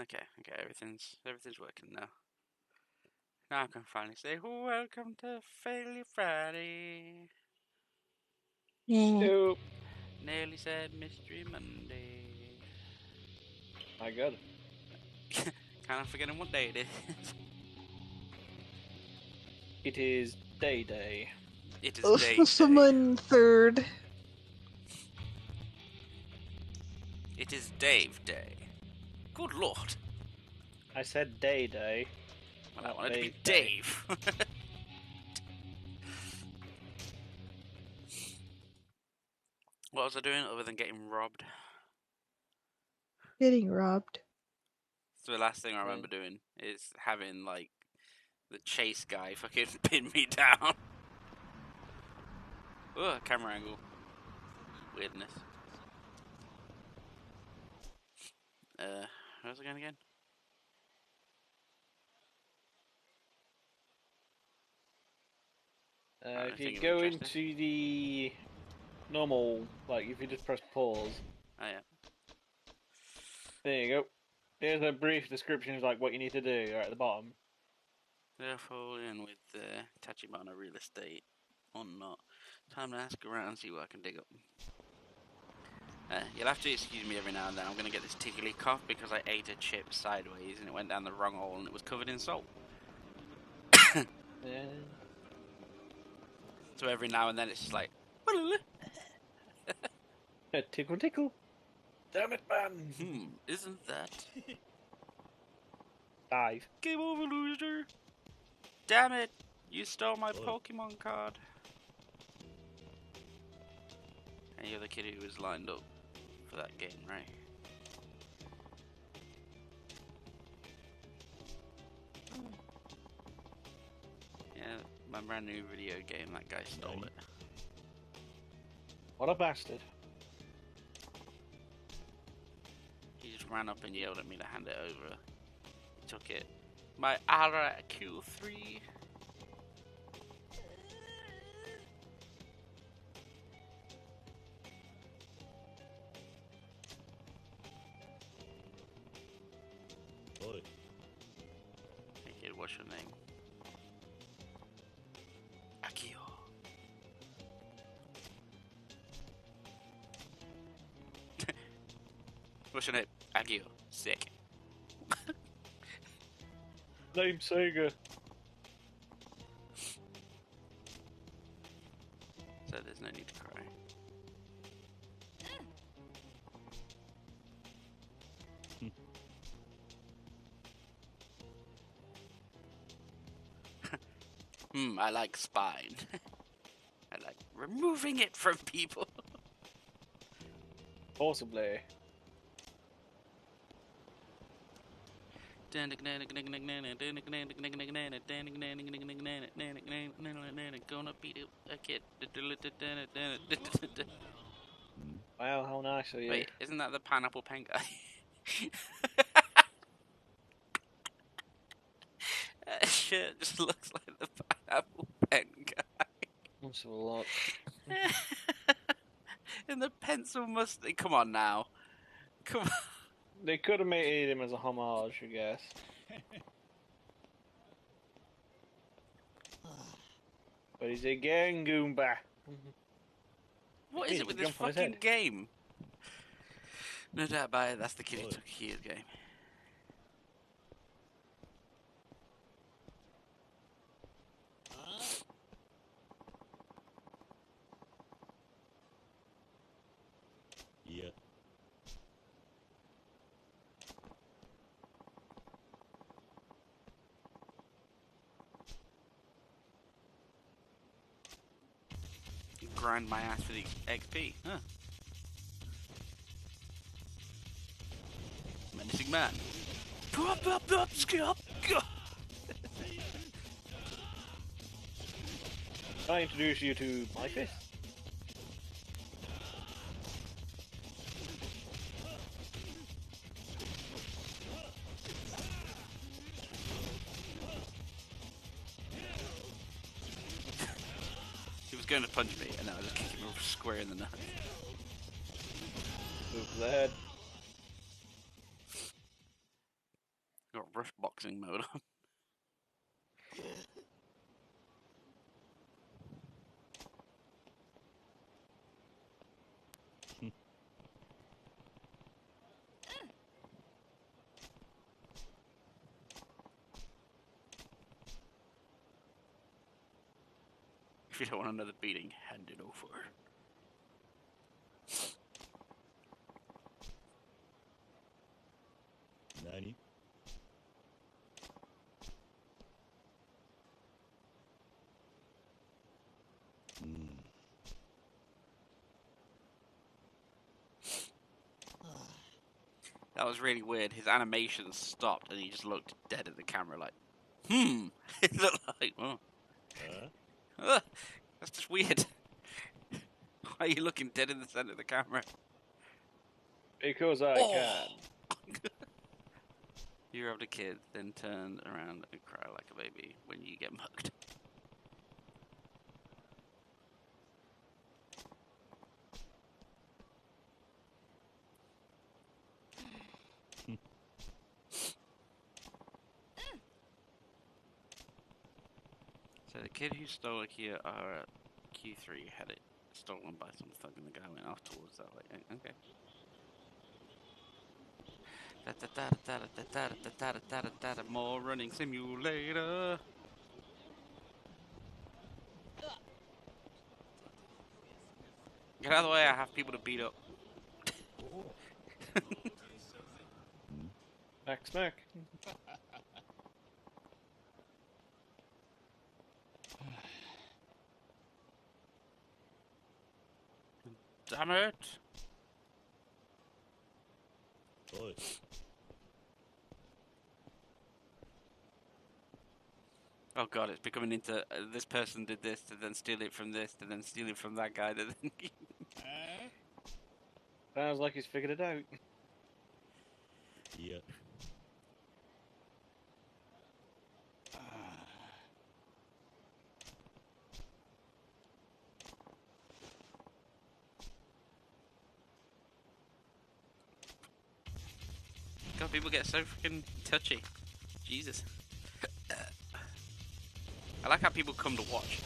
Okay, everything's working now. Now I can finally say, welcome to Failure Friday. Nope. Nearly said Mystery Monday. My God. Kind of forgetting what day it is. It is day. It is Dave Day. Someone third. It is Dave Day. Good lord. I said day. Well, I Not wanted to be Dave Day. Dave. What was I doing other than getting robbed? Getting robbed. So the last thing I remember doing is having, like, the chase guy fucking pin me down. Ugh, camera angle. Weirdness. Where was I going again? If you go into the normal, like if you just press pause. Oh yeah. There you go. There's a brief description of like what you need to do right at the bottom. Therefore, in with Tachibana Real Estate or not. Time to ask around, see what I can dig up. You'll have to excuse me every now and then. I'm going to get this tickly cough because I ate a chip sideways and it went down the wrong hole and it was covered in salt. So every now and then it's just like... Tickle. Damn it, man. Isn't that... Dive. Game over, loser. Damn it. You stole my Pokemon card. And you're the kid who was lined up for that game, right? Yeah, my brand new video game, that guy stole it. What a bastard. He just ran up and yelled at me to hand it over. He took it. My RQ3. Hey kid, what's your name? Akio. What's your name? Akio. Sick. Name Sega. So there's no need to cry. I like spine. I like removing it from people. Possibly. Gonna beat a kid. Wow, how nice of you. Wait, isn't that the pineapple pen guy? That shit just looks like the pineapple pen guy. Let's have a look. And the pencil must... Come on now. Come on. They could have made him as a homage, I guess. But he's a gang goomba. What is it with this fucking game? No doubt about it, that's the kid who took Kia's game. Yeah. Grind my ass for the XP, huh? Menacing man. I introduce you to my fist. He was going to punch me, and I was just kicking him square in the nuts. Move to the head. brush boxing mode on. If you don't want another beating, hand it over. Nani? That was really weird. His animation stopped and he just looked dead at the camera like, It looked like, oh. That's just weird. Why are you looking dead in the center of the camera? Because I can. You have the kid, then turn around and cry like a baby when you get mugged. So the kid who stole a key at Q3 had it stolen by some thug and the guy went off towards that way. Okay. More running simulator. Get out of the way, I have people to beat up. Smack. Damn it! Oi. Oh god, it's becoming into this person did this, to then steal it from this, to then steal it from that guy, to then... Sounds like he's figured it out. Yeah. God, people get so freaking touchy. Jesus. I like how people come to watch.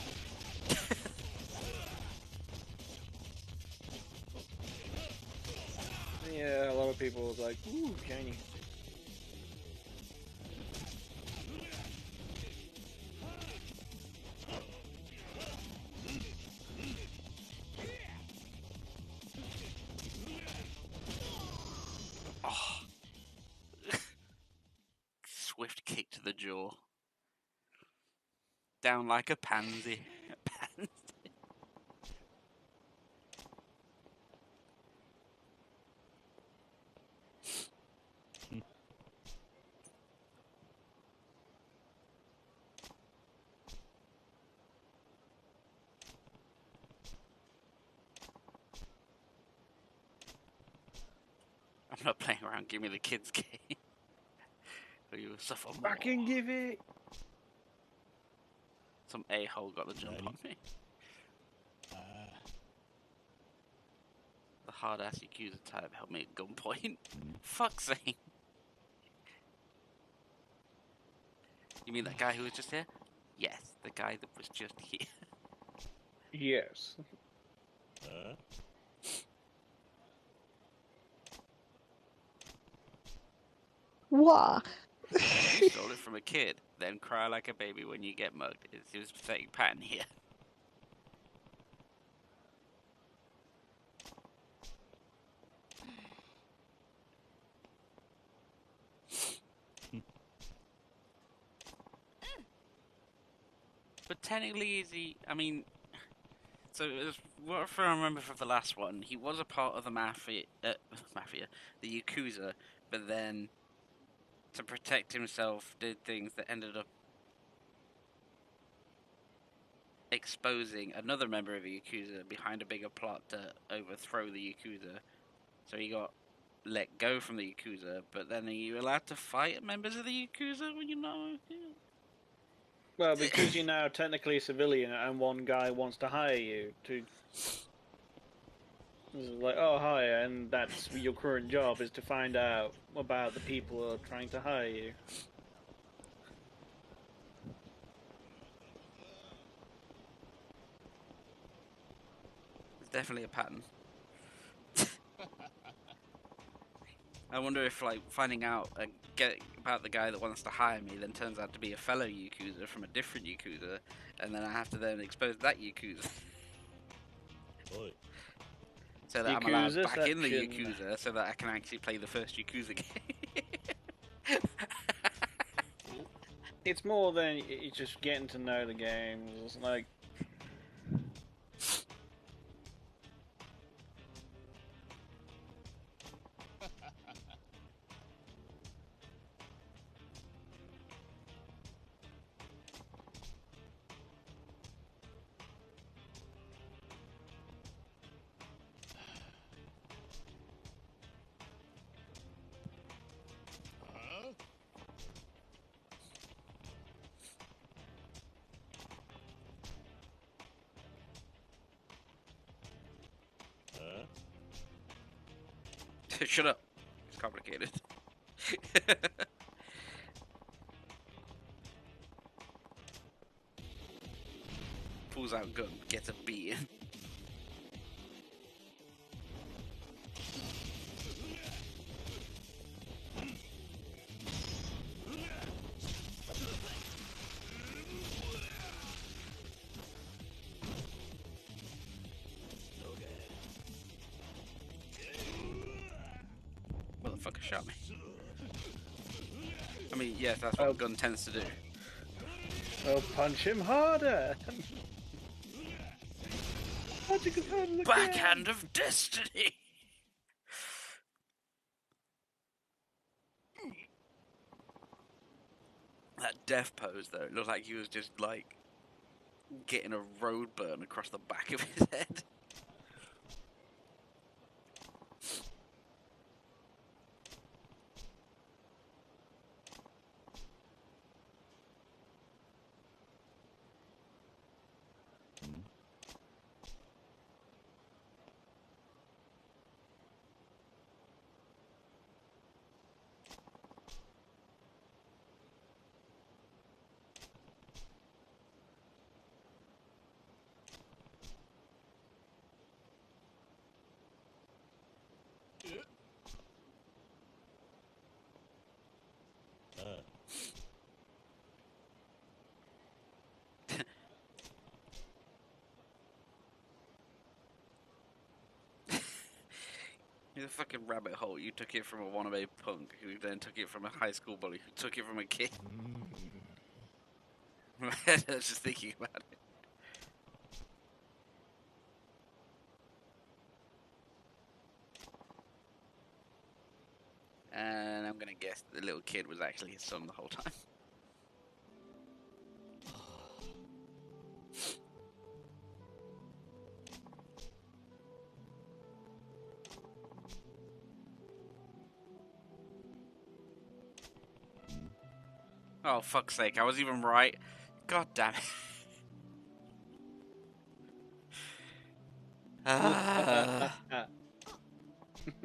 Yeah, a lot of people was like, ooh, shiny. Oh. Swift kick to the jaw. Down like a pansy. A pansy. I'm not playing around, give me the kids' game. Or you will suffer more. I can give it. Some a-hole got the jump on me. The hard-ass yakuza type held me at gunpoint. Fuck's sake. You mean that guy who was just here? Yes, the guy that was just here. Yes. What? You stole it from a kid, then cry like a baby when you get mugged. It's his pathetic pattern here. But technically, is he? I mean, so what I remember from the last one, he was a part of the mafia, the yakuza, but then to protect himself, did things that ended up exposing another member of the yakuza behind a bigger plot to overthrow the yakuza. So he got let go from the yakuza, but then are you allowed to fight members of the yakuza when you're not? Well, because you're now technically a civilian and one guy wants to hire you to... It's like, oh, hire, and that's your current job is to find out about the people who are trying to hire you. There's definitely a pattern. I wonder if, like, finding out about the guy that wants to hire me then turns out to be a fellow yakuza from a different yakuza, and then I have to then expose that yakuza. Oi. So that I'm allowed Yakuza back in the section. yakuza, so that I can actually play the first yakuza game. It's more than it's just getting to know the games. It's like Shut up. It's complicated. Pulls out gun, gets a beating. Motherfucker shot me. I mean, yes, that's what Oh. the gun tends to do. oh, punch him harder. Punch him harder again. Backhand of destiny! That death pose, though, it looked like he was just, like, getting a road burn across the back of his head. He's a fucking rabbit hole. You took it from a wannabe punk, who then took it from a high school bully, who took it from a kid. I was just thinking about it. And I'm gonna guess the little kid was actually his son the whole time. Oh, fuck's sake, I was even right. God damn it.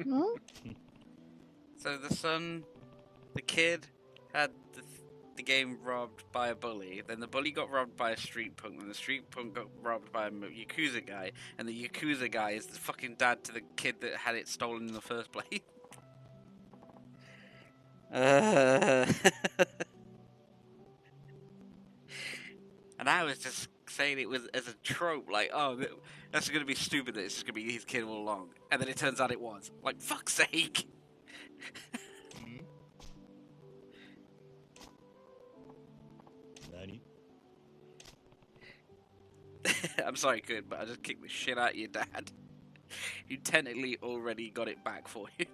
Hmm? So the kid had the game robbed by a bully, then the bully got robbed by a street punk, and the street punk got robbed by a yakuza guy, and the yakuza guy is the fucking dad to the kid that had it stolen in the first place. And I was just saying it was as a trope, like, oh, that's going to be stupid that it's going to be his kid all along. And then it turns out it was. Like, fuck's sake! Nani? I'm sorry, kid, but I just kicked the shit out of your dad. You technically already got it back for you.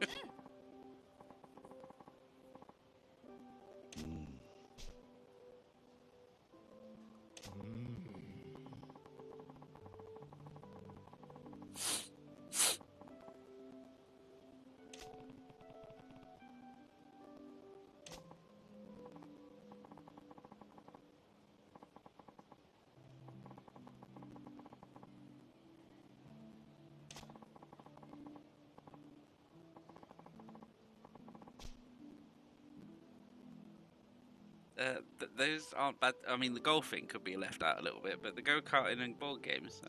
Those aren't bad. I mean, the golfing could be left out a little bit, but the go-karting and board games.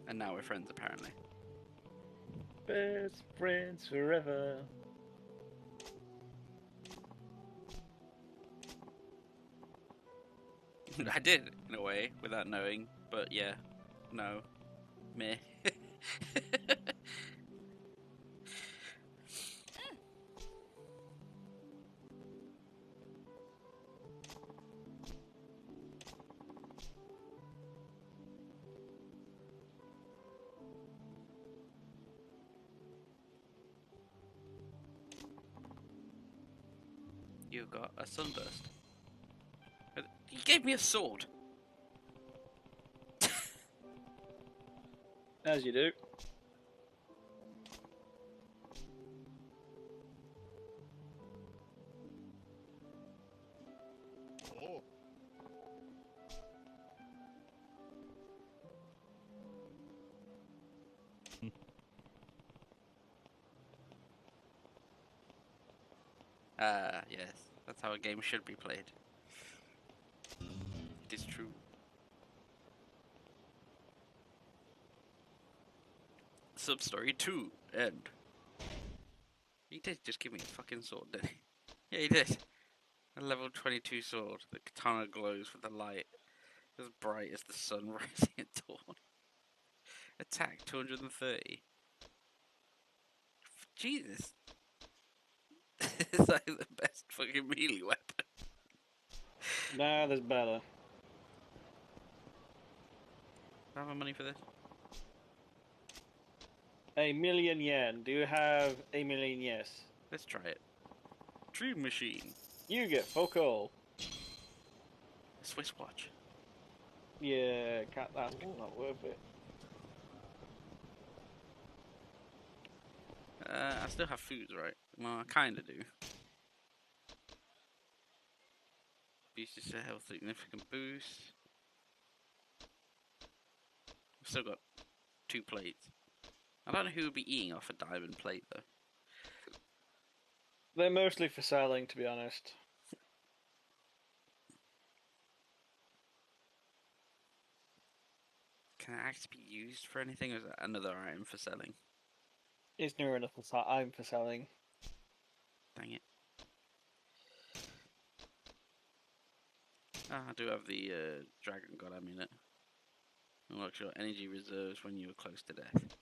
And now we're friends, apparently. Best friends forever. I did, in a way, without knowing. But yeah, no. Meh. You got a sunburst. He gave me a sword. As you do. Oh. Ah, yes. That's how a game should be played. It is true. Sub-story 2, end. He did just give me a fucking sword, didn't he? Yeah, he did. A level 22 sword. The katana glows with the light. As bright as the sun rising at dawn. Attack 230. Jesus. It's like the best fucking melee weapon. Nah, there's better. Do I have money for this? 1,000,000 yen. Do you have 1,000,000 yes? Let's try it. Dream machine. You get fuck all. A Swiss watch. Yeah, that's not worth it. I still have foods, right? Well, I kinda do. Boosts a health significant boost. I've still got 2 plates. I don't know who would be eating off a diamond plate though. They're mostly for selling, to be honest. Can it actually be used for anything, or is that another item for selling? It's near enough item for selling. Dang it. Ah, I do have the dragon god amulet. Unlocks your energy reserves when you are close to death.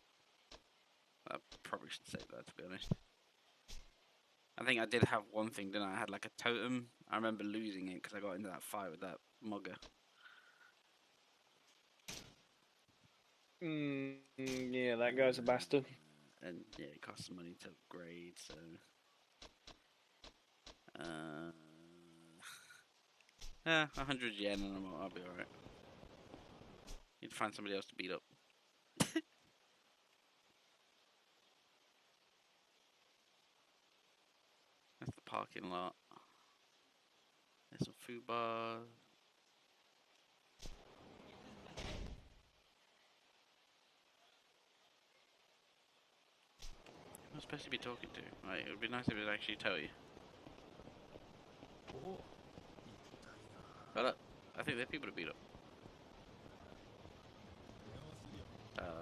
I probably should save that, to be honest. I think I did have one thing, didn't I? I had like a totem. I remember losing it because I got into that fight with that mugger. Yeah, that guy's a bastard. And yeah, it costs money to upgrade, so... Yeah, 100 yen and I'll be alright. Need to find somebody else to beat up. That's the parking lot. There's some food bars. Who am I supposed to be talking to? Right, it would be nice if it would actually tell you. Hold up. I think they're people to beat up.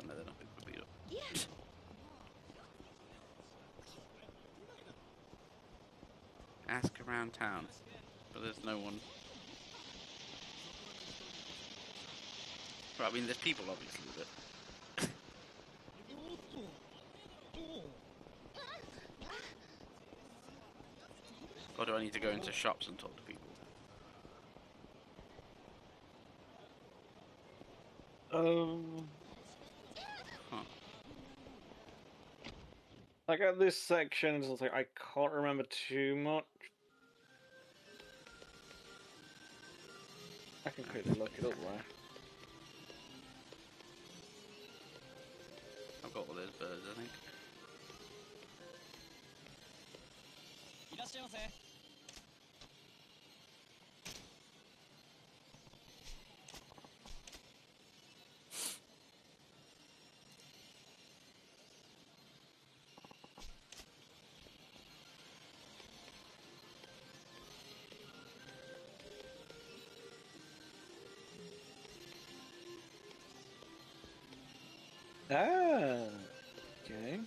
No, they're not people to beat up. Ask around town. But there's no one. Well, I mean, there's people, obviously, but... Or do I need to go into shops and talk to people? Huh. Like at this section, it's like I can't remember too much. I can quickly look it up there. I've got all those birds, I think. Ah, okay.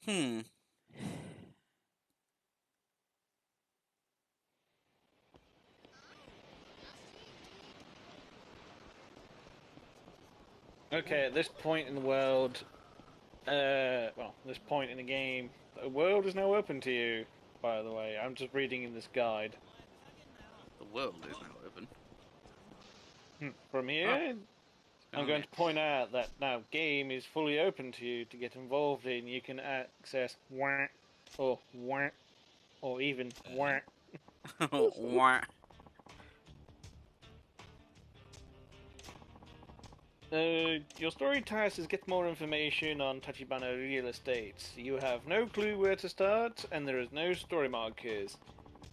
Hmm. Okay, at this point in the world, well, this point in the game, the world is now open to you. By the way, I'm just reading in this guide. The world is now open. From here, Oh, I'm going yeah. to point out that now game is fully open to you to get involved in. You can access wah, or wah, or even wah. Wah. Your story task is get more information on Tachibana real estates. You have no clue where to start, and there is no story markers.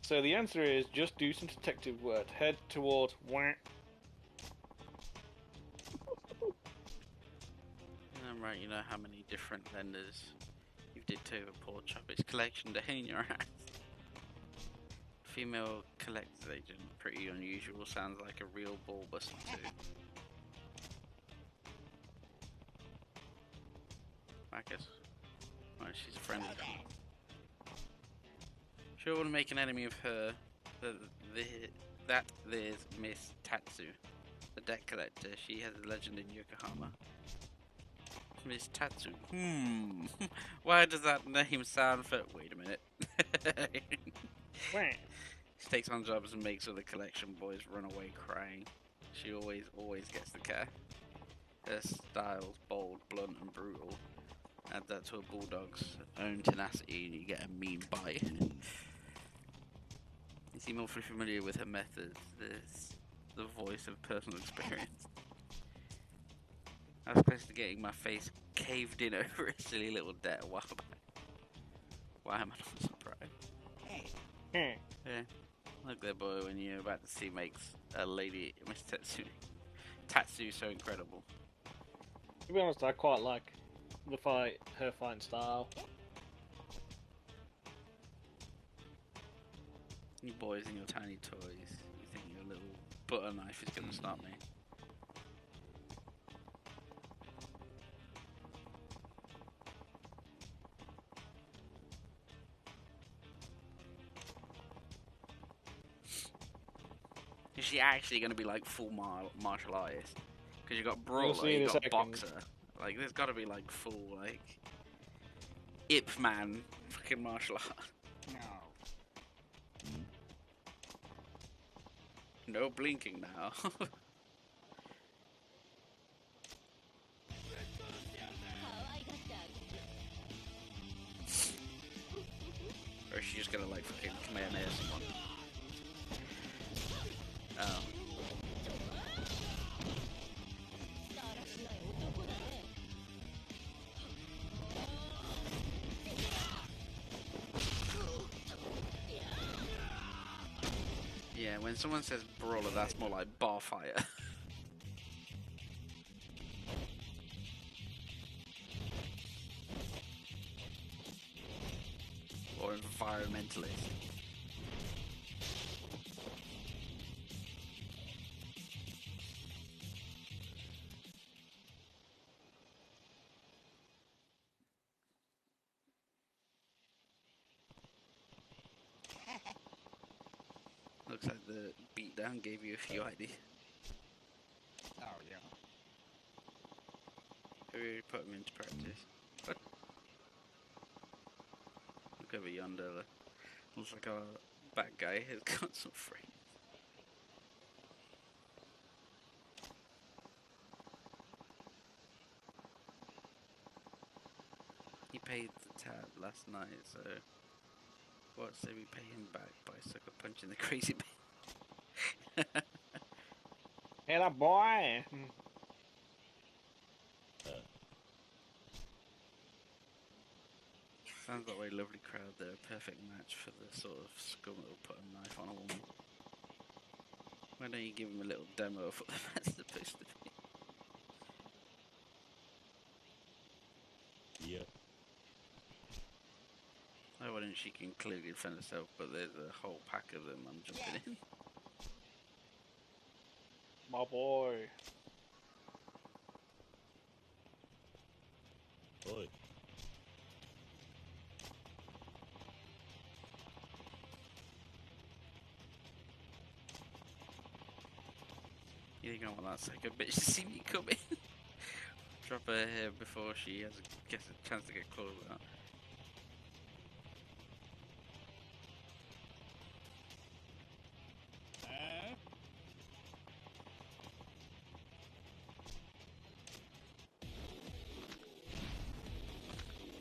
So the answer is just do some detective work. Head towards wah. Right, you know how many different vendors you did to a pork chop. It's collection day in your ass. Female collector's agent, pretty unusual. Sounds like a real ball buster too. I guess. Well, she's a friendly. Sure wouldn't make an enemy of her. That there's Miss Tatsu, the debt collector. She has a legend in Yokohama. Miss Tatsu. Why does that name sound for... Wait a minute. Wah. She takes on jobs and makes other collection boys run away crying. She always gets the care. Her style's bold, blunt and brutal. Add that to a bulldog's own tenacity and you get a mean bite. You seem awfully familiar with her methods. There's the voice of personal experience. I was close to getting my face caved in over a silly little debt a while back. Why am I not surprised? Yeah. Look there, boy, when you're about to see makes a lady, Miss Tatsu so incredible. To be honest, I quite like her fighting style. You boys and your tiny toys. You think your little butter knife is gonna stop me? Is she actually gonna be like full martial artist? Because you got brawler, see in you a got second. boxer. Like, there's got to be like full like Ip Man fucking martial art. No blinking now. Or is she just gonna like fucking Kamehameha someone? Oh. Yeah, when someone says brawler, that's more like bar fighter. Or environmentalist. Looks like the beatdown gave you a few ideas. Oh, yeah. Maybe put them into practice. What? Look over yonder. Looks like our bad guy has got some friends. He paid the tab last night, so what say we pay him back by sucker punching the crazy bit? Hey, that boy! Sounds like a very lovely crowd there, a perfect match for the sort of scum that will put a knife on a woman. Why don't you give him a little demo of what that's supposed to be? Yep. Why don't she can clearly defend herself, but there's a whole pack of them I'm jumping in. My boy. Oi. You think I want that second bitch to see me coming? Drop her here before she has a chance to get claws out.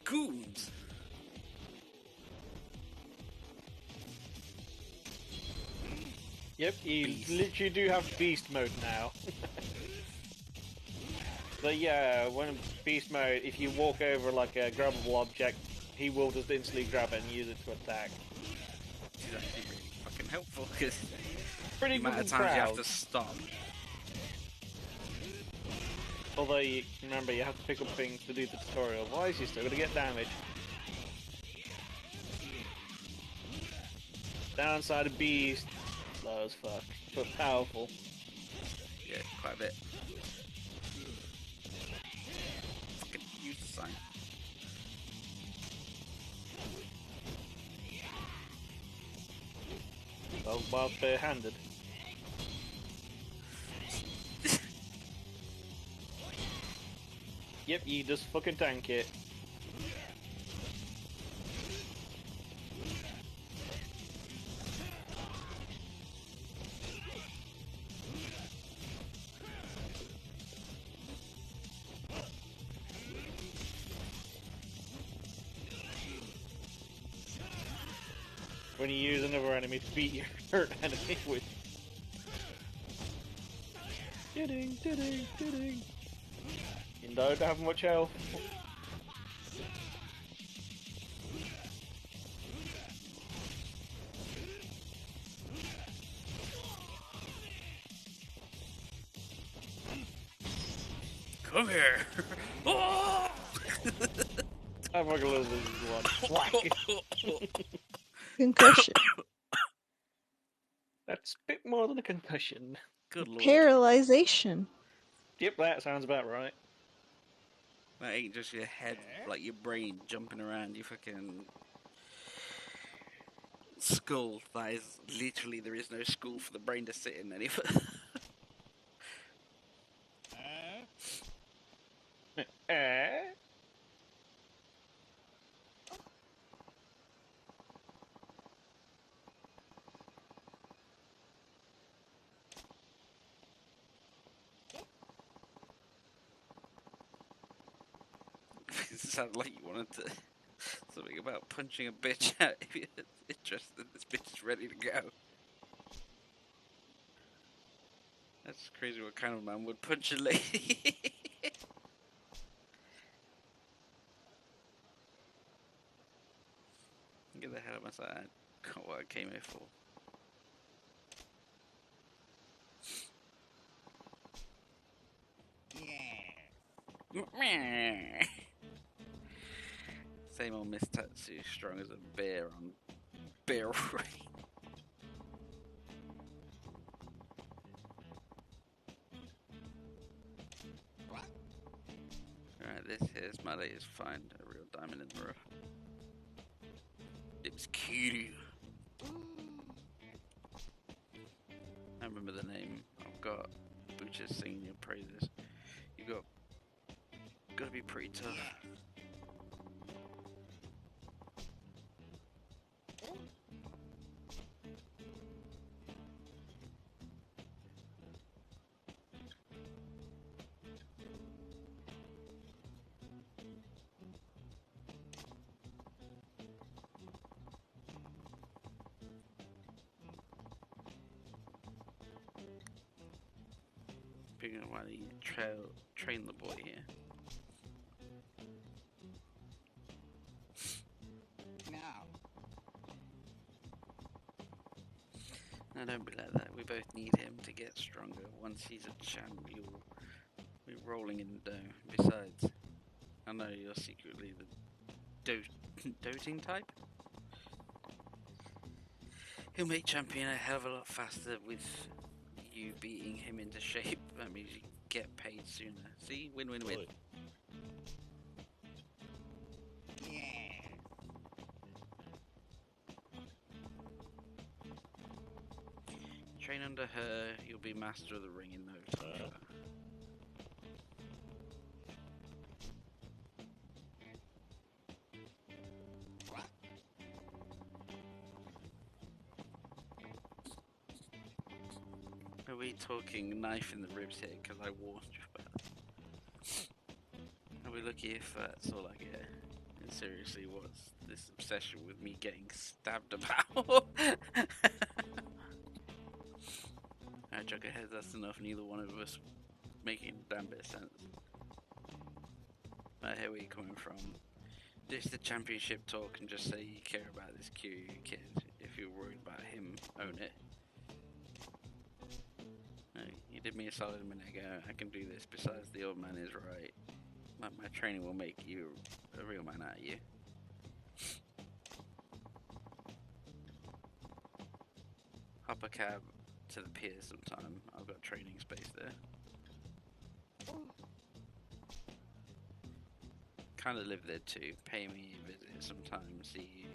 Goons! Yep, you Beast. literally do have beast mode now. But yeah, when beast mode, if you walk over like a grabbable object, he will just instantly grab it and use it to attack. Which is actually really fucking helpful because Pretty the good amount of with times you have to crowds. stop. Although, remember, you have to pick up things to do the tutorial. Why is he still gonna get damage? Downside of beast, slow as fuck, but powerful. Yeah, quite a bit. Fucking use the sign. Well, whilst bare-handed. Yep, you just fucking tank it. When you use another enemy to beat your current enemy with. Ding, ding, ding. You don't have much health. Come here! Oh! I fucking love this one. Whack. Concussion. That's a bit more than a concussion. Good lord. Paralyzation. Yep, that sounds about right. That ain't just your head, like your brain jumping around your fucking skull. That is literally, there is no skull for the brain to sit in anywhere. Eh? It sounded like you wanted to something about punching a bitch out if you're interested. This bitch is ready to go. That's crazy. What kind of man would punch a lady? Get the hell out of my side. Got what I came here for. Same old Miss Tatsu, strong as a bear on bear rain. Alright, this here's my latest find, a real diamond in the rough. It was Kiryu. I remember the name. I've got Butcher singing your praises. You gotta be pretty tough. Figuring out why you train the boy here. Now. No, don't be like that. We both need him to get stronger. Once he's a champ, you'll be rolling in the dough. Besides, I know you're secretly the doting type. He'll make champion a hell of a lot faster with you beating him into shape. That means you get paid sooner. See? Win, win, win. Oi. Yeah. Train under her, you'll be master of the ring in no time. What? Are we talking knife in the ribs here? Because I warned you about it. Are we lucky if that's all I get? And seriously, what's this obsession with me getting stabbed about? Alright, Juggerhead, that's enough. Neither one of us making a damn bit of sense. I hear where you're coming from. Ditch the championship talk and just say you care about this Q kid. If you're worried about him, own it. No, you did me a solid a minute ago. I can do this. Besides, the old man is right. My training will make you a real man out of you. Hop a cab to the pier sometime. I've got training space there. Kind of live there too. Pay me a visit sometime. See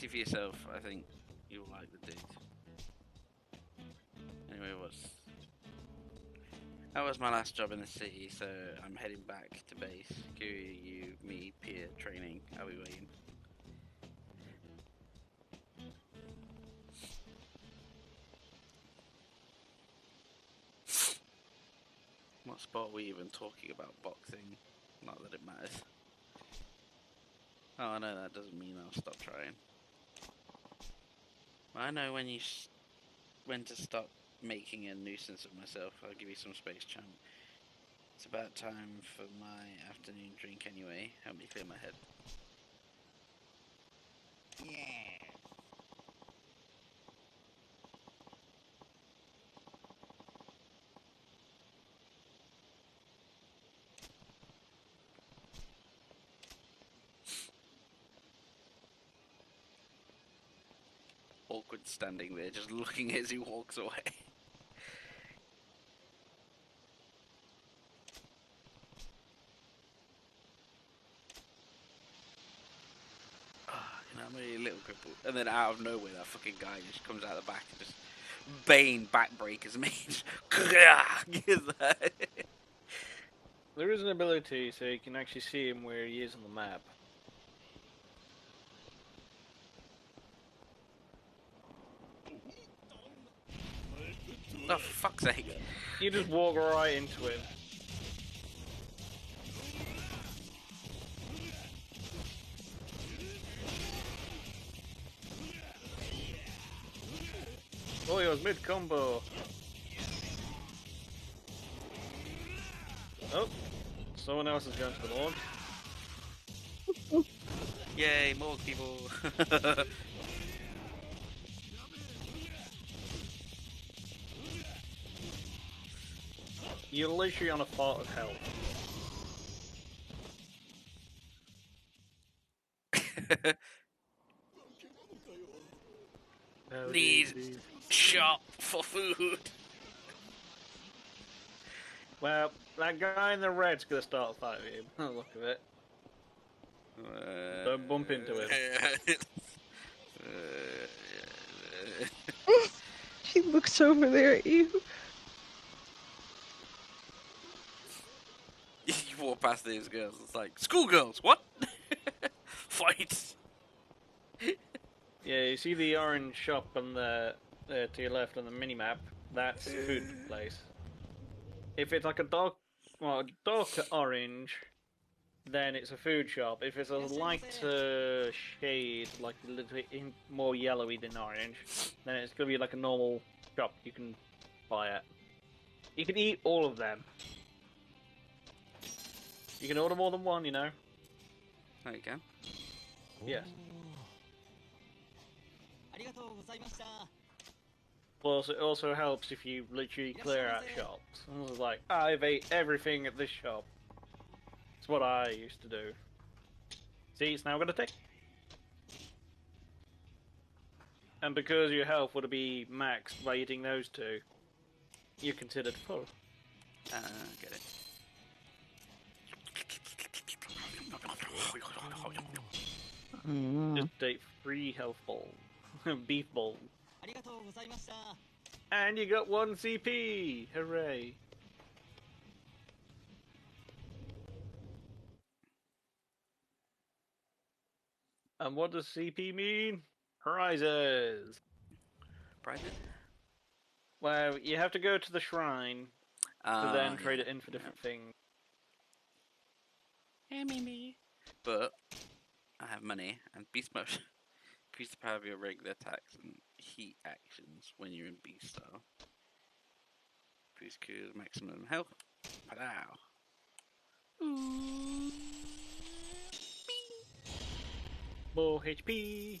for yourself. I think you'll like the dude. Anyway, that was my last job in the city, so I'm heading back to base. Kiri, you, me, Pier, training. I'll be waiting. What sport are we even talking about? Boxing? Not that it matters. Oh, no, that doesn't mean I'll stop trying. I know when to stop making a nuisance of myself. I'll give you some space, champ. It's about time for my afternoon drink anyway. Help me clear my head. Yeah. Awkward standing there, just looking as he walks away. You know, I'm only a little crippled. And then out of nowhere, that fucking guy just comes out the back and just Bane backbreakers me. There is an ability so you can actually see him where he is on the map. Oh, for fuck's sake. You just walk right into him. Oh, he was mid-combo. Oh, someone else is going to the launch. Yay, more people. You're literally on a part of hell. Need shop for food. Well, that guy in the red's gonna start fighting him. Look at it. Don't bump into him. She looks over there at you. You walk past these girls, it's like, schoolgirls, what? Fight! Yeah, you see the orange shop on the to your left on the mini-map? That's the food place. If it's like a dark orange, then it's a food shop. If it's a lighter shade, like a little bit more yellowy than orange, then it's gonna be like a normal shop you can buy at. You can eat all of them. You can order more than one, you know. No, you can. Yes. ありがとうございました。 Plus, it also helps if you literally clear out shops. And it's like, I've ate everything at this shop. It's what I used to do. See, it's now gonna tick. And because your health would be maxed by eating those two, you considered full. Get it. Mm. Just take 3 health balls. Beef balls. ありがとうございました。 And you got 1 CP! Hooray! And what does CP mean? Prizes! Private? Well, you have to go to the shrine to then trade it in for yeah. different things. Hey, me. But I have money and beast mode. Increase the power of your regular attacks and heat actions when you're in beast style. Boost Q's maximum health. Padow. Ooh. More HP!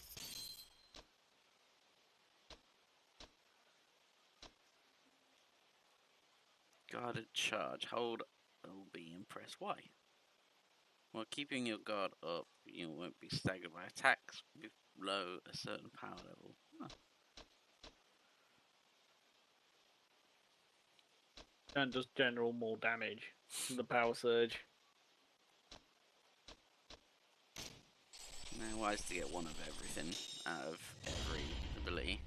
Guarded charge. Hold LB and press Y. While keeping your guard up, you won't be staggered by attacks below a certain power level. Huh. And just general more damage. The power surge. Now, wise to get one of everything out of every ability.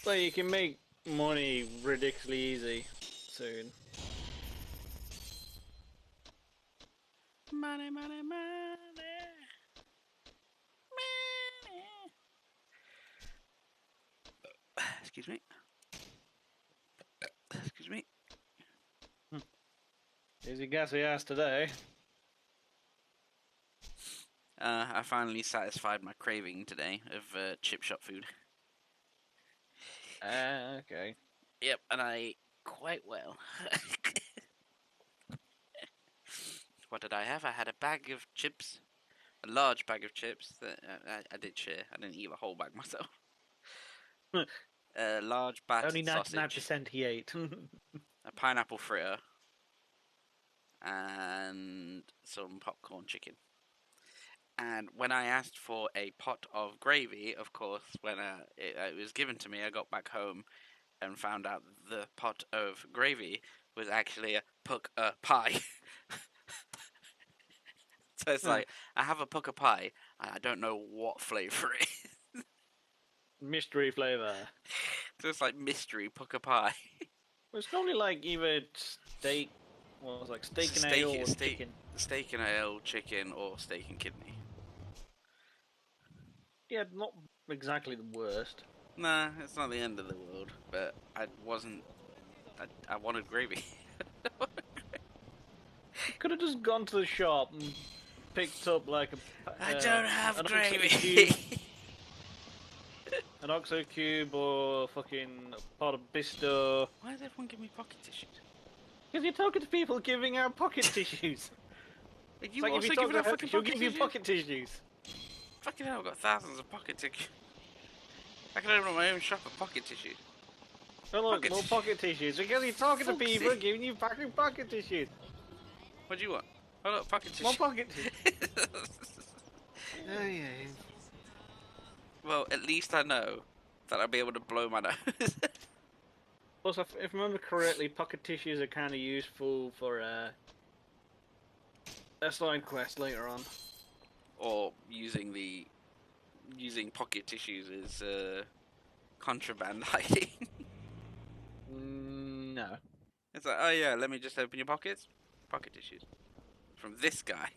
So you can make money ridiculously easy soon. Money, money, money. Excuse me. Excuse me. Easy gassy ass today. I finally satisfied my craving today of chip shop food. Okay. Yep, and I ate quite well. What did I have? I had a bag of chips, a large bag of chips that I did share. I didn't eat the whole bag myself. A large battered Only sausage, 99% he ate. a pineapple fritter, and some popcorn chicken. And when I asked for a pot of gravy, of course, when it was given to me, I got back home and found out the pot of gravy was actually a puka pie. So it's like, I have a puka pie, and I don't know what flavour it is. Mystery flavor. So it's like mystery puka pie. Well, it's normally like either steak, well, it's like steak and ale or chicken. Steak and ale, chicken, or steak and kidney. Yeah, not exactly the worst. Nah, it's not the end of the world, but I wasn't. I wanted gravy. You could have just gone to the shop and picked up like I don't have an gravy. an oxo cube or fucking pot of Bisto. Why does everyone give me pocket tissues? Because you're talking to people giving out pocket tissues. Are It's you like if also you talk giving to out her, fucking she'll pocket give you tissues? pocket tissues. Fucking hell, I've got thousands of pocket tissues. I can open my own shop of pocket tissues. Oh look, Pocket more tissues. pocket tissues. Because you're talking to Folksy. people giving you fucking pocket tissues. What do you want? Oh look, pocket More tissues. pocket tissues. Oh yeah. Well, at least I know that I'll be able to blow my nose. Also, if I remember correctly, pocket tissues are kind of useful for a side quest later on. Or using pocket tissues as contraband hiding. No. It's like, oh yeah, let me just open your pockets. Pocket tissues. From this guy.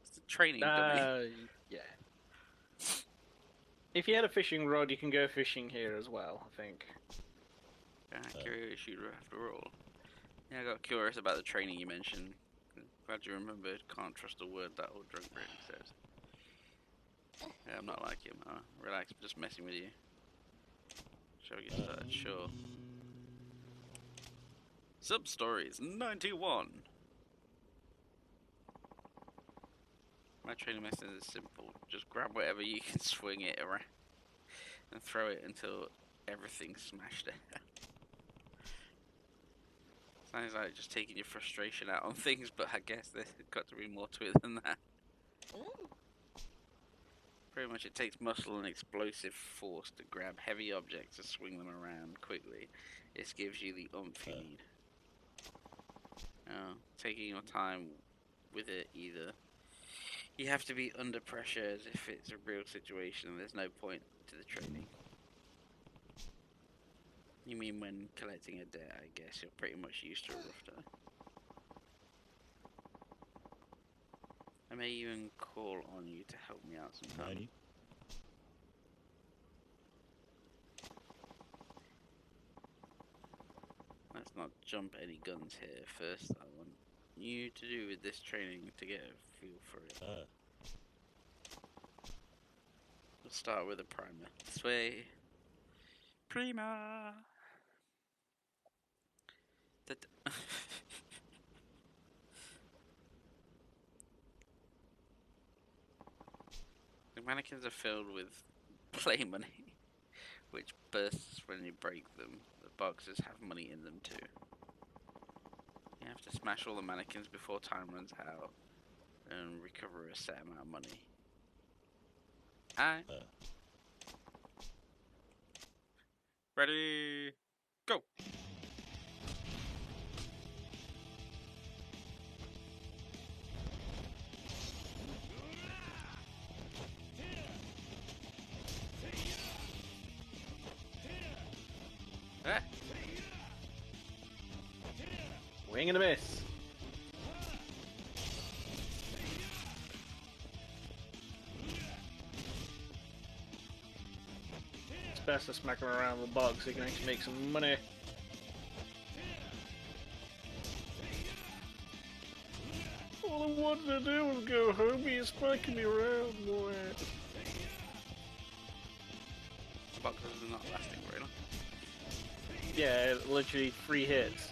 It's a training dummy. Yeah. If you had a fishing rod, you can go fishing here as well, I think. Curious shooter after all. Yeah, I got curious about the training you mentioned. Glad you remembered. Can't trust a word that old drunk Brady says. Yeah, I'm not like him. Relax, I'm just messing with you. Shall we get started? Sure. Sub-stories 91. My training method is simple. Just grab whatever you can, swing it around, and throw it until everything's smashed out. Sounds like just taking your frustration out on things, but I guess there's got to be more to it than that. Pretty much, it takes muscle and explosive force to grab heavy objects and swing them around quickly. This gives you the oomph you need. Taking your time with it either. You have to be under pressure as if it's a real situation and there's no point to the training. You mean when collecting a debt, I guess you're pretty much used to a rough time. I may even call on you to help me out sometime. 何 Let's not jump any guns here. First, I want you to do with this training to get a feel for it. あ We'll start with a primer. This way. Primer! The mannequins are filled with play money, which bursts when you break them. The boxes have money in them too. You have to smash all the mannequins before time runs out and recover a set amount of money. Alright. Ready, go! Ah. Wing and a miss. It's best to smack him around the box so you can actually make some money. All I wanted to do was go home. He's smacking me around, boy. The boxes are not lasting very long. Yeah, literally 3 hits.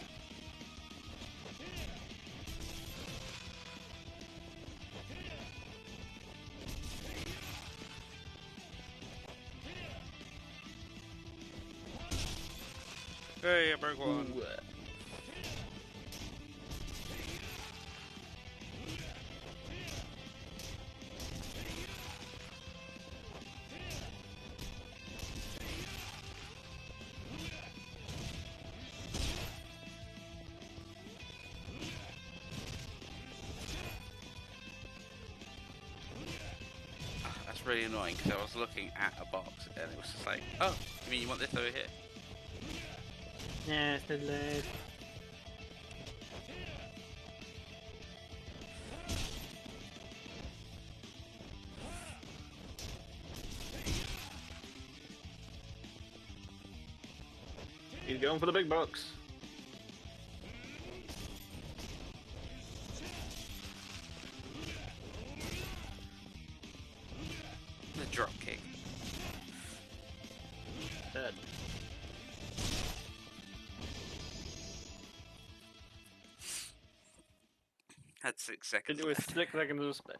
Hey, I broke one. Ooh. That's really annoying because I was looking at a box and it was just like, oh, you mean you want this over here? Yeah, it's delayed. He's going for the big box. The drop kick. Dead. Had 6 seconds Did it with left. 6 seconds of spare.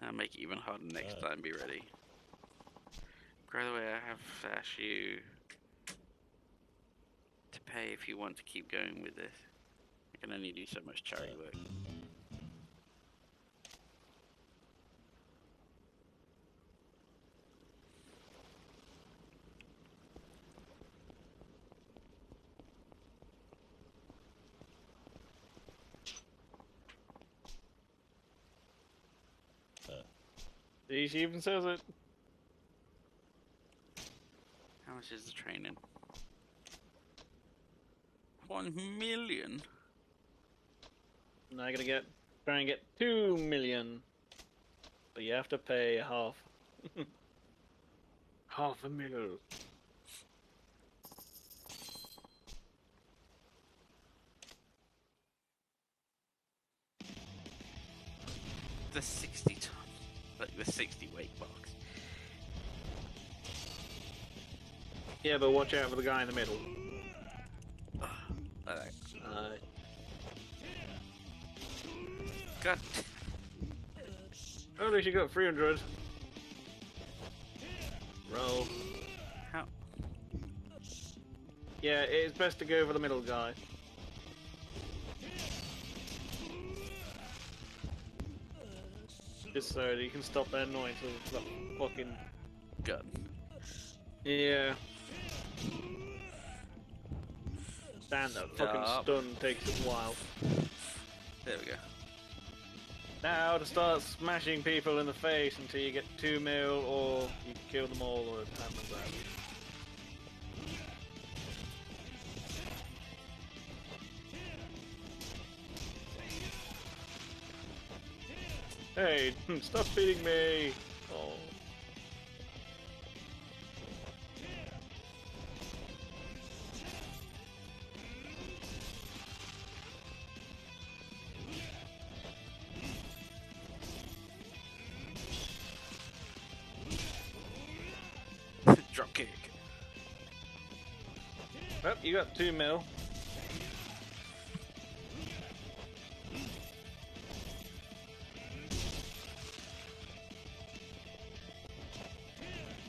I'll make it even harder next time, be ready. By the way, I have to ask you to pay if you want to keep going with this. I can only do so much charity work. See, she even says it. How much is the training? 1 million? Now I gotta try and get 2 million. But you have to pay half. Half a mil. The 60 ton. Like the 60 weight box. Yeah, but watch out for the guy in the middle. Alright. God. Oh, at least you got 300. Roll. How? Yeah, it's best to go for the middle guy. Just so that you can stop that noise of that fucking... Gun. Yeah. Damn, that fucking Yup. stun takes a while. There we go. Now to start smashing people in the face until you get 2 mil, or you kill them all, or time runs out. Hey, stop beating me! Oh. Drop kick. Well, you got 2 mil.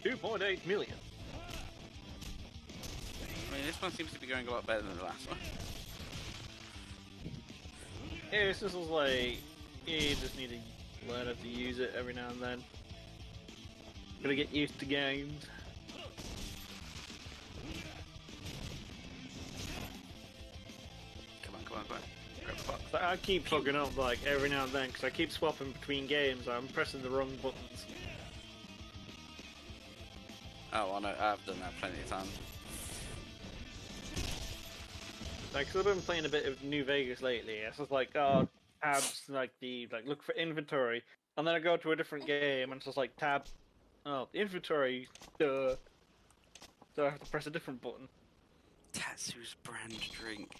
$2.8 million. I mean, this one seems to be going a lot better than the last one. Yeah, this is like, you just need to learn how to use it every now and then. Gotta get used to games. Come on, come on, come on. Grab the box. But I keep fucking up like every now and then because I keep swapping between games. I'm pressing the wrong buttons. Oh, I know. I've done that plenty of times. Like, cause I've been playing a bit of New Vegas lately. It's just like, oh, tabs, like look for inventory, and then I go to a different game and it's just like tab, oh, inventory, duh. So I have to press a different button. Tatsu's brand drink.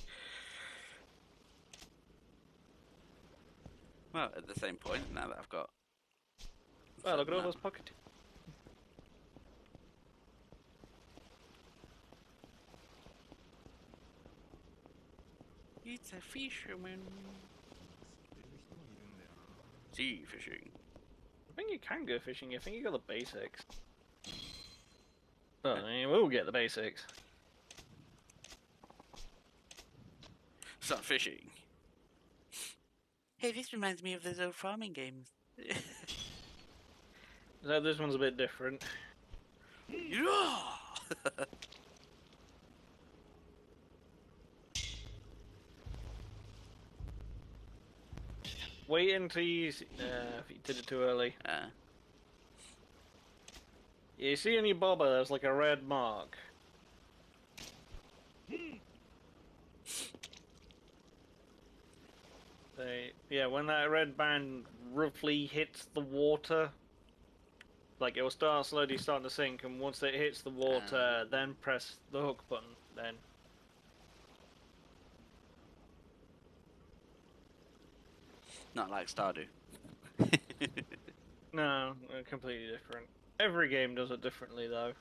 Well, at the same point, now that I've got... Well, look at all that. those pocket. It's a fisherman. Sea fishing. I think you can go fishing. I think you got the basics. Well, I mean, we'll get the basics. Start fishing. Hey, this reminds me of those old farming games. So this one's a bit different. Yeah! Wait until you see, if you did it too early. You see on your bobber, there's like a red mark. Yeah, when that red band roughly hits the water, like it will start slowly starting to sink, and once it hits the water, then press the hook button, then. Not like Stardew. No, completely different. Every game does it differently, though.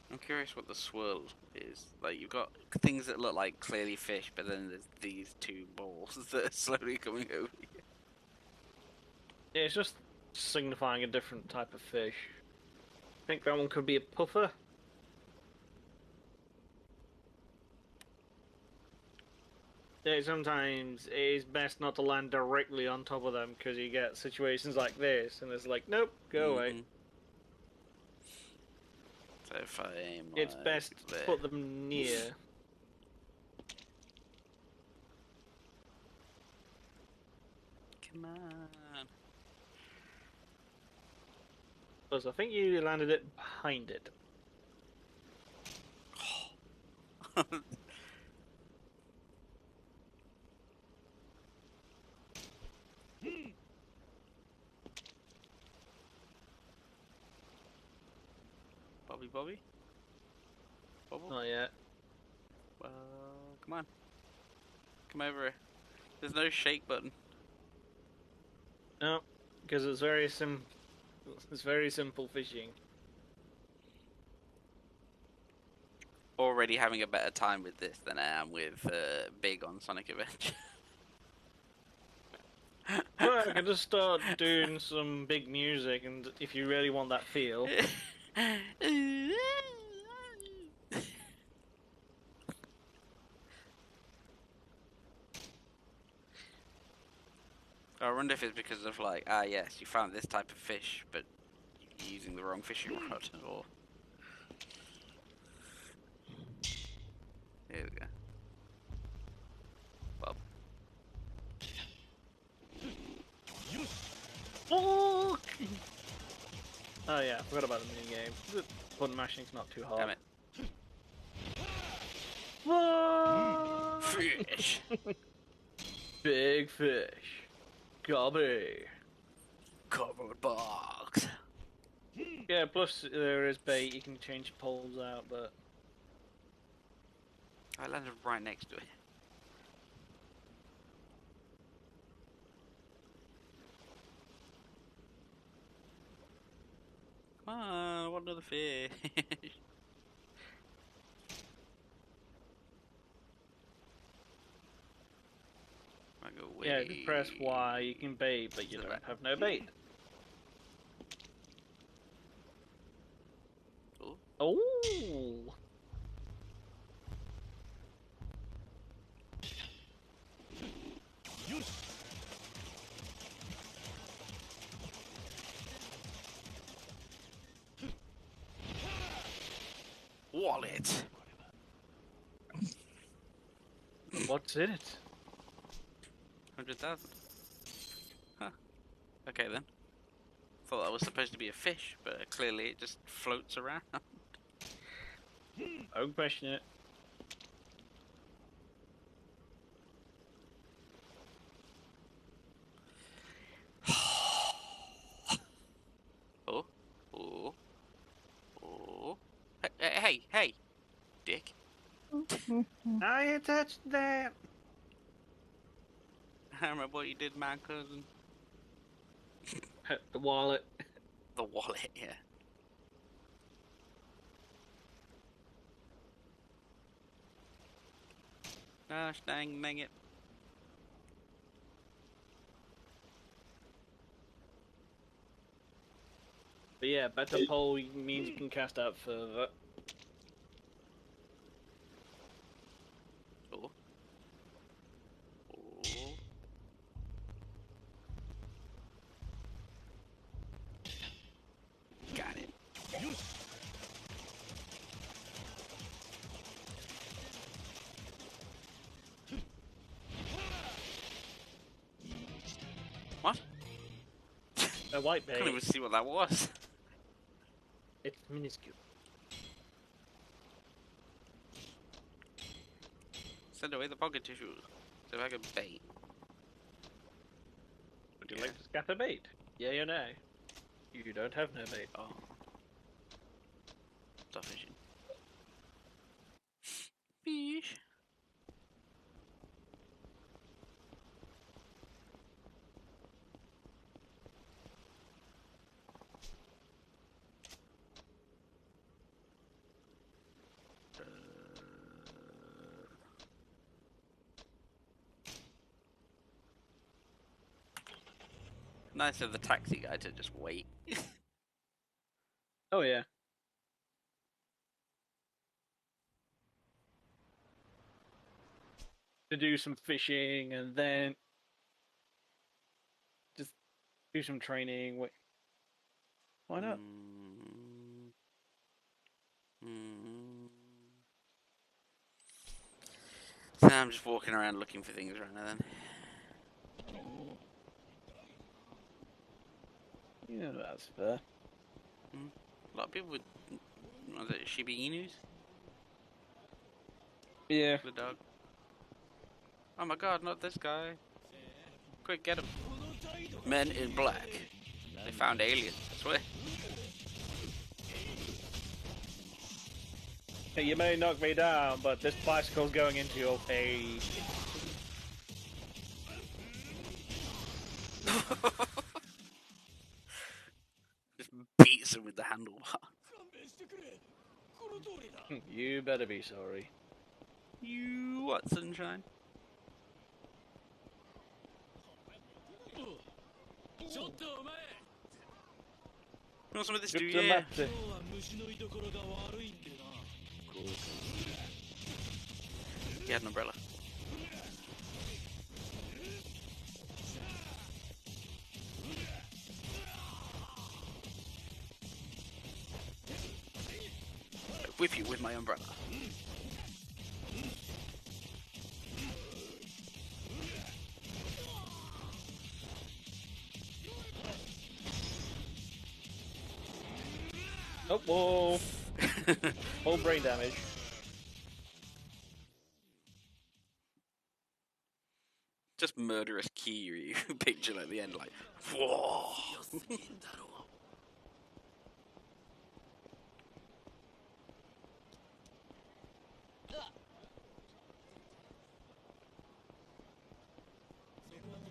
I'm curious what the swirl is. Like, you've got things that look like clearly fish, but then there's these two balls that are slowly coming over you. Yeah, it's just signifying a different type of fish. I think that one could be a puffer. Yeah, sometimes it is best not to land directly on top of them because you get situations like this, and it's like, nope, go away. So if I aim It's like best to there. put them near. Come on. Because I think you landed it behind it. Bobby? Bobble? Not yet. Well, come on. Come over here. There's no shake button. No, because it's very It's very simple fishing. Already having a better time with this than I am with Big on Sonic Adventure. Well, I can just start doing some big music, and if you really want that feel. wonder if it's because of like, yes, you found this type of fish, but you're using the wrong fishing rod, or... Here we go. Bob. Oh yeah, I forgot about the mini game. The button mashing's not too hard. Damn it. Whoa! Fish! Big fish. Gobby. Cardboard box. Yeah, plus there is bait, you can change poles out, but... I landed right next to it. Come on, I want another fish. I go way. Yeah, if you press Y, you can bait, but you To the don't back. have no bait. Ooh. Oh! Wallet. What's in it? 100,000. Huh. Okay then. Thought that was supposed to be a fish, but clearly it just floats around. Don't question it. Oh. Oh. Oh. Hey, dick. Now you touched that! I remember what you did, man, cousin. The wallet. The wallet, yeah. Gosh dang it. But yeah, better pole means you can cast out further. Oh. Oh. Got it. What? A white I couldn't bait. even see what that was. It's minuscule. Send away the pocket tissue. So I can bait. Would you like to scatter bait? Yay or nay? You don't have no bait. Oh. Stop fishing. Fish. Nice of the taxi guy to just wait. Oh yeah. To do some fishing and then just do some training. Why not? So now I'm just walking around looking for things right now then. Yeah, that's fair. A lot of people with, was it Shiba Inus? Yeah. The dog. Oh my god, not this guy. Quick, get him. Men in black. They found aliens, I swear. Hey, you may knock me down, but this bicycle's going into your face. Just beats him with the handlebar. You better be sorry. You what, sunshine? You want some of this, do you? Yeah. He had an umbrella. with my umbrella. Oh, whoa! Full brain damage. Just murderous Kiryu picture at the end, like, whoa. Can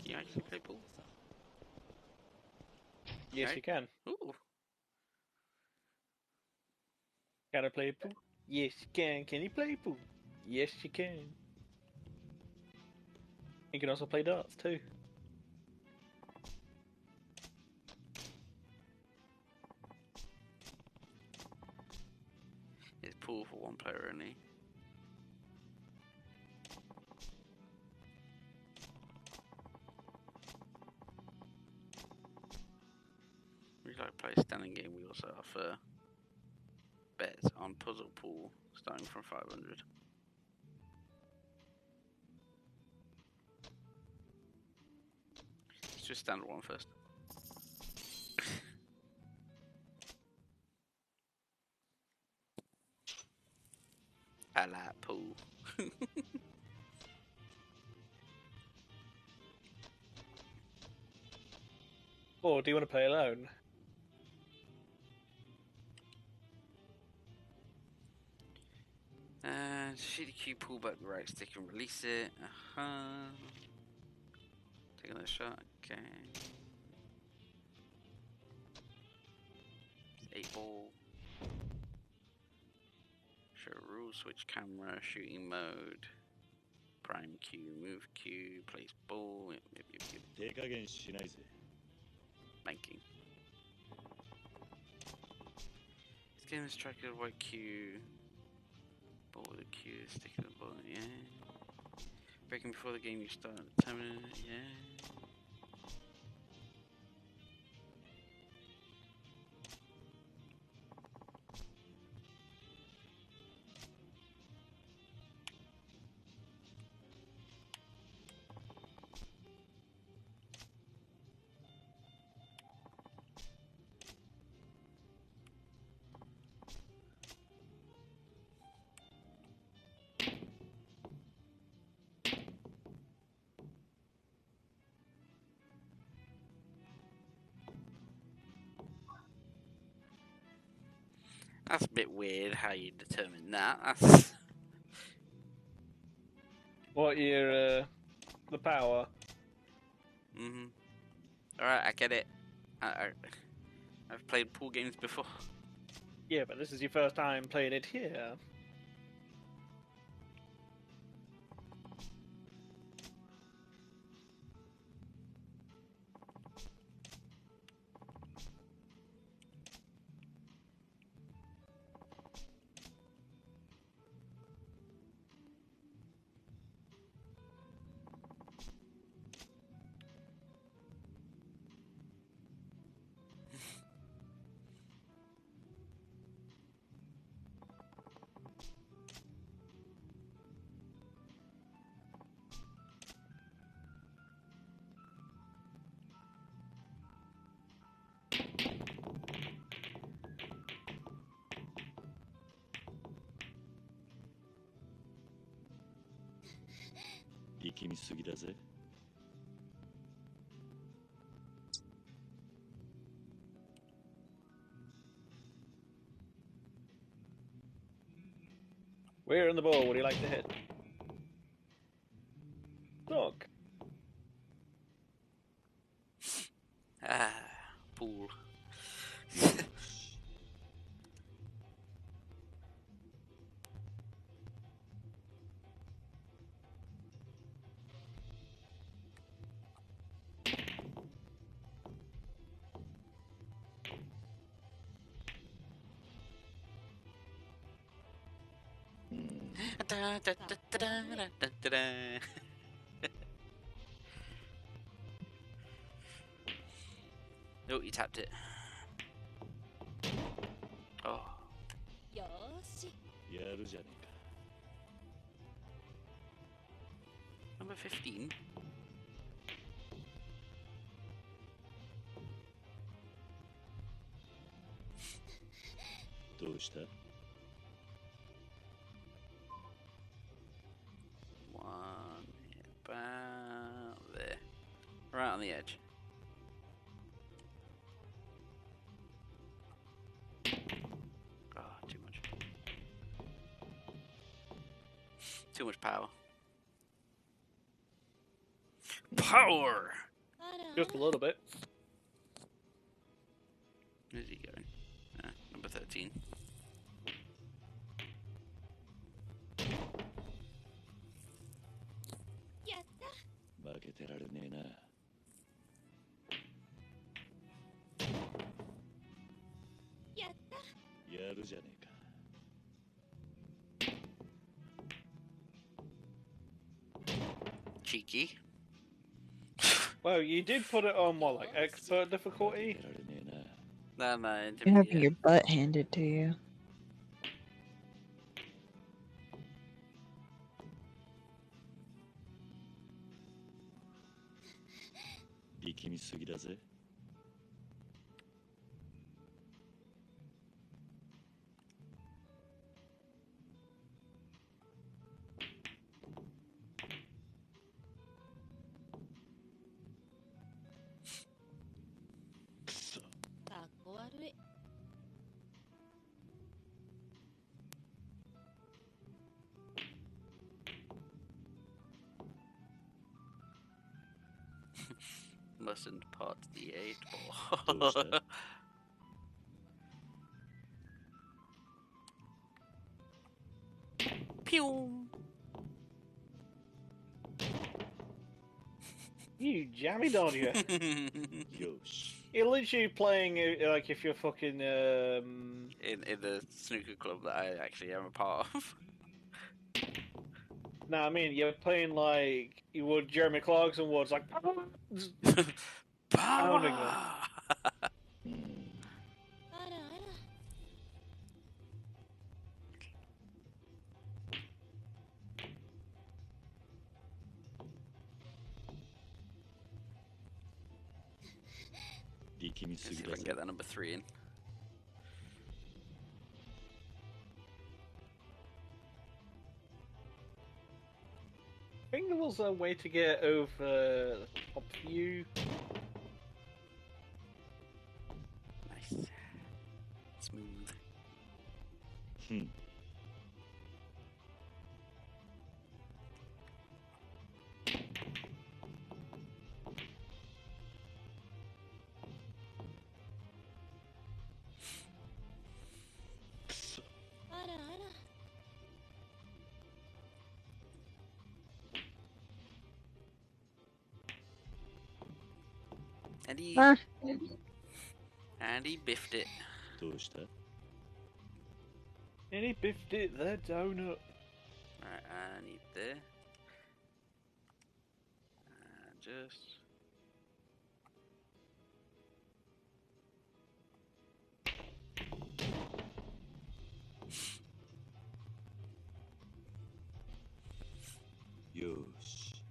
you actually play pool? Yes, Okay. you can. Ooh. Can I play pool? Yes, you can. Can you play pool? Yes, you can. You can also play darts too. It's pool for one player only. We like to play a standing game. We also offer bets on puzzle pool starting from 500. Let's do a standard one first. I like pool. Or do you want to play alone? Shoot the cue, pull back the right stick and release it. Take another shot. Okay. 8 ball. Show rules, switch camera, shooting mode. Prime cue, move cue, place ball. Yep. 手加減しないぜ。 Banking. This game is tracked with a white cue. Ball with a cue, stick of the ball, yeah. Breaking before the game you start. Determine, yeah. That's a bit weird how you determine that. That's... What your the power? Alright, I get it. I've played pool games before. Yeah, but this is your first time playing it here. Where in the ball would you like to hit? Look. Pool. Oh, you tapped it. Oh. よーし やじゃねえか。 Number 15. どうした？ One about there. Right on the edge. Oh, too much. Too much power. Power! Just a little bit. Where's he going? Number 13. 負けてられねえな。やるじゃねえか。 Cheeky. Well, you did put it on what, like expert 負け difficulty? てられねえな。 No, no, You're having intermediate. your butt handed to you. 力みすぎだぜ。 くそ。 Mustn't pot the 8 どうした？ ball. Pew! You jammy dog, you. よし。 You're literally playing like if you're fucking in the snooker club that I actually am a part of. No, I mean you're playing like you would Jeremy Clarkson was like Pounding them. Power! うん。 力み Let's す see ぎ if I だ can ぜ get。that number 3 in. I think there was a way to get over the top view. Nice. Smooth. ふん。 くそ。 And he, Ah, and he biffed it. どうした？ And he biffed it the donut. Right, I need this. And just... よし。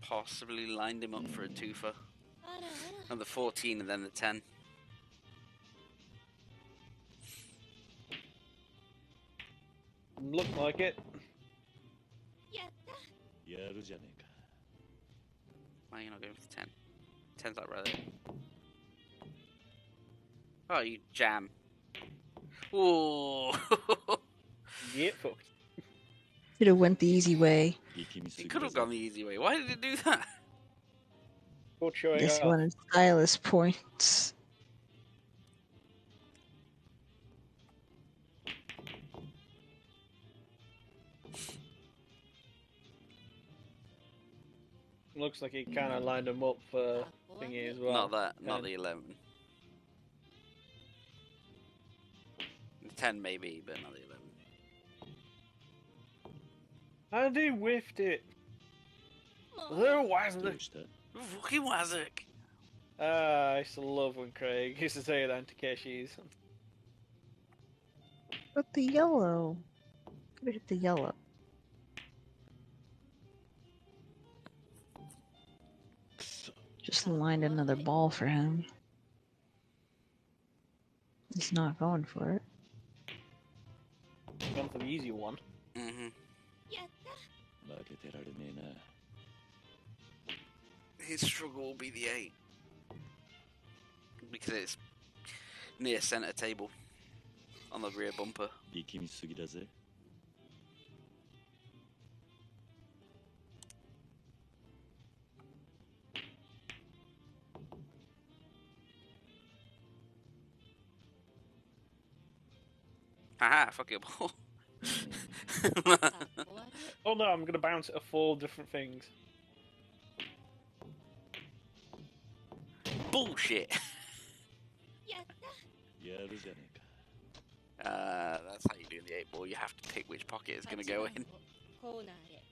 Possibly lined him up for a twofer. And the 14 and then the 10. Look like it. やるじゃねえか。 Why are you not going for the 10? 10's like right there. Oh, you jam. Ooh. Get fucked. should have went the easy way. 力みす He ぎ could だ have ぜ。 gone the easy way. Why did it do that? Good showing Guess he off. wanted stylus points. Looks like he kind of lined him up for thingy as well. Not that, not 10. the 11. The 10 maybe, but not the 11. And he whiffed it. Oh, why isn't ど it? うした？ Fucking Wazak. I used to love when Craig used to say that in Takeshi's. But the yellow. Could have hit the yellow. くそ。 Just lined another ball for him. He's not going for it. Gone for the easy one. Mm-hmm. 負けてられねえな。 His struggle will be the 8. Because it's near centre table. On the rear bumper. 力みすぎだぜ。 Haha, fuck your ball. Oh no, I'm gonna bounce it off 4 different things. Bullshit. やるじゃねえか。 That's how you do the 8 ball. You have to pick which pocket it's going to go in. コーナーへ。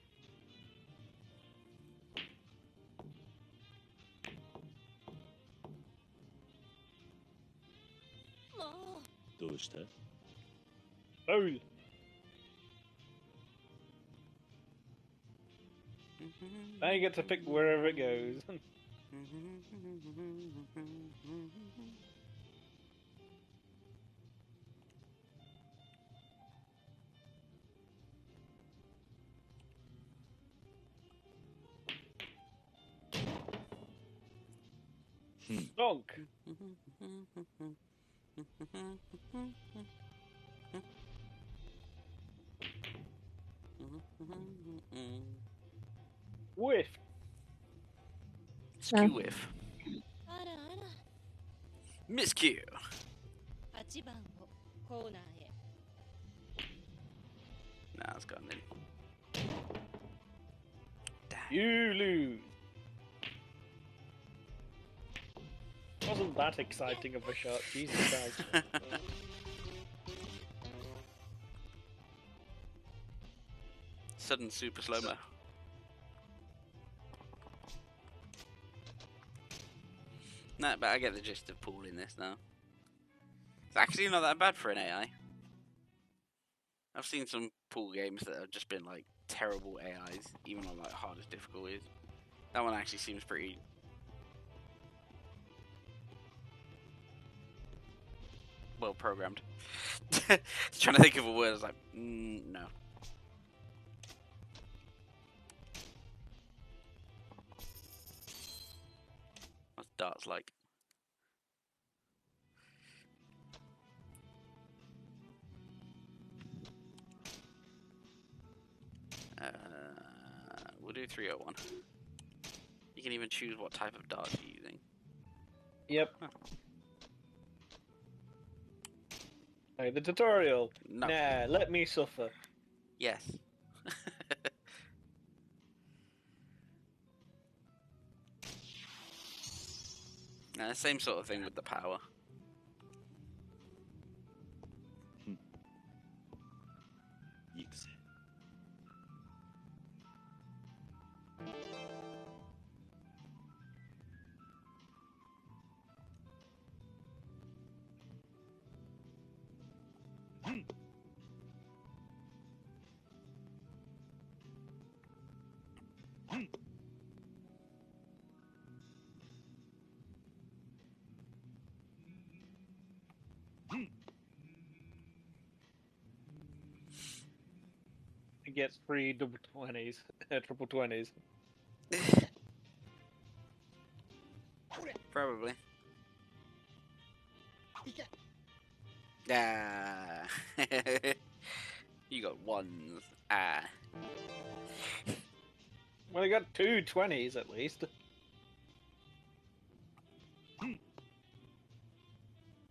もう どうした？ Oh! Now you get to pick wherever it goes. Donk! Whiff! Skew whiff. あらあら。 Miscue. 8番をコーナーへ。 Nah, it's gone in. Damn. You lose! Wasn't that exciting of a shot, Jesus Christ. Sudden super slow-mo. Nah, but I get the gist of pooling this now. It's actually not that bad for an AI. I've seen some pool games that have just been like terrible AIs, even on like hardest difficulties. That one actually seems pretty well programmed. Trying to think of a word, I was like, no. What's darts like? We'll do 301. You can even choose what type of darts you're using. Yep. Huh. Hey, the tutorial. No. Nah, let me suffer. Yes. Same sort of thing with the power. 行くぜ。 It gets 3 double 20s, triple 20s. Probably. Ah. You got ones. Ah. Well, I got 2 20s at least.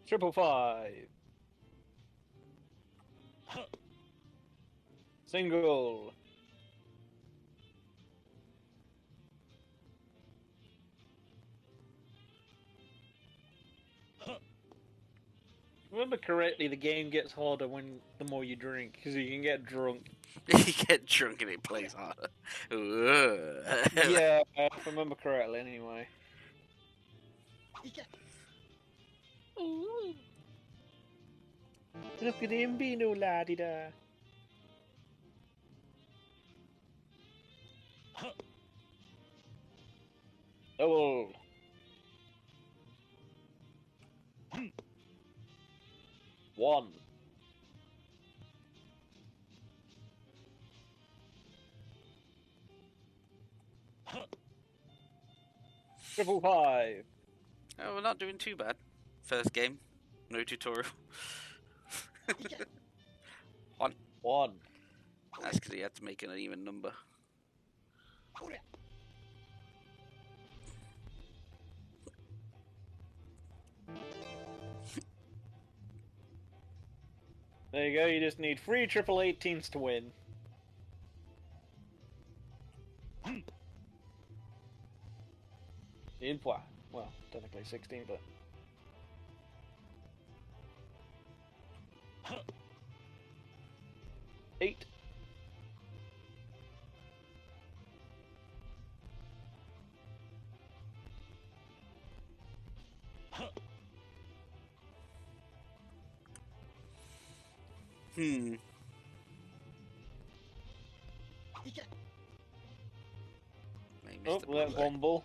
Triple 5. Single. remember correctly, the game gets harder when the more you drink, because you can get drunk. You get drunk and it plays harder. Yeah, if I remember correctly, anyway. Look at him being all la-di-da. Oh. One. Triple five. Oh, we're not doing too bad. First game, no tutorial. One. That's because he had to make an even number. There you go, you just need 3 triple 18s to win. In what? Well, technically 16, but... Eight. Hmm. They Oh, missed the that's bullseye. one bull.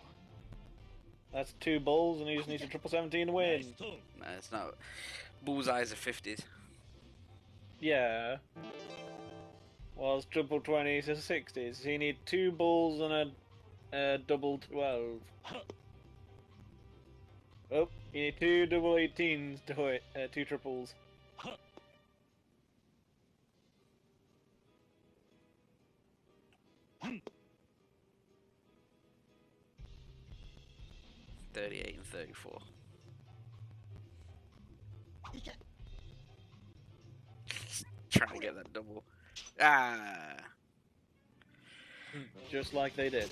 That's 2 bulls, and he just needs a triple 17 to win. No, it's not. Bullseyes are 50s. Yeah. Well, it's triple 20s to 60s. So you need 2 bulls and a double 12. Oh, you need 2 double 18s to hit, 2 triples. $38 and $34. Trying to get that double. Ah. Just like they did.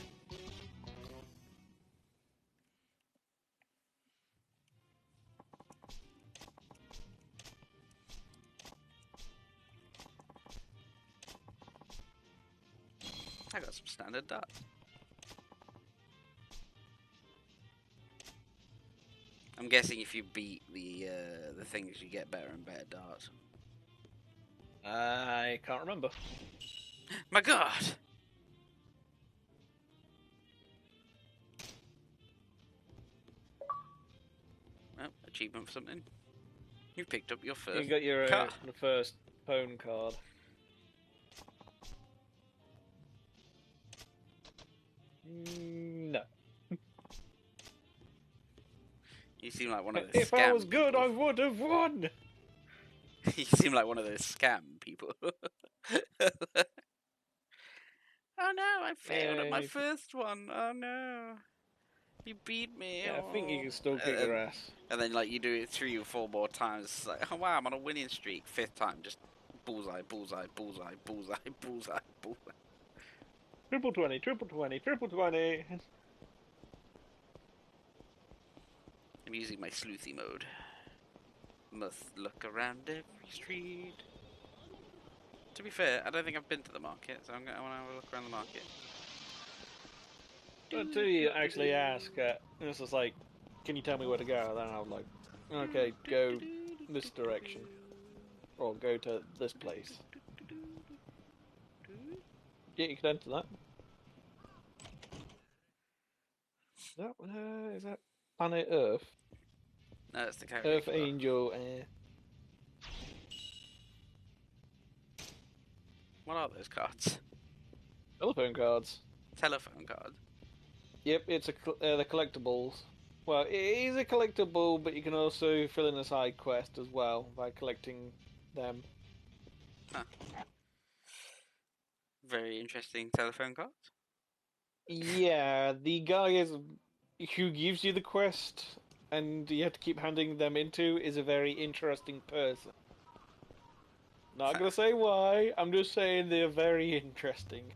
I got some standard darts. I'm guessing if you beat the things, you get better and better darts. I can't remember. My God! Well, achievement for something. You picked up your first. You got your card. the first phone card. No. You seem like one of those. If I scam was good, I people. would have won. You seem like one of those scam people. Oh no, I failed at my Yeah, first one. Oh no. You beat me. Yeah, I think you can still kick and, their ass. and then like you do it 3 or 4 more times. It's like, oh wow, I'm on a winning streak. 5th time, just bullseye, bullseye, bullseye, bullseye, bullseye, bullseye. Triple 20, triple 20, triple 20. I'm using my sleuthy mode. Must look around every street. To be fair, I don't think I've been to the market, so I want to have a look around the market. Until you actually ask, this is like, can you tell me where to go? Then I'm like, okay, go this direction. Or go to this place. Yeah, you can enter that. Is that planet Earth? No, it's the character. Earth Angel, What are those cards? telephone cards. Telephone card. Yep, it's the collectibles. Well, it is a collectible, but you can also fill in a side quest as well by collecting them. Huh. Very interesting telephone cards. Yeah, the guy who gives you the quest, and you have to keep handing them into, is a very interesting person. Not gonna say why. I'm just saying they're very interesting.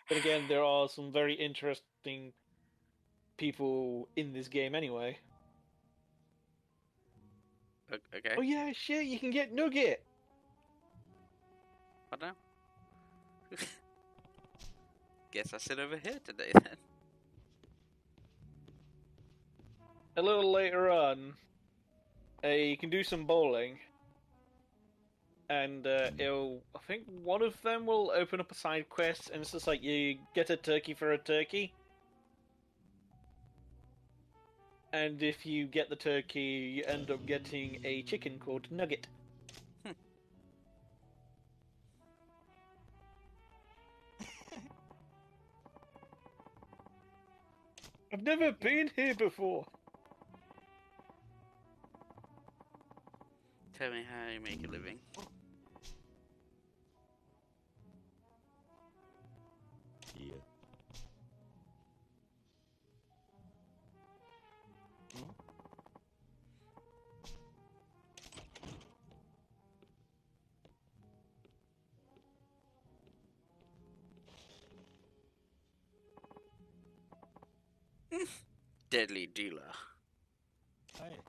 But again, there are some very interesting people in this game anyway. Okay. Oh yeah, shit, you can get Nugget! What now? Guess I sit over here today then. A little later on, you can do some bowling. And I think one of them will open up a side quest, and it's just like you get a turkey for a turkey. And if you get the turkey, you end up getting a chicken called Nugget. I've never been here before. Tell me how you make a living. Yeah. Deadly dealer. はい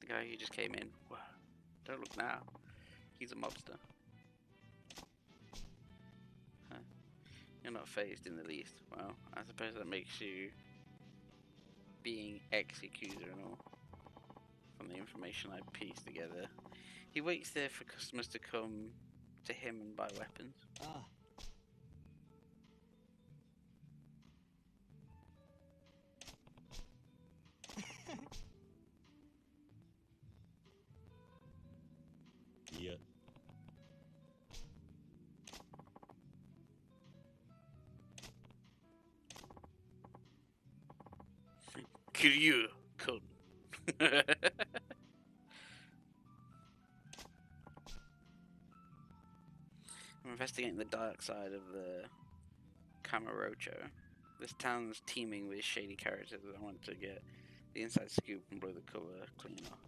The guy who just came in. Whoa. Don't look now. He's a mobster. Huh. You're not phased in the least. Well, I suppose that makes you being ex-yakuza and all. From the information I pieced together. He waits there for customers to come to him and buy weapons. あ いや Kiryu-kun. I'm investigating the dark side of the Kamurocho. This town's teeming with shady characters. I want to get the inside scoop and blow the cover clean off.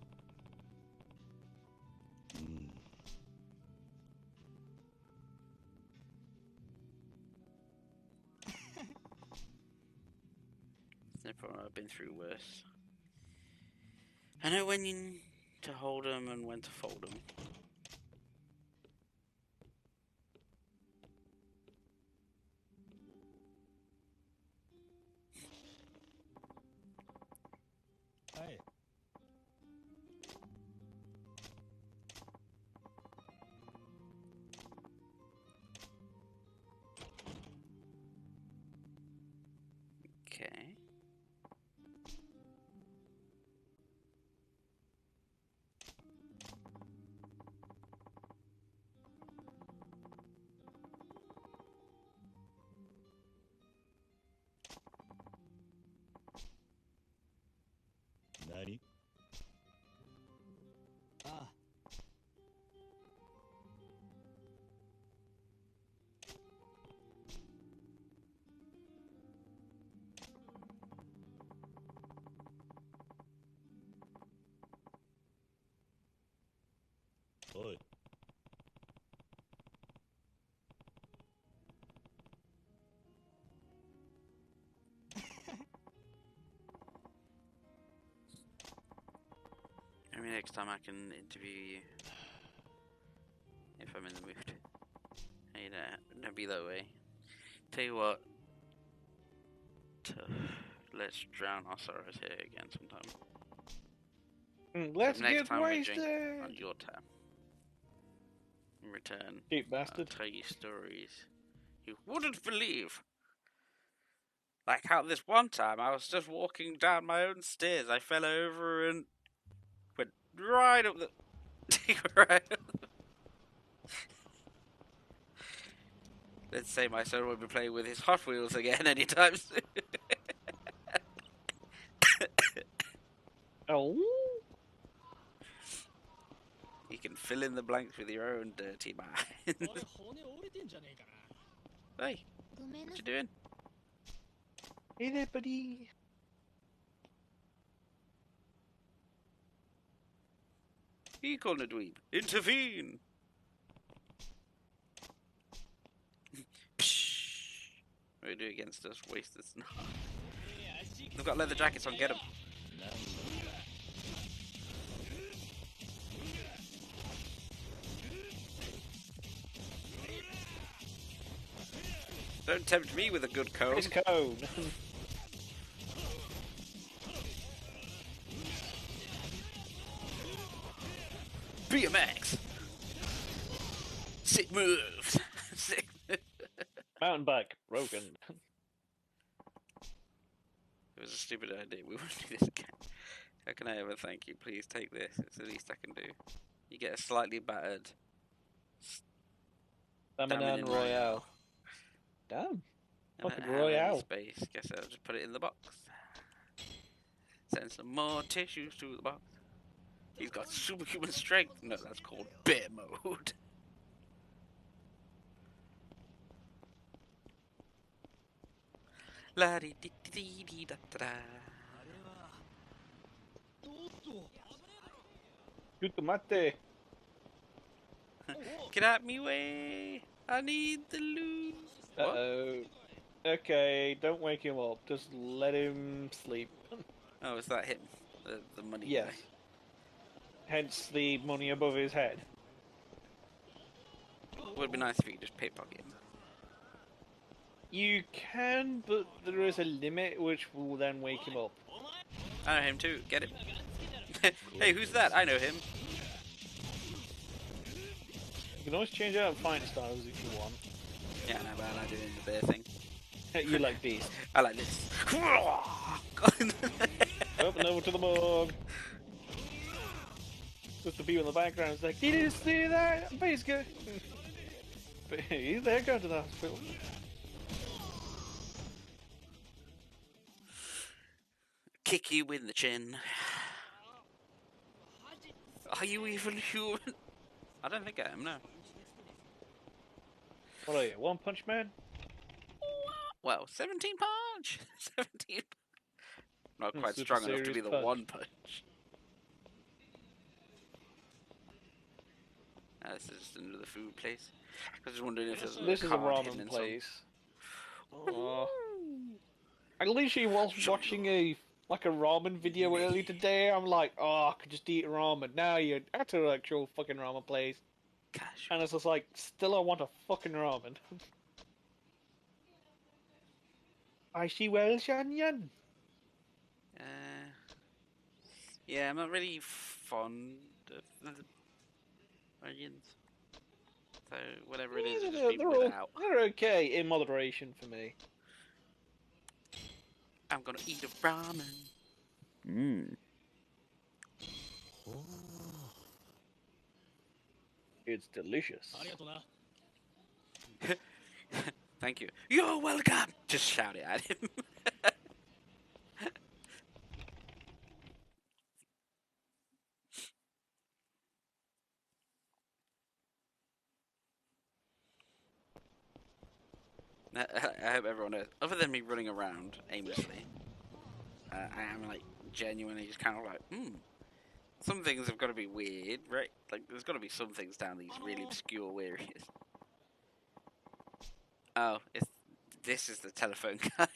うん No problem, I've been through worse. I know when to hold 'em and when to fold 'em. Hi. Okay. Nani? あ おい Maybe next time I can interview you. If I'm in the mood. Hey, don't be that way. Tell you what. Let's drown our sorrows here again sometime. Let's Next get time we drink on wasted! your tab. In return, Cheap I'll bastard. tell you stories you wouldn't believe. Like how this one time I was just walking down my own stairs, I fell over and went right up the right up. Let's say my son won't be playing with his Hot Wheels again anytime soon. Oh. You can fill in the blanks with your own dirty mind. 俺骨折れてんじゃねえかな Hey, ごめん what な you さい doing? Hey there, buddy. He called a dweeb. Intervene! Psh. What do you do against us? Waste this. They've got leather jackets on, get them. Don't tempt me with a good cone. Nice cone. BMX! Sick moves! Sick moves. Mountain bike broken. It was a stupid idea. We won't do this again. How can I ever thank you? Please take this. It's the least I can do. You get a slightly battered Stamina Royale. Damn. I Fucking don't have any Royale. space. Guess I'll just put it in the box. Send some more tissues to the box. He's got superhuman strength. No, that's called bear mode. La di di di di da da da. Yutamate. Get out me way! I need the loot. What? Uh-oh. Okay, don't wake him up. Just let him sleep. Oh, is that him? The money Yes. guy. Hence the money above his head. Would be nice if you could just pickpocket him. You can, but there is a limit which will then wake him up. I know him too. Get him. Hey, who's that? I know him. You can always change out fighting styles if you want. Yeah, I know, but I like doing the bear thing. You like beast. I like this. Up and over to the morgue. Just the people in the background is like, you didn't see that? Beast guy. But he's there going to the hospital. Kick you in the chin. Are you even human? I don't think I am, no. What are you, One Punch Man? Well, 17 punch! 17. Not quite Super strong enough to be serious the punch. one punch. This is just another food place. I was just wondering if there's This is a card hidden ramen in place. I literally was watching a ramen video earlier today. I'm like, oh, I could just eat ramen. Now you're at an actual fucking ramen place. Gosh. And it's just like, still I want a fucking ramen. I see well, Shanyan. Yeah, I'm not really fond of the onions. So whatever it is, Yeah, just be without. they're okay in moderation for me. I'm gonna eat a ramen. Mmm. It's delicious. ありがとうな。 Thank you. You're welcome! Just shout it at him. I hope everyone knows. Other than me running around aimlessly, I am like genuinely just kind of like, some things have got to be weird, right? Like, there's got to be some things down these really obscure areas. Oh, this is the telephone guy.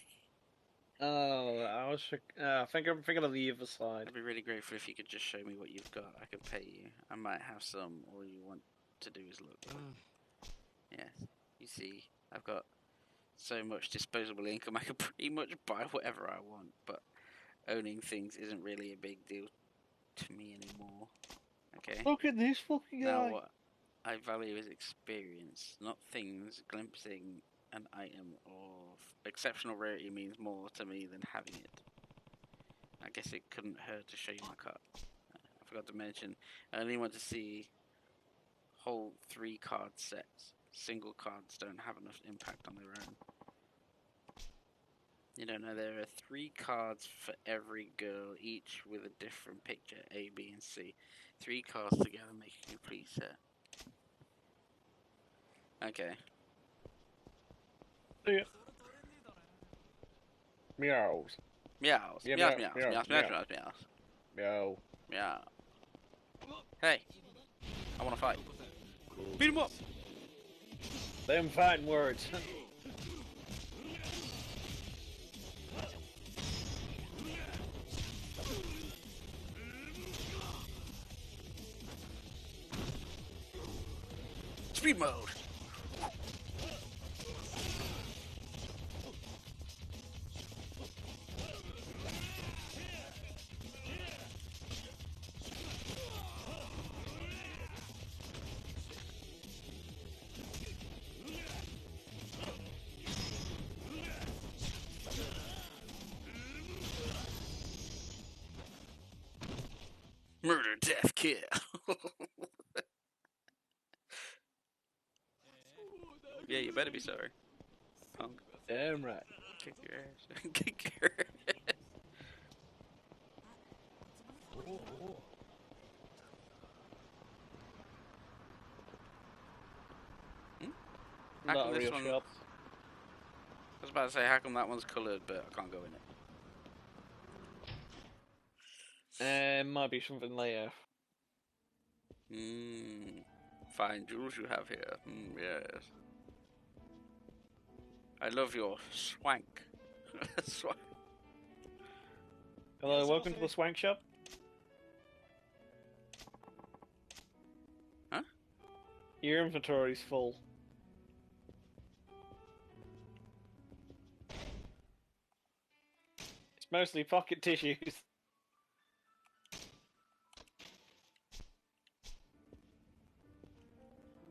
Oh, I think I'm thinking of the other side. I'd be really grateful if you could just show me what you've got. I can pay you. I might have some. All you want to do is look. Yes, you see, I've got so much disposable income. I can pretty much buy whatever I want. But owning things isn't really a big deal to me anymore. Okay. Look at this fucking guy. Now what I value is experience, not things. Glimpsing an item of exceptional rarity means more to me than having it. I guess it couldn't hurt to show you my card. I forgot to mention, I only want to see whole 3 card sets. Single cards don't have enough impact on their own. You don't know, there are 3 cards for every girl, each with a different picture, A, B, and C. 3 cards together make a complete set. Okay. See ya. Meows. Meows. Yeah, Meows, meow, meows, meow, meows, meow. meows, meows, meows. Meow. Meow. Hey, I want to fight. Beat him up. Them fighting words. Speed mode. Murder, death, kill. Yeah, you better be sorry. Punk. Damn right. Kick your ass. Kick your ass. Hmm? How Not come a this real one? shop. I was about to say, how come that one's coloured, but I can't go in it? Might be something later. Fine jewels you have here. Yes. I love your swank. Swank. Hello, welcome to the swank shop. Huh? Your inventory's full. It's mostly pocket tissues.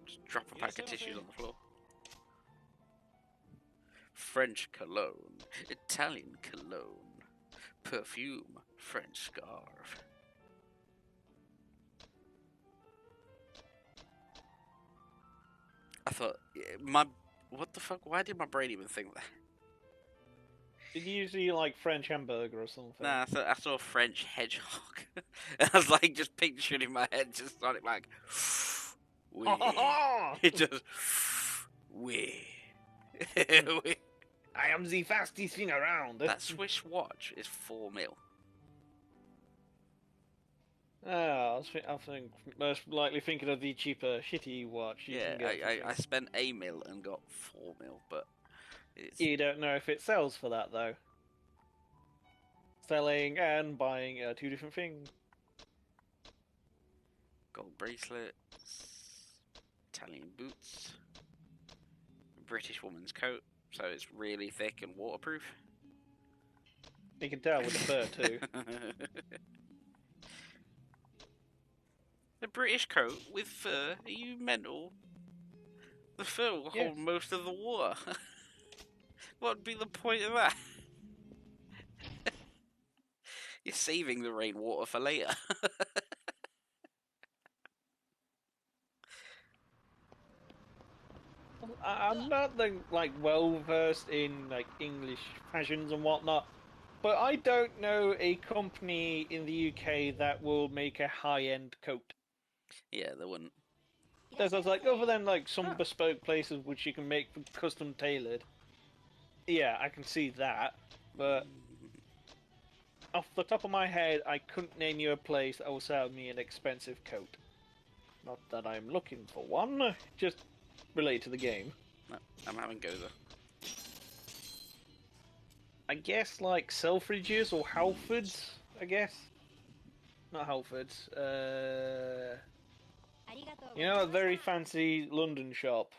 Just drop a pack of tissues on the floor. French cologne, Italian cologne, perfume, French scarf. I thought, what the fuck? Why did my brain even think that? Did you usually like French hamburger or something? Nah, I saw French hedgehog. I was like, just picturing in my head, just started like, we. It just, we. We. I am the fastest thing around. That Swiss watch is 4 mil. I think most likely thinking of the cheaper, shitty watch. You Yeah, can get for I things. spent a mil and got 4 mil, but it's You don't know if it sells for that though. Selling and buying are two different things. gold bracelets, Italian boots, British woman's coat, so it's really thick and waterproof. You can tell with the fur too. A British coat with fur? Are you mental? The fur will Yeah. hold most of the water. What would be the point of that? You're saving the rainwater for later. I'm not well versed in like English fashions and whatnot, but I don't know a company in the UK that will make a high-end coat. Yeah, they wouldn't. There's like other than like some bespoke places which you can make custom tailored. Yeah, I can see that, but off the top of my head, I couldn't name you a place that will sell me an expensive coat. Not that I'm looking for one, just related to the game. No, I'm having Goza. I guess like Selfridges or Halfords, I guess. Not Halfords. You know, a very fancy London shop.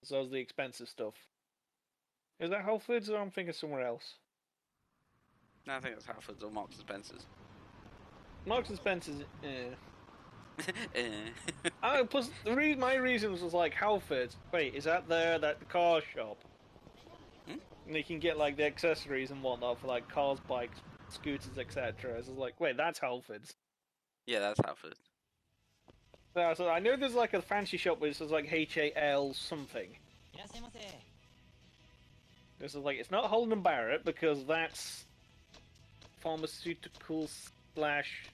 Sells the expensive stuff. Is that Halfords or I'm thinking somewhere else? No, I think it's Halfords or Marks and Spencer's. Marks and Spencer's. Eh. Oh, plus my reasons was like Halfords. Wait, is that the car shop? And they can get like the accessories and whatnot for like cars, bikes, scooters, etc. So I was like, wait, that's Halfords. Yeah, that's Halfords. So I know there's like a fancy shop which says like HAL something. This is like it's not Holland and Barrett because that's pharmaceutical slash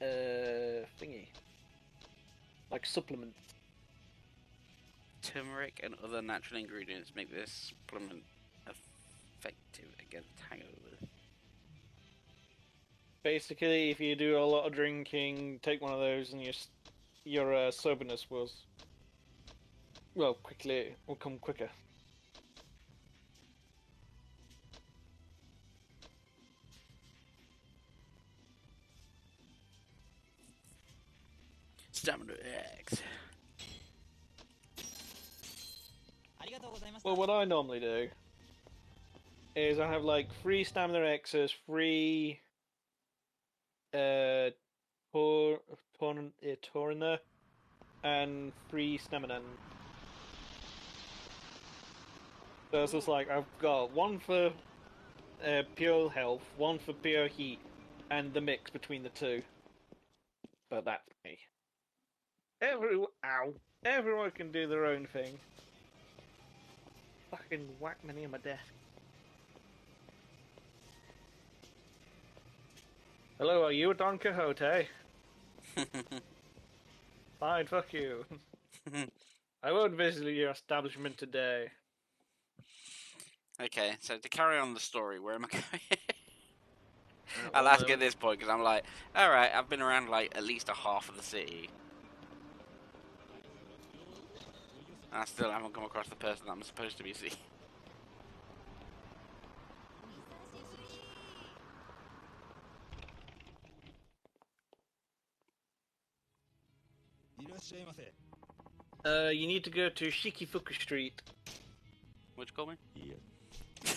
thingy, like supplement. Turmeric and other natural ingredients make this supplement effective against hangovers. Basically, if you do a lot of drinking, take one of those, and your soberness will come quicker. Stamina X. Well, what I normally do is I have like 3 stamina X's, 3 Torna, and 3 stamina. So it's just like I've got one for pure health, one for pure heat, and the mix between the two. But that's me. Everyone can do their own thing. Fucking whack me on my desk. Hello, are you a Don Quixote? Fine, fuck you. I won't visit your establishment today. Okay, so to carry on the story, where am I going? I'll ask at this point because I'm like, all right, I've been around like at least a half of the city. I still haven't come across the person that I'm supposed to be seeing. You need to go to Shikifuku Street. What'd you call me? Yeah.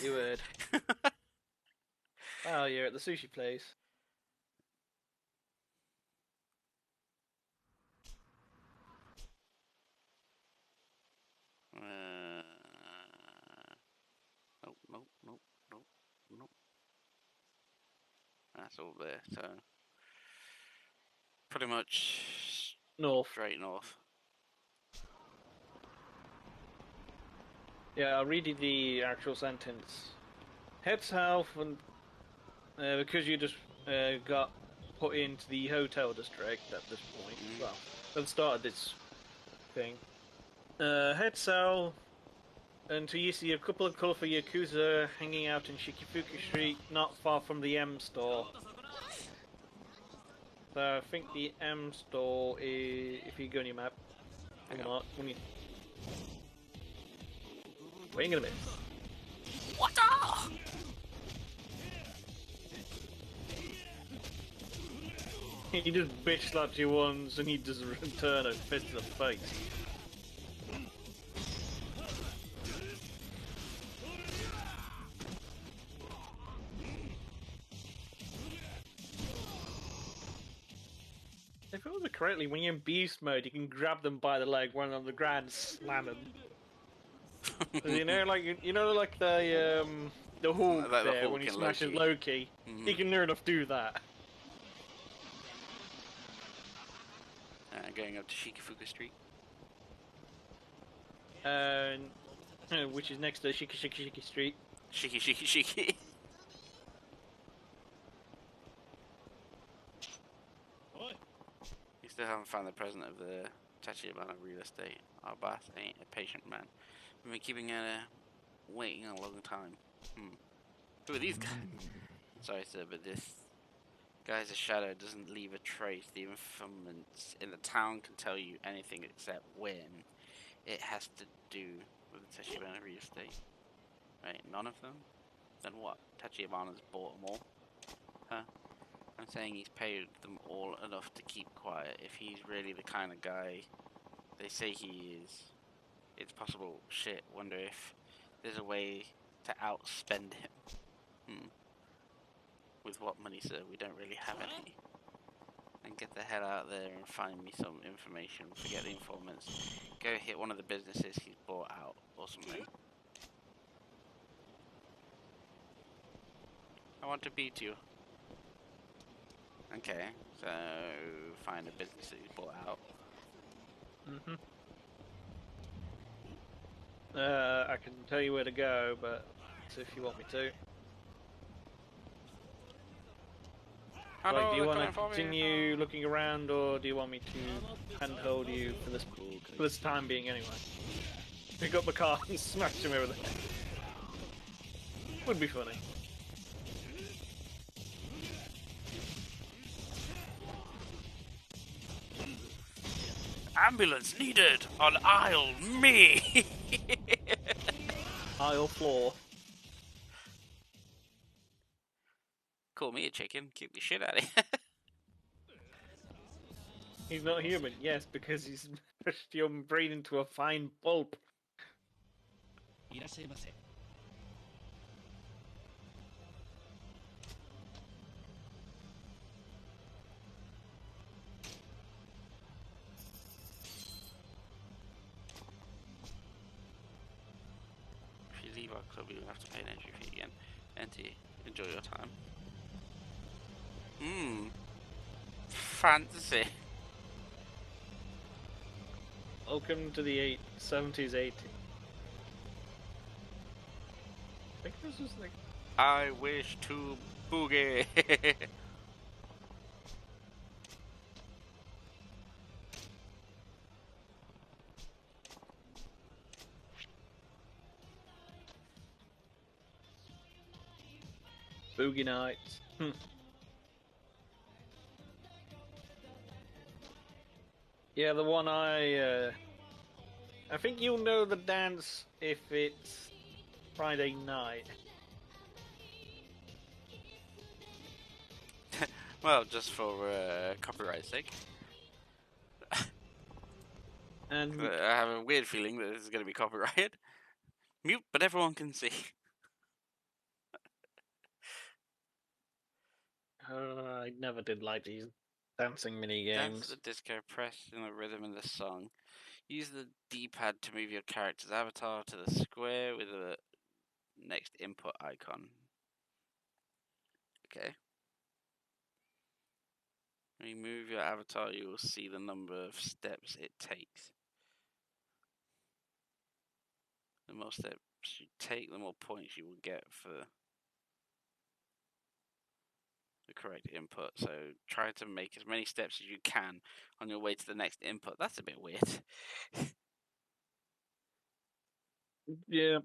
You would. Oh, you're at the sushi place. Nope. That's all there, so pretty much North. straight north. Yeah, I'll read you the actual sentence. Head south, and because you just got put into the hotel district at this point. Well, at the start of this thing. Head south until you see a couple of colourful yakuza hanging out in Shikifuku Street, not far from the M store. So I think the M store is, if you go on your map, Hang or on. not, when you... We ain't gonna miss. What the? He just bitch slaps you once and he just return a fist to the face. If I remember correctly, when you're in beast mode, you can grab them by the leg when on the ground and slam them. You know, like the Hulk Like the there Hulk when he in smashes Loki. Loki, he can near enough do that. Going up to Shikifuka Street. And which is next to Shiki Street. Shiki. You still haven't found the president of the Tachibana real estate. Our boss ain't a patient man. We've been keeping waiting a long time. Who are these guys? Sorry, sir, but this guy's a shadow doesn't leave a trace. The informants in the town can tell you anything except when. It has to do with the Tachibana real estate. Right, none of them? Then what? Tachibana's bought them all? Huh? I'm saying he's paid them all enough to keep quiet. If he's really the kind of guy they say he is, it's possible. Shit, wonder if there's a way to outspend him. With what money, sir? We don't really have any. And get the hell out there and find me some information. Forget the informants. Go hit one of the businesses he's bought out or something. I want to beat you. Okay, so find a business that he's bought out. I can tell you where to go, but if you want me to. Hello, Like, do you they're want to coming for me. continue looking around, or do you want me to handhold you for this time being anyway? Pick up the car and smash him over there. Would be funny. Ambulance needed on aisle me. Aisle floor. Call me a chicken. Keep the shit out of here. He's not human, yes, because he's pushed your brain into a fine pulp. いらっしゃいませ。 If you leave our club, you will have to pay an entry fee again. Enter. Enjoy your time. Fancy. Welcome to the 70s, 80s. I think this was like... I wish to boogie. Boogie Nights. Yeah, the one I think you'll know the dance if it's Friday night. Well, just for copyright's sake. And I have a weird feeling that this is going to be copyrighted. Mute, but everyone can see. I never did like these dancing mini Dance games. to the disco, press in the rhythm of the song. Use the D-pad to move your character's avatar to the square with the next input icon. Okay. When you move your avatar, you will see the number of steps it takes. The more steps you take, the more points you will get for the correct input. So try to make as many steps as you can on your way to the next input. That's a bit weird. Yeah.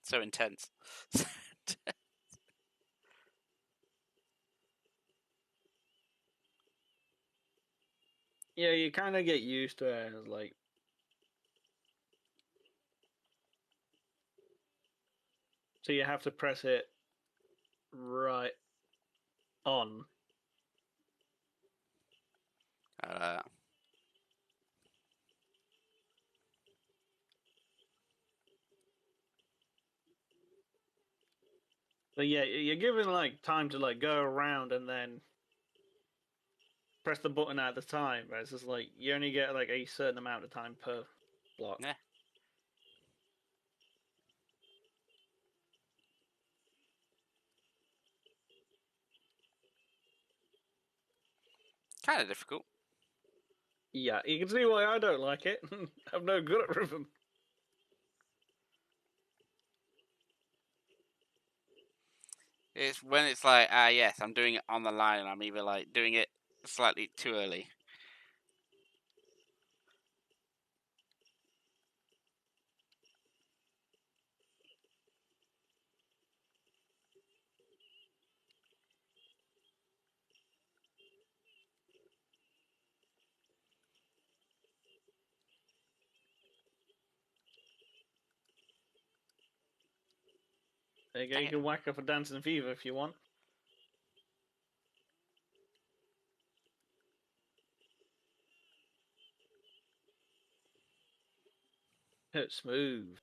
So intense. Yeah, you kind of get used to it. It's like... So you have to press it right on. So yeah, you're given like time to like go around and then press the button at the time. But it's just like you only get like a certain amount of time per block. Yeah. Kind of difficult. Yeah, you can see why I don't like it. I'm no good at rhythm. It's when it's like, yes, I'm doing it on the line, and I'm either like doing it slightly too early. There you go, Dang you it. can whack up a Dancing Fever if you want. It's smooth.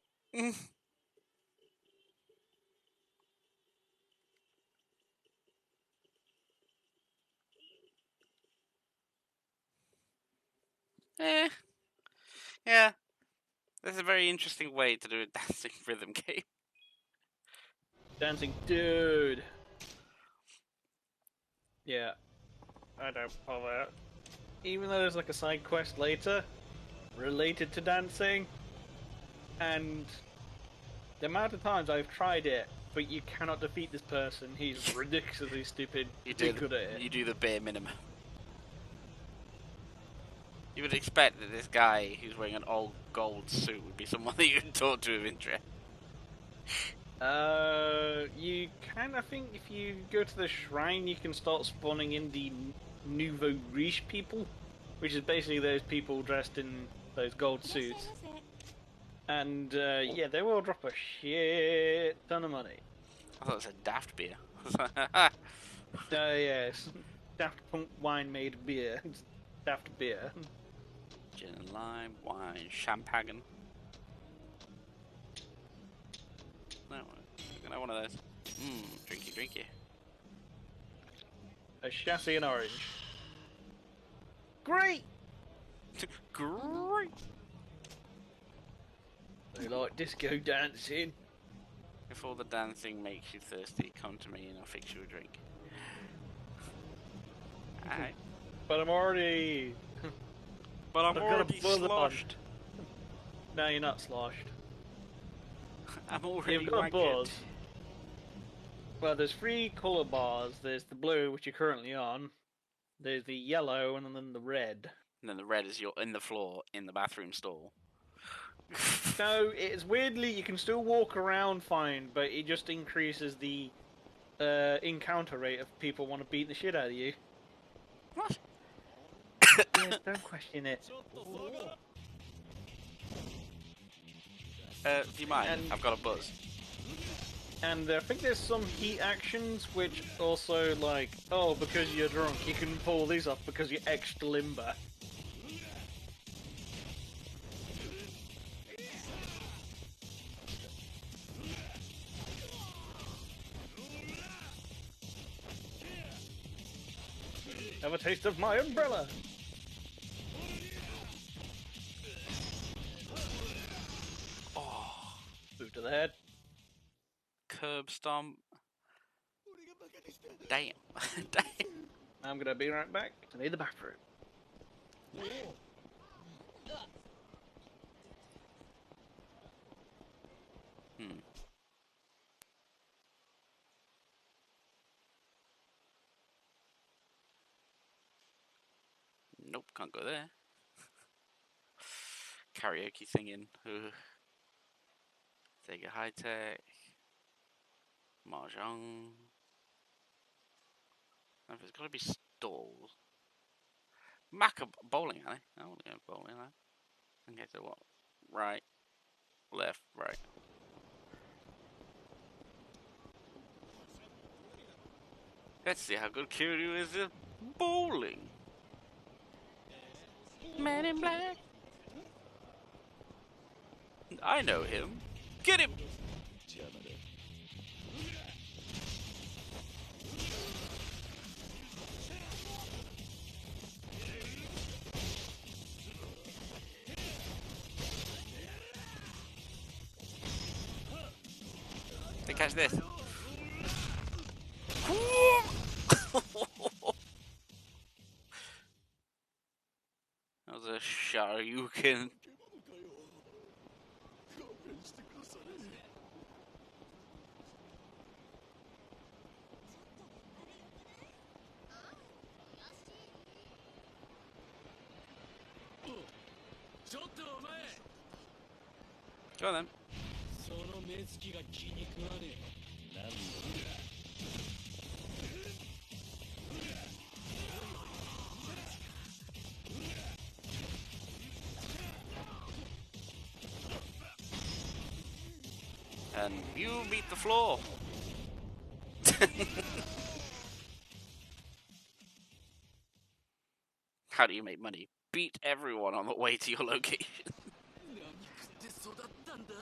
Eh. Yeah. That's a very interesting way to do a dancing rhythm game. Dancing Dude. Yeah. I don't bother. Even though there's like a side quest later related to dancing, and the amount of times I've tried it, but you cannot defeat this person. He's ridiculously stupid. You Good at it. do the bare minimum. You would expect that this guy who's wearing an old gold suit would be someone that you would talk to with interest. You kind of think if you go to the shrine, you can start spawning in the nouveau riche people, which is basically those people dressed in those gold いらっしゃい suits. ませ And yeah, they will drop a shit ton of money. I thought it said daft beer. Yes, Daft Punk wine made beer, Daft beer. Gin and lime, wine, champagne. No, I'm gonna have one of those. Drinky, drinky. A chassis and orange. Great! Great. They like disco dancing. If all the dancing makes you thirsty, come to me and I'll fix you a drink. Alright. But I'm already. But I'm I've got a already buzz on. sloshed. No, you're not sloshed. I'm already You've got a wankered. buzz. Well, there's 3 colour bars. There's the blue, which you're currently on. There's the yellow, and then the red. And then the red is you're in the floor in the bathroom stall. No, it's weirdly you can still walk around fine, but it just increases the encounter rate of people want to beat the shit out of you. What? Yes, don't question it. Do you mind? And- I've got a buzz. And I think there's some heat actions which also like, oh, because you're drunk, you can pull these off because you're extra limber. Have a taste of my umbrella. Oh, Move to the head. curb stomp. Damn. Damn. I'm gonna be right back to need the bathroom. Nope, can't go there. Karaoke singing. Ugh. Sega High Tech. Mahjong. There's got to be stalls. Bowling alley. I want to go bowling alley. Okay, so what? Right, left, right. Let's see how good Kiryu is at bowling. Man in black. I know him. Get him! Hey, catch this. That was a Shoryuken. Go on then. その目つきが気に食わねえ。なんだ And you beat the floor. How do you make money? Beat everyone on the way to your location. 何食って育ったんだ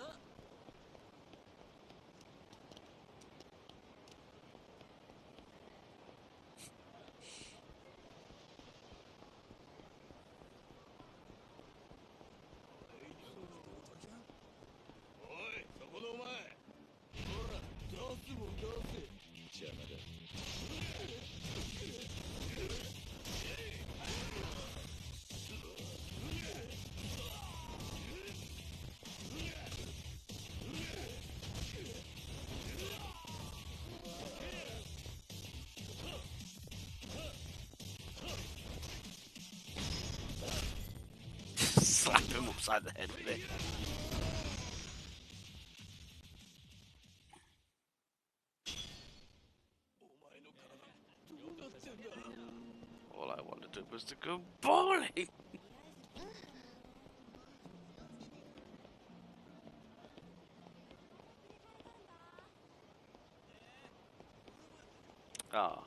Hey, him upside the head with it. All I wanted was to go bowling. Ah,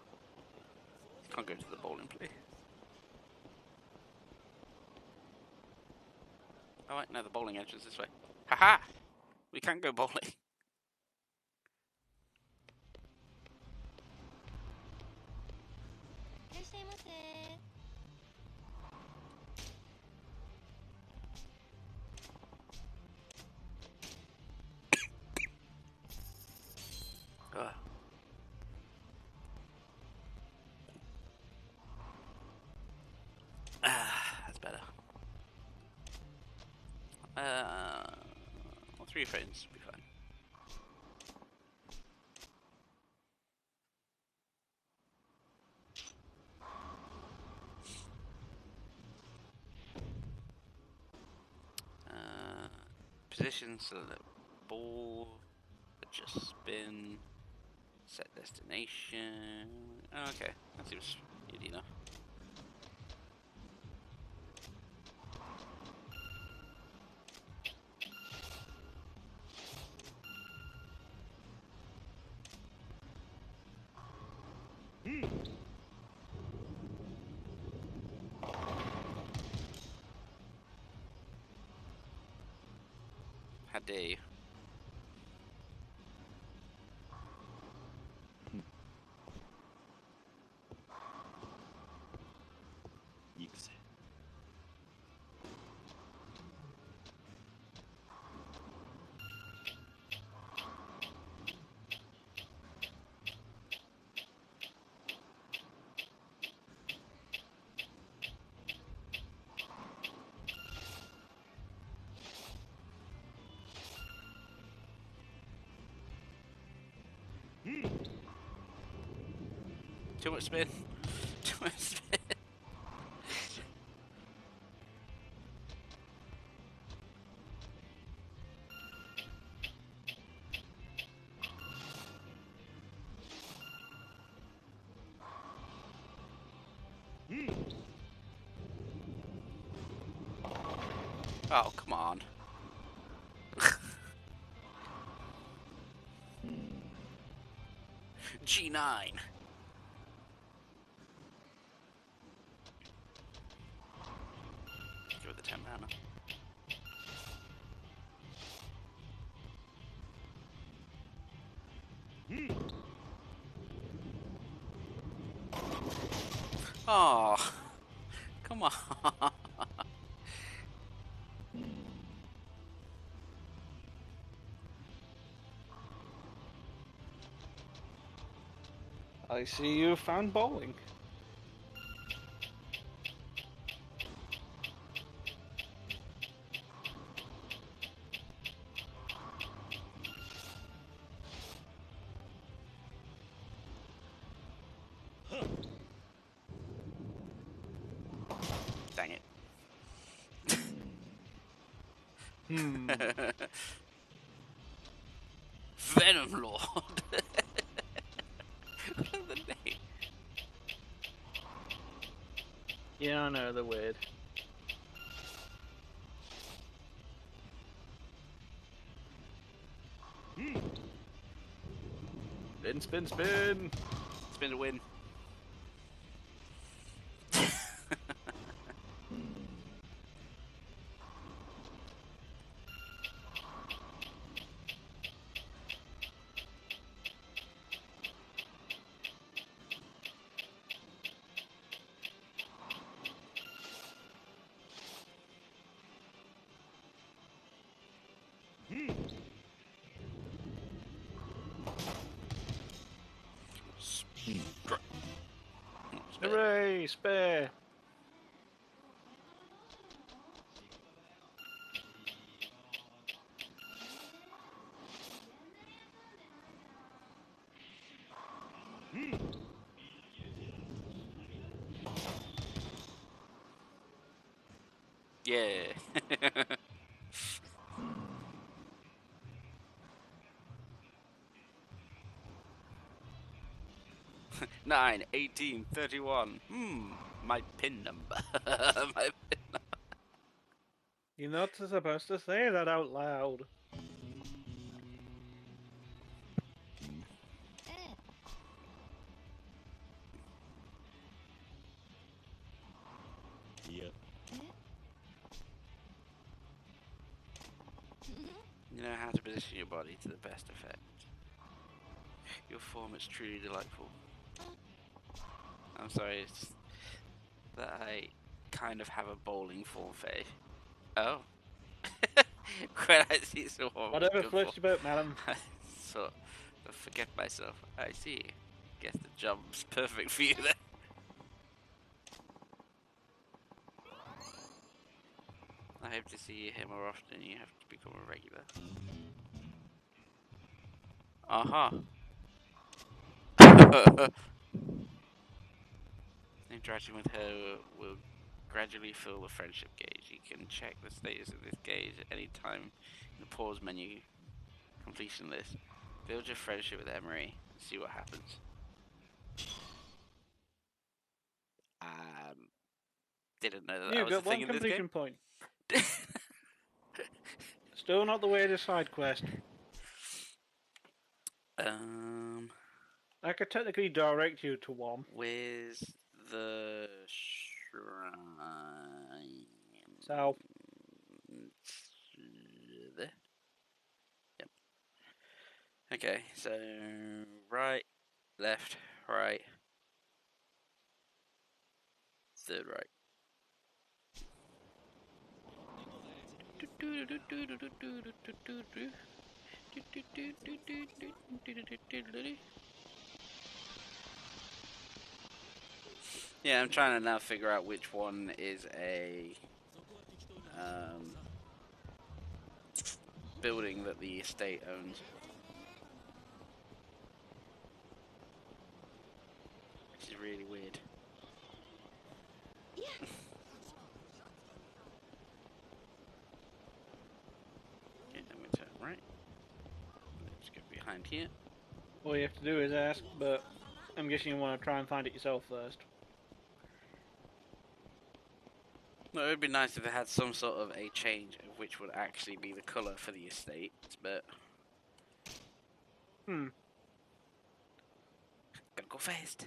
can't go to the bowling place. Oh wait, no, the bowling entrance this way. Haha! We can't go bowling. Ugh. That's better. 3 frames will be fine. Position, so that ball, adjust spin, set destination. Oh, okay, that seems easy enough. How dare you? Yakuza. Too much spin. Too much spin. Oh, come on. G9. Give it the 10 mana. Oh, come on. I see you found bowling. Dang it. Venom Lord. The name. Yeah, I know, they're weird. Spin, spin, spin! Spin to win. Hooray, spare! Yeah. 9, 18, 31. My pin number. My You're not supposed to say that out loud. Yeah. You know how to position your body to the best effect. Your form is truly delightful. I'm sorry, it's that I kind of have a bowling form face. Oh. When I see someone with Whatever good floats form, your boat, madam. I sort of forget myself. I see. Guess the job's perfect for you then. I hope to see you here more often. You have to become a regular. Interacting with her will gradually fill the friendship gauge. You can check the status of this gauge at any time in the pause menu completion list. Build your friendship with Emery and see what happens. Didn't know that You've was a got thing one in this game. completion point. Still not the way to side quest. I could technically direct you to one. Where's the shrine? So, There. Yep. Okay, so right, left, right, third right. Yeah, I'm trying to now figure out which one is a building that the estate owns. Which is really weird. Okay, then we turn right. Let's get behind here. all you have to do is ask, but I'm guessing you want to try and find it yourself first. No, it would be nice if it had some sort of a change of which would actually be the colour for the estate, but... Hmm. Gotta go fast.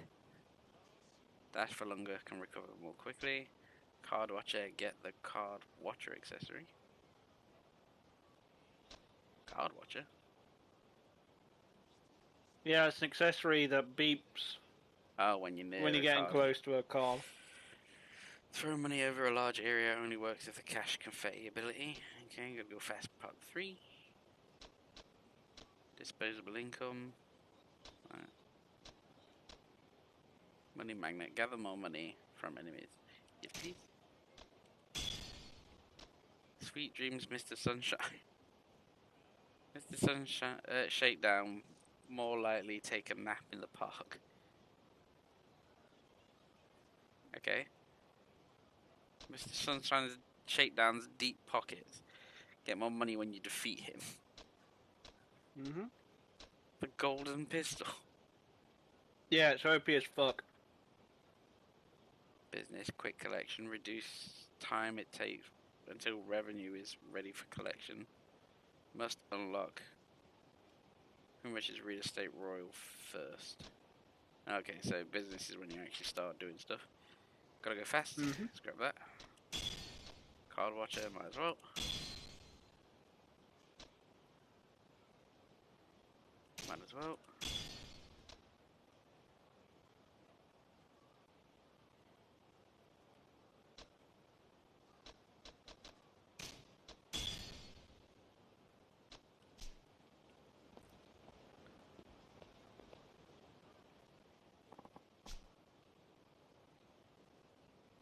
Dash for longer, can recover more quickly. Card watcher, get the card watcher accessory. Card watcher? Yeah, it's an accessory that beeps Oh, when you're near when you're a getting card. close to a card. Throw money over a large area only works with the cash confetti ability. Okay, gotta go fast part 3. Disposable income. Right. Money magnet. Gather more money from enemies. Yes, please. Sweet dreams, Mr. Sunshine. Mr. Sunshine, Shakedown. More likely take a nap in the park. Okay. Mr. Sunshine's Shakedown's deep pockets. Get more money when you defeat him. Mm-hmm. The golden pistol. Yeah, it's OP as fuck. Business quick collection. Reduce time it takes until revenue is ready for collection. Must unlock. How much is real estate royal first? Okay, so business is when you actually start doing stuff. Gotta go fast. Mm-hmm. Let's grab that. Card watcher, might as well. Might as well.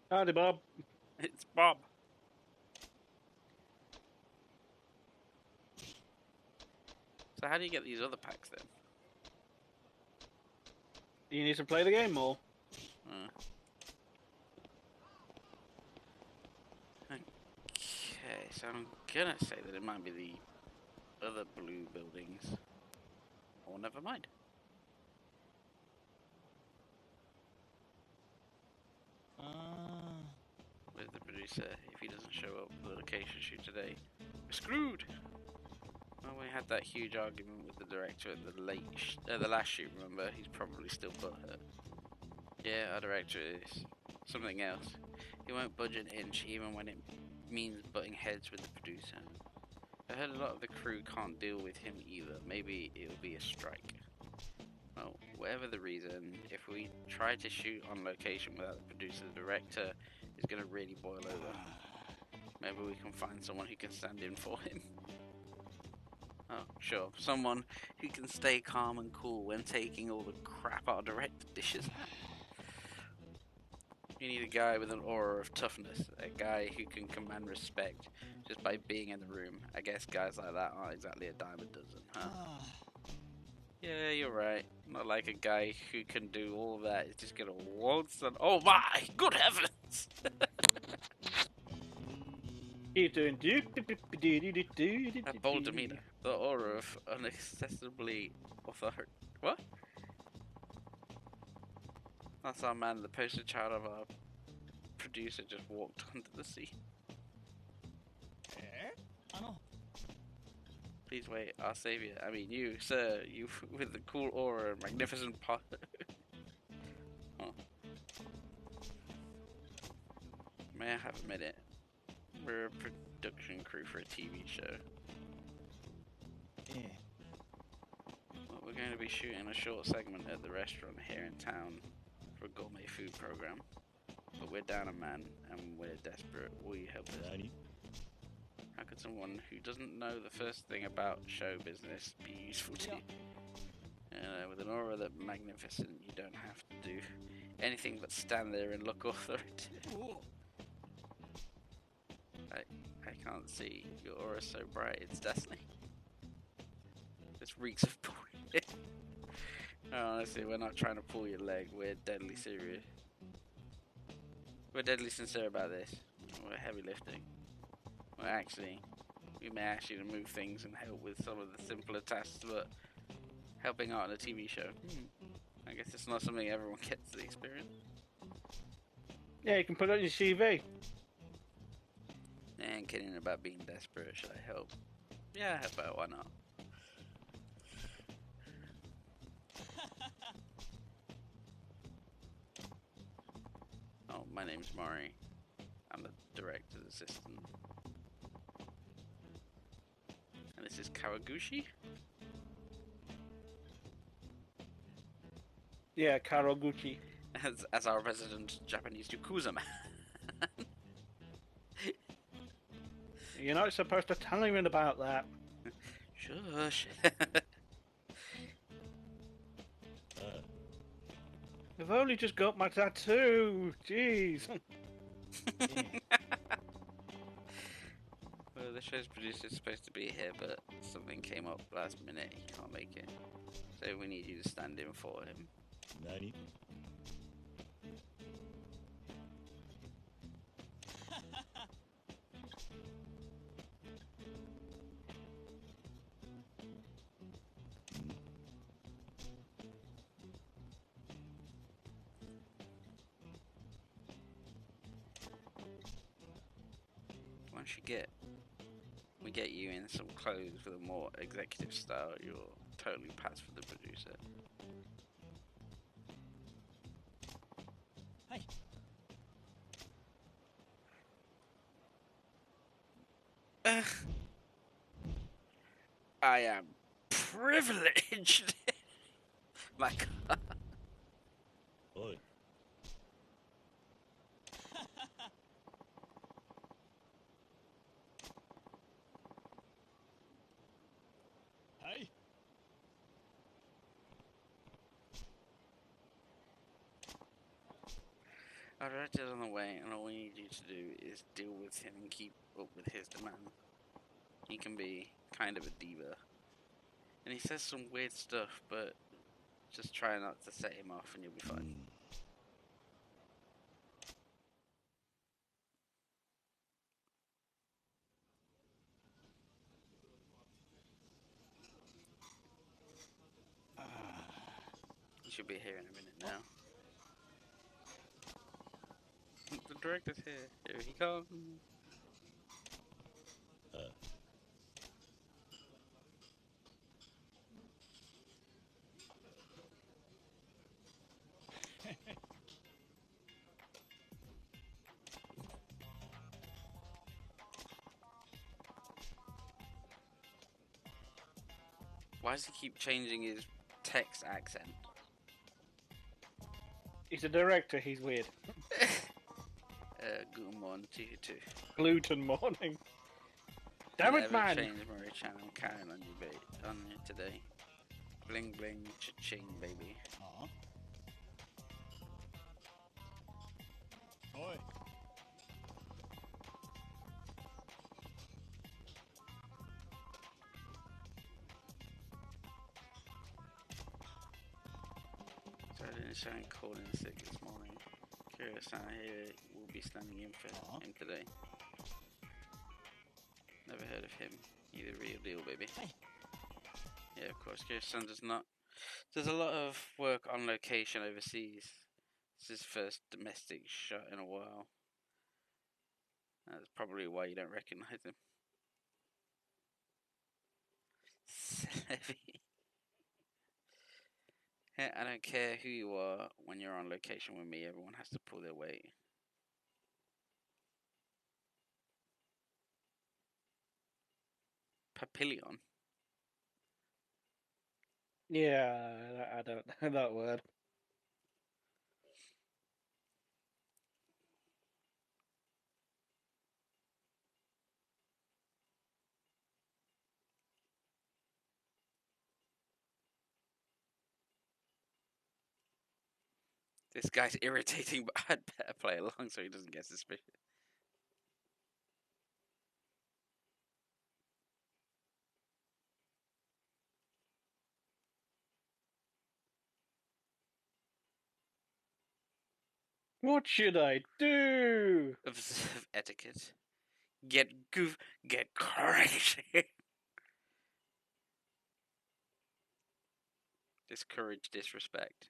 Howdy, Bob. It's Bob. So how do you get these other packs then? You need to play the game more. So I'm gonna say that it might be the other blue buildings. Or never mind. With the producer, if he doesn't show up for the location shoot today, we're screwed! Well, we had that huge argument with the director at the last shoot, remember? He's probably still butthurt. Yeah, our director is something else. He won't budge an inch, even when it means butting heads with the producer. I heard a lot of the crew can't deal with him either. Maybe it'll be a strike. Well, whatever the reason, if we try to shoot on location without the producer, the director is going to really boil over. Maybe we can find someone who can stand in for him. Oh, sure. Someone who can stay calm and cool when taking all the crap our director dishes out. You need a guy with an aura of toughness, a guy who can command respect just by being in the room. I guess guys like that aren't exactly a dime a dozen, huh? Yeah, you're right. Not like a guy who can do all that. He's just gonna waltz and... Oh my! Good heavens! He's doing That bold demeanor. The aura of unaccessibly authority. What? That's our man, the poster child of our producer, just walked onto the sea. Please wait, our savior. I mean you, sir. You with the cool aura and magnificent pot. Oh. May I have a minute? We're a production crew for a TV show. Yeah. Well, we're going to be shooting a short segment at the restaurant here in town for a gourmet food program. But we're down a man and we're desperate. Will you help us? How could someone who doesn't know the first thing about show business be useful to you? With an aura that magnificent, you don't have to do anything but stand there and look authoritative. I can't see. Your aura's so bright, it's dazzling. This reeks of bullshit. No, honestly, we're not trying to pull your leg. We're deadly serious. We're deadly sincere about this. We're heavy lifting. Well, actually, we may ask you to move things and help with some of the simpler tasks, but helping out on a TV show, I guess it's not something everyone gets to experience. Yeah, you can put it on your CV. I ain't kidding about being desperate. Should I help? Yeah, how about why not? Oh, my name's Mari. I'm the director's assistant. And this is Kawaguchi? Yeah, Karoguchi. As our resident Japanese yakuza man. You're not supposed to tell anyone about that. Shush. I've only just got my tattoo. Jeez. Well, the show's producer's supposed to be here, but something came up last minute. He can't make it. So we need you to stand in for him. Once we get you in some clothes with a more executive style, you'll totally pass for the producer. I am privileged. Like. Oi. Our director's on the way, and all we need you to do is deal with him and keep up with his demand. He can be kind of a diva. And he says some weird stuff, but just try not to set him off and you'll be fine. now. The director's here. Here he comes. Why does he keep changing his text accent? He's a director, he's weird. Good morning to you too. Gluten morning. Damn it, Never man! change Murray Channel. I'm counting on you, on you today. Bling bling, cha-ching, baby. Huh? Oi. So I didn't sound cold and sick this morning. Curious, I hear will be standing in for him today. Never heard of him. He's a real deal, baby. Yeah, of course. Kirsten does not. There's a lot of work on location overseas. It's his first domestic shot in a while. That's probably why you don't recognize him. Yeah, I don't care who you are when you're on location with me. Everyone has to pull their weight. Papillion. Yeah, I don't know that word. This guy's irritating, but I'd better play along so he doesn't get suspicious. What should I do? Observe etiquette. Get crazy. Discourage disrespect.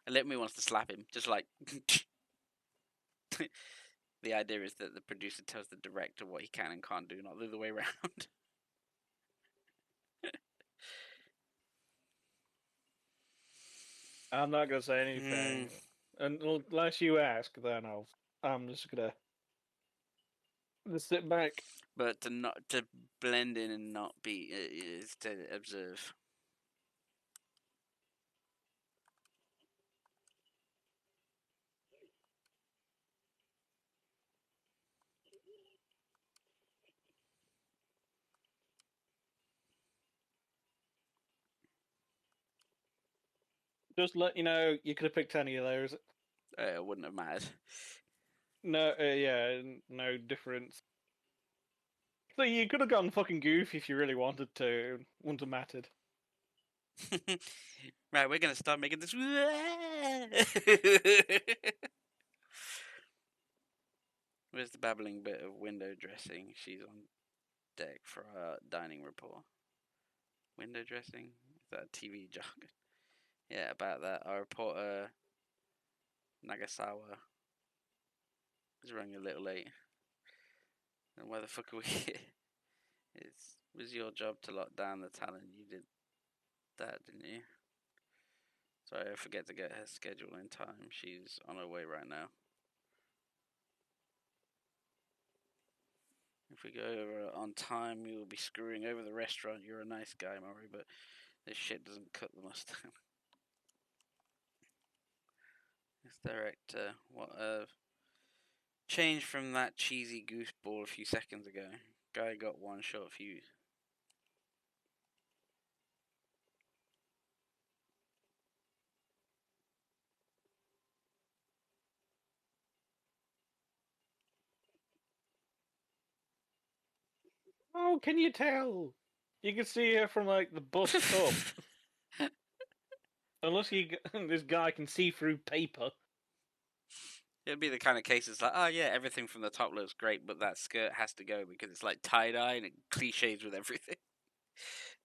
And Let Me wants to slap him, just like. The idea is that the producer tells the director what he can and can't do, not the other way around. I'm not gonna say anything. Unless you ask, then I'm just gonna sit back. But to blend in and not be is to observe. Just let you know, you could have picked any of those. It wouldn't have mattered. No, yeah, no difference. So you could have gone fucking goofy if you really wanted to. Wouldn't have mattered. Right, we're gonna start making this. Where's the babbling bit of window dressing? She's on deck for our dining report. Window dressing? Is that TV jargon? Yeah, about that. Our reporter Nagasawa is running a little late. And why the fuck are we here? It was your job to lock down the talent. You did that, didn't you? Sorry, I forget to get her schedule in time. She's on her way right now. If we go over on time, you will be screwing over the restaurant. You're a nice guy, Murray, but this shit doesn't cut the mustard. This director, what a change from that cheesy goofball a few seconds ago. Guy got one short fuse. Oh, can you tell? You can see her from like the bust up. Unless this guy can see through paper. It'd be the kind of case it's like, oh yeah, everything from the top looks great, but that skirt has to go because it's like tie dye and it cliches with everything.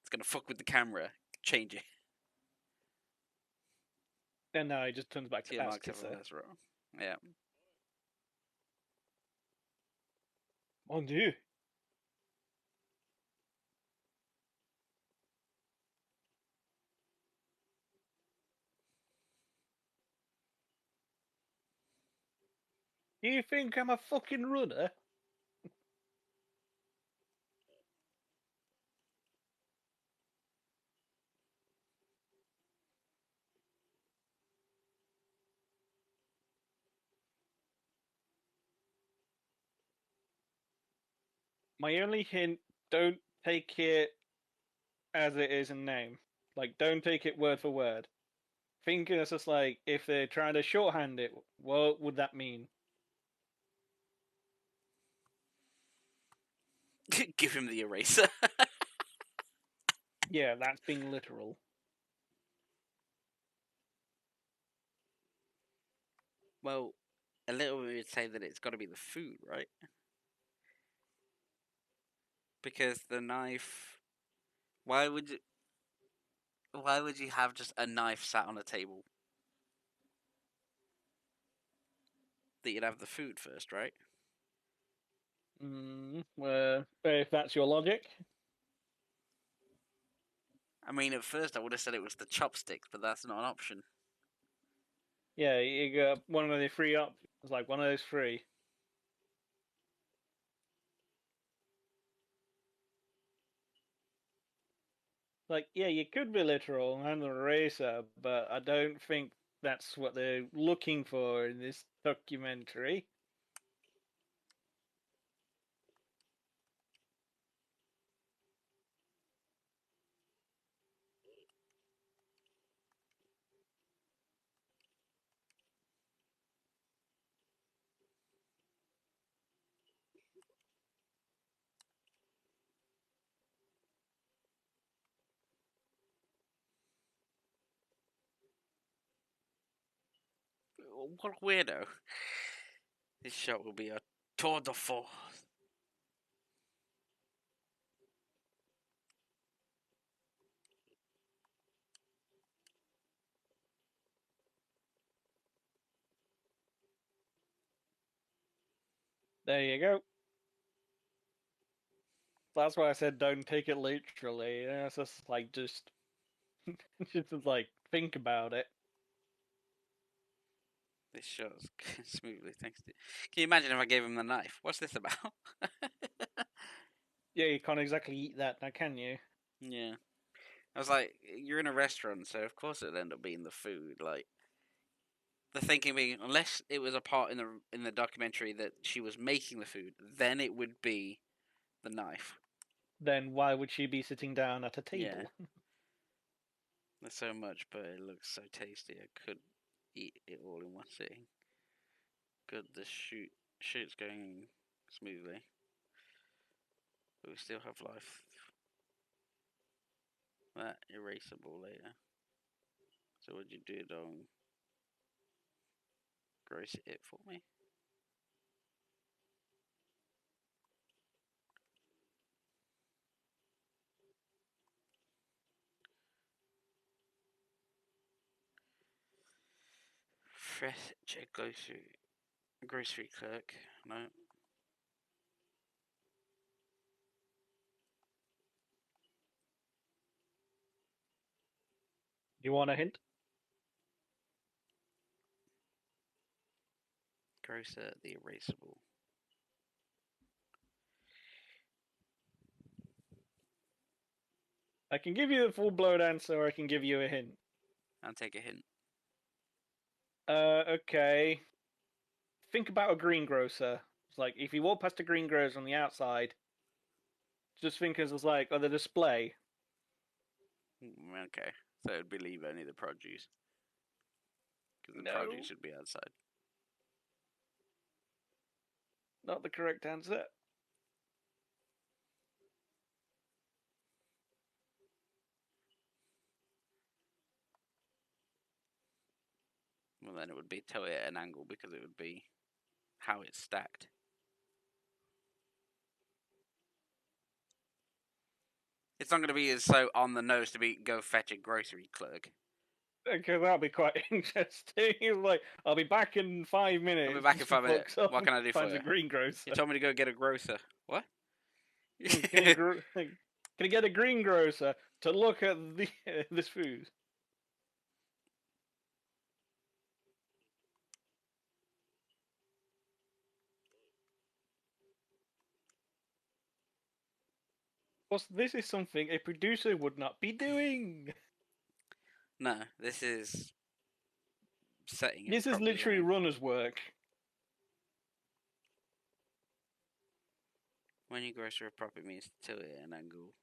It's gonna fuck with the camera. Change it. And now he just turns back to Yeah, ass Mark, kisser. that's wrong. Yeah. Mon Dieu. Do you think I'm a fucking runner? My only hint, don't take it as it is in name. Like, don't take it word for word. Think it's just like, if they're trying to shorthand it, what would that mean? Give him the eraser. Yeah, that's being literal. Well, a little bit would say that it's got to be the food, right? Because the knife. Why would you? Why would you have just a knife sat on a table? That you'd have the food first, right? If that's your logic. I mean, at first I would have said it was the chopsticks, but that's not an option. Yeah, you got one of the free options. Like, one of those free. Like, yeah, you could be literal and the eraser, but I don't think that's what they're looking for in this documentary. What a weirdo. This shot will be a tour de force. There you go. That's why I said don't take it literally. It's just like, just like, think about it. This shot's smoothly, thanks to. Can you imagine if I gave him the knife? What's this about? Yeah, you can't exactly eat that now, can you? Yeah. I was like, you're in a restaurant, so of course it'll end up being the food. Like, the thinking being, unless it was a part in the documentary that she was making the food, then it would be the knife. Then why would she be sitting down at a Yeah. table? There's so much, but it looks so tasty. I could eat it all in one sitting. Good, the shoot's going smoothly, but we still have life. That erasable later. So would you do it on gross it for me? Fresh check grocery clerk. No. You want a hint? Grocer the erasable. I can give you the full-blown answer, or I can give you a hint. I'll take a hint. Okay. Think about a greengrocer. It's like, if you walk past a greengrocer on the outside, just think as it's like, the display. Okay. So it'd believe only the produce. Because the No. produce should be outside. Not the correct answer. Well, then it would be tilt it at an angle because it would be how it's stacked. It's not going to be as so on the nose to be go fetch a grocery clerk. Okay, that'll be quite interesting. He's like, I'll be back in 5 minutes. I'll be back in 5 minutes. Fucks up What can I do and for finds you? a greengrocer. You told me to go get a grocer. What? Can you get a greengrocer to look at this food? Plus, this is something a producer would not be doing. No, this is setting it This is properly literally right. runner's work. When you grocer a prop, it means to tilt it at an angle.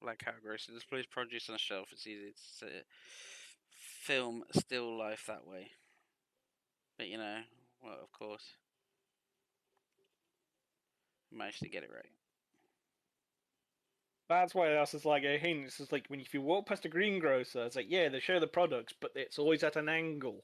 Like how a grocer displays produce on a shelf, it's easy to film still life that way. But you know, well, of course, I managed to get it right. That's why that's just like a hint. It's just like if you walk past a greengrocer, it's like, yeah, they show the products, but it's always at an angle.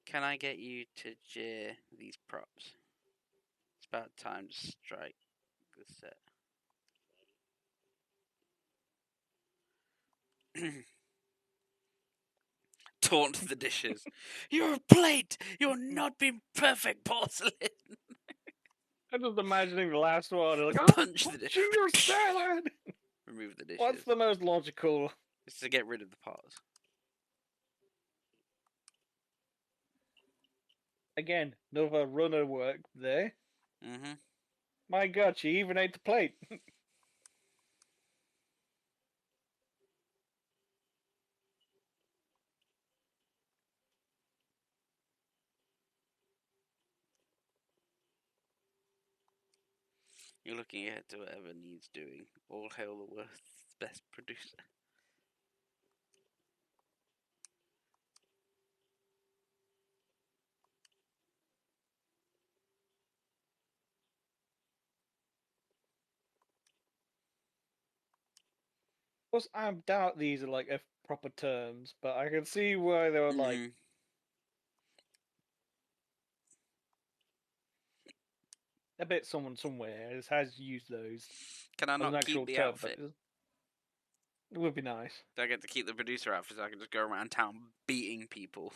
Can I get you to jeer these props? It's about time to strike the set. Taunt the dishes. You're a plate! You're not being perfect porcelain! I'm just imagining the last one. Like, Punch the dish. your salad! Remove the dishes. What's the most logical? It's to get rid of the pots. Again, another runner work there. Mm-hmm. My god, she even ate the plate. You're looking ahead to whatever needs doing. All hail the world's best producer. Plus, I doubt these are like proper terms, but I can see why they were like. I bet someone somewhere has used those. Can I as an not actual keep the term, but outfit? it would be nice. Do I get to keep the producer outfit so I can just go around town beating people?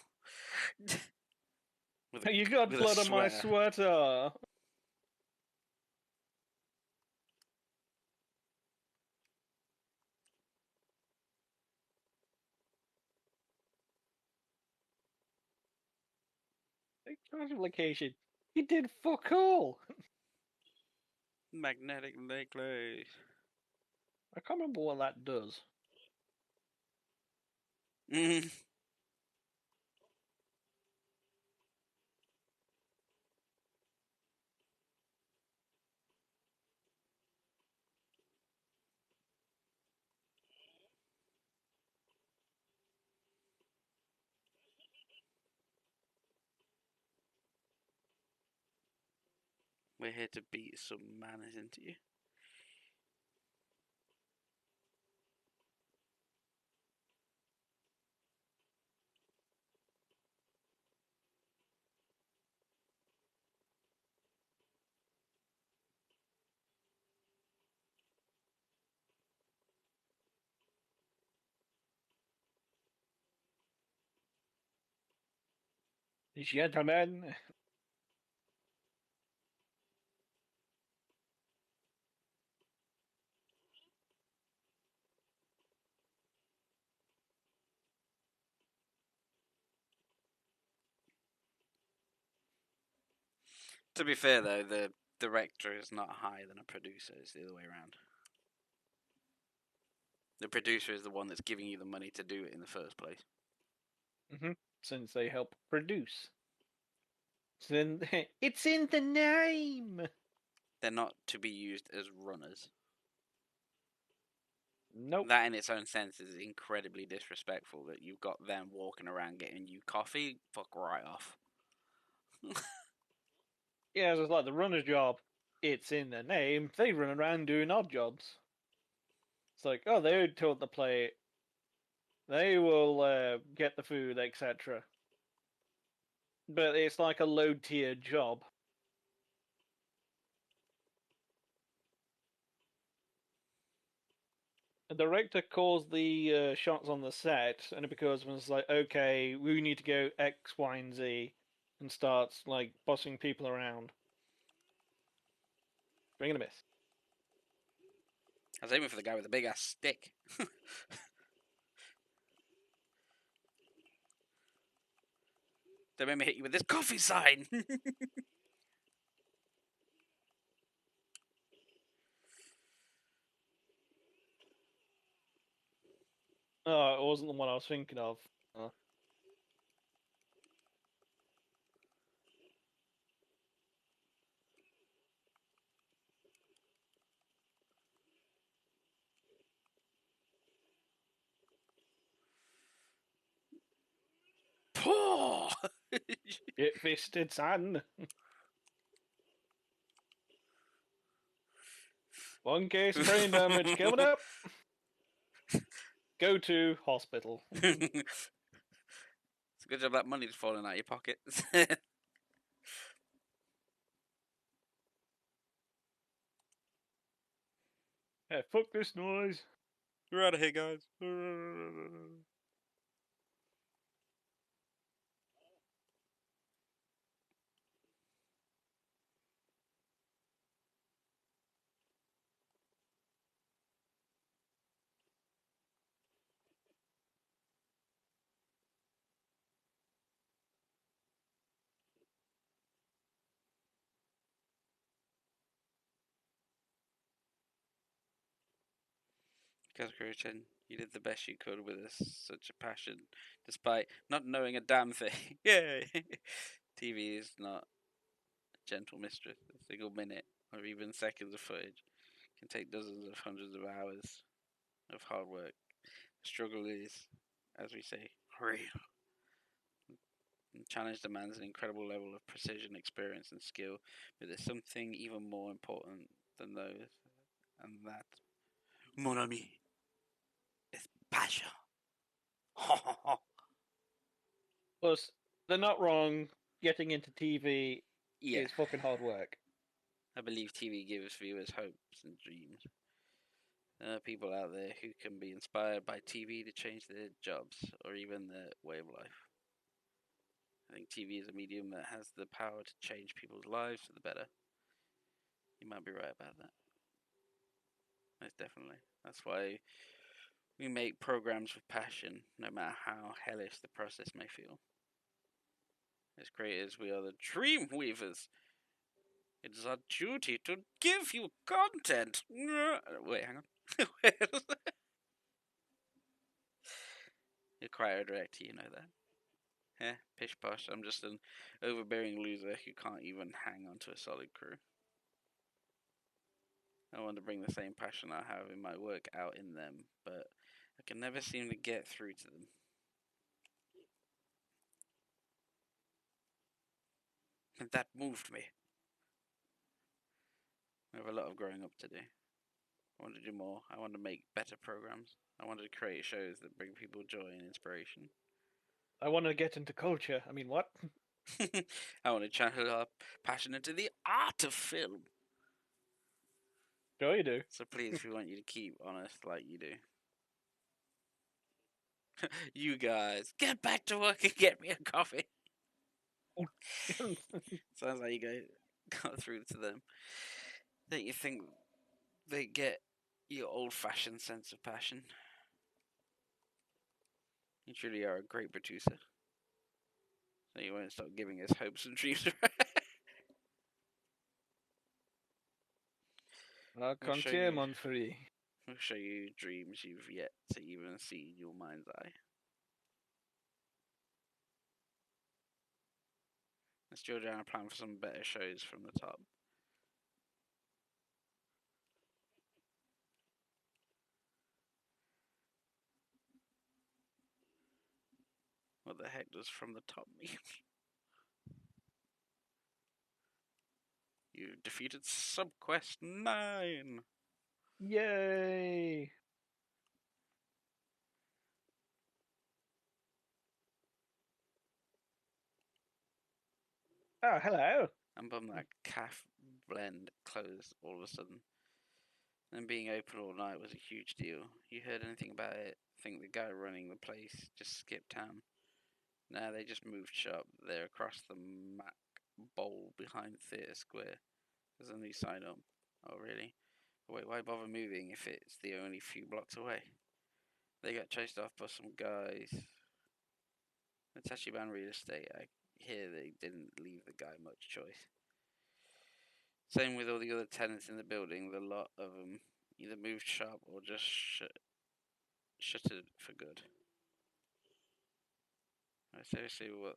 You got with blood a on my sweater. sweater. Location. He did fuck all. Magnetic necklace. I can't remember what that does. Mm. We're here to beat some manners into you. Gentlemen. To be fair, though, the director is not higher than a producer. It's the other way around. The producer is the one that's giving you the money to do it in the first place. Since they help produce. Then it's in the name. They're not to be used as runners. Nope. That in its own sense is incredibly disrespectful that you've got them walking around getting you coffee. Fuck right off. Yeah, it's like the runner's job. It's in their name. They run around doing odd jobs. It's like, oh, they tilt the plate. They will get the food, etc. But it's like a low tier job. The director calls the shots on the set, and it becomes like, okay, we need to go X, Y, and Z, and starts like bossing people around. Bring and a miss. I was aiming for the guy with the big ass stick. Don't make me hit you with this coffee sign. Oh, it wasn't the one I was thinking of. Poor. Get fisted, son. One case of brain damage coming up. Go to hospital. It's a good job that money's falling out your pocket. Hey, fuck this noise. We're out of here, guys. Kazuko-chan, you did the best you could with such a passion, despite not knowing a damn thing. Yay! TV is not a gentle mistress. A single minute, or even seconds of footage, can take dozens of hundreds of hours of hard work. The struggle is, as we say, real. The challenge demands an incredible level of precision, experience, and skill, but there's something even more important than those, and that, mon ami, is passion. Plus, they're not wrong. Getting into TV Yeah, is fucking hard work. I believe TV gives viewers hopes and dreams. There are people out there who can be inspired by TV to change their jobs or even their way of life. I think TV is a medium that has the power to change people's lives for the better. You might be right about that. Most definitely. That's why we make programs with passion, no matter how hellish the process may feel. As creators, we are the dream weavers. It is our duty to give you content. Wait, hang on. You're quite a director, you know that. Yeah, pish posh. I'm just an overbearing loser who can't even hang on to a solid crew. I want to bring the same passion I have in my work out in them, but I can never seem to get through to them. And that moved me. I have a lot of growing up to do. I want to do more. I want to make better programs. I want to create shows that bring people joy and inspiration. I want to get into culture. I mean, what? I want to channel our passion into the art of film. Sure you do. So please, we want you to keep honest like you do. You guys, get back to work and get me a coffee. Sounds like you got through to them. Don't you think they get your old-fashioned sense of passion? You truly are a great producer. So you won't stop giving us hopes and dreams. We'll show you. Monfrey. We'll show you dreams you've yet to even see in your mind's eye. Let's drill down a plan for some better shows from the top. What the heck does from the top mean? You defeated Subquest 9. Yay! Oh, hello. I'm bummed that calf blend closed all of a sudden. And being open all night was a huge deal. You heard anything about it? I think the guy running the place just skipped town. Nah, they just moved shop. They're across the Mac Bowl behind Theatre Square. There's a new sign up. Oh, really? Wait, why bother moving if it's the only few blocks away? They got chased off by some guys. The Tachibana real estate. I hear they didn't leave the guy much choice. Same with all the other tenants in the building. The lot of them either moved shop or just shuttered for good. Seriously, what?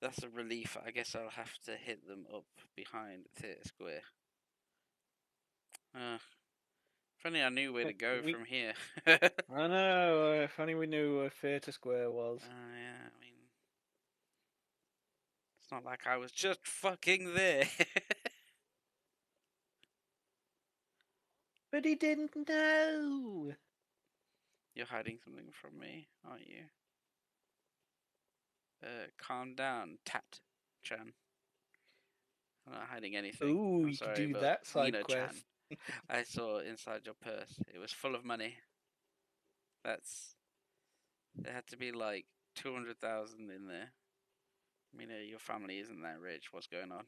That's a relief. I guess I'll have to hit them up behind Theatre Square. If only I knew where to go from here. I know. If only we knew where Theatre Square was. Yeah, I mean, it's not like I was just fucking there. But he didn't know. You're hiding something from me, aren't you? Calm down, Tat-chan. I'm not hiding anything. Ooh, I'm you could sorry, do but that side Mina-chan, quest. I saw inside your purse. It was full of money. There had to be like 200,000 in there. Mina, your family isn't that rich. What's going on?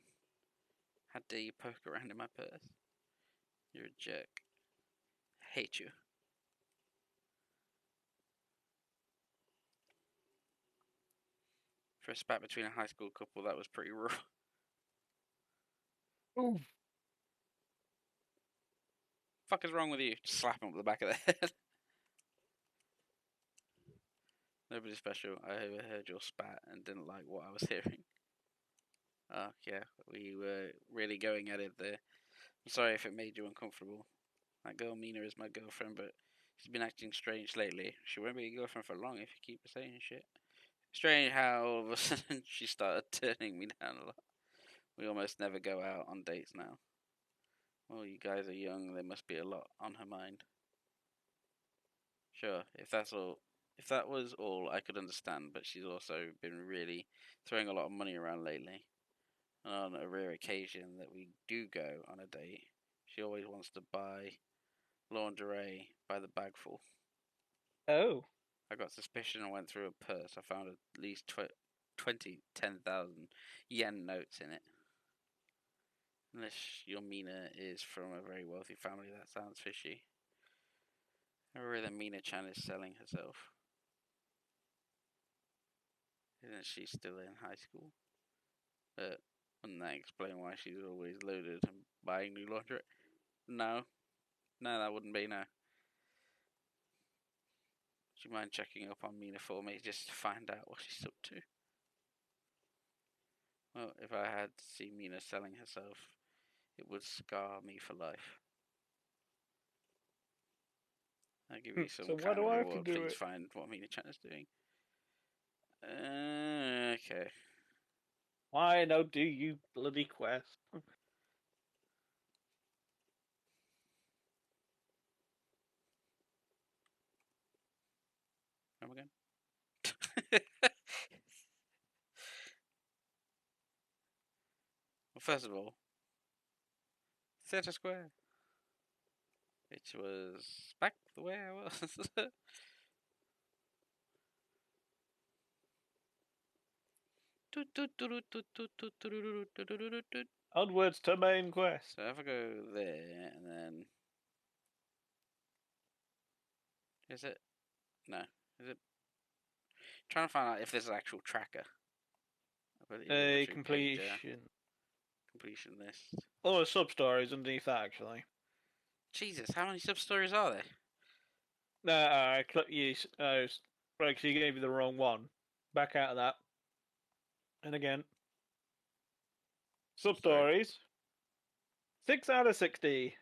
How dare you poke around in my purse? You're a jerk. I hate you. For a spat between a high school couple, that was pretty raw. Ooh. Fuck is wrong with you? Just slap him up the back of the head. Nobody special. I overheard your spat and didn't like what I was hearing. Oh, yeah, we were really going at it there. I'm sorry if it made you uncomfortable. That girl Mina is my girlfriend, but she's been acting strange lately. She won't be your girlfriend for long if you keep saying shit. Strange how all of a sudden she started turning me down a lot. We almost never go out on dates now. Well, you guys are young, there must be a lot on her mind. Sure, if that was all, I could understand, but she's also been really throwing a lot of money around lately. And on a rare occasion that we do go on a date, she always wants to buy lingerie by the bagful. Oh. I got suspicion and went through a purse. I found at least 10,000 yen notes in it. Unless your Mina is from a very wealthy family, that sounds fishy. Or that Mina-chan is selling herself. Isn't she still in high school? Wouldn't that explain why she's always loaded and buying new lingerie? No, that wouldn't be, no. Do you mind checking up on Mina for me just to find out what she's up to? Well, if I had to see Mina selling herself, it would scar me for life. I'll give you some So why kind do of I have to reward. do Please it? find what Mina-chan is doing. Okay. Why no do you bloody quest? Come again? Well, first of all, Theatre Square. Which was back the way I was. Onwards to main quest. So if I go there and then is it? No, is it? Trying to find out if there's an actual tracker. A completion. Completion list. Or sub stories underneath that, actually. Jesus, how many sub stories are there? No, I click you. Right, because you gave me the wrong one. Back out of that. And again. Sub stories. 6 out of 60.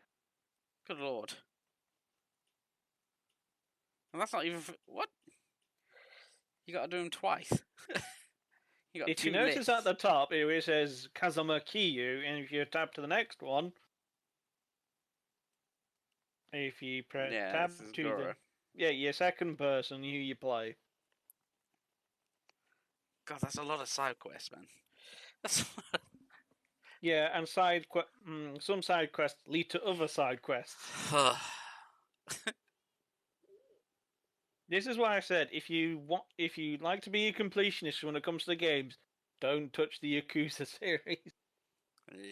Good lord. And that's not even what? You got to do them twice. You got If two you notice lists. at the top, it says Kazuma Kiyu, and if you tap to the next one, if you Yeah, tab this is to Goro. your second person, who you play. God, that's a lot of side quests, man. That's Yeah, and some side quests lead to other side quests. This is why I said if you like to be a completionist when it comes to the games, don't touch the Yakuza series.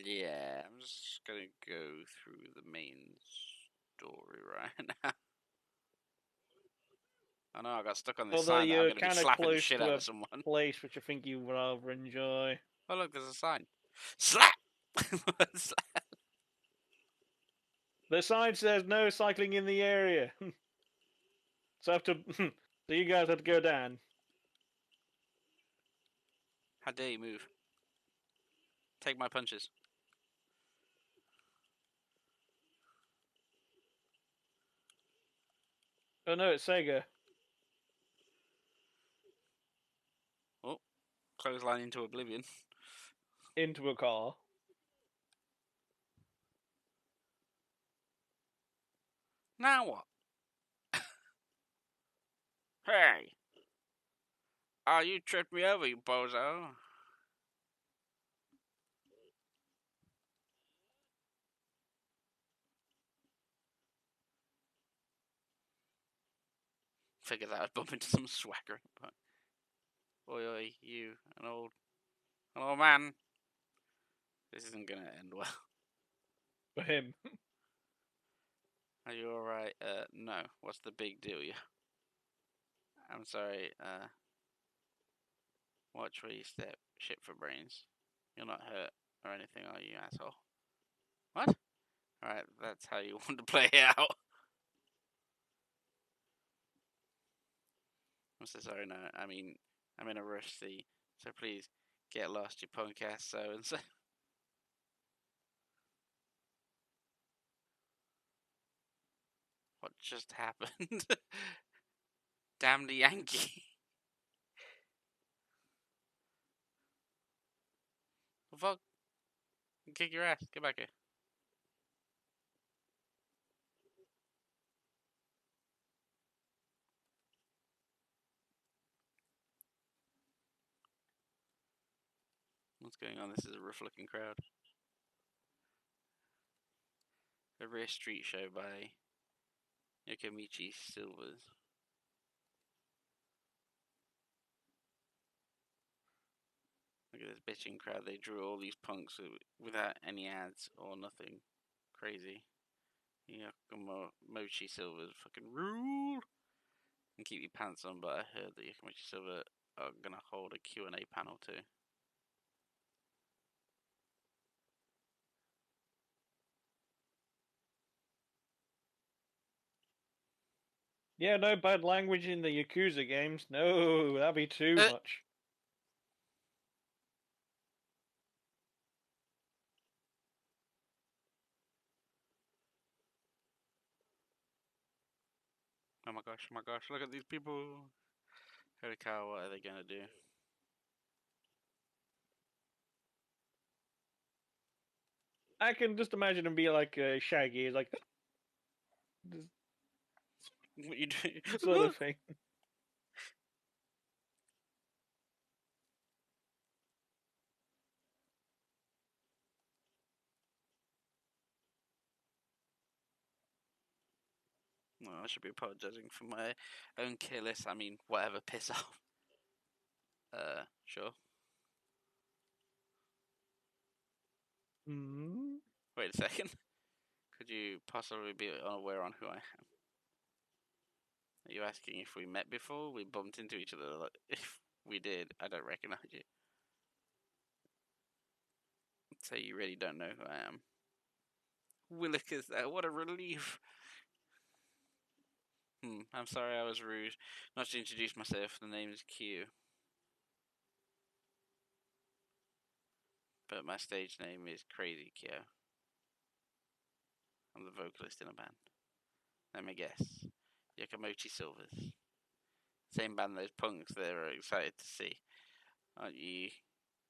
Yeah, I'm just gonna go through the main story right now. I know I got stuck on this Although sign that I'm you're gonna be kind of slapping the close shit to out a of someone. place which I think you would rather enjoy. Oh look, there's a sign. Slap! The sign says no cycling in the area. So so you guys have to go down. How dare you move? Take my punches. Oh no, it's Sega. Oh, clothesline into oblivion. Into a car. Now what? Hey! Oh, you tripped me over, you bozo. Figured that I'd bump into some swagger. But... Oi, oi, you, an old man. This isn't gonna end well. For him. Are you alright? No. What's the big deal, you? I'm sorry, watch where you step. Shit for brains. You're not hurt or anything, are you, asshole? What? Alright, that's how you want to play it out. I'm so sorry, no. I mean, I'm in a rush, see. So please, get lost, you punk ass so and so. What just happened? Damn the Yankee. The fuck? Kick your ass. Get back here. What's going on? This is a rough looking crowd. A rare street show by Yokomichi Silvers. Look at this bitching crowd. They drew all these punks without any ads or nothing crazy. Yokomichi Silvers fucking rule. And keep your pants on, but I heard that Yokomichi Silver are gonna hold a Q&A panel too. Yeah, no bad language in the Yakuza games. No, that'd be too much. Oh my gosh, look at these people. Holy cow, what are they gonna do? I can just imagine him be like Shaggy, like What you do? sort of thing. Well, I should be apologising for my own careless, I mean, whatever, piss off. Sure. Mm-hmm. Wait a second. Could you possibly be unaware on who I am? Are you asking if we met before? We bumped into each other. Like, if we did, I don't recognise you. So you really don't know who I am. Willikers, what a relief. I'm sorry I was rude. Not to introduce myself, the name is Q. But my stage name is Crazy Kyo. I'm the vocalist in a band. Let me guess. Yokomochi Silvers. Same band those punks they were excited to see. Aren't you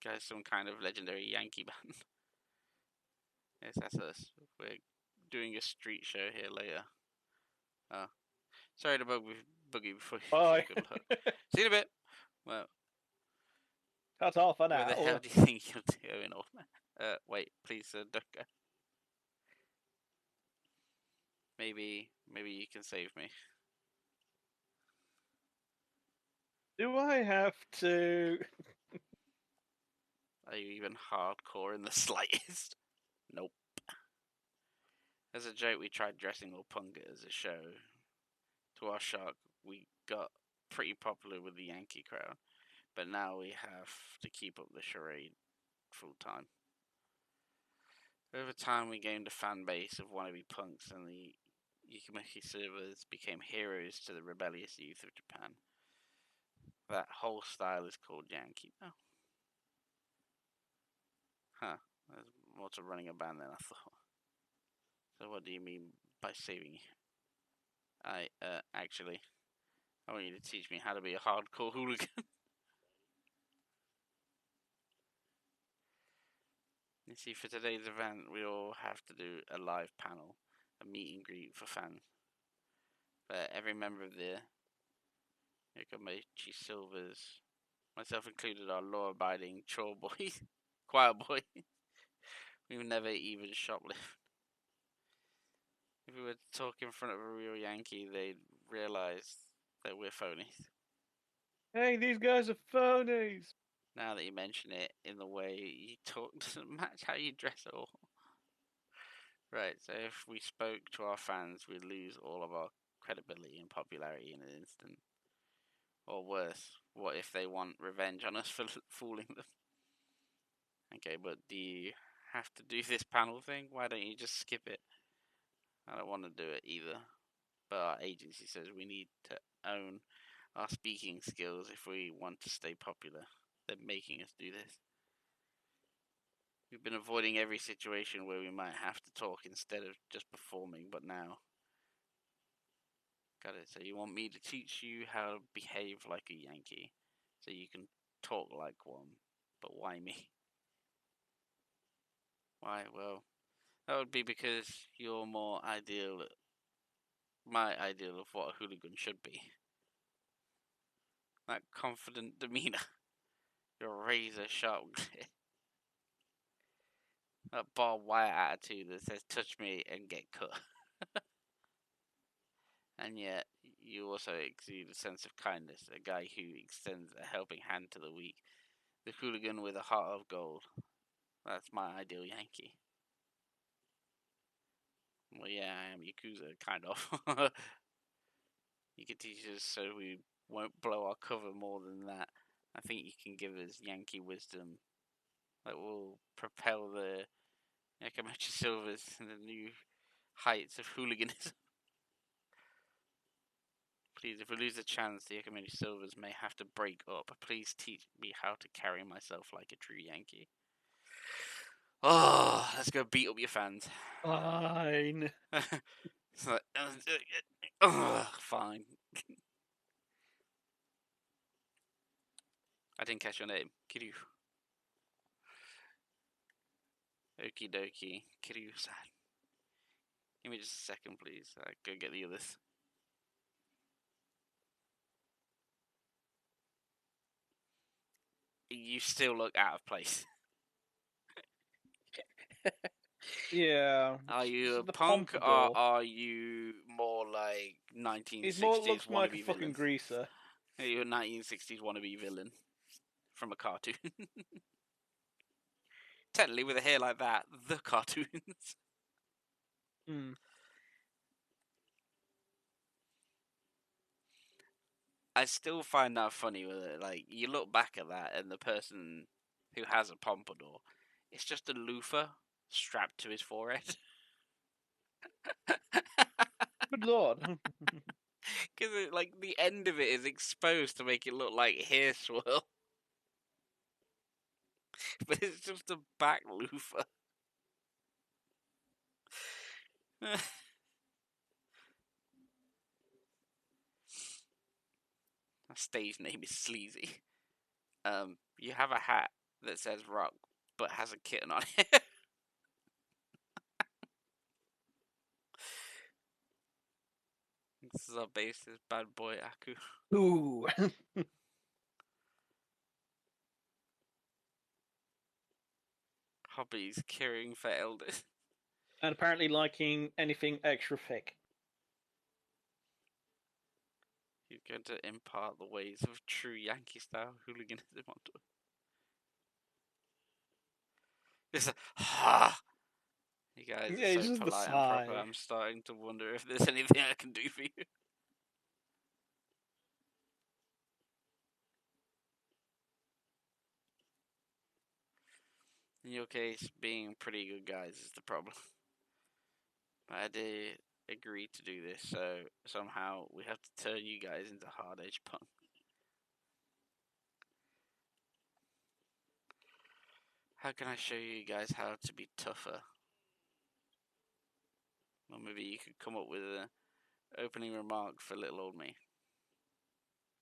guys some kind of legendary Yankee band? Yes, that's us. We're doing a street show here later. Oh, sorry to bug you before you Bye. good luck. See you in a bit. Well, Cut off for where the hell now. do you think you're going, old man? Wait, please, don't go. Maybe you can save me. Do I have to? Are you even hardcore in the slightest? Nope. As a joke, we tried dressing all punk as a show. To our shock, we got pretty popular with the Yankee crowd, but now we have to keep up the charade full time. Over time, we gained a fan base of wannabe punks, and the Yukamaki servers became heroes to the rebellious youth of Japan. That whole style is called Yankee now. Huh, there's more to running a band than I thought. So what do you mean by saving you? Actually, I want you to teach me how to be a hardcore hooligan. You see, for today's event, we all have to do a live panel, a meet and greet for fans. But every member of the Yokomachi Silvers, myself included, are law-abiding chore boys, choir boys. We've never even shoplifted. If we were to talk in front of a real Yankee, they'd realize that we're phonies. Hey, these guys are phonies. Now that you mention it, in the way you talk doesn't match how you dress at all. Right, so if we spoke to our fans, we'd lose all of our credibility and popularity in an instant. Or worse, what if they want revenge on us for fooling them? Okay, but do you have to do this panel thing? Why don't you just skip it? I don't want to do it either. But our agency says we need to own our speaking skills if we want to stay popular. They're making us do this. We've been avoiding every situation where we might have to talk instead of just performing, but now. Got it. So you want me to teach you how to behave like a Yankee so you can talk like one. But why me? Why? Well, that would be because you're more ideal, my ideal of what a hooligan should be. That confident demeanor, your razor sharp glare, that barbed wire attitude that says touch me and get cut. And yet, you also exude a sense of kindness, a guy who extends a helping hand to the weak, the hooligan with a heart of gold. That's my ideal Yankee. Well, yeah, I am yakuza, kind of. You can teach us so we won't blow our cover more than that. I think you can give us Yankee wisdom that will propel the Yakamechi Silvers to the new heights of hooliganism. Please, if we lose the chance, the Yakamechi Silvers may have to break up. Please teach me how to carry myself like a true Yankee. Oh, let's go beat up your fans. Fine. It's like, fine. I didn't catch your name. Kiryu. Okie dokie. Kiryu-san. Give me just a second, please. Go get the others. You still look out of place. Yeah. Are you a The punk or pompadour. are you more like He more 1960s looks like a wannabe fucking villain? greaser. Are you a 1960s wannabe villain from a cartoon? Technically, with a hair like that, the cartoons. Hmm. I still find that funny with it. Like, you look back at that and the person who has a pompadour, it's just a loofah strapped to his forehead. Good lord. Because like the end of it is exposed to make it look like hair swirl, but it's just a back loofah. That stage name is Sleazy. You have a hat that says rock, but has a kitten on it. This is our bassist, bad boy Aku. Ooh. Hobbies, caring for elders. And apparently liking anything extra thick. He's going to impart the ways of true Yankee-style hooliganism onto us. It's a ha. You guys Yeah, are it's so just the polite and proper. sigh. I'm starting to wonder if there's anything I can do for you. In your case, being pretty good guys is the problem. But I did agree to do this, so somehow we have to turn you guys into hard-edged punk. How can I show you guys how to be tougher? Or maybe you could come up with an opening remark for little old me.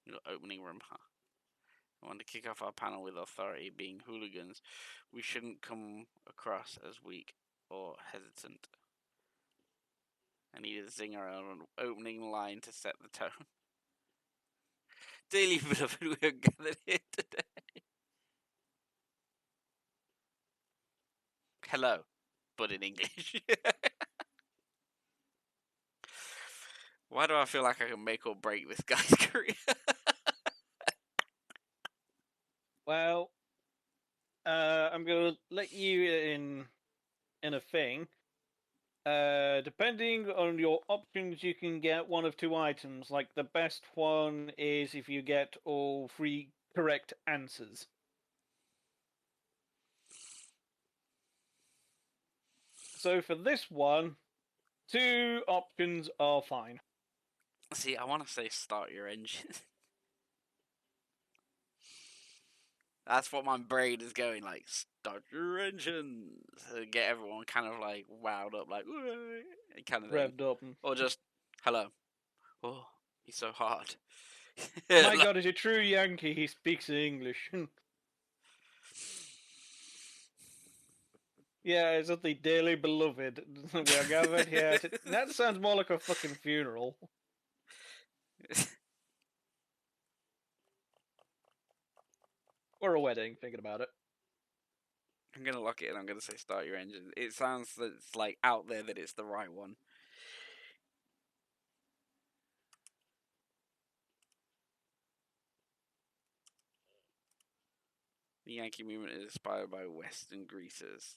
Your opening remark. I want to kick off our panel with authority. Being hooligans, we shouldn't come across as weak or hesitant. I need a zinger or an opening line to set the tone. Daily beloved, we are gathered here today. Hello, but in English. Why do I feel like I can make or break this guy's career? Well, I'm gonna let you in a thing. Depending on your options, you can get one of two items. Like the best one is if you get all three correct answers. So for this one, two options are fine. See, I want to say start your engine. That's what my brain is going like. Start your engines. To get everyone kind of like wowed up, like kind of thing. Revved up. Or just hello. Oh, he's so hard. My God, is a true Yankee. He speaks English. Yeah, it's at the dearly beloved. We are gathered here. That sounds more like a fucking funeral. Or a wedding, thinking about it. I'm gonna lock it and I'm gonna say start your engine. It sounds that it's like out there that it's the right one. The Yankee movement is inspired by Western greasers.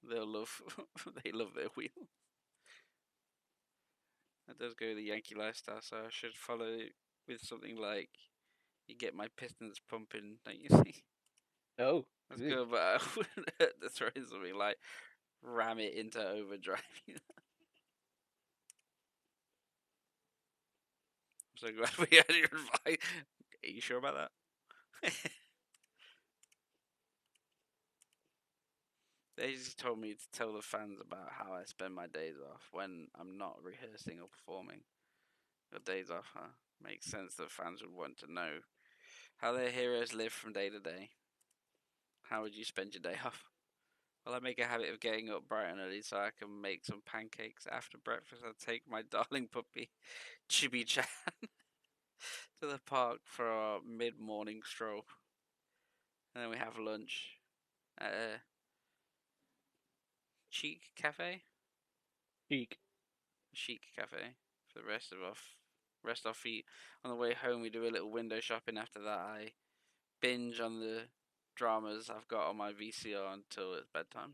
They love their wheel. That does go with the Yankee lifestyle, so I should follow it with something like you get my pistons pumping, don't you see? Oh, That's good, but I wouldn't hurt the throw something like ram it into overdrive. I'm so glad we had your advice. Are you sure about that? They just told me to tell the fans about how I spend my days off when I'm not rehearsing or performing. Your days off, huh? Makes sense that fans would want to know how their heroes live from day to day. How would you spend your day off? Well, I make a habit of getting up bright and early so I can make some pancakes. After breakfast, I take my darling puppy, Chibi Chan, to the park for our mid morning stroll. And then we have lunch at a Chic Cafe? cheek. Chic Cafe for the rest our feet. On the way home, we do a little window shopping. After that, I binge on the dramas I've got on my VCR until it's bedtime.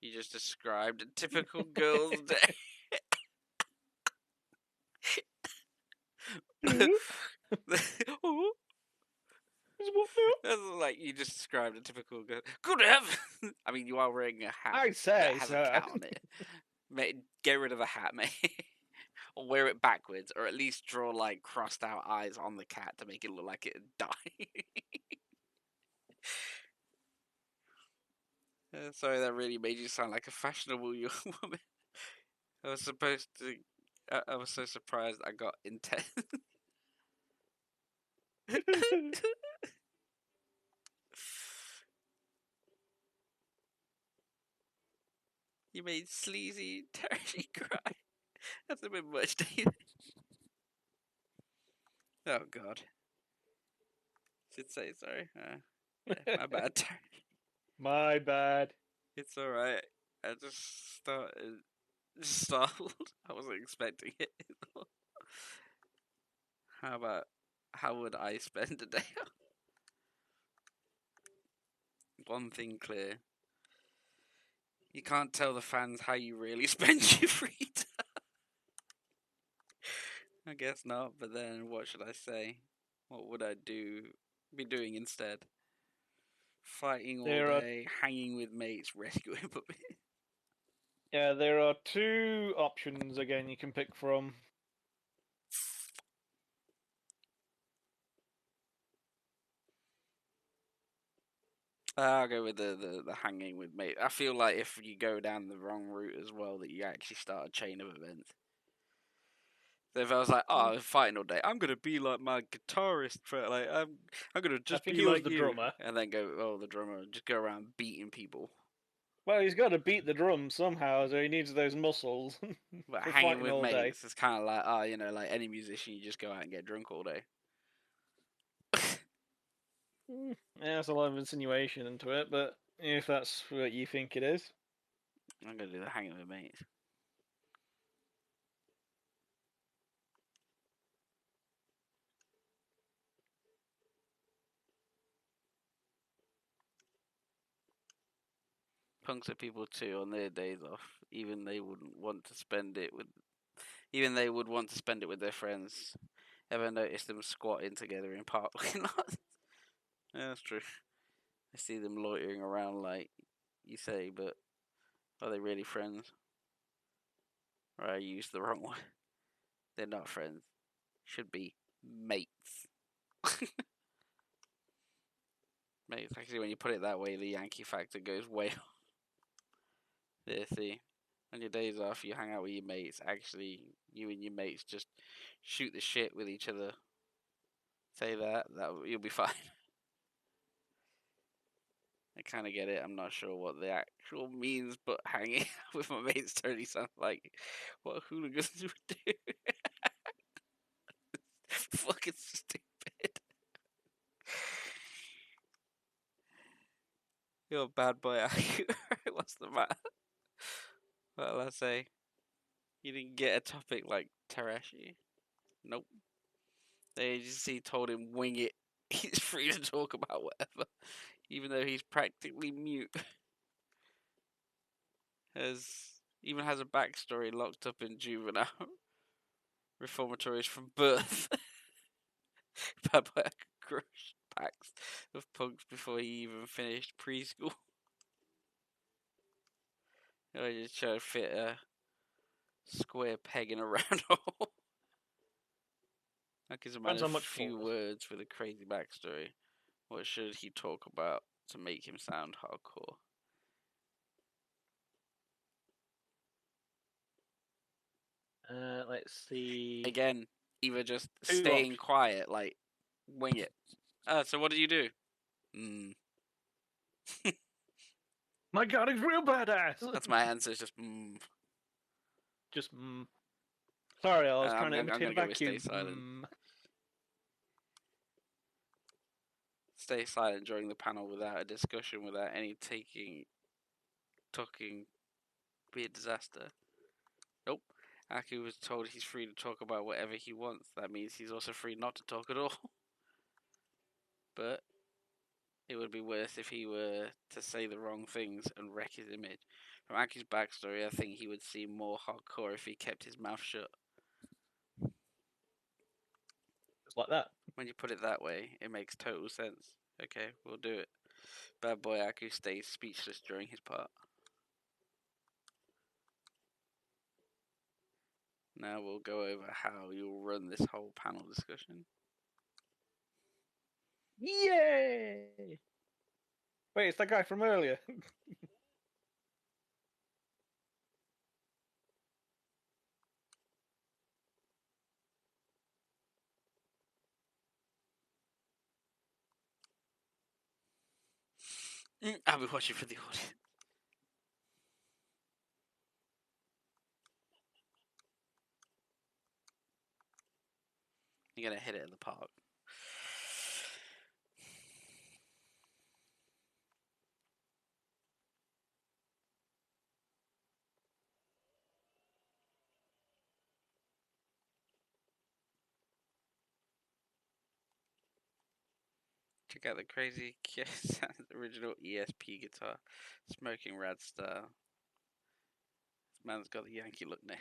You just described a typical girl's day. That's like you just described a typical girl. Good heavens! I mean, you are wearing a hat I'd that say has so. a cat on it. Mate, get rid of the hat, mate. Or wear it backwards, or at least draw like crossed out eyes on the cat to make it look like it died. Sorry, that really made you sound like a fashionable young woman. I was supposed to. I was so surprised I got intense. You made sleazy Terry cry. That's a bit much, David. Oh God. Should say sorry. Yeah, my bad, Terry. My bad. It's alright. I just started startled. I wasn't expecting it. How would I spend a day? One thing clear. You can't tell the fans how you really spend your free time. I guess not, but then what should I say? What would I be doing instead? Fighting all day, hanging with mates, rescuing puppies. Yeah, there are two options again you can pick from. I'll go with the hanging with mates. I feel like if you go down the wrong route as well, that you actually start a chain of events. So if I was like, oh, I'm fighting all day, I'm gonna be like my guitarist for like I'm gonna just think be he was like the you, drummer. and then go, oh, the drummer, just go around beating people. Well, he's got to beat the drums somehow, so he needs those muscles But for hanging fighting with all day. mates is kind of like, oh, like any musician, you just go out and get drunk all day. Yeah, there's a lot of insinuation into it, but if that's what you think it is. I'm gonna do the hanging with mates. Punks are people too on their days off. Even they would want to spend it with their friends. Ever notice them squatting together in parking lots? Yeah, that's true. I see them loitering around like you say, but are they really friends? Or I used the wrong one. They're not friends. Should be mates. Mates. Actually, when you put it that way, the Yankee factor goes way off. There, see. On your days off, you hang out with your mates. Actually, you and your mates just shoot the shit with each other. Say that you'll be fine. I kind of get it. I'm not sure what the actual means, but hanging out with my mates totally sounds like what hooligans would do. Fucking stupid. You're a bad boy. What's the matter? Well, let's say you didn't get a topic like Tarashi. Nope. The agency told him wing it. He's free to talk about whatever, even though he's practically mute. Even has a backstory locked up in juvenile reformatories from birth. Bad boy crushed packs of punks before he even finished preschool. I just trying to fit a square peg in a round hole. That gives a man Depends a how much few falls. words with a crazy backstory. What should he talk about to make him sound hardcore? Let's see. Again, either just Two staying options. quiet, like wing it. So what do you do? My God, he's real badass. That's my answer. It's just Just Sorry, I was I'm, trying to I'm imitate a gonna go with stay vacuum. silent. Stay silent during the panel without a discussion, without any talking, be a disaster. Nope. Aki was told he's free to talk about whatever he wants. That means he's also free not to talk at all. But it would be worse if he were to say the wrong things and wreck his image. From Aki's backstory, I think he would seem more hardcore if he kept his mouth shut. Just like that. When you put it that way, it makes total sense. Okay, we'll do it. Bad boy Aku stays speechless during his part. Now we'll go over how you'll run this whole panel discussion. Yay! Wait, it's that guy from earlier. I'll be watching for the audience. You're gonna hit it in the park. Check out the crazy original ESP guitar, smoking rad style. This man's got the Yankee look now.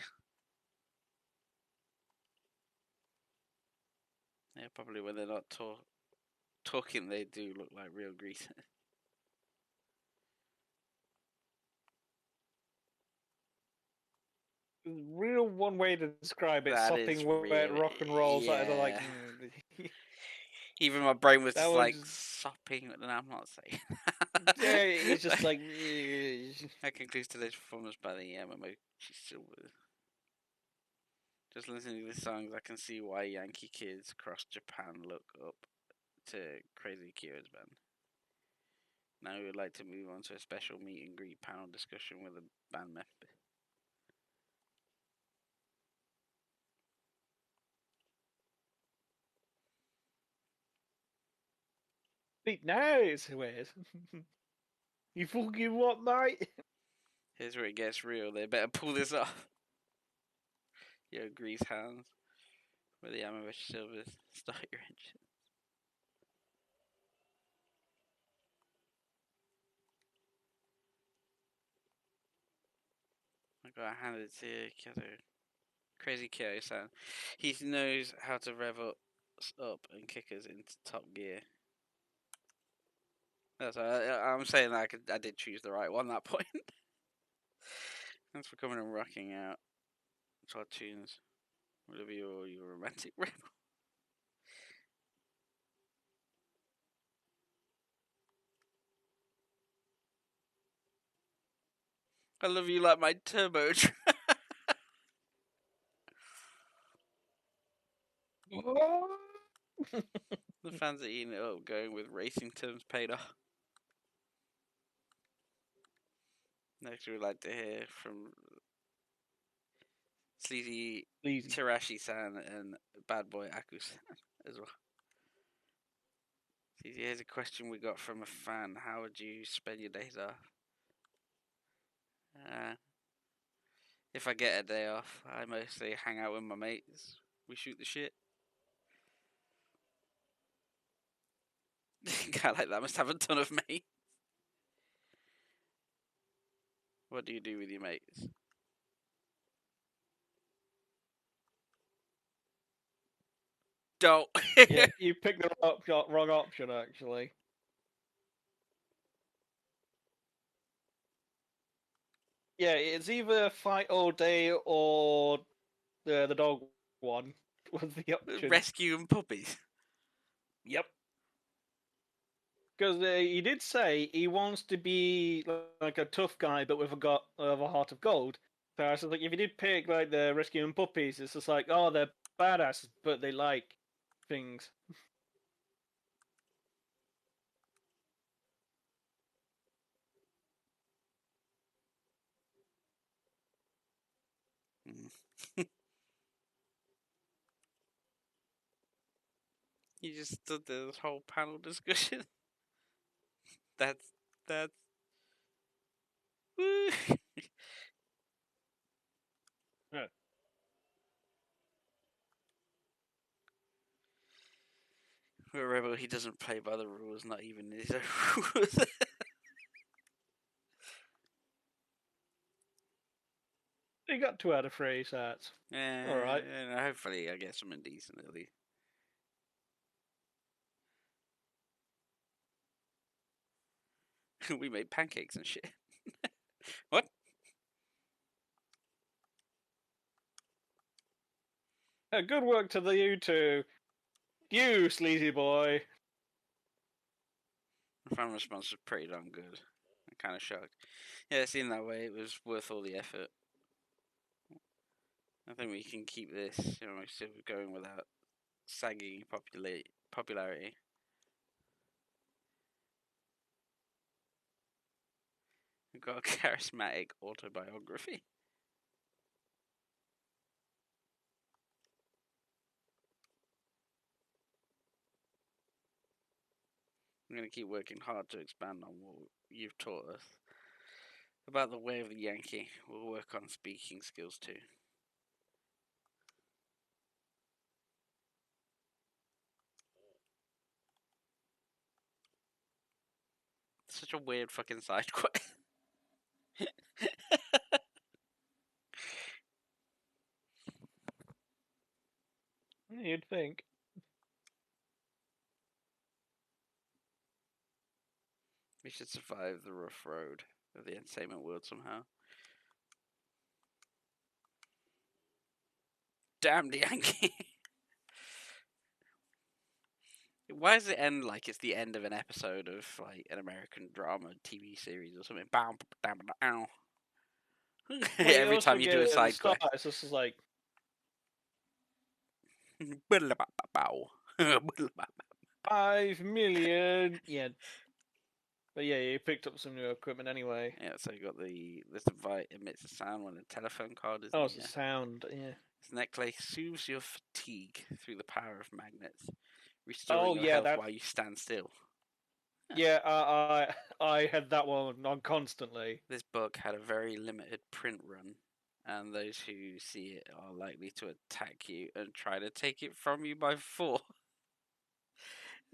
Yeah, probably when they're not talking, they do look like real grease. Real one way to describe it: That is sopping wet real. rock and rolls. That is like. Yeah. Even my brain was That just was like just- sopping, and I'm not saying. Yeah, he's just like. That concludes today's performance by the MMO Silver. Just listening to these songs, I can see why Yankee kids across Japan look up to Crazy Kyo's band. Now we would like to move on to a special meet and greet panel discussion with a band member. Nice, Wes. You fucking what, mate? Here's where it gets real. They better pull this off. Yo, grease hands. With the amateur silvers. Start your engine. I gotta hand it to Kyoto. Crazy Kyo san. He knows how to rev up and kick us into top gear. That's I'm saying that I did choose the right one at that point. Thanks for coming and rocking out to our tunes. Whatever your romantic rebel. I love you like my turbo. The fans are eating it up, going with racing terms paid off. Next, we'd like to hear from Sleazy Tarashi-san and Bad Boy Aku-san as well. Sleazy, here's a question we got from a fan. How would you spend your days off? If I get a day off, I mostly hang out with my mates. We shoot the shit. A guy like that must have a ton of mates. What do you do with your mates? Don't. Yeah, you picked the wrong option, actually. Yeah, it's either fight all day or the dog one was the option. Rescuing puppies. Yep. Because he did say he wants to be like a tough guy, but with a heart of gold. So I was like, if you did pick like the rescuing puppies, it's just like, oh, they're badass, but they like things. You just stood there this whole panel discussion. That's woo. Yeah. A rebel, he doesn't play by the rules, not even his own rules. He got 2 out of 3, so that's all right. And hopefully I get something decent at least. We made pancakes and shit. What? Good work to you two. You, sleazy boy. The fan response was pretty darn good. I'm kind of shocked. Yeah, seen that way, it was worth all the effort. I think we can keep this, still going without sagging popularity. We've got a charismatic autobiography. I'm going to keep working hard to expand on what you've taught us. About the way of the Yankee, we'll work on speaking skills too. Such a weird fucking side quest. You'd think. We should survive the rough road of the entertainment world somehow. Damn the Yankee. Why does it end like it's the end of an episode of like an American drama TV series or something? Bow, down, ow. Well, Every also time you get do a it at the side start, quest. it's just like, Bow. 5 million. Yeah. But yeah, you picked up some new equipment anyway. Yeah, so you got this device emits a sound when a telephone card is Oh, near. it's the sound. Yeah. This necklace soothes your fatigue through the power of magnets, restoring Oh your yeah, health that. while you stand still. Yeah, I had that one on constantly. This book had a very limited print run, and those who see it are likely to attack you and try to take it from you by force.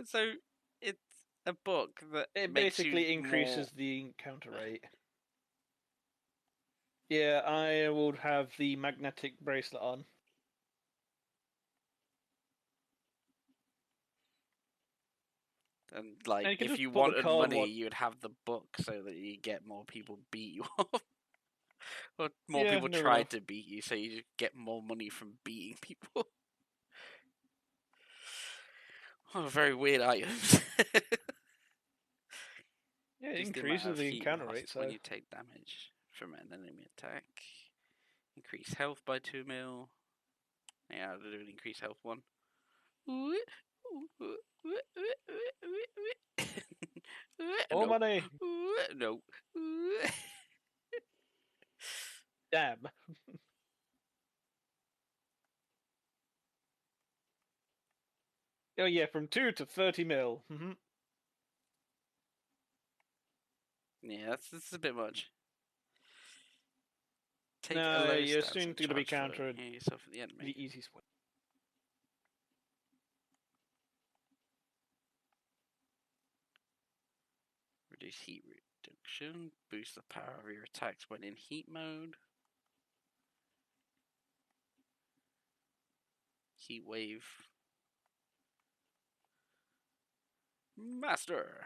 So it's a book that It makes you basically increases the encounter rate. Yeah, I would have the magnetic bracelet on. And like, And you can if just you put the wanted card money, one. you would have the book so that you get more people beat you up. Or more Yeah, people never tried enough. to beat you, so you just get more money from beating people. Oh, very weird items. Yeah, it Reduce the amount increases of the heat encounter rate, lost when so. you take damage from an enemy attack. Increase health by 2 mil. Yeah, I'll do an increase health one. More No. money! No. Damn. Oh yeah, from 2 to 30 mil. Yeah, that's a bit much. Take a No, low you're stance soon and going to be charge for countered yourself at the enemy. the easiest way. Reduce heat reduction. Boost the power of your attacks when in heat mode. Heat wave. Master.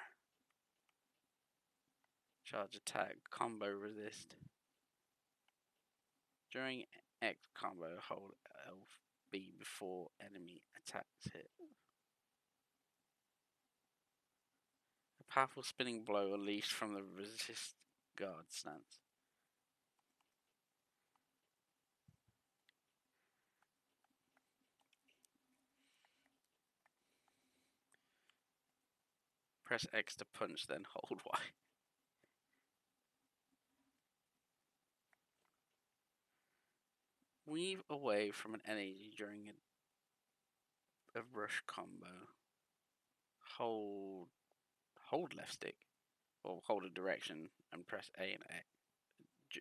Charge attack. Combo resist. During X combo, hold LB before enemy attacks hit. A powerful spinning blow unleashed from the resist guard stance. Press X to punch, then hold Y. Weave away from an enemy during a rush combo. Hold left stick, or hold a direction and press A and X.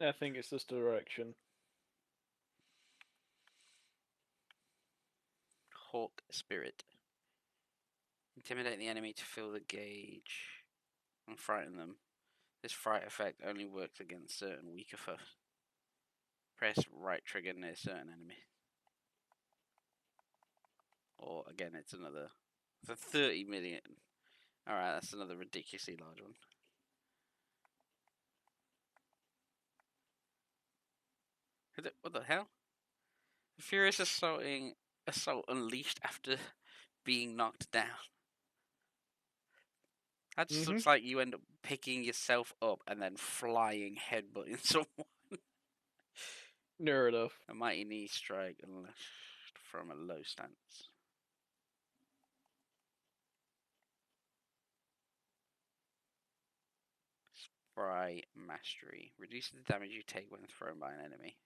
I think it's this direction. Hawk Spirit. Intimidate the enemy to fill the gauge and frighten them. This fright effect only works against certain weaker foes. Press right trigger near certain enemy. Or again, it's another. For 30 million. Alright, that's another ridiculously large one. What the hell? A furious assault unleashed after being knocked down. That just looks like you end up picking yourself up and then flying headbutting someone. Near enough. A mighty knee strike unleashed from a low stance. Spry Mastery. Reduces the damage you take when thrown by an enemy.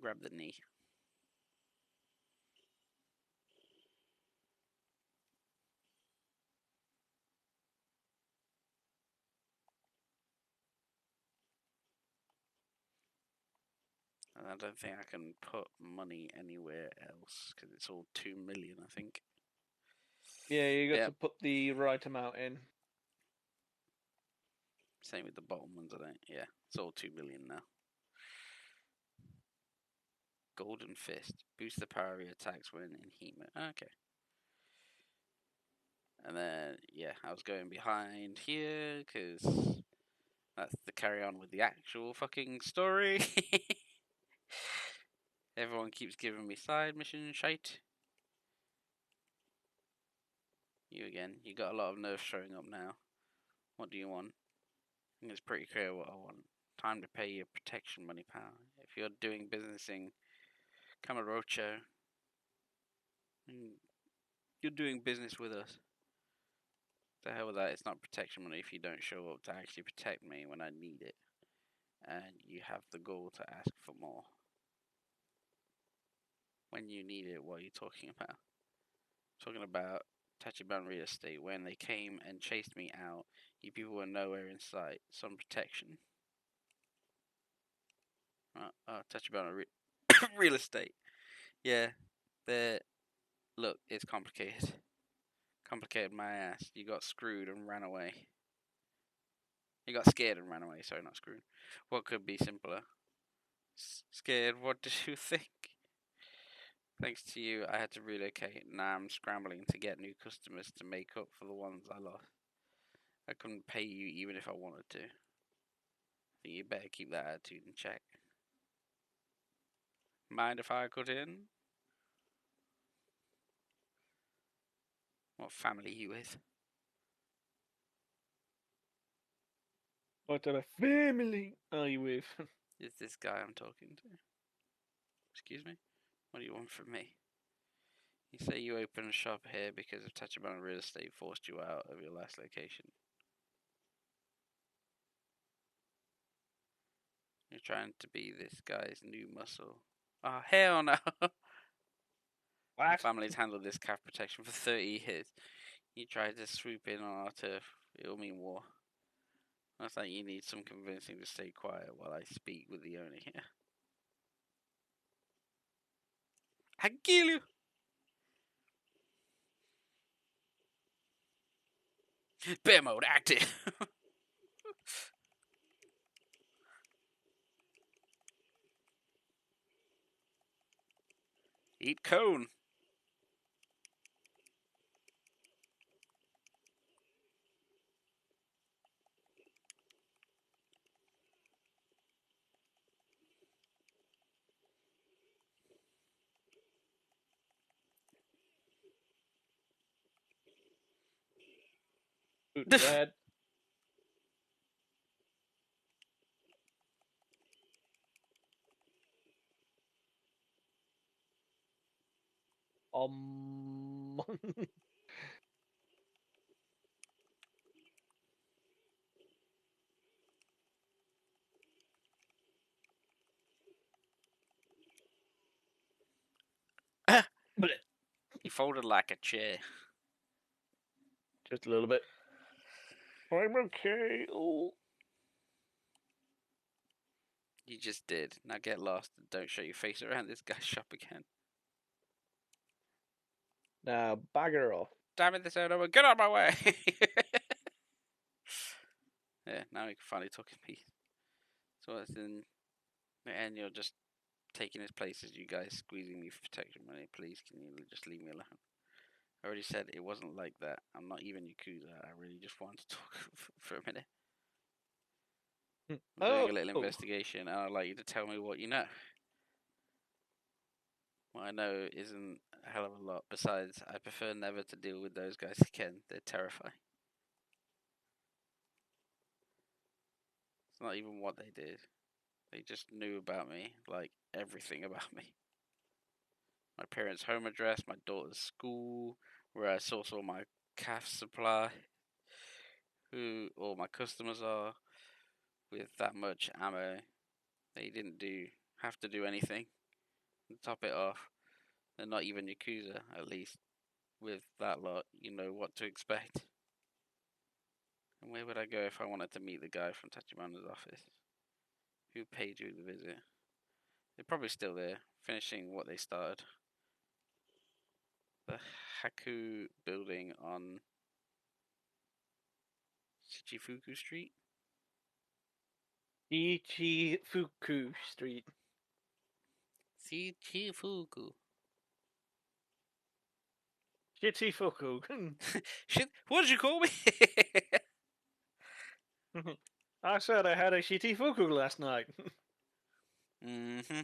grab the knee. And I don't think I can put money anywhere else because it's all 2 million, I think. Yeah, you got Yep. to put the right amount in. Same with the bottom ones, I don't. Yeah, it's all 2 million now. Golden Fist. Boost the power of your attacks when in heat mode. Okay. And then, yeah, I was going behind here because that's the carry on with the actual fucking story. Everyone keeps giving me side mission shite. You again. You got a lot of nerfs showing up now. What do you want? I think it's pretty clear what I want. Time to pay your protection money, pal. If you're doing business in Camarocho, you're doing business with us. The hell with that, it's not protection money if you don't show up to actually protect me when I need it. And you have the goal to ask for more. When you need it, what are you talking about? I'm talking about Tachibana real estate. When they came and chased me out, you people were nowhere in sight. Some protection. Tachibana real estate. Yeah, look, it's complicated. Complicated my ass. You got screwed and ran away. You got scared and ran away. Sorry, not screwed. What could be simpler? Scared? What did you think? Thanks to you, I had to relocate. Now I'm scrambling to get new customers to make up for the ones I lost. I couldn't pay you even if I wanted to. I think you better keep that attitude in check. Mind if I cut in? What family you with? What type of family are you with? Is this guy I'm talking to? Excuse me? What do you want from me? You say you opened a shop here because of Tachibana Real Estate forced you out of your last location. You're trying to be this guy's new muscle. Oh, hell no! My What? family's handled this calf protection for 30 years. You tried to swoop in on our turf. It'll mean war. I think you need some convincing to stay quiet while I speak with the owner here. I kill you! Bear mode active! Eat cone! Boot to the head. He folded like a chair. Just a little bit. I'm okay. Oh. You just did. Now get lost and don't show your face around this guy's shop again. Now bagger off. Damn it, this owner, get out of my way! Yeah, now we can finally talk in peace. So it's in the end, you're just taking his place as you guys squeezing me for protection money. Please, can you just leave me alone? I already said it wasn't like that. I'm not even yakuza. I really just wanted to talk for a minute. I'm doing a little investigation, and I'd like you to tell me what you know. What I know isn't a hell of a lot. Besides, I prefer never to deal with those guys again. They're terrifying. It's not even what they did. They just knew about me, like everything about me. My parents' home address, my daughter's school, where I source all my calf supply, who all my customers are. With that much ammo, they didn't have to do anything. to top it off. And not even Yakuza, at least. With that lot, you know what to expect. And where would I go if I wanted to meet the guy from Tachibana's office? Who paid you the visit? They're probably still there, finishing what they started. The Haku building on Shichifuku Street? Ichifuku Street. Shichifuku. Shichifuku. Shit, what did you call me? I said I had a Shichifuku last night. Mm-hmm.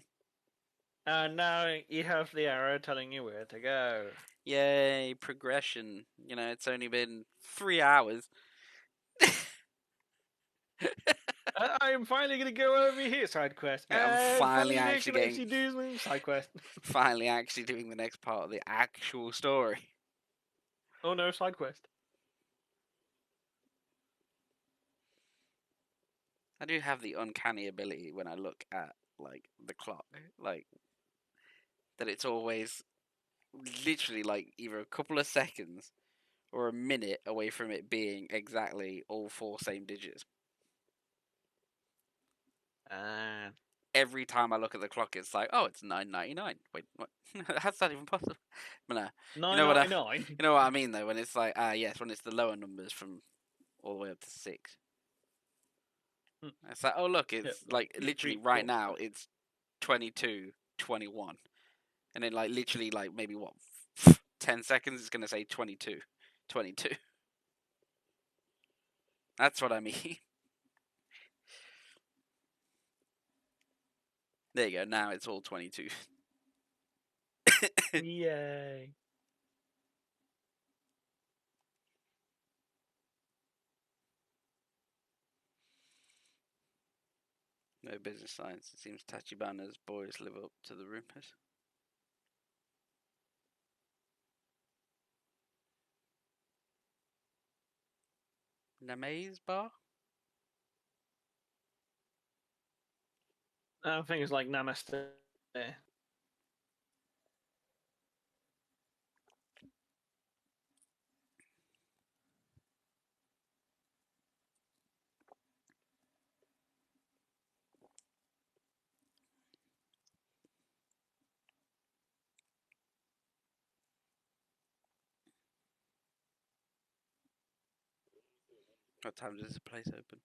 And now you have the arrow telling you where to go. Yay, progression. You know, it's only been 3 hours. I am finally going to go over here, side quest. Yeah, I'm And finally finally actually can getting- actually do something, side quest. Finally actually doing the next part of the actual story. Oh no, side quest. I do have the uncanny ability when I look at, like, the clock, like, that it's always literally, like, either a couple of seconds or a minute away from it being exactly all 4 same digits. Every time I look at the clock, it's like, oh, it's 9:99. Wait, what? How's that even possible? But no, you know what? You 999. know what I mean, though, when it's like, yes, when it's the lower numbers from all the way up to 6. Hmm. It's like, oh look, it's Yeah, like 2, literally 3, right 4. now, it's 22, 21, and then like literally like maybe what 10 seconds, it's gonna say 22, 22. That's what I mean. There you go. Now it's all 22. Yay. No business science. It seems Tachibana's boys live up to the rumors. Namaze bar? I think it's like Namaste. What time does this place open?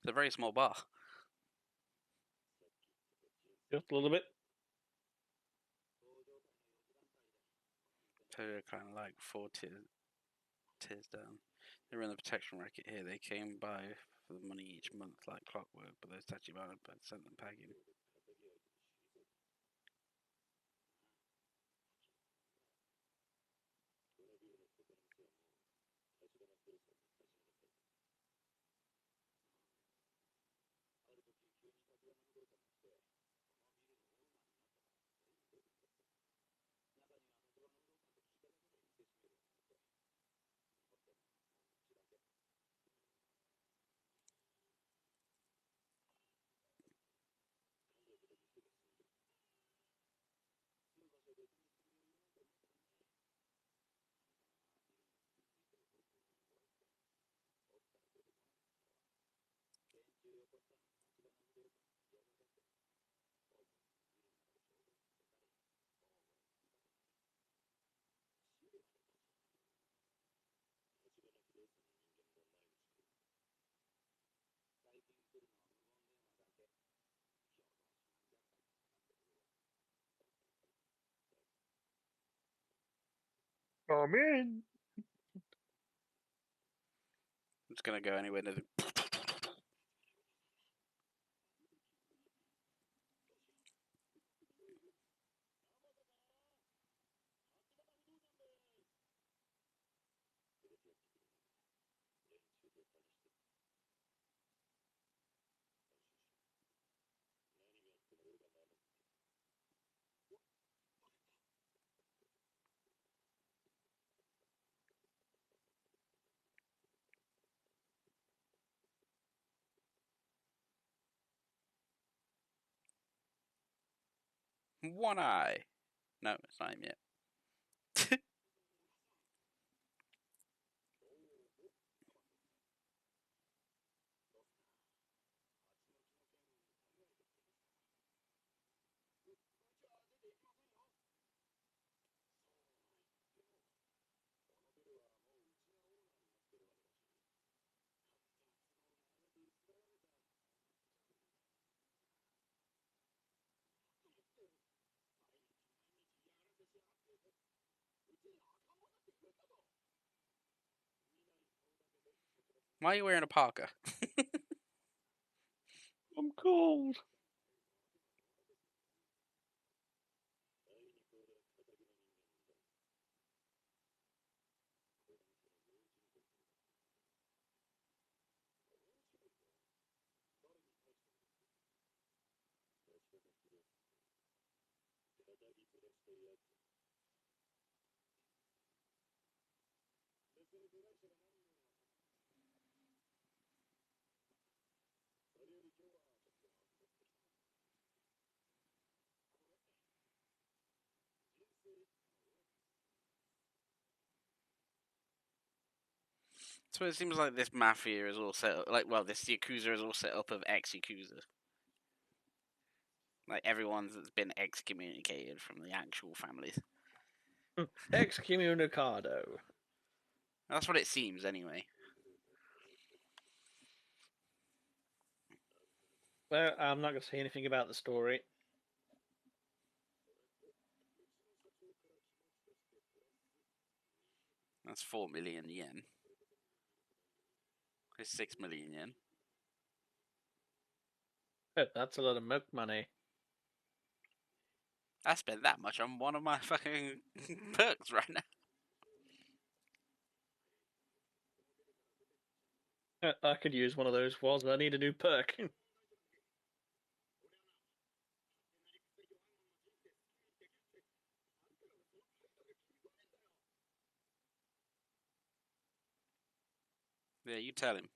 It's a very small bar. Just a little bit. So they're kind of like 4 tiers down. They run the protection racket here. They came by for the money each month like clockwork, but those Tachibana sent them packing. I'm in. It's gonna go anywhere near the. One eye. No, it's not him yet. Why are you wearing a parka? I'm cold. So it seems like this mafia is all set up, like, well, this yakuza is all set up of ex-yakuza. Like, everyone's been excommunicated from the actual families. Excommunicado. That's what it seems, anyway. Well, I'm not going to say anything about the story. That's 4 million yen. It's 6 million yen. That's a lot of milk money. I spent that much on one of my fucking perks right now. I could use one of those whilst I need a new perk. Yeah, you tell him.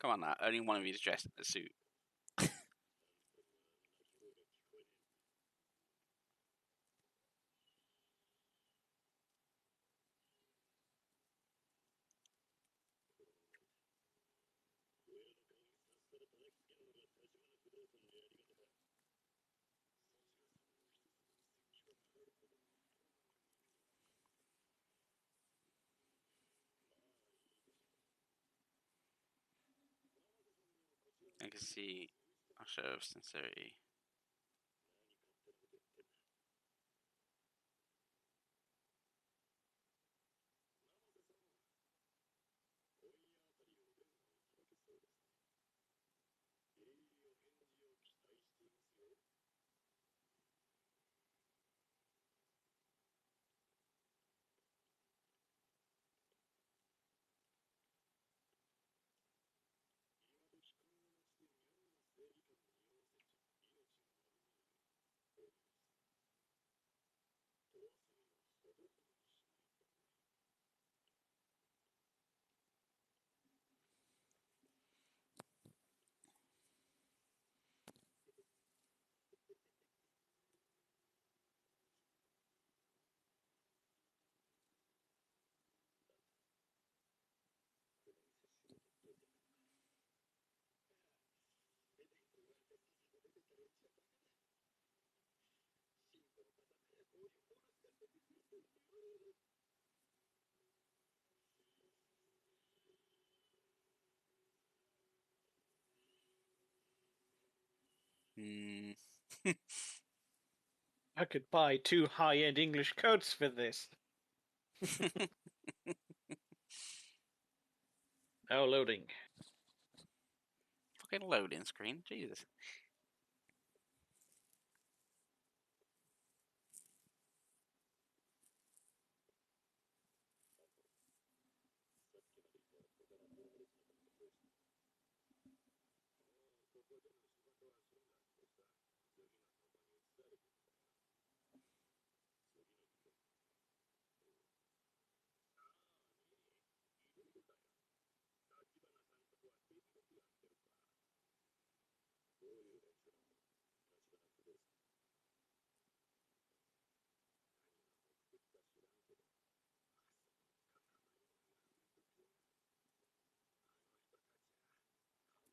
Come on now, only one of you's dressed in a suit. I can see a show of sincerity. Hmm. I could buy 2 high-end English coats for this. Now loading. Fucking loading screen, Jesus.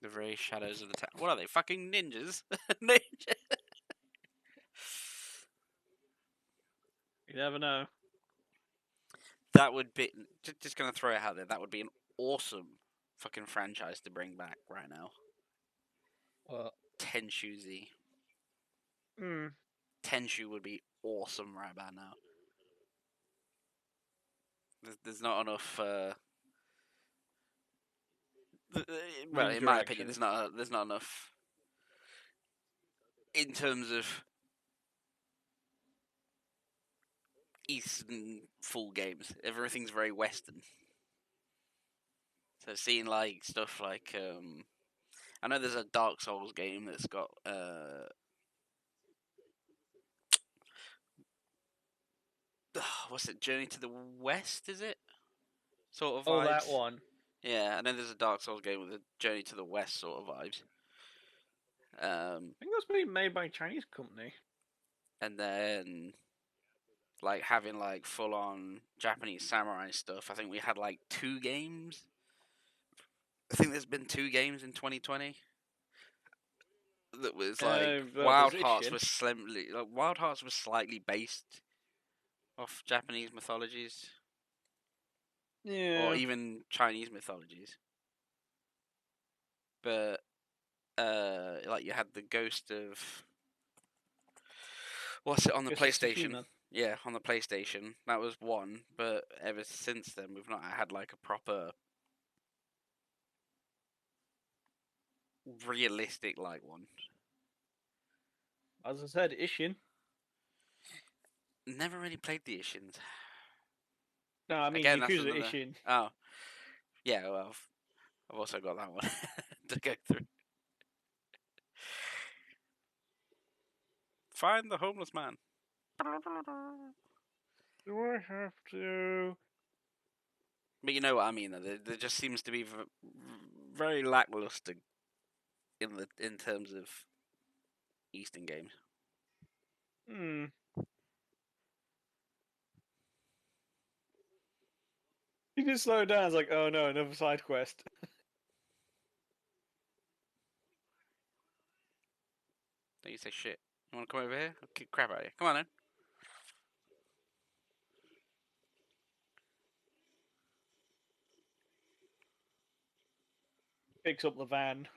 The very shadows of the town. What are they? Fucking ninjas? Ninja. You never know. That would be. Just gonna throw it out there. That would be an awesome fucking franchise to bring back right now. What? Tenshu Z. Hmm. Tenshu would be awesome right about now. There's not enough. Well, in my opinion, Interaction. there's not enough in terms of Eastern full games. Everything's very Western. So seeing like stuff like I know there's a Dark Souls game that's got what's it? Journey to the West, is it? Sort of Oh, vibes. that one. Yeah, I know there's a Dark Souls game with a Journey to the West sort of vibes. I think that's been made by a Chinese company. And then like having like full on Japanese samurai stuff. I think we had like 2 games. I think there's been 2 games in 2020 that was like Well, Wild there's Hearts Ishin. was Wild Hearts was slightly based off Japanese mythologies Yeah. or even Chinese mythologies. But like you had the ghost of what's it on the Ghost of PlayStation? Tsushima. Yeah, on the PlayStation. That was one, but ever since then we've not had like a proper realistic like one. As I said, Ishin. Never really played the Ishins. No, I mean Again, that's Yakuza another. Ishin. Oh, yeah. Well, I've also got that one to go through. Find the homeless man. Do I have to? But you know what I mean. Though there just seems to be very lackluster in terms of Eastern games. Hmm. He just slowed down. It's like, oh no, another side quest. Don't you say shit. You want to come over here? I'll kick crap out of you. Come on then. Picks up the van.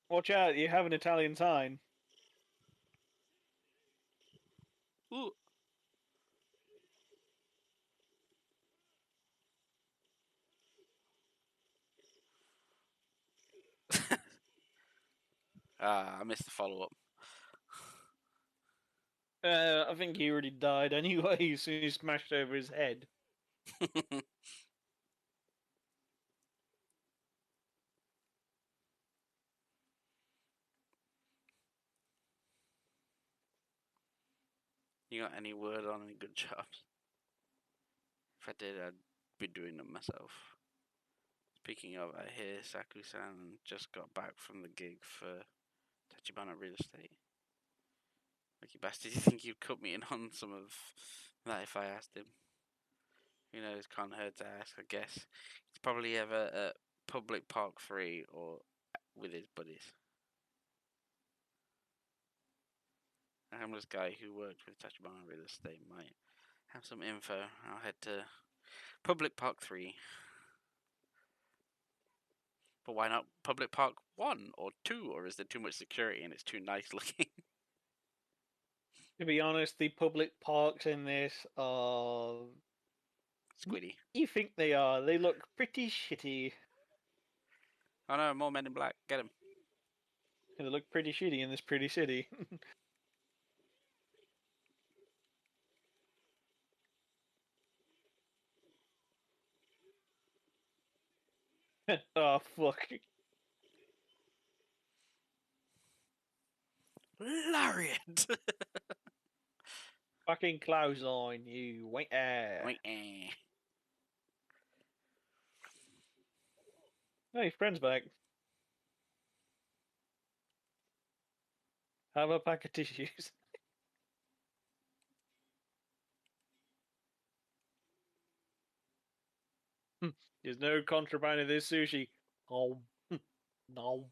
Watch out, you have an Italian sign. Ooh. I missed the follow up. I think he already died anyway as soon as he smashed over his head. You got any word on any good jobs? If I did, I'd be doing them myself. Speaking of, I hear Saku-san just got back from the gig for Tachibana Real Estate. Lucky bastard, do you think you'd cut me in on some of that if I asked him? Who knows, can't hurt to ask, I guess. He's probably ever at Public Park 3 or with his buddies. homeless guy who worked with Tachibana Real Estate might have some info. I'll head to Public Park 3. But why not Public Park 1 or 2? Or is there too much security and it's too nice looking? To be honest, the public parks in this are. Squiddy. You think they are? They look pretty shitty. Oh no, more Men in Black. Get him. They look pretty shitty in this pretty city. Oh, fuck. Lariat! Fucking clothes on you. Wait there. Wait, Oh, your friend's back. Have a pack of tissues. There's no contraband in this sushi. Oh, no.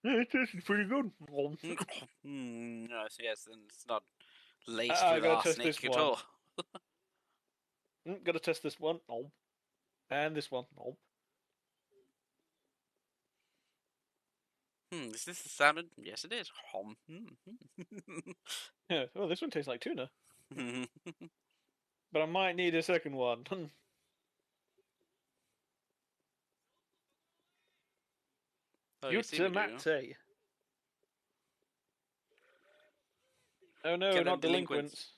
It tastes pretty good. Oh. No, so yes, then it's not laced I with gotta test arsenic this at one. all. Gotta test this one. Oh. And this one. Oh. Is this the salmon? Yes, it is. Yeah. Oh, this one tastes like tuna. But I might need a second one. Oh, you see me do. Yutamate. Oh no, Get them not delinquents.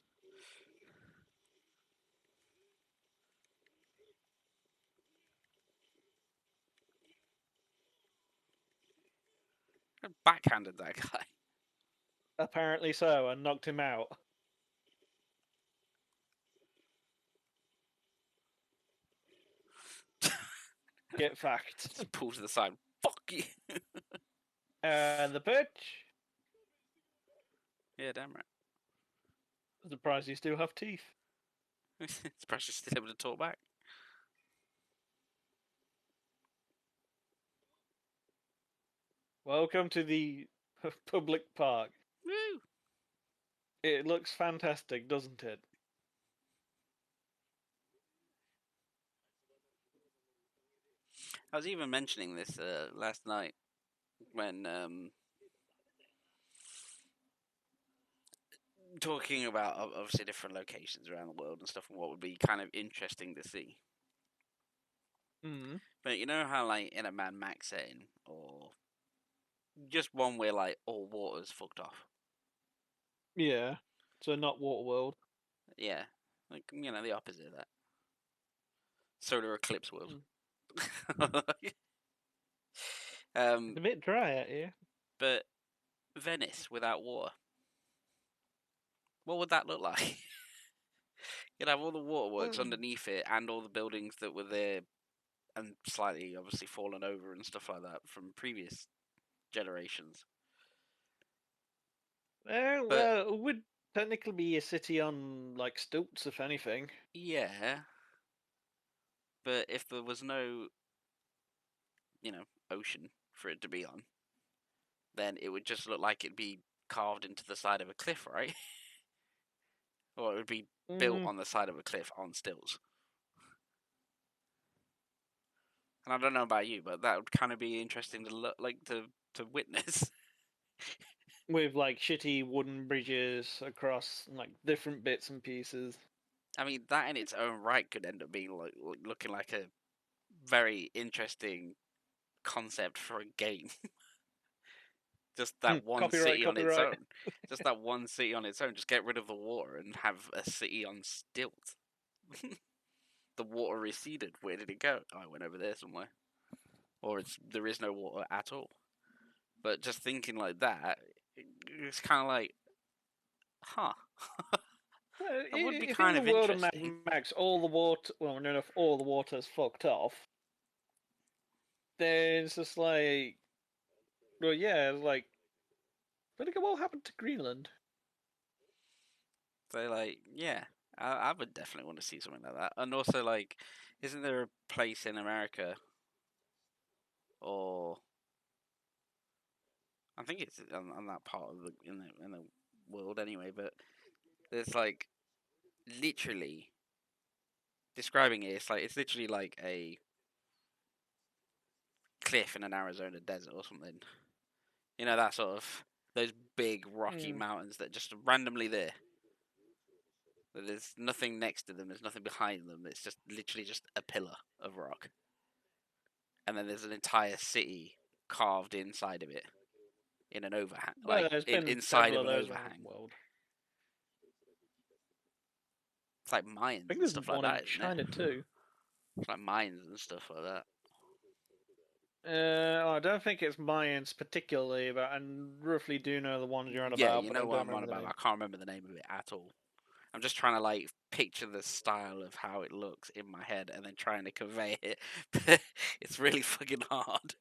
I backhanded that guy. Apparently so, and knocked him out. Get fucked. Just pull to the side. Fuck you. And the bitch. Yeah, damn right. Surprised you still have teeth. Surprised you're still able to talk back. Welcome to the public park. Woo! It looks fantastic, doesn't it? I was even mentioning this last night when talking about obviously different locations around the world and stuff and what would be kind of interesting to see. Mm. But you know how like in a Mad Max setting or just one where like all water's fucked off. Yeah. So not Waterworld. Yeah. Like, you know, the opposite of that. Solar eclipse world. It's a bit dry out here. But Venice without water. What would that look like? You'd have all the waterworks underneath it and all the buildings that were there and slightly obviously fallen over and stuff like that from previous generations. Well, it would technically be a city on like stilts, if anything. Yeah. But if there was no, you know, ocean for it to be on, then it would just look like it'd be carved into the side of a cliff, right? Or it would be built on the side of a cliff on stilts. And I don't know about you, but that would kind of be interesting to look like to witness. With like shitty wooden bridges across like different bits and pieces. I mean, that in its own right could end up being like looking like a very interesting concept for a game. Just that one city on its own. Just that one city on its own. Just get rid of the water and have a city on stilts. The water receded. Where did it go? Oh, it went over there somewhere. Or there is no water at all. But just thinking like that, it's kind of like, huh. That would be kind of interesting. If in the world of Mad Max, all the water, well, no, if all the water's fucked off, then it's just like, well, yeah, it's like, but look at what happened to Greenland. So, like, yeah, I would definitely want to see something like that. And also, like, isn't there a place in America or I think it's on that part of the world anyway. But there's like literally describing it. It's literally like a cliff in an Arizona desert or something. You know, that sort of those big rocky mountains that just randomly there. There's nothing next to them. There's nothing behind them. It's just literally just a pillar of rock, and then there's an entire city carved inside of it in an overhang, Well, there's been inside several of of an those around overhang. the world. It's like I Mayans think and there's stuff like one in that, isn't China it? too. It's like Mayans and stuff like that. I don't think it's Mayans particularly, but I roughly do know the ones you're on Yeah, about, you but I know what don't I'm on remember the about. name. I can't remember the name of it at all. I'm just trying to like picture the style of how it looks in my head and then trying to convey it. It's really fucking hard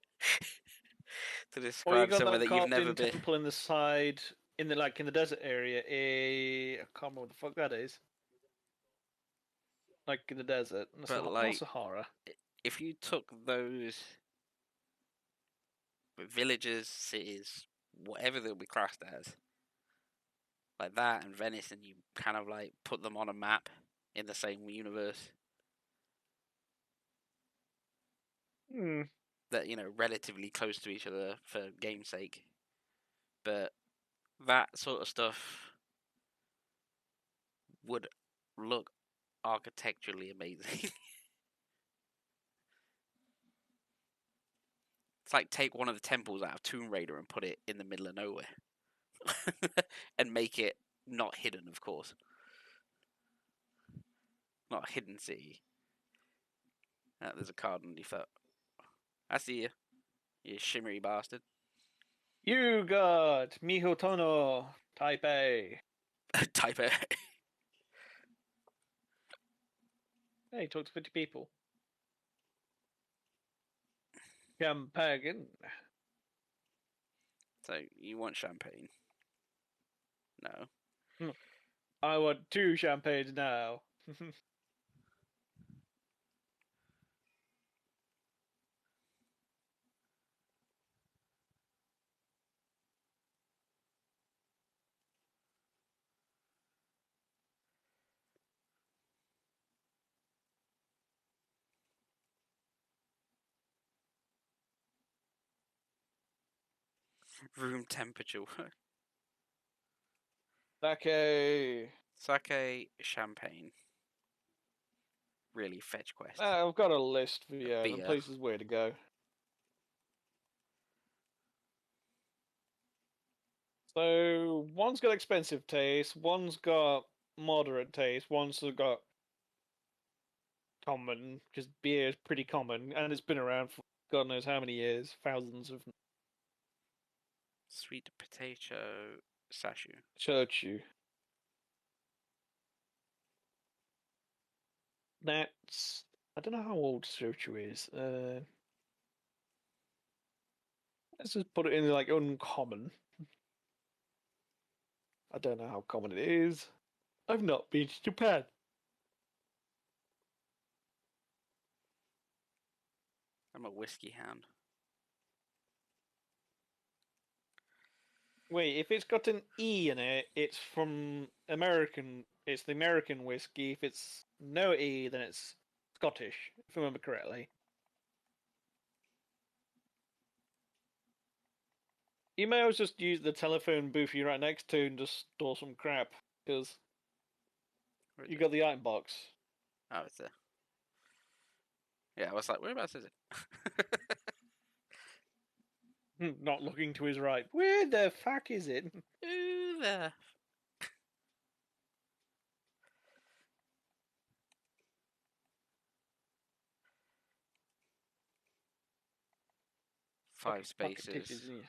to Well, you describe got somewhere that that you've carved never in been. temple in the side, in the desert area. I can't remember what the fuck that is. Like in the desert, in But the like, Sahara. if you took those villages, cities, whatever they'll be classed as, like that and Venice, and you kind of like put them on a map in the same universe, that relatively close to each other for game's sake, but that sort of stuff would look architecturally amazing. It's like take one of the temples out of Tomb Raider and put it in the middle of nowhere, and make it not hidden, of course, not a hidden city. There's a card underneath that. I see you, you shimmery bastard. You got Mihotono Taipei. Type it. Hey, talk to 50 people. Campagan. So you want champagne? No. I want 2 champagnes now. Room temperature. Sake. Sake, champagne. Really fetch quest. I've got a list for you and Beer. places where to go. So one's got expensive taste, one's got moderate taste, one's got common, because beer is pretty common and it's been around for God knows how many years, thousands of Sweet potato sashu. shochu. That's I don't know how old shochu is. Let's just put it in like uncommon. I don't know how common it is. I've not been to Japan. I'm a whiskey hound. Wait, if it's got an E in it, it's from American. It's the American whiskey. If it's no E, then it's Scottish, if I remember correctly. You may as well just use the telephone booth you're right next to and just store some crap, because you got the item box. Oh, it's there. Yeah, I was like, whereabouts is it? Not looking to his right. Where the fuck is it? Ooh, there. 5 Pocket spaces. tissues, yeah.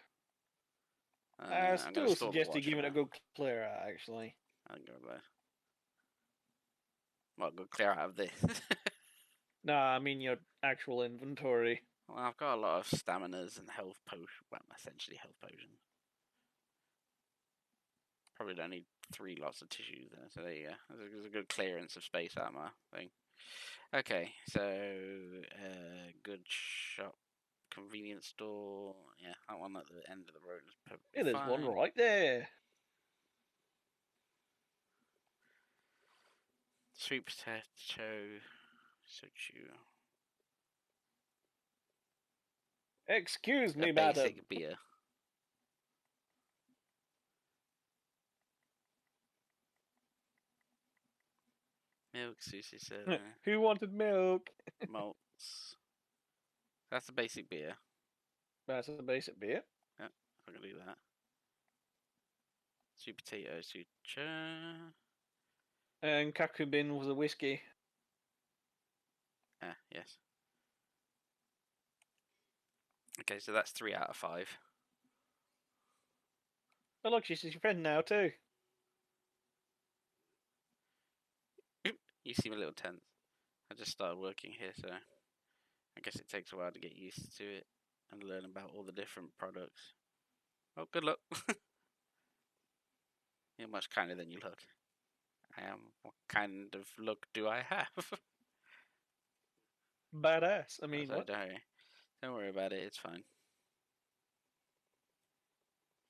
I I'm gonna still store the suggest you watch give for it a now. good clear out, actually. I'll go there. Well, go clear out of this. Nah, I mean your actual inventory. Well, I've got a lot of staminas and health potions. Well, essentially health potions. Probably don't need 3 lots of tissues there. So there you go. There's a good clearance of space out of my thing. Okay, so good shop convenience store. Yeah, that one at the end of the road is perfectly Yeah, there's one fine. right there. Sweet potato, soju. Excuse A me, madam. basic beer. Milk, sushi soda, Who wanted milk? malts. That's a basic beer. That's a basic beer. Yeah, I'm gonna do that. Sweet potato, sucha. And Kakubin was a whiskey. Ah, yes. Okay, so that's 3 out of 5. Oh look, she's your friend now too. You seem a little tense. I just started working here, so I guess it takes a while to get used to it and learn about all the different products. Oh, good luck. You're much kinder than you look. I am. What kind of look do I have? Badass. I mean, So what? don't worry about it. It's fine.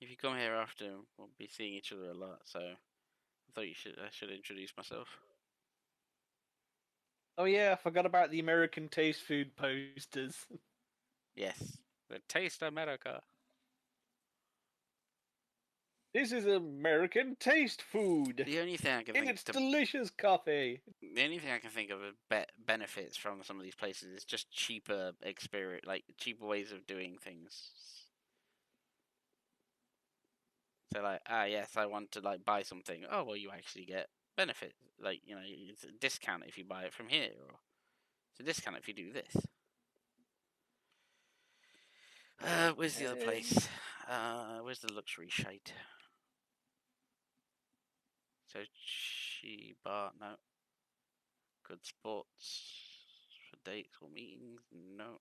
If you come here after, we'll be seeing each other a lot. So I thought I should introduce myself. Oh yeah, I forgot about the American taste food posters. Yes, the Taste America. This is American taste food. The only thing I can In think its delicious coffee. the only thing I can think of benefits from some of these places is just cheaper experience, like cheaper ways of doing things. So like, yes, I want to like buy something. Oh well, you actually get benefit. Like it's a discount if you buy it from here, or it's a discount if you do this. Where's the other place? Where's the luxury shite? So bar, no. Good sports for dates or meetings, no.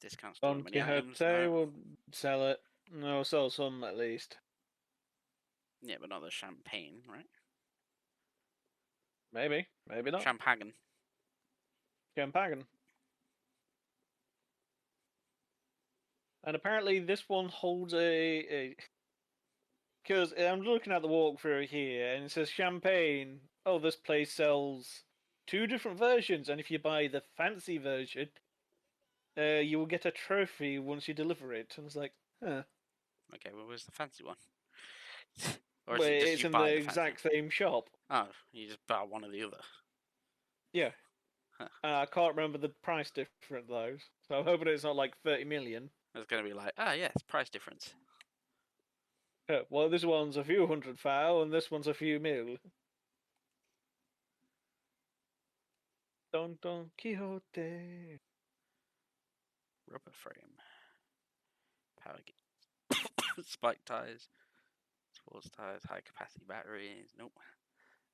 Discount store Don many items, Quixote no. will sell it. No, sell some at least. Yeah, but not the champagne, right? Maybe, maybe not. Champagne. Champagne. And apparently this one holds a because I'm looking at the walkthrough here, and it says champagne. Oh, this place sells 2 different versions, and if you buy the fancy version, you will get a trophy once you deliver it. And it's like, huh. Okay, well, where's the fancy one? Or is But it just it's you in the buy the fancy exact same shop. one? Oh, you just buy one or the other. Yeah. Huh. I can't remember the price difference though, so I'm hoping it's not like 30 million. It's going to be like, yes, price difference. Well, this one's a few hundred thou, and this one's a few mil. Don Quixote. Rubber frame. Power spike tires. Sports tires. High capacity batteries. Nope.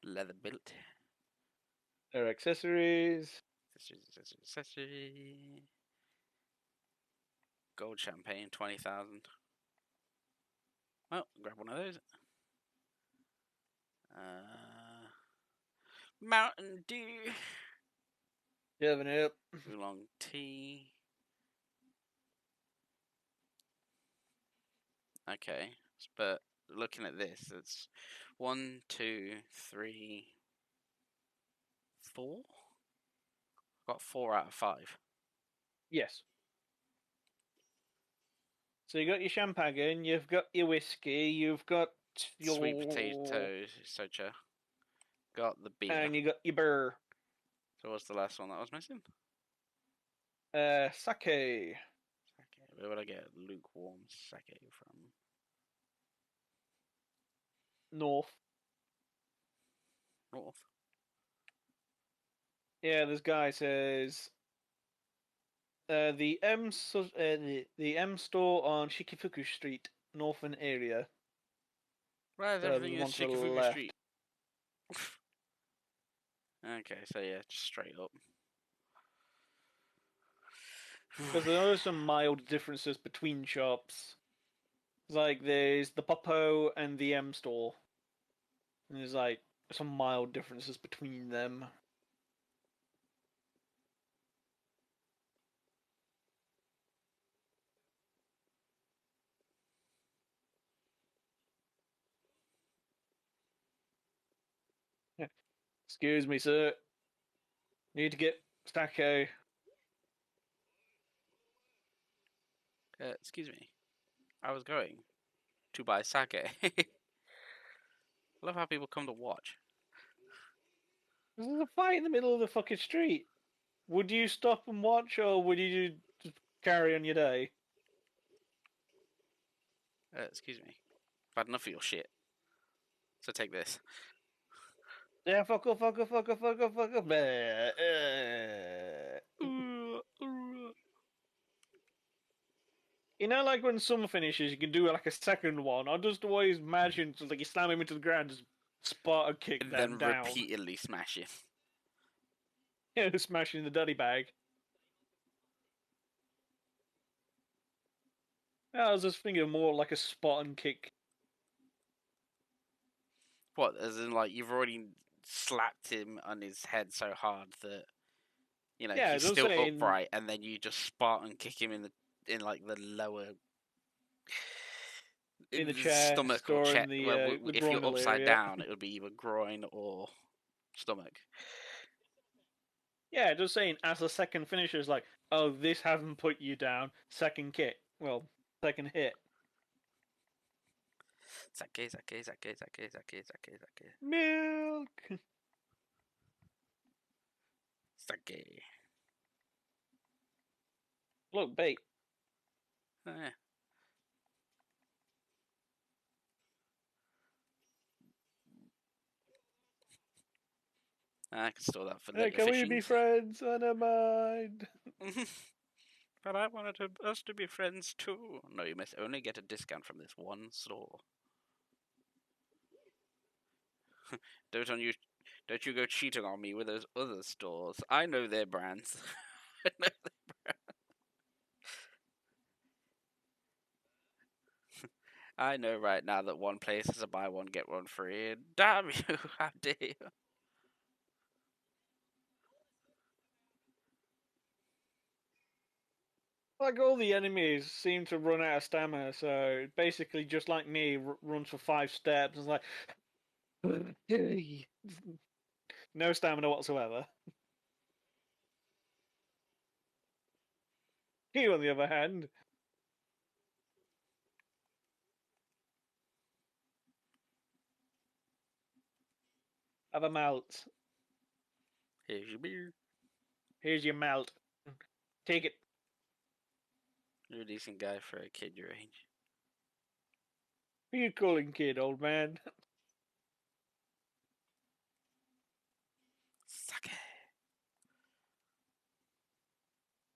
Leather built. Their accessories. Accessory. Gold champagne, 20,000. Well, grab one of those. Mountain Dew. Giving it. Oolong tea. Okay, but looking at this, it's 1, 2, 3, 4. Got 4 out of 5. Yes. So you got your champagne, you've got your whiskey, you've got your Sweet potato socha. Got the beer. and you got your beer. So what's the last one that I was missing? Sake. Sake. Where would I get lukewarm sake from? North. North. Yeah, this guy says the the M store on Shikifuku Street, Northern area. Why is So everything the is one to the Shikifuku left. Street? Okay, so yeah, just straight up. Because there are some mild differences between shops. Like there's the Popo and the M store. And there's like some mild differences between them. Excuse me, sir. Need to get sake. Excuse me. I was going to buy sake. I love how people come to watch. There's a fight in the middle of the fucking street. Would you stop and watch, or would you just carry on your day? Excuse me. I've had enough of your shit. So take this. Yeah, fuck off, fuck off, fuck off, fuck off, fuck off. You know, like when some finishes, you can do like a second one. I just always imagine just like you slam him into the ground, just Sparta kick And them then down. repeatedly smash him. Yeah, smashing the duddy bag. I was just thinking more like a Spartan kick. What, as in, like, you've already slapped him on his head so hard that, you know, Yeah, he's just still saying- upright, and then you just Spartan kick him in like, the lower... In the chest stomach or or in chest. the, Well, the if you're groinal upside area. down, it would be either groin or stomach. Yeah, just saying, as a second finisher, is like, oh, this hasn't put you down. Second kick. Well, second hit. Sake, sake, sake, sake, sake, sake, sake. Milk! Sake. Look, bait. Oh, yeah. I can store that for Hey, later can we be fishings. friends? I don't mind. But I wanted us to be friends too. No, you must only get a discount from this one store. Don't you go cheating on me with those other stores. I know their brands. I know their brands. I know right now that one place is a buy one get one free. Damn you! How dare you? Like all the enemies seem to run out of stamina, so basically, just like me, runs for 5 steps. It's like no stamina whatsoever. You, on the other hand, have a melt. Here's your beer. Here's your melt. Take it. You're a decent guy for a kid your age. Who you calling kid, old man? Sake.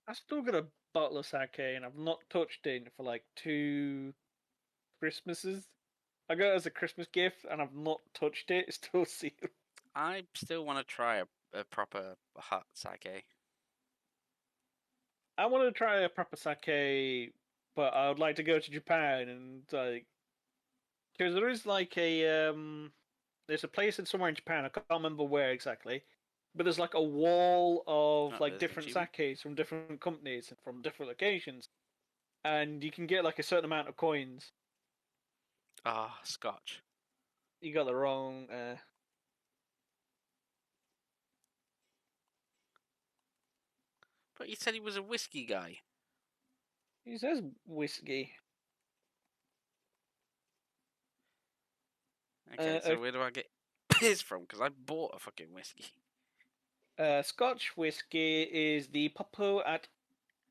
I still got a bottle of sake, and I've not touched it for like 2 Christmases. I got it as a Christmas gift, and I've not touched it. It's still sealed. I still want to try a proper hot sake. I want to try a proper sake, but I would like to go to Japan and like, because there is like there's a place in somewhere in Japan. I can't remember where exactly, but there's like a wall of Oh, like there's different achievement. sakes from different companies and from different locations, and you can get like a certain amount of coins. Ah, scotch. You got the wrong. But you said he was a whiskey guy. He says whiskey. Okay, so where do I get his from? Because I bought a fucking whiskey. Scotch whiskey is the Popo at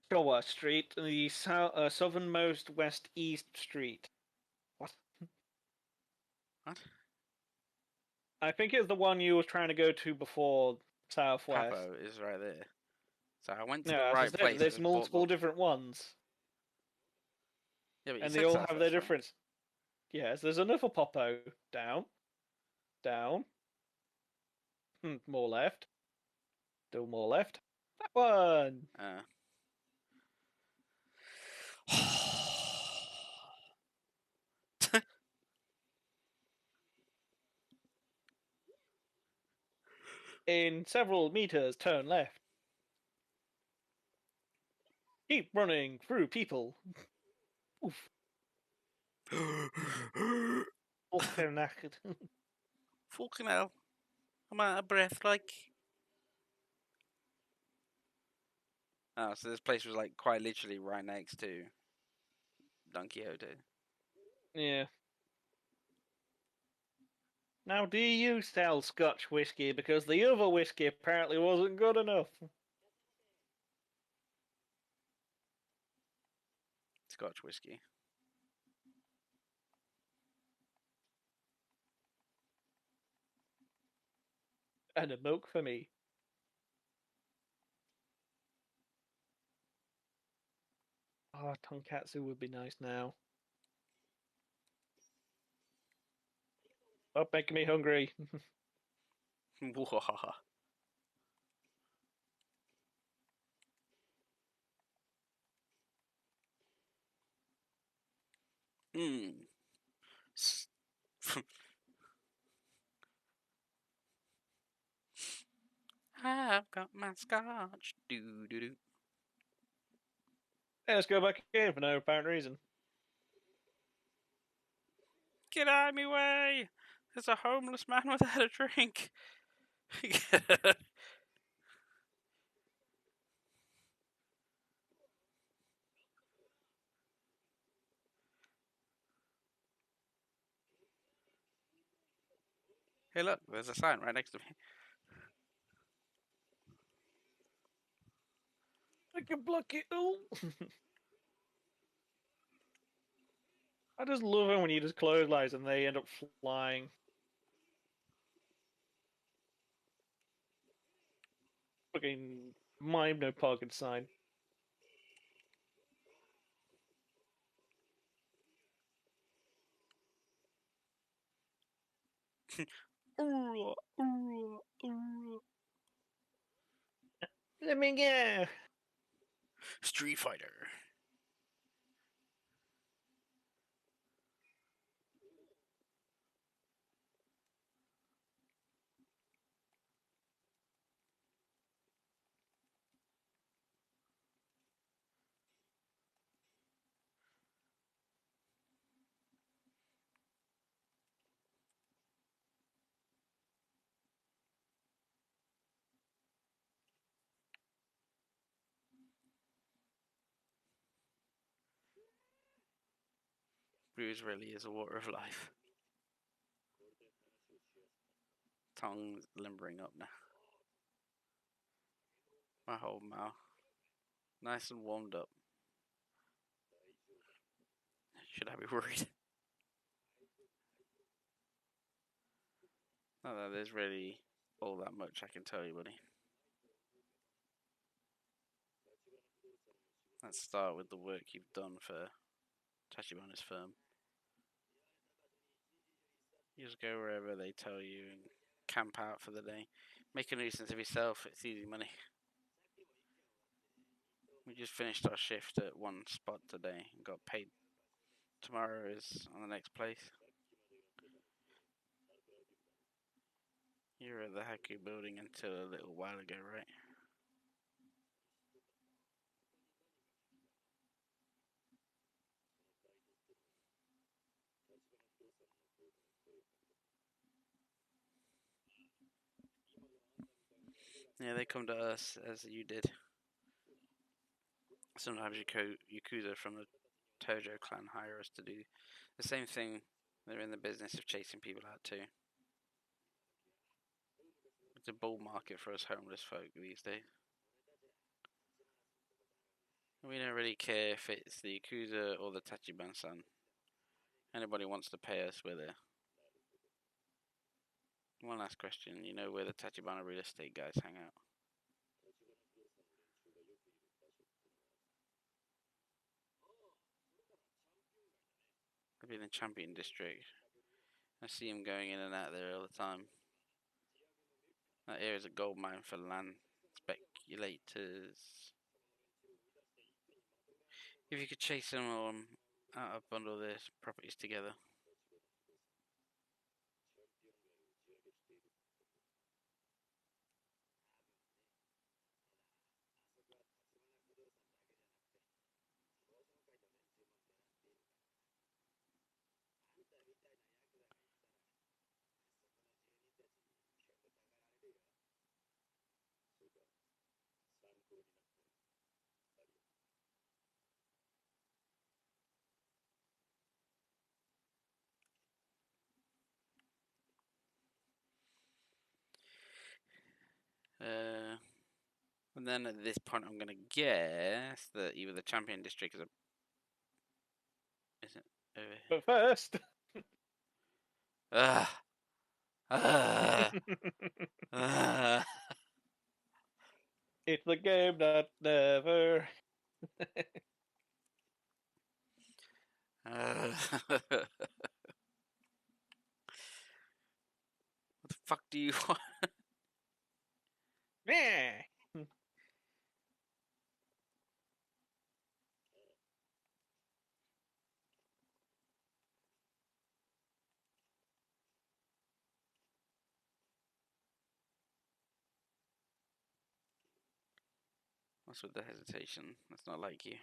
Showa Street, the southernmost west east street. What? What? I think it's the one you were trying to go to before southwest. Papo is right there. So I went to No, the as I right said, place. there's just bought multiple them. different ones, Yeah, but you and said they all have Southwest, their right? difference. Yes, there's another Popo. Down. Down. More left. Still more left. That one! In several meters, turn left. Keep running through people. Oof. Fucking knackered. Fucking hell. I'm out of breath, like. Oh, so this place was like quite literally right next to Don Quixote. Yeah. Now, do you sell Scotch whiskey? Because the other whiskey apparently wasn't good enough. Scotch whiskey. And a milk for me. Oh, tonkatsu would be nice now. Stop making me hungry. Wahaha. Hmm. I've got my scotch. Do do do. Yeah, let's go back in for no apparent reason. Get out of my way! There's a homeless man without a drink. Hey, look, there's a sign right next to me. I can block it all. I just love it when you just clothesline and they end up flying. Fucking mime no parking sign. Let me go. Street Fighter. Booze really is a water of life. Tongue's limbering up now. My whole mouth. Nice and warmed up. Should I be worried? Not that there's really all that much I can tell you, buddy. Let's start with the work you've done for Tachibana's firm. You just go wherever they tell you and camp out for the day. Make a nuisance of yourself, it's easy money. We just finished our shift at one spot today and got paid. Tomorrow is on the next place. You were at the Haku building until a little while ago, right? Yeah, they come to us as you did. Sometimes Yakuza from the Tojo clan hire us to do the same thing. They're in the business of chasing people out too. It's a bull market for us homeless folk these days. We don't really care if it's the Yakuza or the Tachiban-san. Anybody wants to pay us, we're there. One last question. You know where the Tachibana real estate guys hang out? They'll be in the Champion District. I see them going in and out there all the time. That area is a gold mine for land speculators. If you could chase them or out of bundle their properties together. And then at this point, I'm gonna guess that either the champion district is a. Is it over? But first, Ugh. Ugh. Ugh. it's the game that never. What the fuck do you want? Yeah. What's with the hesitation? That's not like you.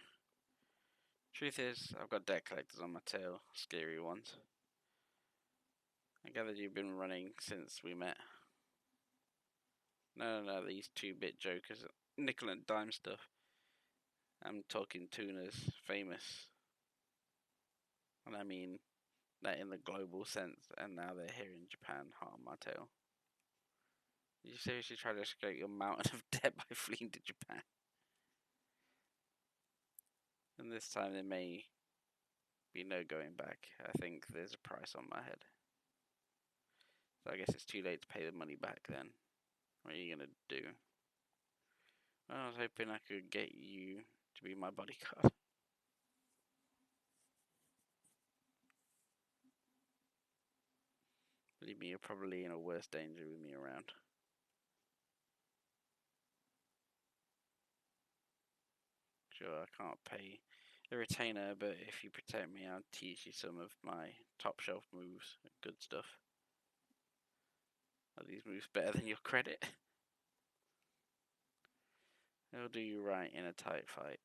Truth is, I've got deck collectors on my tail. Scary ones. I gathered you've been running since we met. No, these 2-bit jokers. Nickel and dime stuff. I'm talking tuners, famous. And I mean that in the global sense, and now they're here in Japan, hot on my tail. Did you seriously try to escape your mountain of debt by fleeing to Japan? And this time there may be no going back. I think there's a price on my head. So I guess it's too late to pay the money back then. What are you gonna do? Well, I was hoping I could get you to be my bodyguard. Believe me, you're probably in a worse danger with me around. Sure, I can't pay a retainer, but if you protect me, I'll teach you some of my top shelf moves. Good stuff. Are these moves better than your credit? It'll do you right in a tight fight.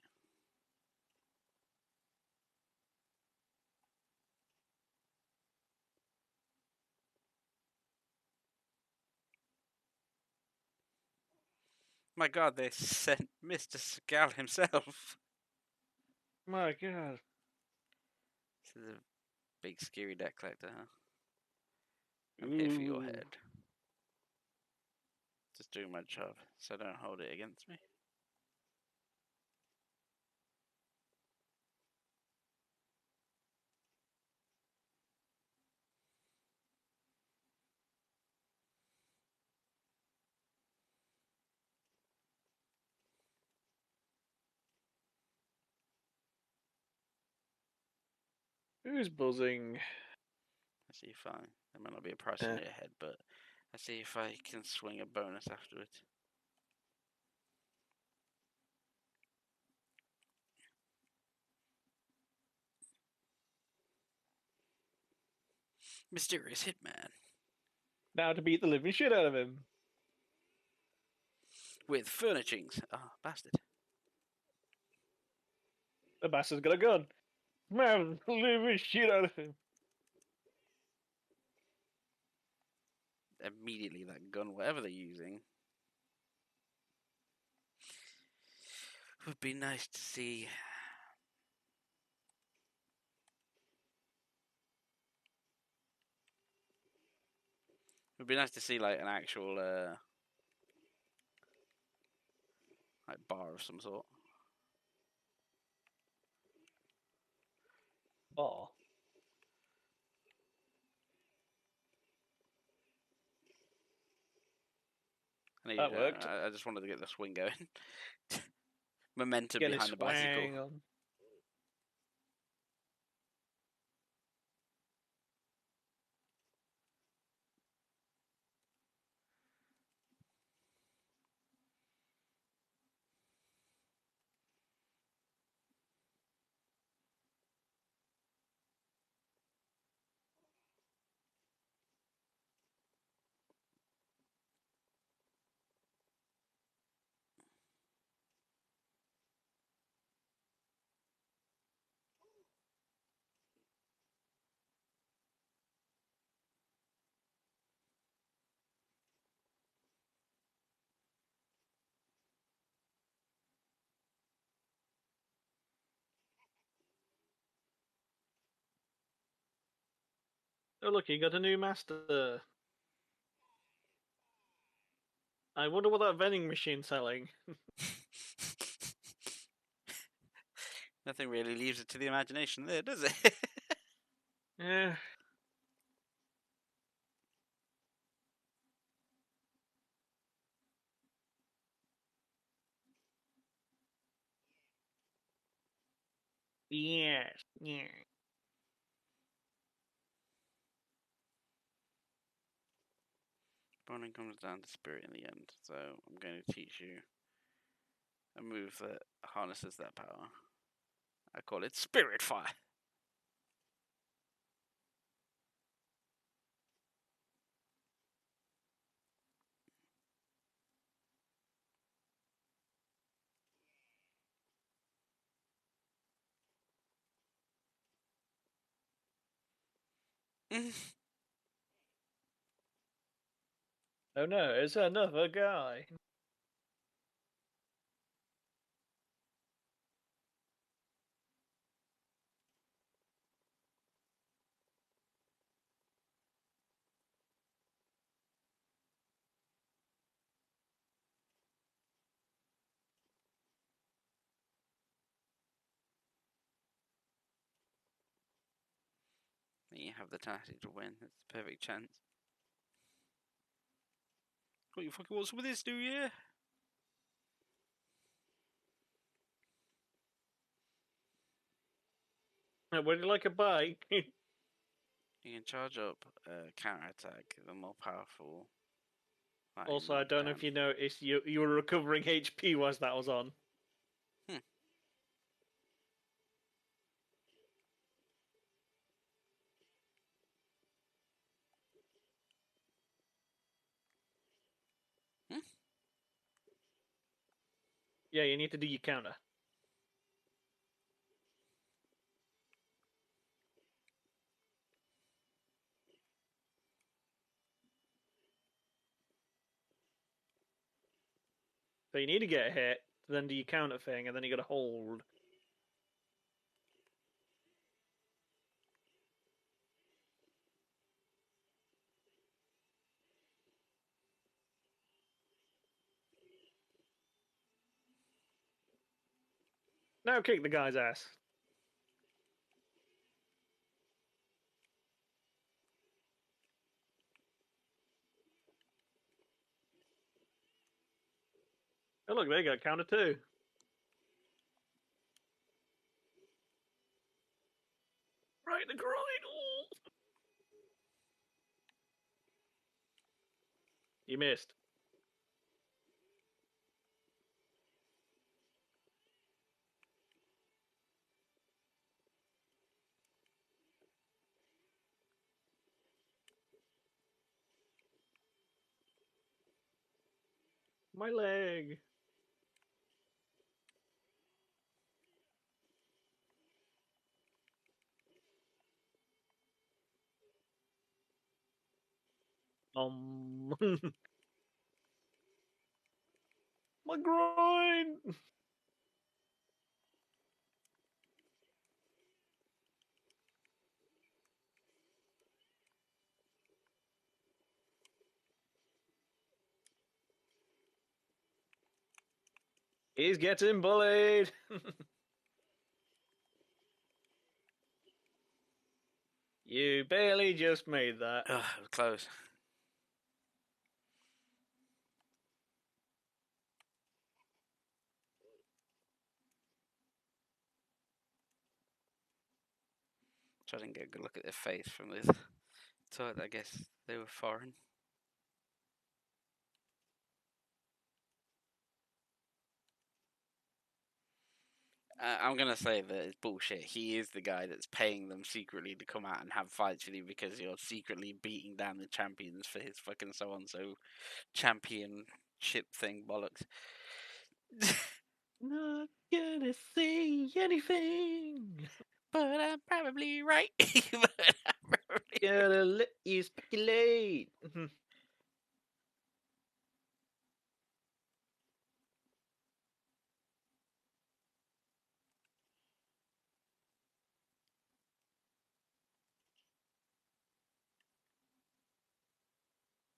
My god, they sent Mr. Scal himself. My God. This is a big scary deck collector, huh? I'm here for your head. Just doing my job, so don't hold it against me. Who's buzzing? I see if I. There might not be a price on your head, but I see if I can swing a bonus afterwards. Mysterious Hitman. Now to beat the living shit out of him. With furnishings. Ah, bastard. The bastard's got a gun. Man, the living shit out of him. Immediately that gun, whatever they're using. Would be nice to see. Would be nice to see like an actual like bar of some sort. Oh. That worked. I just wanted to get the swing going. Momentum Get his behind the bicycle. swang on. Oh look, he got a new master. I wonder what that vending machine's selling. Nothing really leaves it to the imagination there, does it? Yeah. Yes. Yeah. Bonding comes down to spirit in the end, so I'm going to teach you a move that harnesses that power. I call it Spirit Fire. Oh no, it's another guy. You have the tenacity to win. It's the perfect chance. What you fucking wants with this, do you? Would you like a bike? You can charge up counter attack, the more powerful. Also, I don't know if you noticed, you were recovering HP whilst that was on. Hmm. Hmm? Yeah, you need to do your counter. So you need to get a hit, then do your counter thing, and then you gotta hold. Now kick the guy's ass. Oh look, they got counter too. Right in the groin. Ooh. You missed. My leg. My groin. He's getting bullied. You barely just made that. Ugh, it was close. So I didn't get a good look at their face from this. So I guess they were foreign. I'm gonna say that it's bullshit. He is the guy that's paying them secretly to come out and have fights with you because you're secretly beating down the champions for his fucking so on so championship thing bollocks. Not gonna say anything. But I'm probably right. But I'm probably Gotta let you speculate.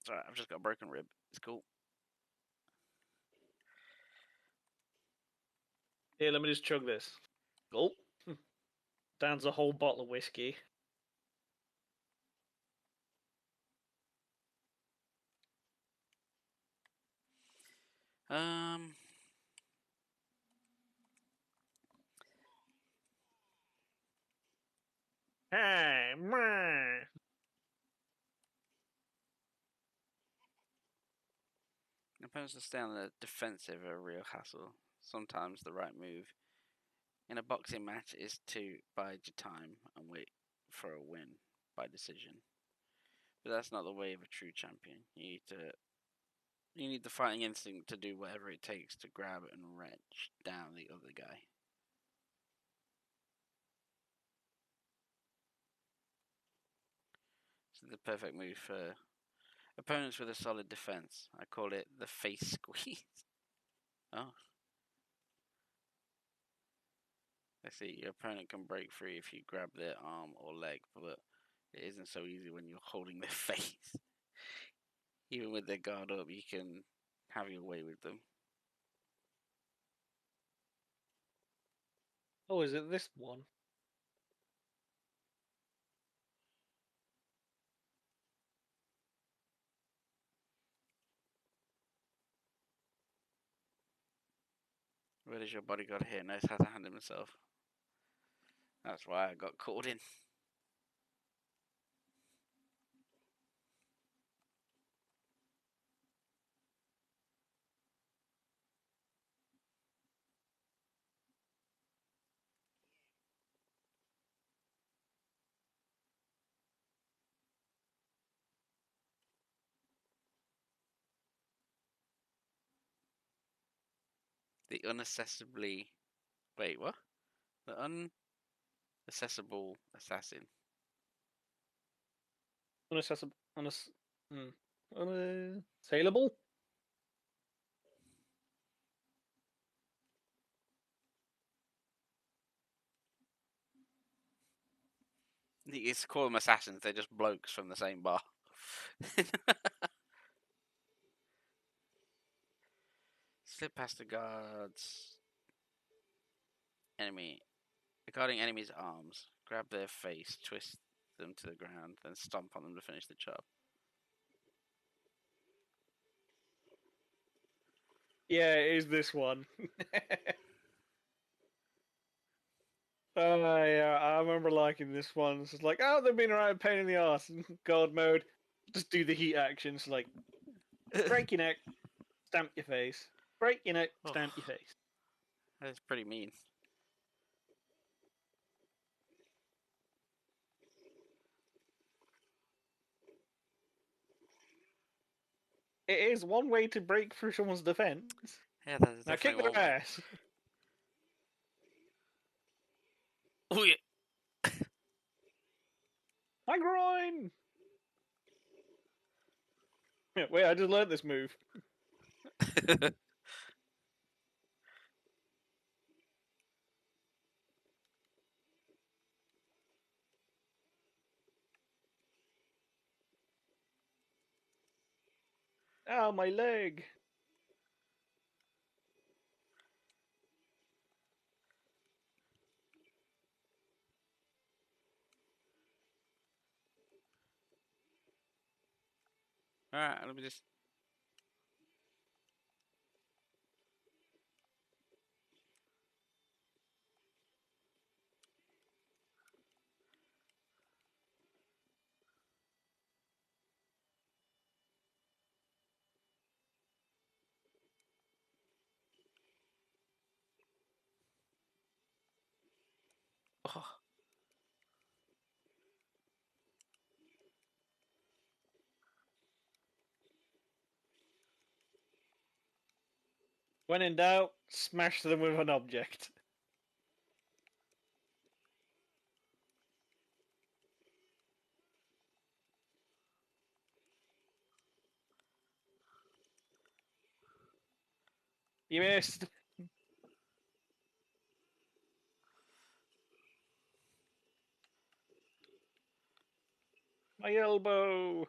It's alright, I've just got a broken rib. It's cool. Here, let me just chug this. Gulp. Down's a whole bottle of whiskey. Um, Hey, meh. opponents to stay on the defensive are a real hassle. Sometimes the right move in a boxing match is to bide your time and wait for a win by decision. But that's not the way of a true champion. You need the fighting instinct to do whatever it takes to grab and wrench down the other guy. This is the perfect move for opponents with a solid defense. I call it the face squeeze. Oh. I see, your opponent can break free if you grab their arm or leg, but it isn't so easy when you're holding their face. Even with their guard up, you can have your way with them. Oh, is it this one? Where does your bodyguard here knows how to handle himself? That's why I got called in. The unaccessibly. Wait, what? The unaccessible assassin. Unaccessible. Unassailable? It's call them assassins, they're just blokes from the same bar. Slip past the guards. Enemy. Guarding enemy's arms. Grab their face, twist them to the ground, then stomp on them to finish the job. Yeah, it is this one. Oh yeah, I remember liking this one. It's just like, oh, they've been a right pain in the ass. God mode, just do the heat actions. Like, break your neck, stamp your face. Break your neck, stamp your face. That's pretty mean. It is one way to break through someone's defense. Yeah, that's Now kick definitely their one way. ass. Oh yeah. My groin. Yeah, wait, I just learned this move. Ow, my leg. Alright, let me just. Oh. When in doubt, smash them with an object. You missed. My elbow.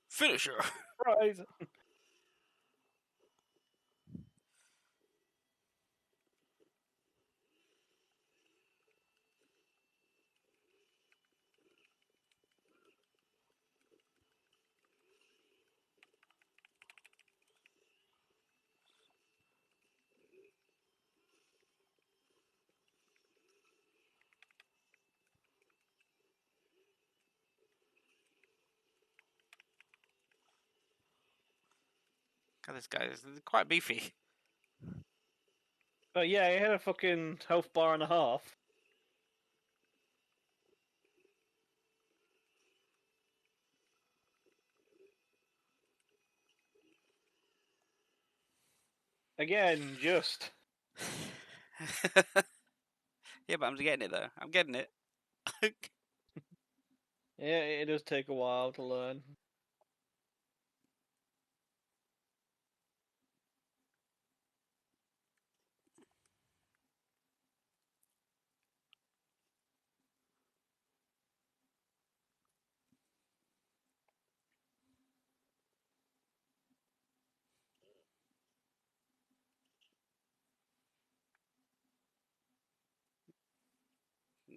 Finisher. Surprise! God, this guy is quite beefy. But yeah, he had a fucking health bar and a half. Again, just. Yeah, but I'm getting it though. I'm getting it. Yeah, it does take a while to learn.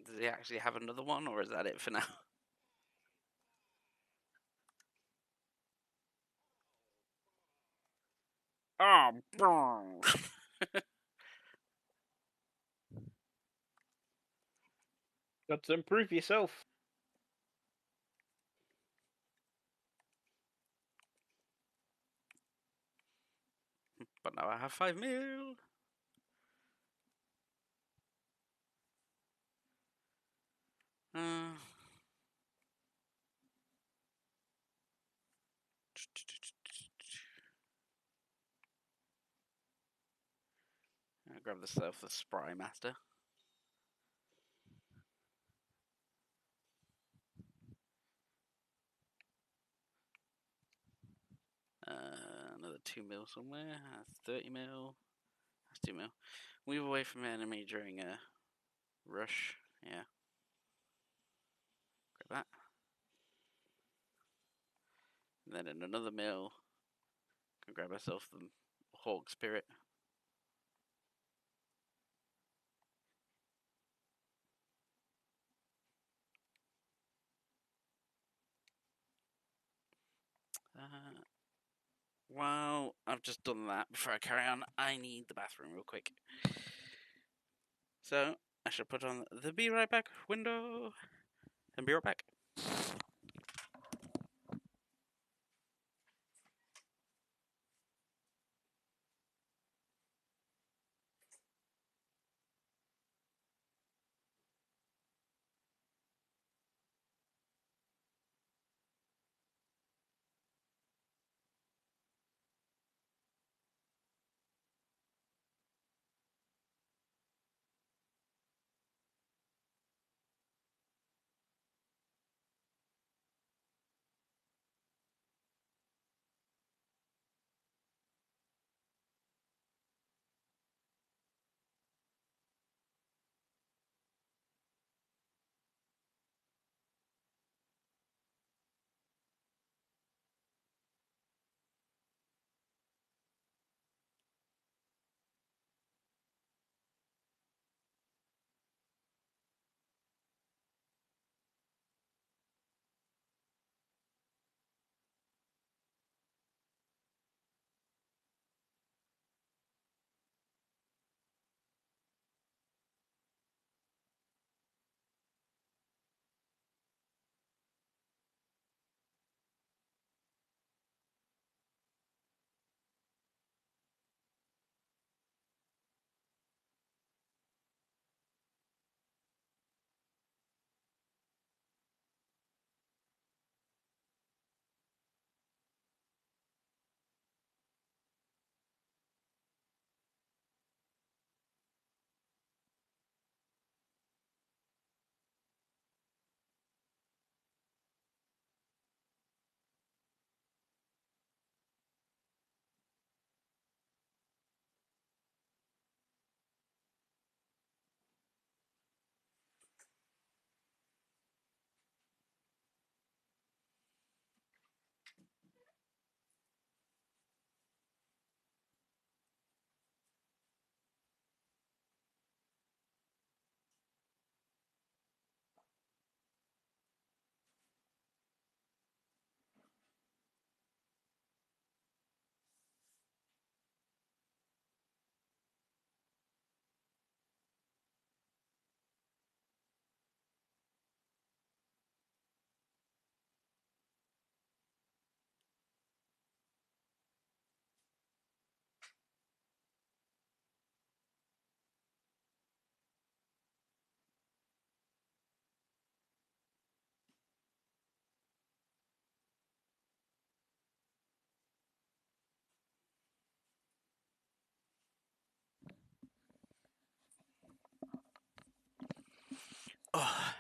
Does he actually have another one, or is that it for now? Oh, boom. Got to improve yourself. But now I have 5 mil. Uh, I'll grab the Spry Master. Another 2 mil somewhere. That's 30 mil. That's 2 mil. Move away from enemy during a rush. Yeah. Grab that. And then in another mill, can grab myself the Hawk Spirit. Well, I've just done that. Before I carry on, I need the bathroom real quick. So, I shall put on the be right back window and be right back.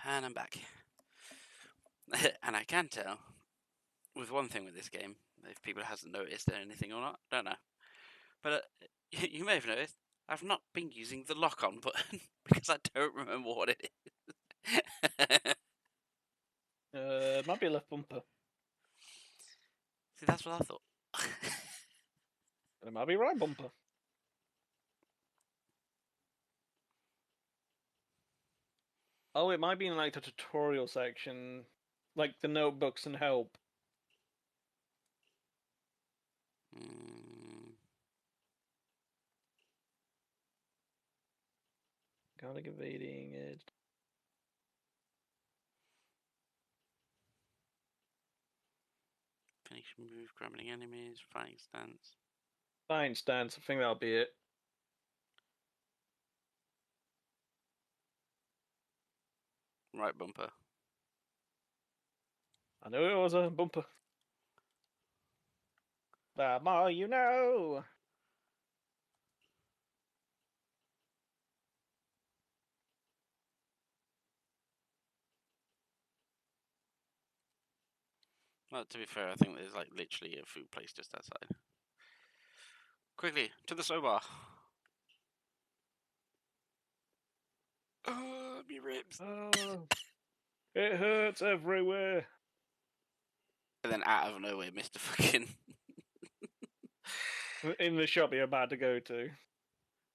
And I'm back. And I can tell, with one thing with this game, if people hasn't noticed anything or not, don't know. But you may have noticed, I've not been using the lock-on button because I don't remember what it is. Might be a left bumper. See, that's what I thought. It might be right bumper. Oh, it might be in like the tutorial section, like the notebooks and help. Kind of evading it. Finishing move, grabbing enemies, fighting stance. Fine stance, I think that'll be it. Right bumper. I knew it was a bumper. The more you know. Well, to be fair, I think there's like literally a food place just outside. Quickly, to the soba. Oh, me ribs. Oh, it hurts everywhere. And then out of nowhere, Mr. Fucking... In the shop you're about to go to.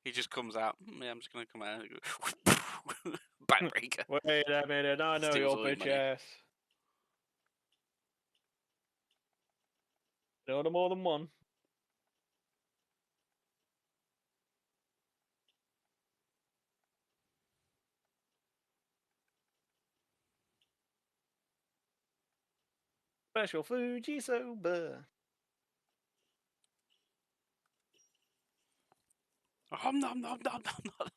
he just comes out. Yeah, I'm just going to come out and go... Backbreaker. Wait a minute, I know Steals your all your bitch money. ass. No more than one. Special Fuji soba. Nom, nom, nom, nom, nom, nom.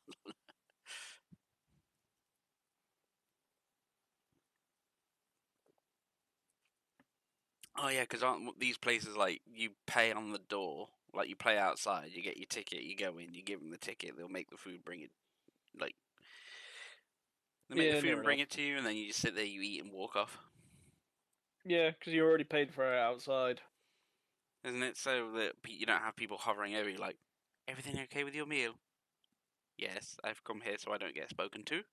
Oh yeah, because aren't these places like you pay on the door, like you play outside, you get your ticket, you go in, you give them the ticket, they'll make the food, bring it, like they make the Yeah, food near and bring enough. it to you, and then you just sit there, you eat and walk off, Yeah, because you already paid for it outside. isn't it? So that you don't have people hovering over you, like everything okay with your meal? Yes, I've come here so I don't get spoken to.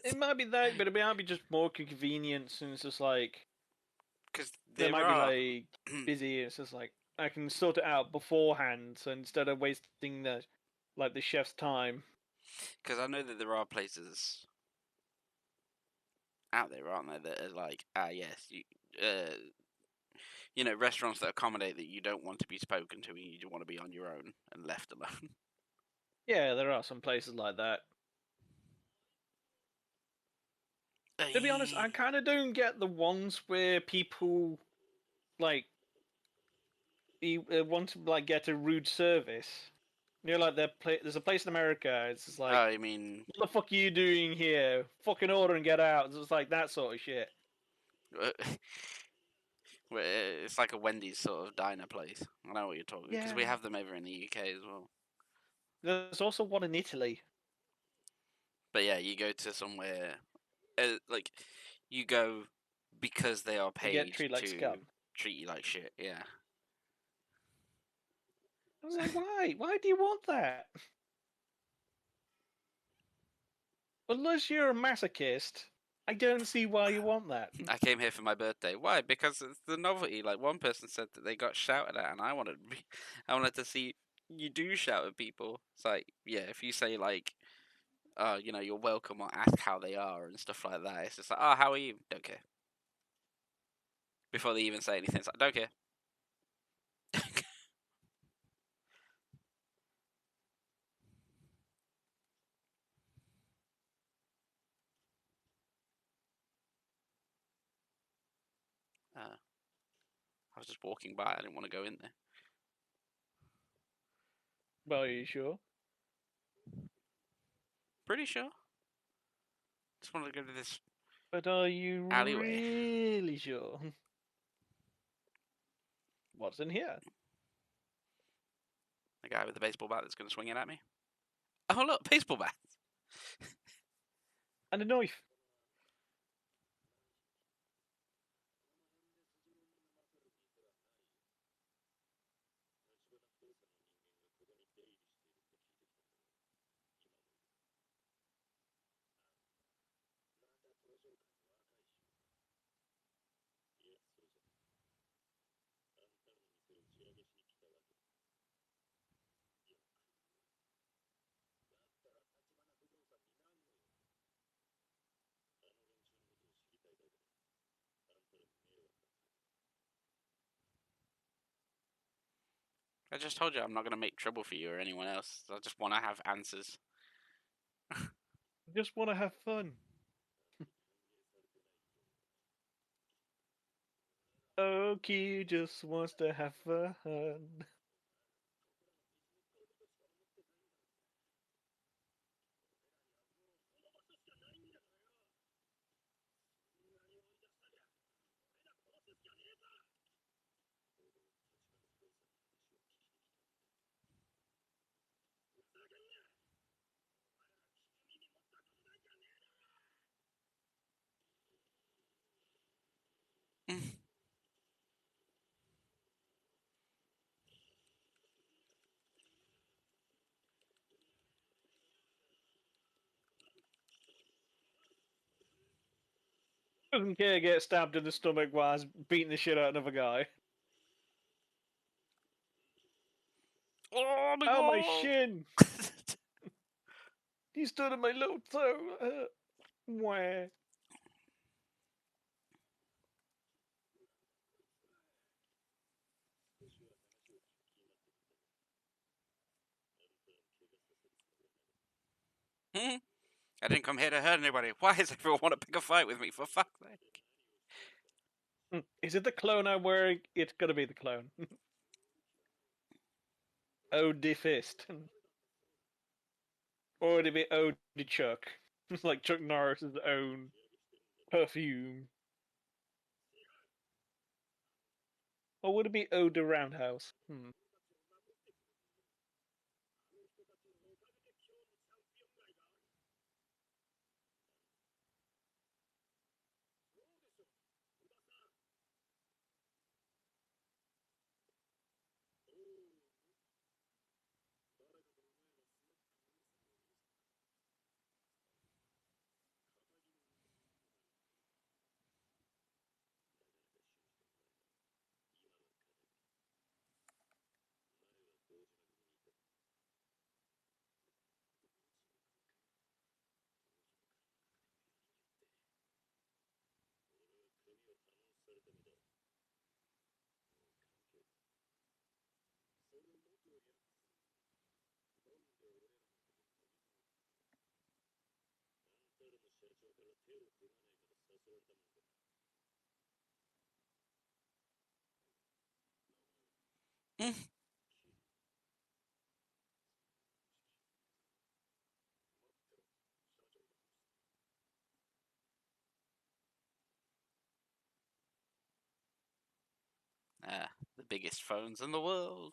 It might be that, but it might be just more convenient, and it's just like Because they there might be are, like busy. It's just like I can sort it out beforehand, so instead of wasting the chef's time. because I know that there are places out there, aren't there, that are like, yes, you know, restaurants that accommodate that you don't want to be spoken to and you want to be on your own and left alone. Yeah, there are some places like that. To be honest, I kind of don't get the ones where people like want to like get a rude service. You know, like there's a place in America. It's just like, I mean, what the fuck are you doing here? Fucking order and get out. It's just like that sort of shit. it's like a Wendy's sort of diner place. I know what you're talking, because we Yeah. have them over in the UK as well. There's also one in Italy. But yeah, you go to somewhere, like, you go because they are You get paid treated like to scum. treat you like shit, yeah. I was like, why? Why do you want that? Unless you're a masochist, I don't see why you want that. I came here for my birthday. Why? Because it's the novelty. Like, one person said that they got shouted at, and I wanted to see you do shout at people. It's like, yeah, if you say like, you know, you're welcome, or ask how they are and stuff like that. It's just like, oh, how are you? Don't care. Before they even say anything, it's like, don't care. I was just walking by. I didn't want to go in there. Well, are you sure? Pretty sure. Just wanted to go to this But are you alleyway. really sure? What's in here? The guy with the baseball bat that's going to swing it at me. Oh, look, baseball bat. And a knife. I just told you I'm not going to make trouble for you or anyone else. I just want to have answers. Just want to have fun. Oki just wants to have fun. Doesn't care get stabbed in the stomach while he's beating the shit out of another guy. Oh my Oh, my god! shin! He stood on my little toe. Where? I didn't come here to hurt anybody. Why does everyone want to pick a fight with me? For fuck's sake! Is it the clone I'm wearing? It's gotta be the clone. Ode Fist. Or would it be Ode Chuck? It's like Chuck Norris's own perfume. Or would it be Ode Roundhouse? The biggest phones in the world.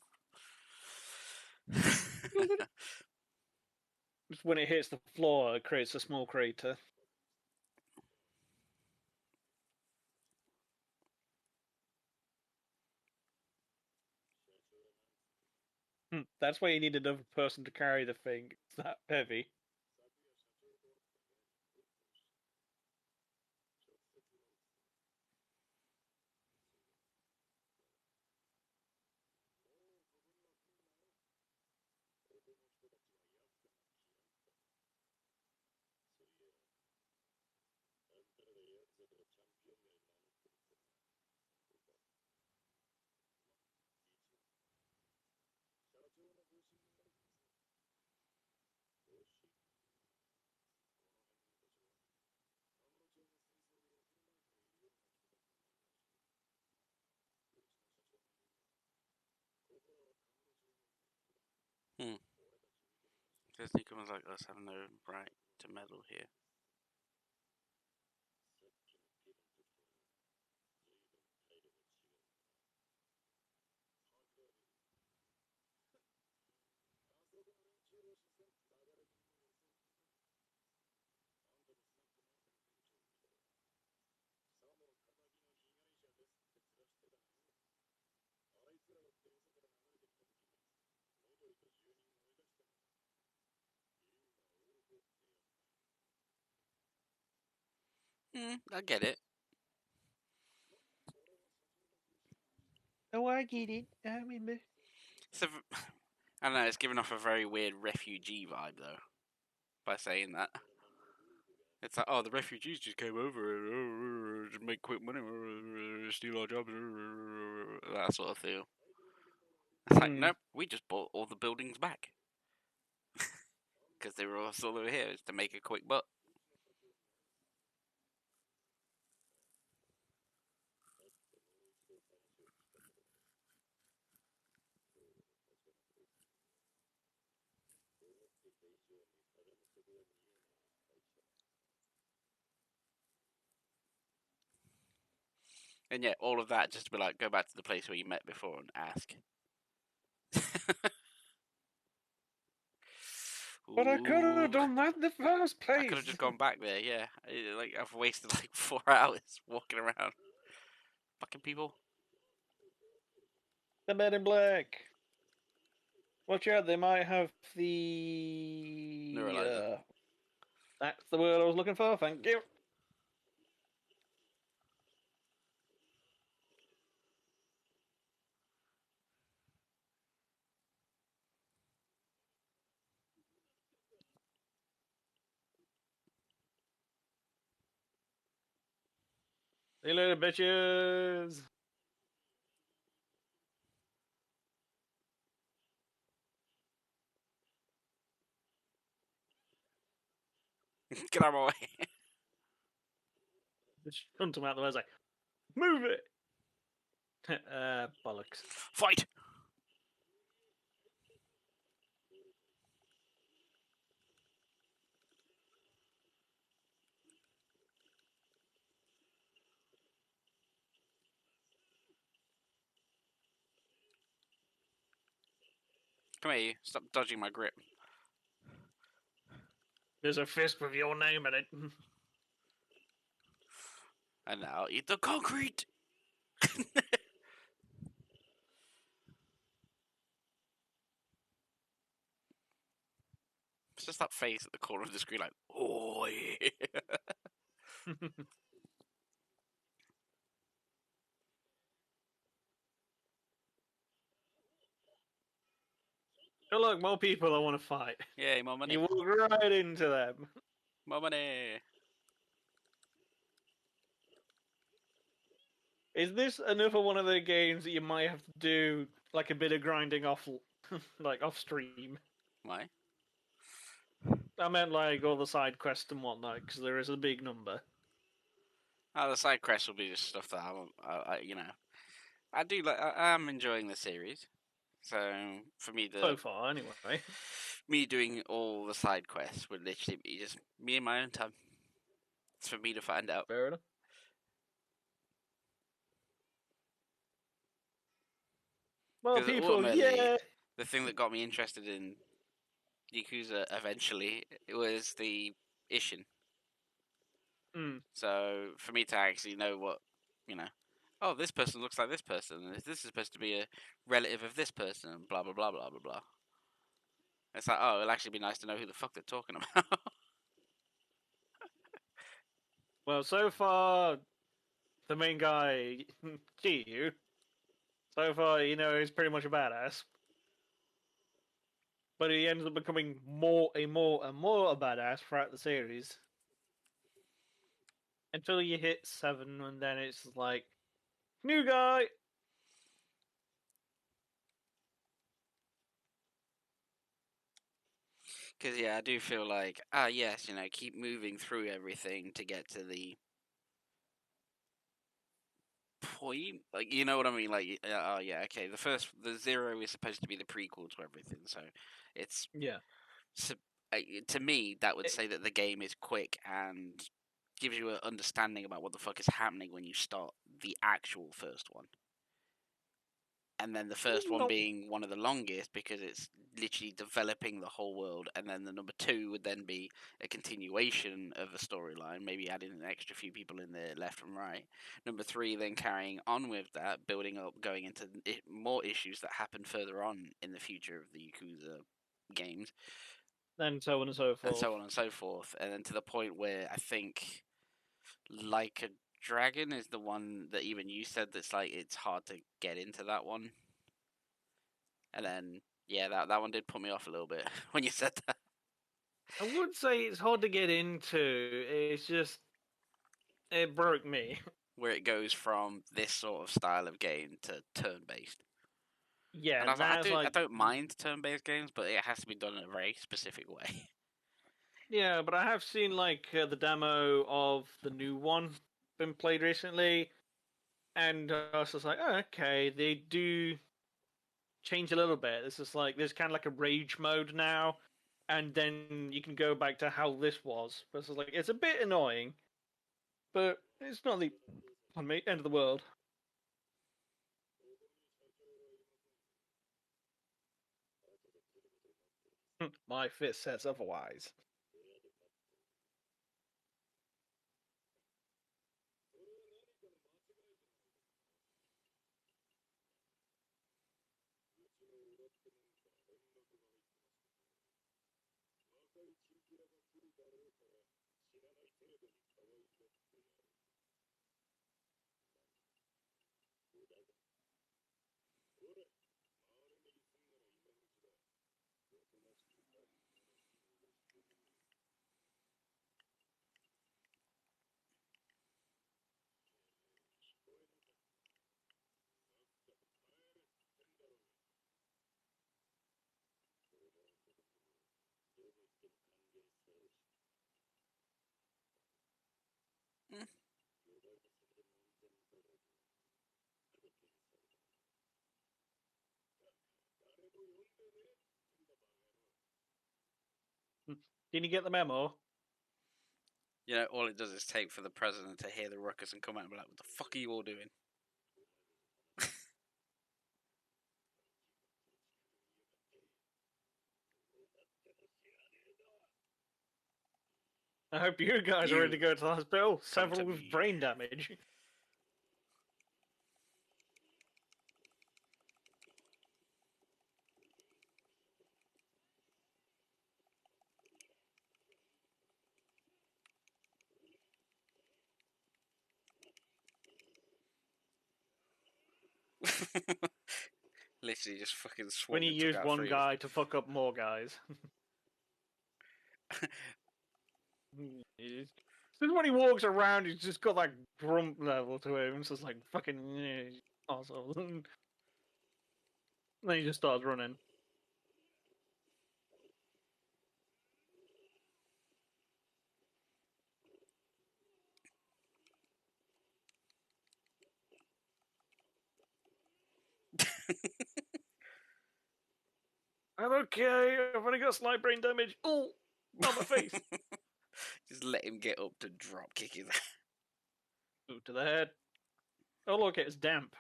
When it hits the floor, it creates a small crater. That's why you need another person to carry the thing. It's that heavy. Just newcomers like us have no right to meddle here. I get it. Oh, I get it. I remember. It's I don't know, it's giving off a very weird refugee vibe, though, by saying that. It's like, oh, the refugees just came over and just make quick money, steal our jobs, that sort of feel. It's like, nope, we just bought all the buildings back. Because they were all still over here, to make a quick buck. And yeah, all of that just to be like, go back to the place where you met before and ask. But I could have done that in the first place. I could have just gone back there, yeah. Like, I've wasted like 4 hours walking around. Fucking people. The Men in Black. Watch out, they might have the... Neuralizer. That's the word I was looking for, thank you. See you later, bitches. Get out of my way. Just hunt him out the way. I was like, move it. Bollocks. Fight! Come here, you. Stop dodging my grip. There's a fist with your name in it. And now eat the concrete! It's just that face at the corner of the screen, like, oh yeah. Oh, look, more people I want to fight. Yay, more money. You walk right into them. More money. Is this another one of the games that you might have to do like a bit of grinding off, like off stream? Why? I meant like all the side quests and whatnot, because there is a big number. Oh, the side quests will be just stuff that you know, I do like. I'm enjoying the series, so for me, So far, anyway. me doing all the side quests would literally be just me and my own time. It's for me to find out. Fair enough. Well, 'Cause people, ultimately, yeah. the thing that got me interested in Yakuza eventually it was the Ishin. Mm. So for me to actually know what, you know, oh, this person looks like this person, and this is supposed to be a relative of this person, and blah blah blah blah blah blah. It's like, oh, it'll actually be nice to know who the fuck they're talking about. Well, so far, the main guy, Chiyu, so far, you know, he's pretty much a badass. But he ends up becoming more and more and more a badass throughout the series. Until you hit 7, and then it's like, new guy! Because yeah, I do feel like, yes, you know, keep moving through everything to get to the point. Like, you know what I mean? Like, oh yeah, okay. The 0 is supposed to be the prequel to everything, so it's Yeah. to me that would say that the game is quick and gives you an understanding about what the fuck is happening when you start the actual first one. And then the first one being one of the longest because it's literally developing the whole world, and then the number 2 would then be a continuation of the storyline, maybe adding an extra few people in there left and right. Number 3 then carrying on with that, building up, going into more issues that happen further on in the future of the Yakuza games, And so on and so forth. and so on and so forth, and then to the point where I think Like a Dragon is the one that even you said that's like it's hard to get into that one. And then yeah, that one did put me off a little bit when you said that. I would say it's hard to get into. It's just it broke me. Where it goes from this sort of style of game to turn based. Yeah, And I was like, that's I like don't mind turn-based games, but it has to be done in a very specific way. yeah, but I have seen like the demo of the new one been played recently, and I was just like, oh, okay, they do change a little bit. It's just like there's kind of like a rage mode now, and then you can go back to how this was. But it's like it's a bit annoying, but it's not the end of the world. My fist says otherwise. Mm. Didn't you get the memo? You know, all it does is take for the president to hear the ruckus and come out and be like, "What the fuck are you all doing?" I hope you guys are ready You to go to the hospital. come to Several with me. brain damage. Literally just fucking When swung you and took use out one three of guy to fuck up more guys. This is when he walks around, he's just got that grump level to him. It's just like fucking asshole. Then he just starts running. I'm okay. I've only got slight brain damage. Oh, on my face. them. Just let him get up to drop kick his ass. Ooh, to the head. Oh look, it's damp.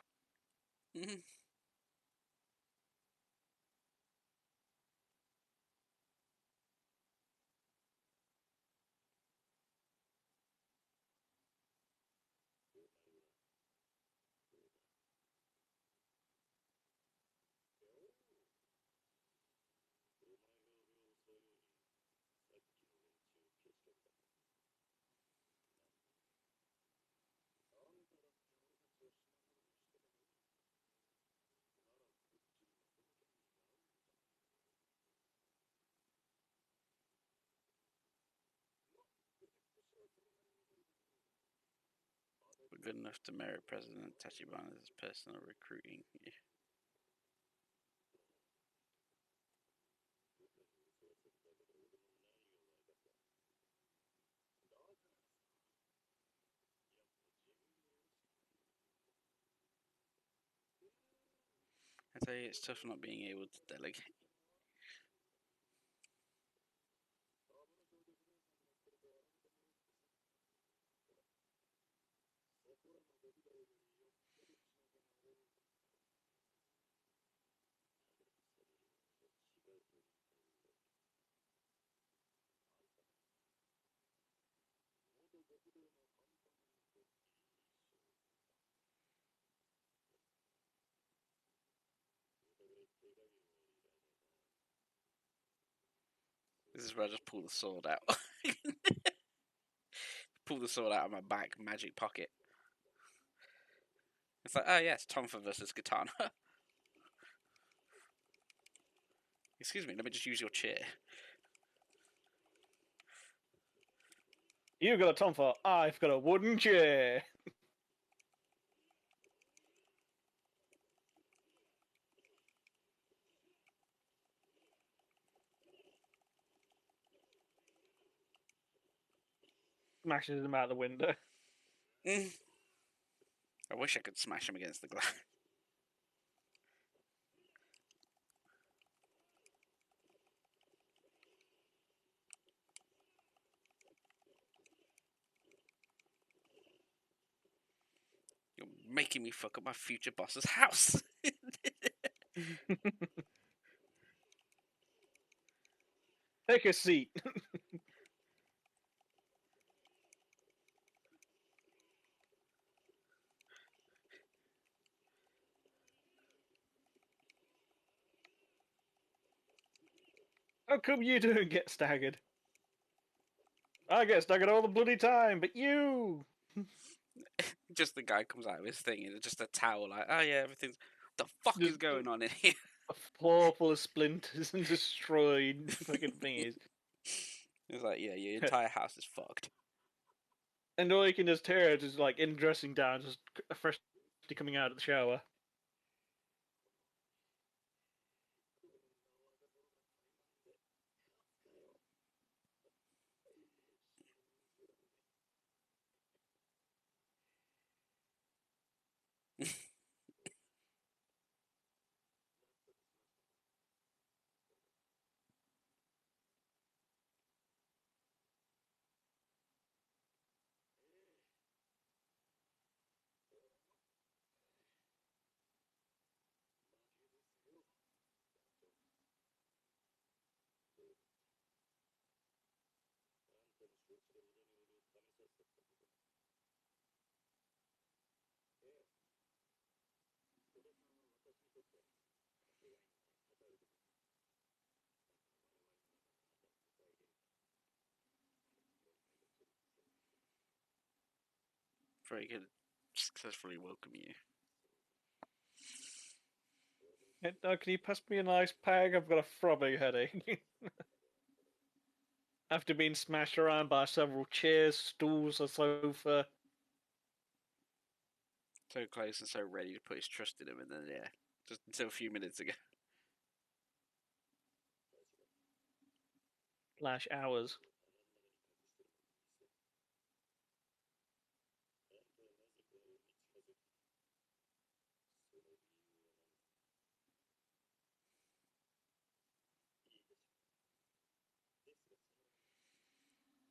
But good enough to merit President Tachibana's personal recruiting. Yeah. I tell you, it's tough not being able to delegate. This is where I just pull the sword out. Pull the sword out of my back magic pocket. It's like, oh yes, Tonfa versus Katana. Excuse me, let me just use your chair. You've got a tonfa. I've got a wooden chair. smashes him out the window. I wish I could smash him against the glass. You're making me fuck up my future boss's house. Take a seat. How come you don't get staggered? I get staggered all the bloody time, but you. Just the guy comes out of his thing and it's just a towel, like, oh yeah, everything's. What the fuck Just is going on in here? a floor full of splinters and destroyed fucking thingies. It's like, yeah, your entire house is fucked. And all you can just hear is like in dressing down, just freshly coming out of the shower. Very good. Successfully welcome you. Can you pass me a nice peg? I've got a throbbing headache. After being smashed around by several chairs, stools, a sofa. So close and so ready to put his trust in him, and then, yeah, just until a few minutes ago. / hours.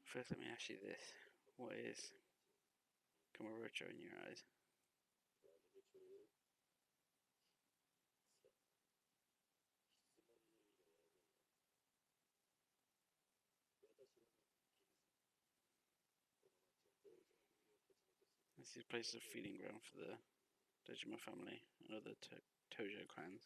First, let me ask you this. What is Kamarocho in your eyes? This is a place of feeding ground for the Dojima family and other Tojo clans.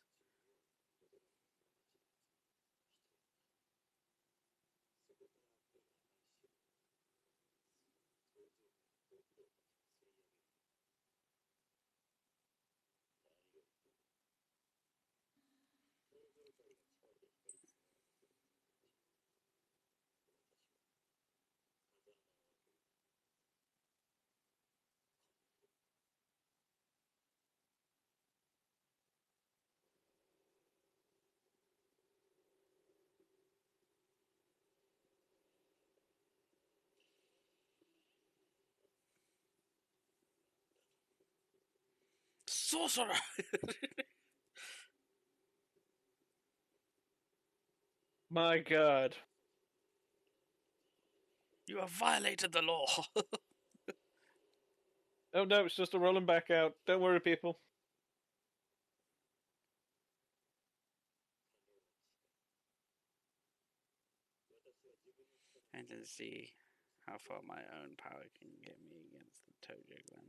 Sorcerer! My god. You have violated the law! Oh no, it's just a rolling back out. Don't worry, people. And to see how far my own power can get me against the Tojo clan.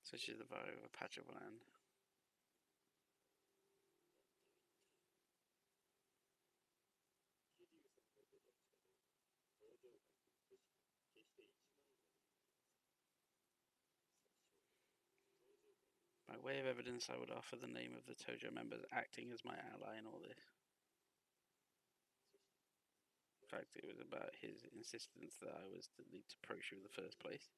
Such is the value of a patch of land. way of evidence, I would offer the name of the Tojo members acting as my ally in all this. In fact, it was about his insistence that I was to need to approach you in the first place.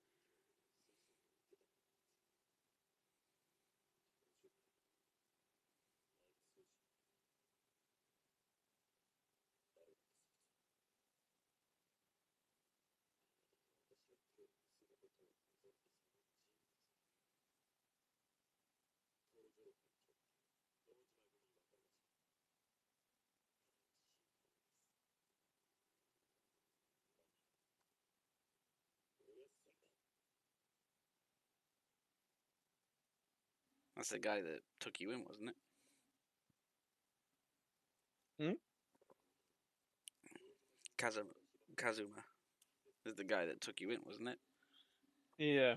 That's the guy that took you in, wasn't it? Kazuma is the guy that took you in, wasn't it? Yeah.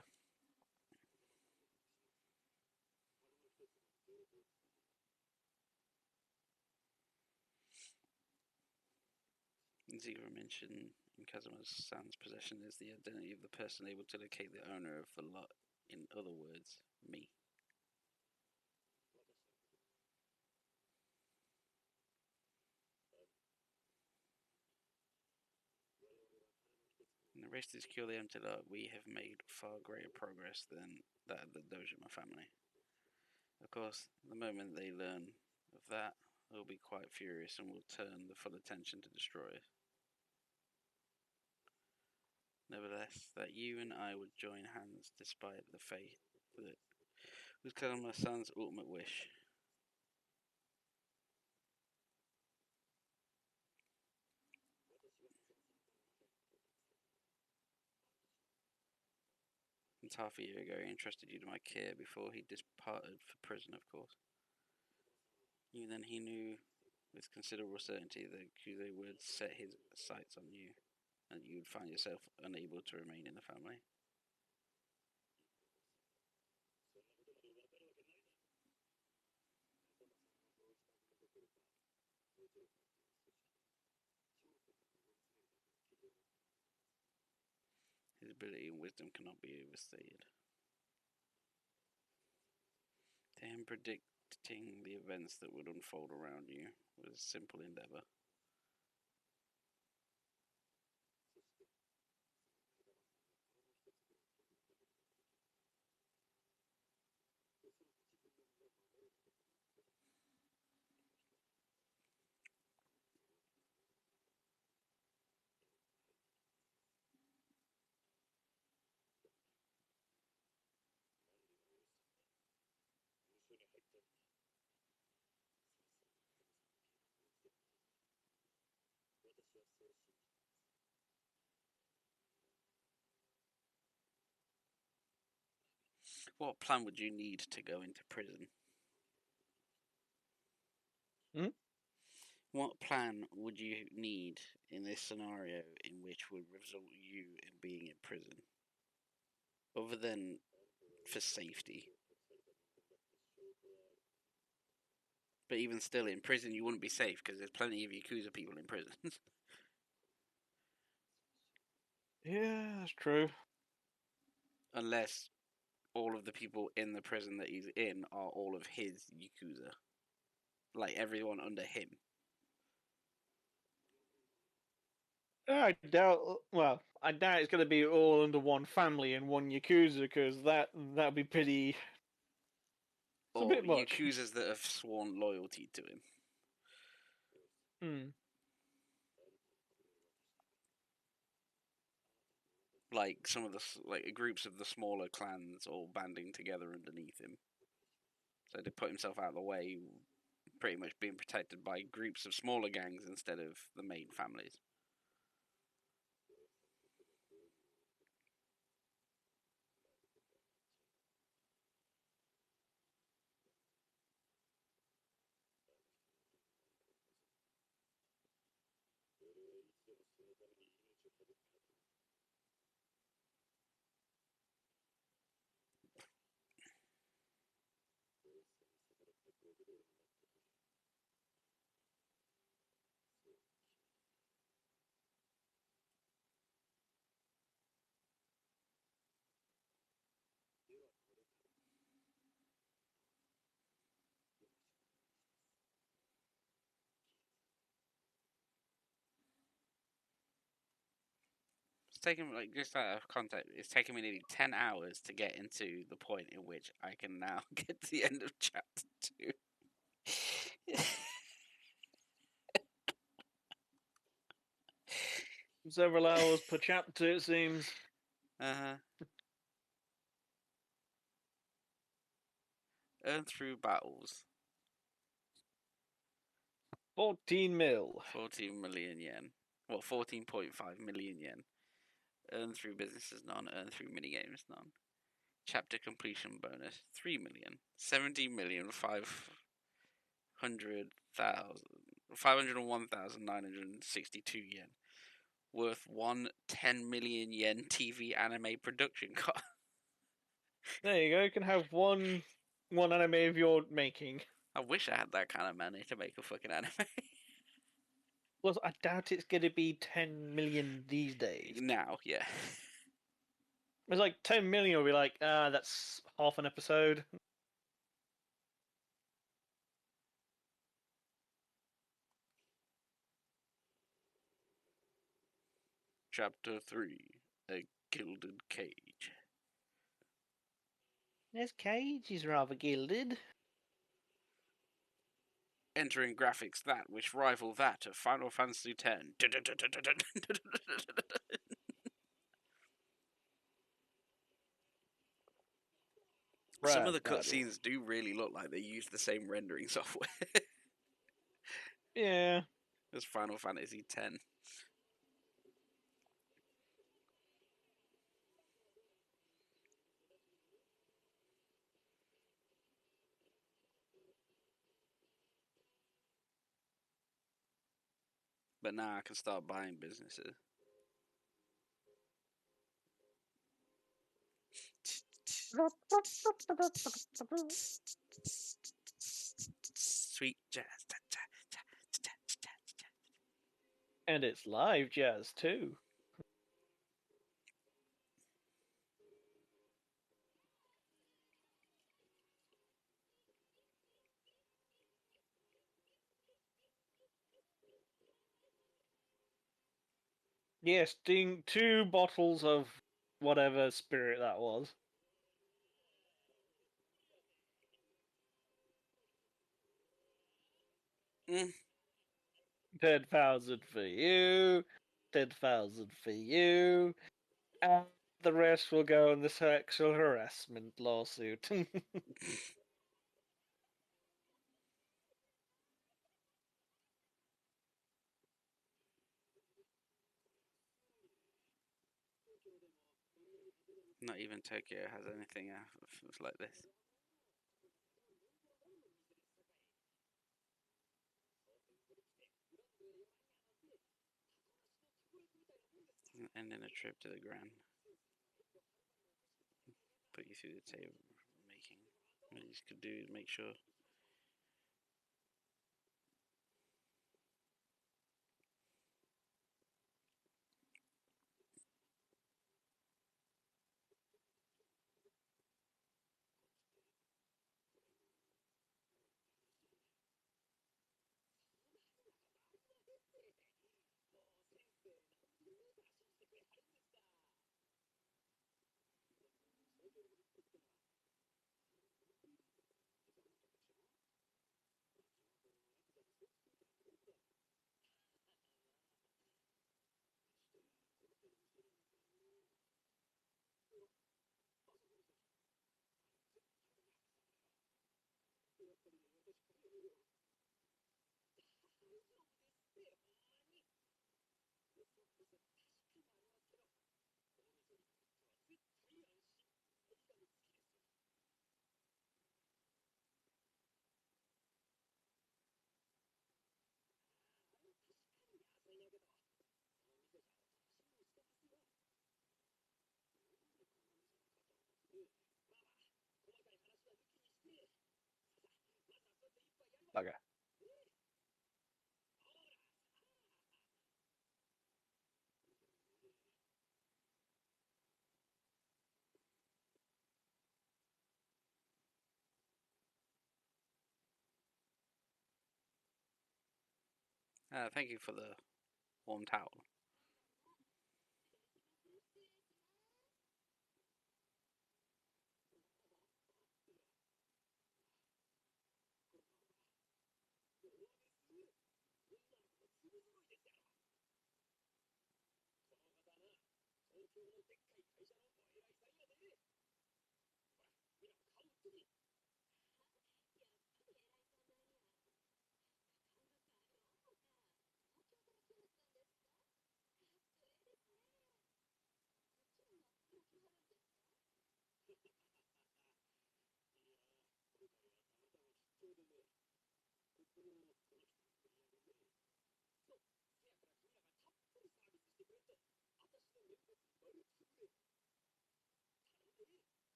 Zigra mentioned in Kazuma's possession is the identity of the person able to locate the owner of the lot. In other words, me. In the race to secure the empty lot, we have made far greater progress than that of the Dojima family. Of course, the moment they learn of that, they'll be quite furious and will turn the full attention to destroy us. Nevertheless, that you and I would join hands despite the fate that was Kazuma-san's ultimate wish. Since half a year ago, he entrusted you to my care before he departed for prison, of course. Even then, he knew with considerable certainty that Kuze would set his sights on you, and you would find yourself unable to remain in the family. His ability and wisdom cannot be overstated. To him, predicting the events that would unfold around you was a simple endeavor. What plan would you need to go into prison? What plan would you need in this scenario in which would result you in being in prison? Other than for safety. But even still, in prison, you wouldn't be safe because there's plenty of Yakuza people in prison. Yeah, that's true. Unless all of the people in the prison that he's in are all of his Yakuza. Like everyone under him. I doubt. Well, I doubt it's going to be all under one family and one Yakuza, because that'd be pretty. It's a Or bit much. Yakuzas that have sworn loyalty to him. Like some of the groups of the smaller clans all banding together underneath him. So to put himself out of the way, pretty much being protected by groups of smaller gangs instead of the main families. It's taken like just out of context. It's taken me nearly 10 hours to get into the point in which I can now get to the end of chapter 2. Several hours per chapter, it seems. Uh-huh. Earn through battles. 14 mil. 14 million yen. Well, 14.5 million yen. Earn through businesses none. Earn through minigames none. Chapter completion bonus 3 million. 501,962 yen. Worth 10 million yen TV anime production cost. There you go. You can have one anime of your making. I wish I had that kind of money to make a fucking anime. Well, I doubt it's going to be 10 million these days. Now, yeah. It's like 10 million will be like, that's half an episode. Chapter 3 A Gilded Cage. This cage is rather gilded. Entering graphics that which rival that of Final Fantasy X. Some of the cutscenes do really look like they use the same rendering software Yeah. as Final Fantasy X. But now I can start buying businesses. Sweet jazz. And it's live jazz too. Yes, doing 2 bottles of whatever spirit that was. Mm. 10,000 for you, 10,000 for you, and the rest will go in the sexual harassment lawsuit. Not even Tokyo has anything like this. Ending a trip to the Grand. Put you through the table making. What you could do is make sure. Okay. Thank you for the warm towel.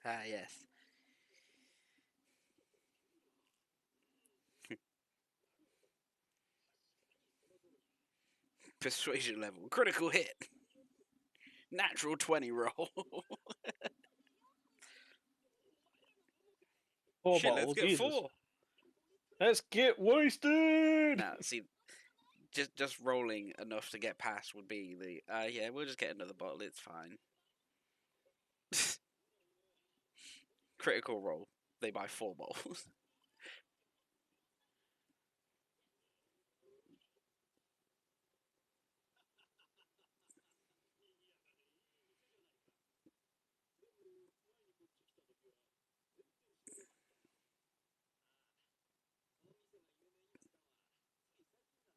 Ah, yes. Persuasion level. Critical hit. Natural 20 roll. Four Shit, let's bottles, get Jesus. 4. Let's get wasted! Now, see, just rolling enough to get past would be the, yeah, we'll just get another bottle, it's fine. Critical roll. They buy 4 bottles.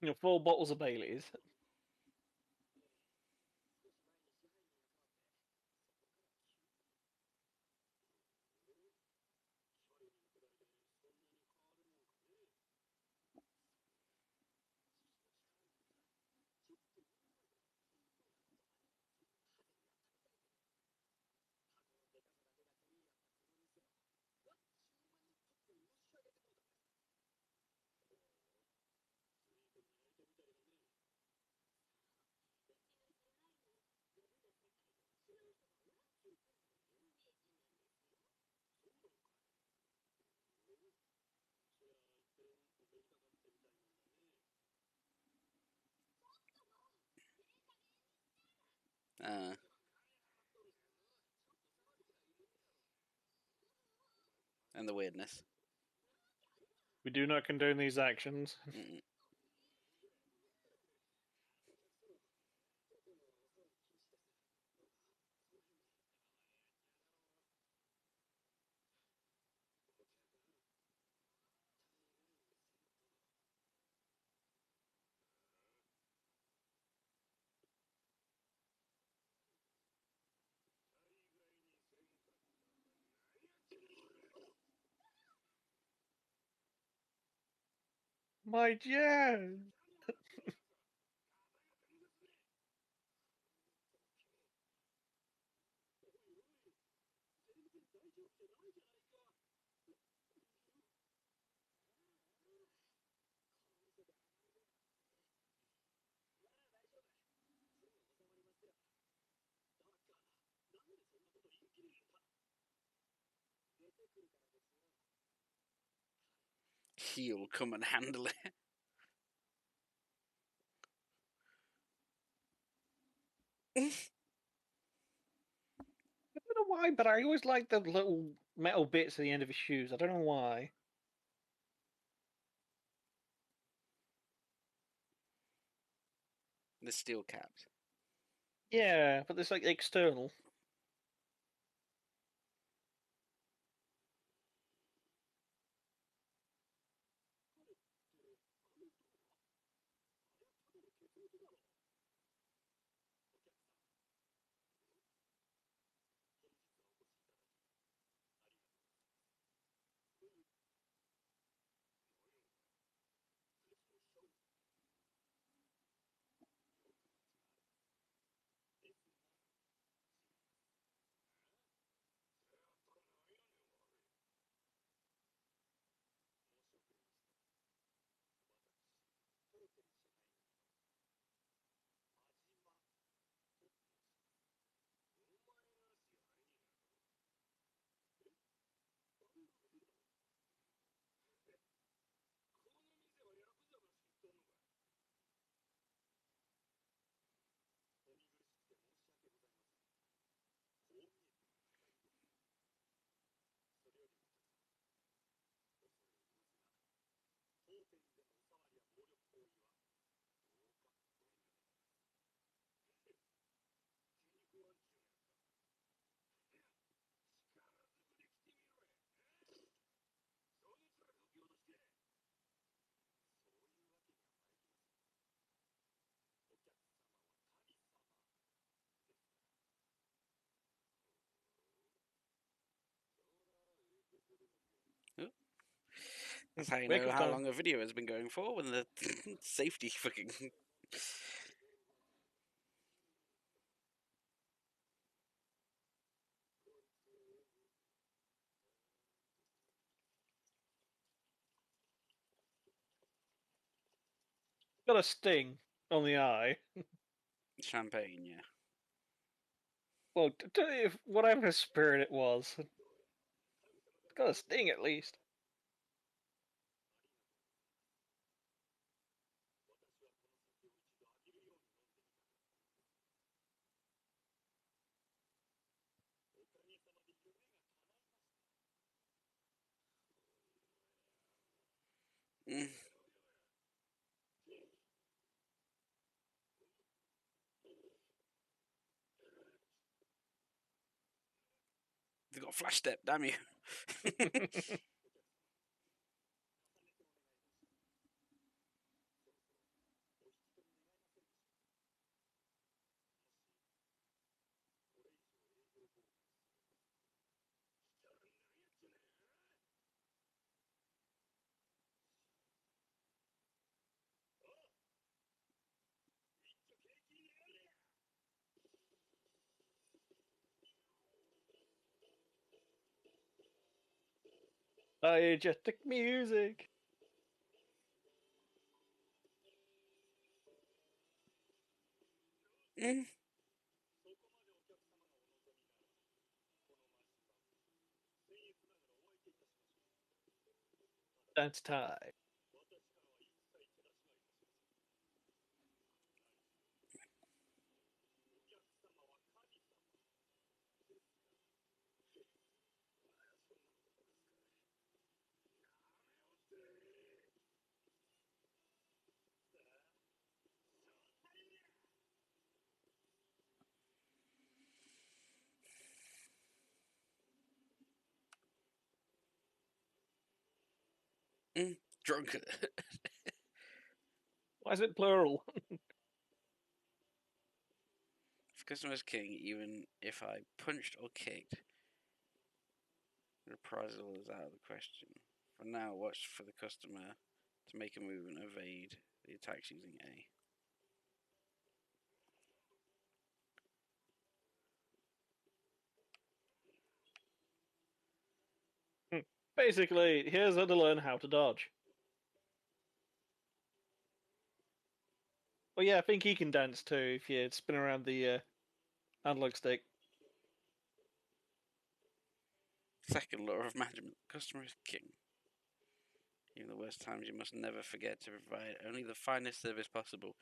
You know, 4 bottles of Baileys. Uh, and the weirdness. We do not condone these actions. Mm-mm. My jazz! He'll come and handle it. I don't know why, but I always like the little metal bits at the end of his shoes. I don't know why. The steel caps. Yeah, but it's like external. Oh, that's how you Wake know up how time. long a video has been going for when the safety fucking. Got a sting on the eye. Champagne, yeah. Well, if whatever spirit it was, it's got a sting at least. Mm. They've got flash step, damn you. Diegetic music. Mm. That's time. Mm. Drunk. Why is it plural? If customer's king, even if I punched or kicked, reprisal is out of the question. For now, watch for the customer to make a move and evade the attacks using A. Basically, here's how to learn how to dodge. Well, yeah, I think he can dance too if you spin around the analog stick. Second law of management: customer is king. Even the worst times, you must never forget to provide only the finest service possible.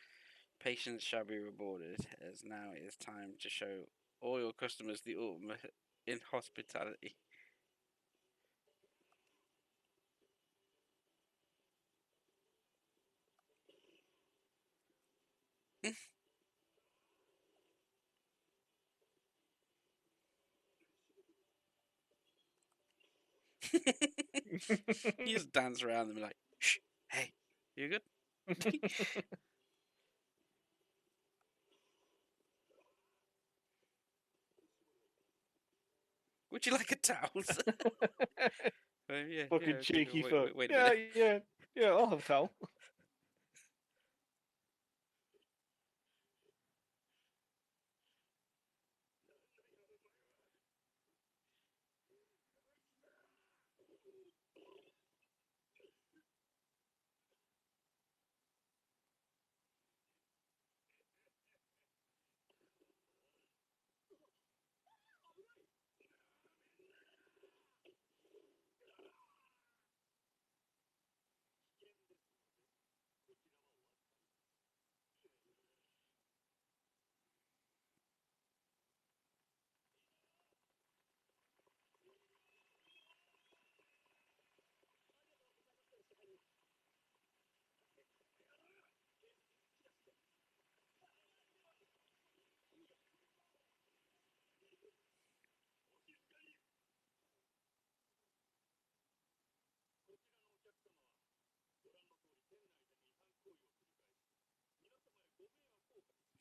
Patience shall be rewarded, as now it is time to show all your customers the ultimate in hospitality. You just dance around them like, shh, hey, you good? Would you like a towel? Yeah, Fucking okay. cheeky Wait, fuck. wait, wait a Yeah, minute. yeah, yeah, I'll have a towel.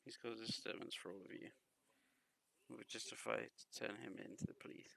He's caused a disturbance for all of you. We would justify to turn him in to the police.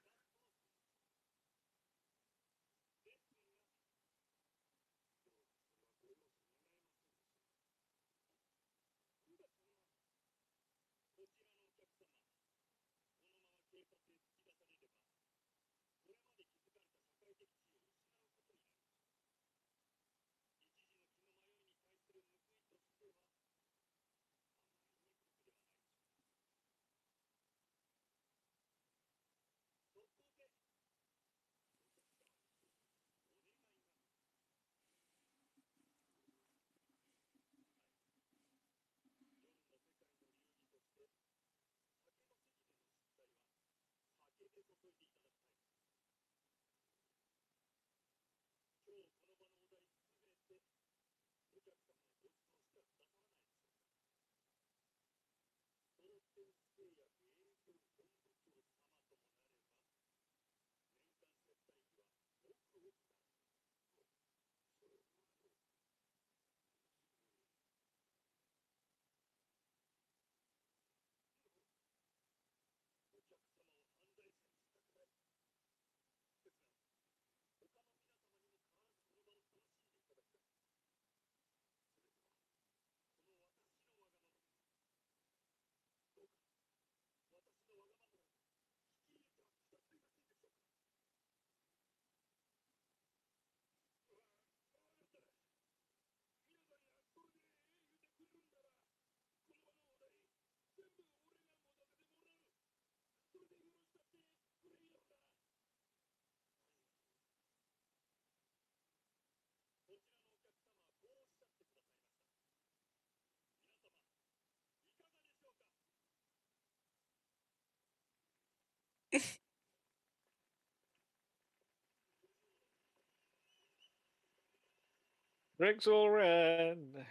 Rick's all red.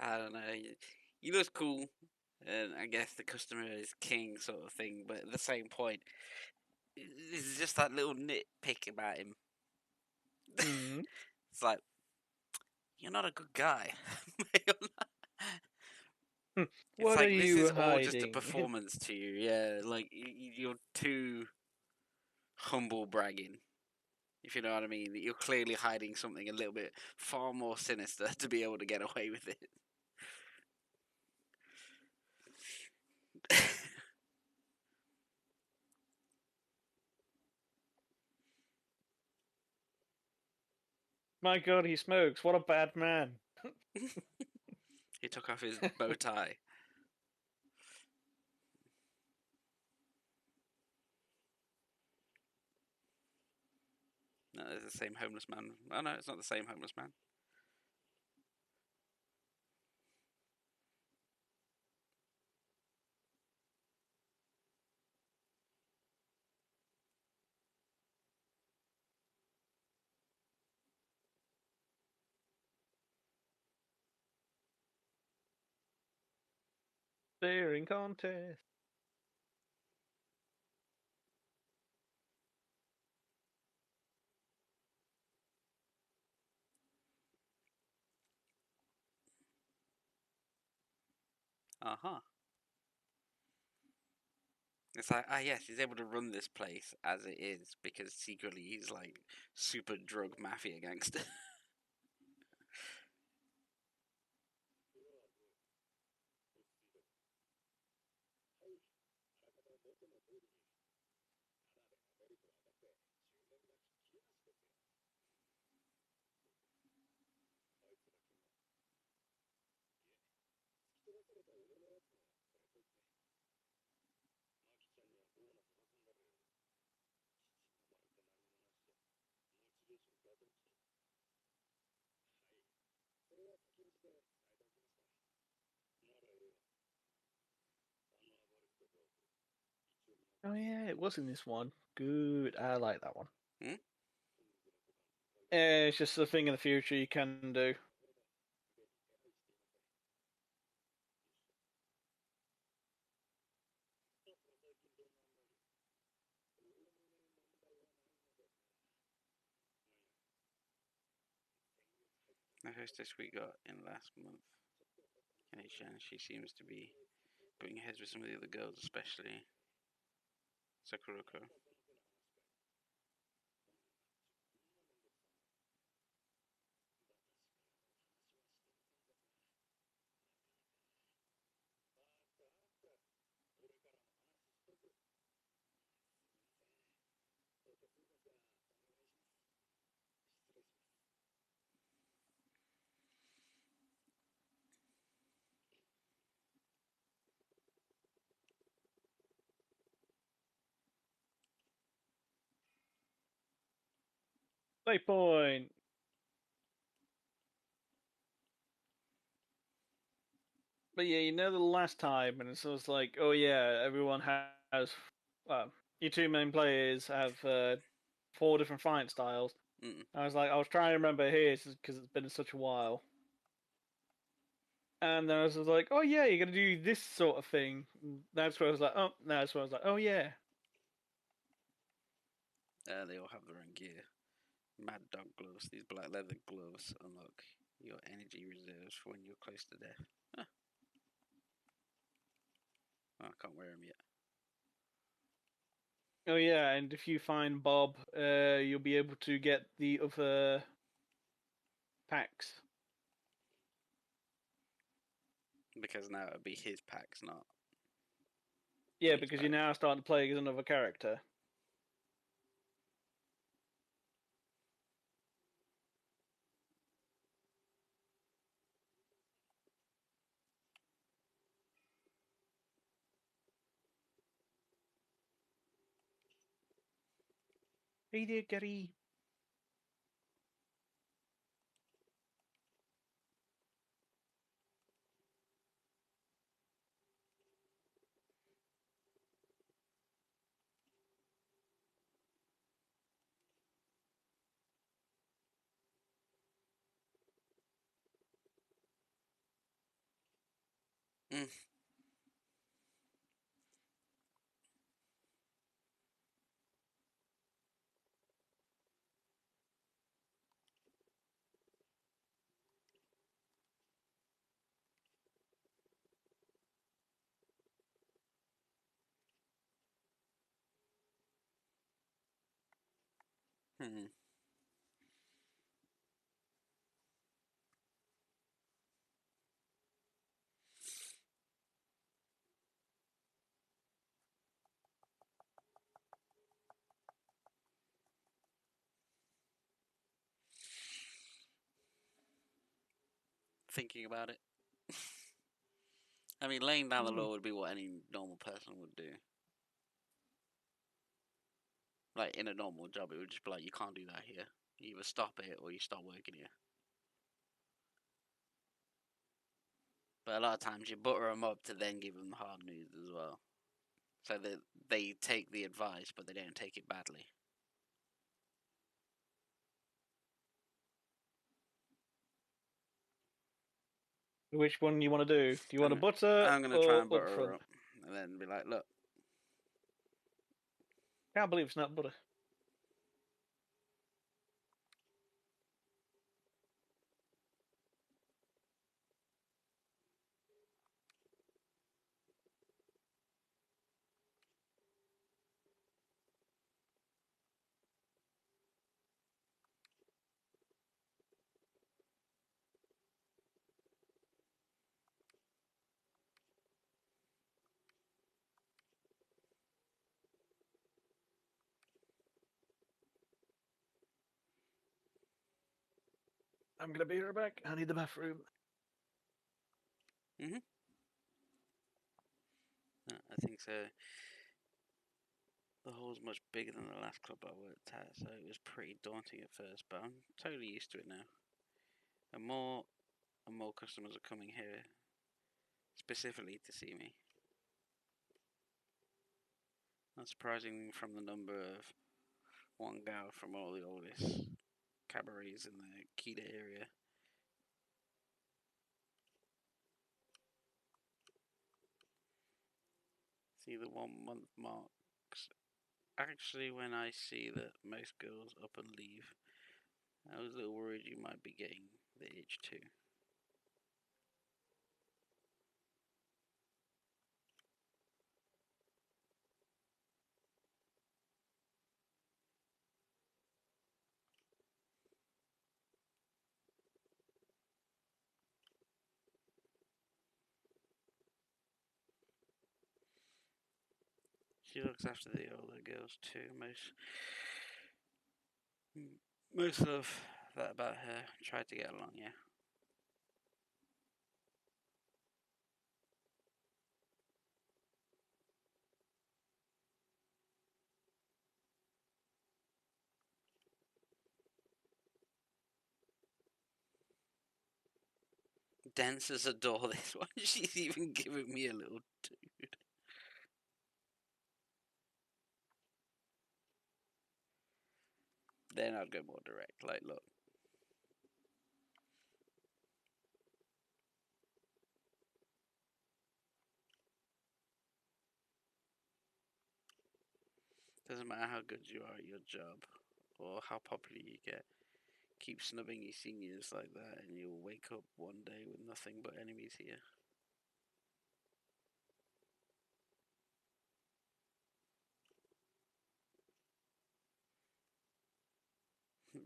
I don't know. He looks cool, and I guess the customer is king, sort of thing. But at the same point, there's just that little nitpick about him. Mm. It's like, you're not a good guy. It's What like are this you is all just a hiding? performance to you. Yeah, like you're too humble bragging. If you know what I mean, you're clearly hiding something a little bit far more sinister to be able to get away with it. My God, he smokes. What a bad man. He took off his bow tie. No, it's the same homeless man. Oh no, it's not the same homeless man. Staring contest. Uh-huh. It's like, yes, he's able to run this place as it is because secretly he's like super drug mafia gangster. Oh yeah, it was in this one. Good, I like that one. Hmm? It's just a thing in the future you can do. The hostess we got in last month, Kenishan, she seems to be putting heads with some of the other girls, especially Sakuruko. Play point. But yeah, you know the last time, and it's sort of like, oh yeah, everyone has, well, your two main players have 4 different fight styles. Mm. I was trying to remember here because it's been such a while. And then I was like, oh yeah, you're gonna do this sort of thing. That's where I was like, oh, that's where I was like, oh yeah. They all have their own gear. Mad dog gloves. These black leather gloves unlock your energy reserves for when you're close to death. Huh. Oh, I can't wear them yet. Oh yeah, and if you find Bob, you'll be able to get the other packs. Because now it'll be his packs, not Yeah, Lee's because you're packs. now starting to play as another character. Hey there, Gary. Mm. Hmm. Thinking about it. I mean, laying down the Hmm. law would be what any normal person would do. Like in a normal job, it would just be like, you can't do that here. You either stop it or you stop working here. But a lot of times you butter them up to then give them the hard news as well. So that they take the advice, but they don't take it badly. Which one you want to do? Do you want a I'm, butter I'm gonna try or and butter her upfront? up, and then be like, look, Can't believe it's not butter. I'm gonna be right back. I need the bathroom. I think so. The hall's much bigger than the last club I worked at, so it was pretty daunting at first, but I'm totally used to it now. And more customers are coming here specifically to see me. Unsurprisingly, from the number of one gal from all the oldest cabarets in the Kita area. See, the 1 month marks. Actually, when I see that most girls up and leave, I was a little worried you might be getting the itch too. She looks after the older girls too. Most of that about her. Tried to get along, yeah. Dense as a door, this one. She's even giving me a little dude. Then I'd go more direct. Like, look. Doesn't matter how good you are at your job or how popular you get. Keep snubbing your seniors like that and you'll wake up one day with nothing but enemies here.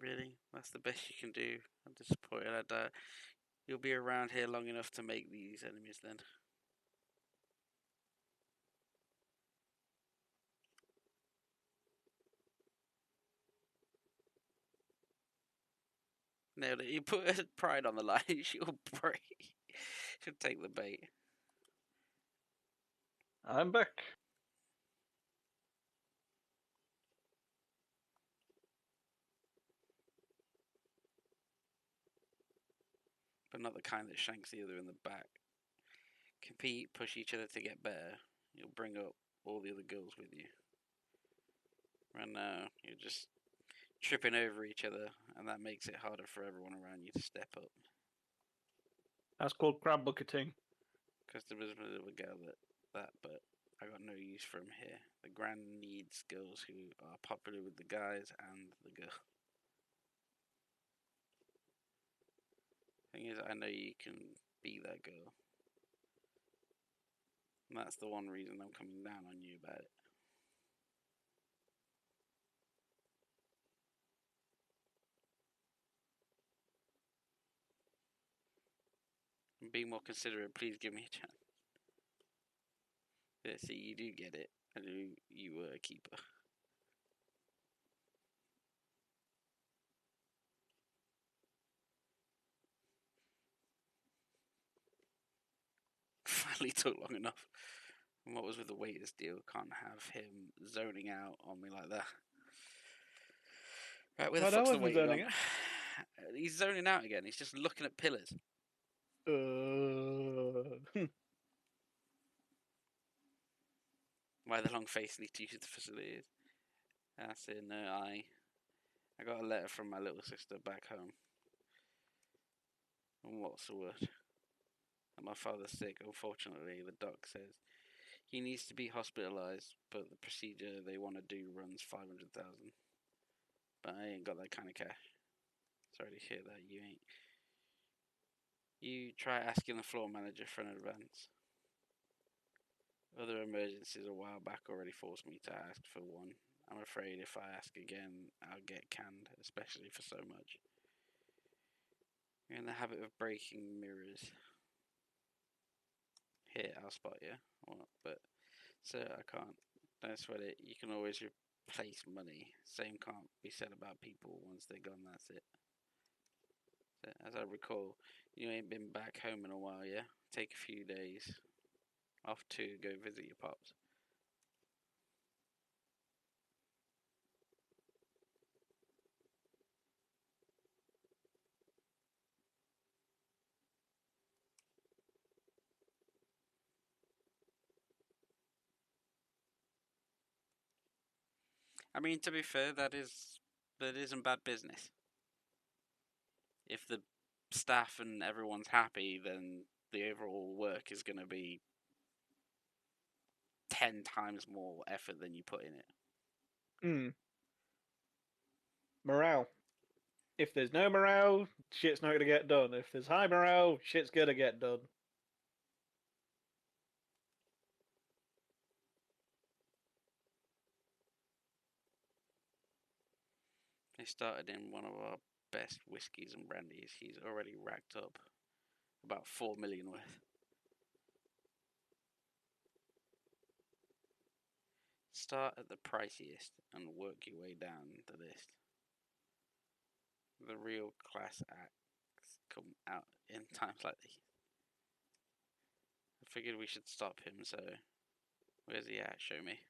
Really? That's the best you can do? I'm disappointed at that. You'll be around here long enough to make these enemies then. Nailed it. You put her pride on the line, she'll break. She'll take the bait. I'm back. But not the kind that shanks the other in the back. Compete, push each other to get better. You'll bring up all the other girls with you. Right now, you're just tripping over each other, and that makes it harder for everyone around you to step up. That's called crab bucketing. Because there was a bit of a girl but I got no use for him here. The Grand needs girls who are popular with the guys and the girl. Thing is, I know you can be that girl. And that's the one reason I'm coming down on you about it. And be more considerate, please give me a chance. Yeah, see, you do get it. I knew you were a keeper. Finally took long enough. And what was with the waiters deal? Can't have him zoning out on me like that. Right, where the But I fuck's the wasn't waiter zoning gone? He's zoning out again. He's just looking at pillars. Why the long face need to use the facilities? That's it. No, I got a letter from my little sister back home. And what's the word? And my father's sick. Unfortunately, the doc says he needs to be hospitalized, but the procedure they want to do runs 500,000. But I ain't got that kind of cash. Sorry to hear that. You ain't. You try asking the floor manager for an advance. Other emergencies a while back already forced me to ask for one. I'm afraid if I ask again, I'll get canned, especially for so much. You're in the habit of breaking mirrors. Here, I'll spot you. What? But, sir, I can't. Don't sweat it. You can always replace money. Same can't be said about people. Once they're gone, that's it. So, as I recall, you ain't been back home in a while, yeah? Take a few days off to go visit your pops. I mean, to be fair, that isn't bad business. If the staff and everyone's happy, then the overall work is going to be 10 times more effort than you put in it. Morale. If there's no morale, shit's not gonna get done. If there's high morale, shit's gonna get done. They started in one of our best whiskies and brandies. He's already racked up about 4 million worth. Start at the priciest and work your way down the list. The real class acts come out in times like these. I figured we should stop him, so where's he at? Show me.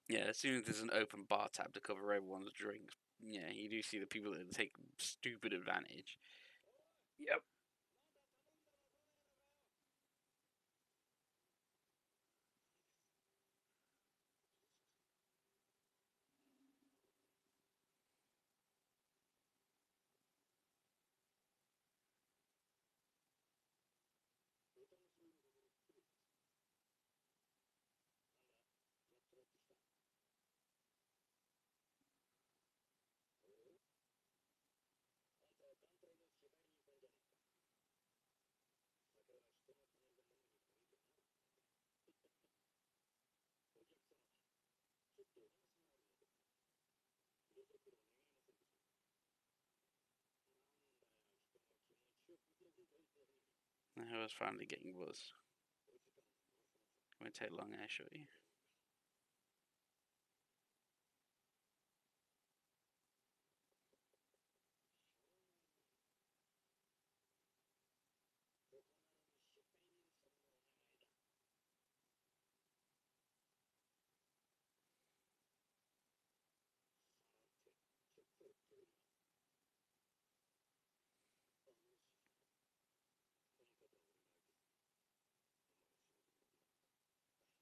Yeah, as soon as there's an open bar tab to cover everyone's drinks, yeah, you do see the people that take stupid advantage. Yep. I was finally getting buzz. Won't take long, I assure you.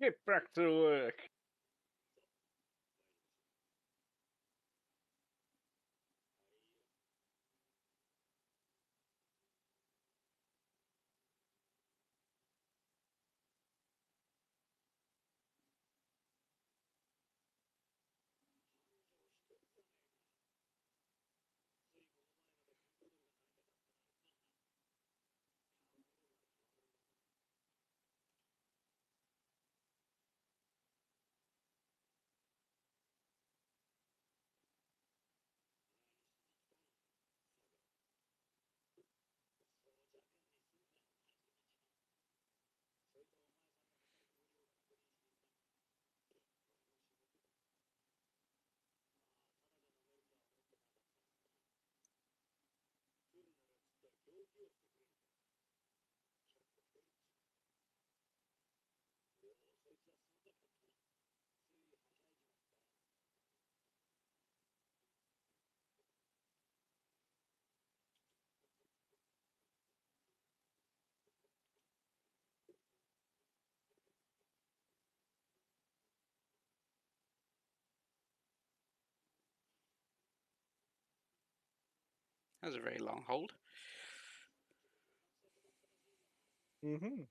Get back to work. That was a very long hold. Mm-hmm.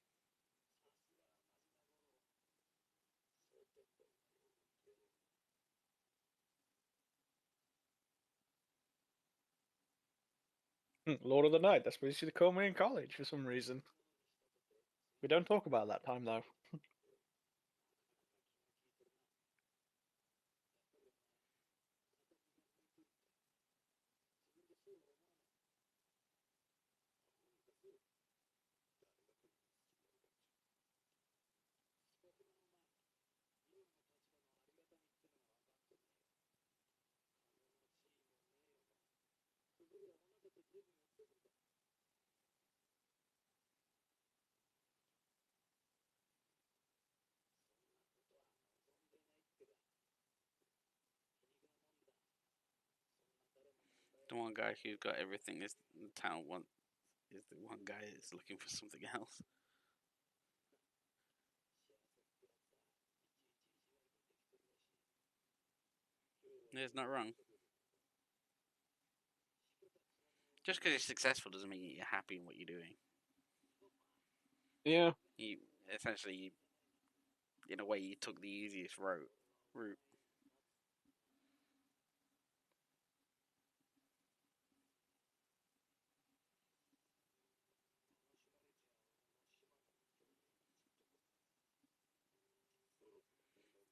Lord of the Night. That's what you should call me in college for some reason. We don't talk about that time though. The one guy who's got everything is the town one is the one guy that's looking for something else. It's not wrong. Just because you're successful doesn't mean you're happy in what you're doing. Yeah. You essentially, in a way, you took the easiest route.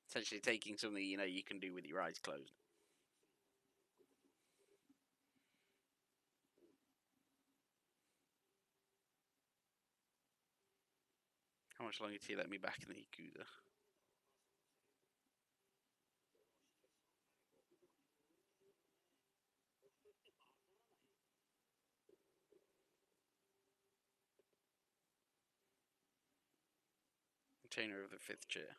Essentially, taking something you can do with your eyes closed. How much longer till you let me back in the yakuza? Container of the fifth chair.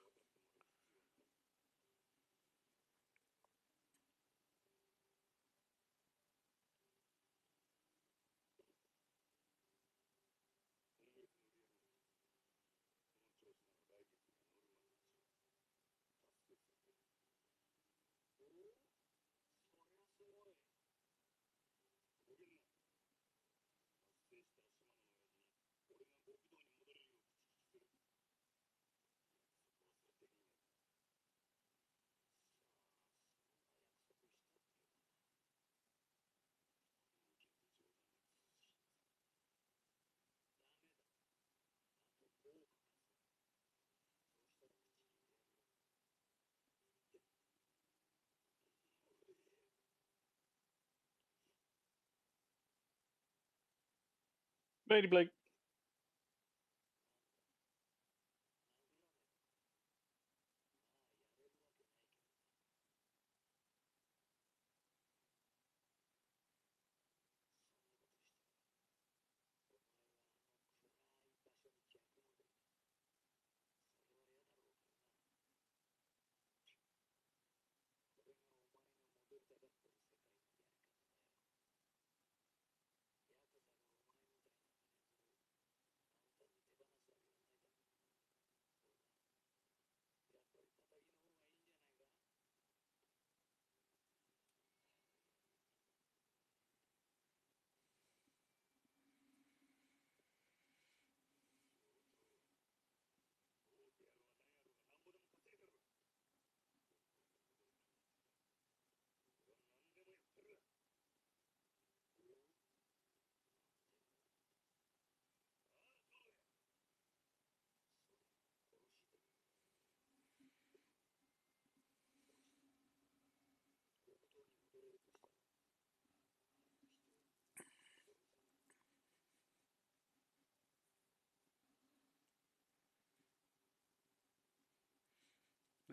Lady Blake.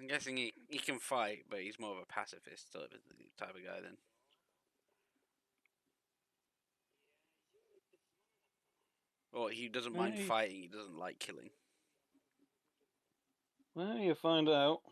I'm guessing he can fight, but he's more of a pacifist type of guy then. Or he doesn't mind Hey. fighting, he doesn't like killing. Well, you find out.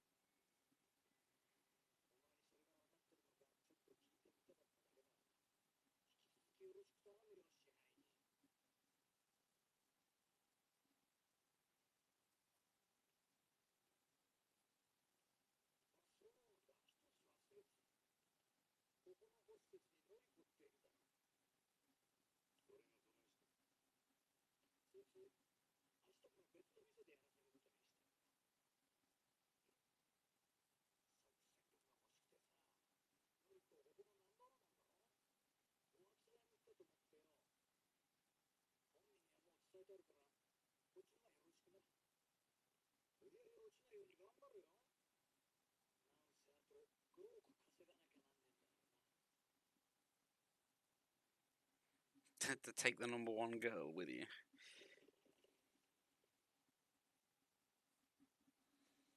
To take the number one girl with you.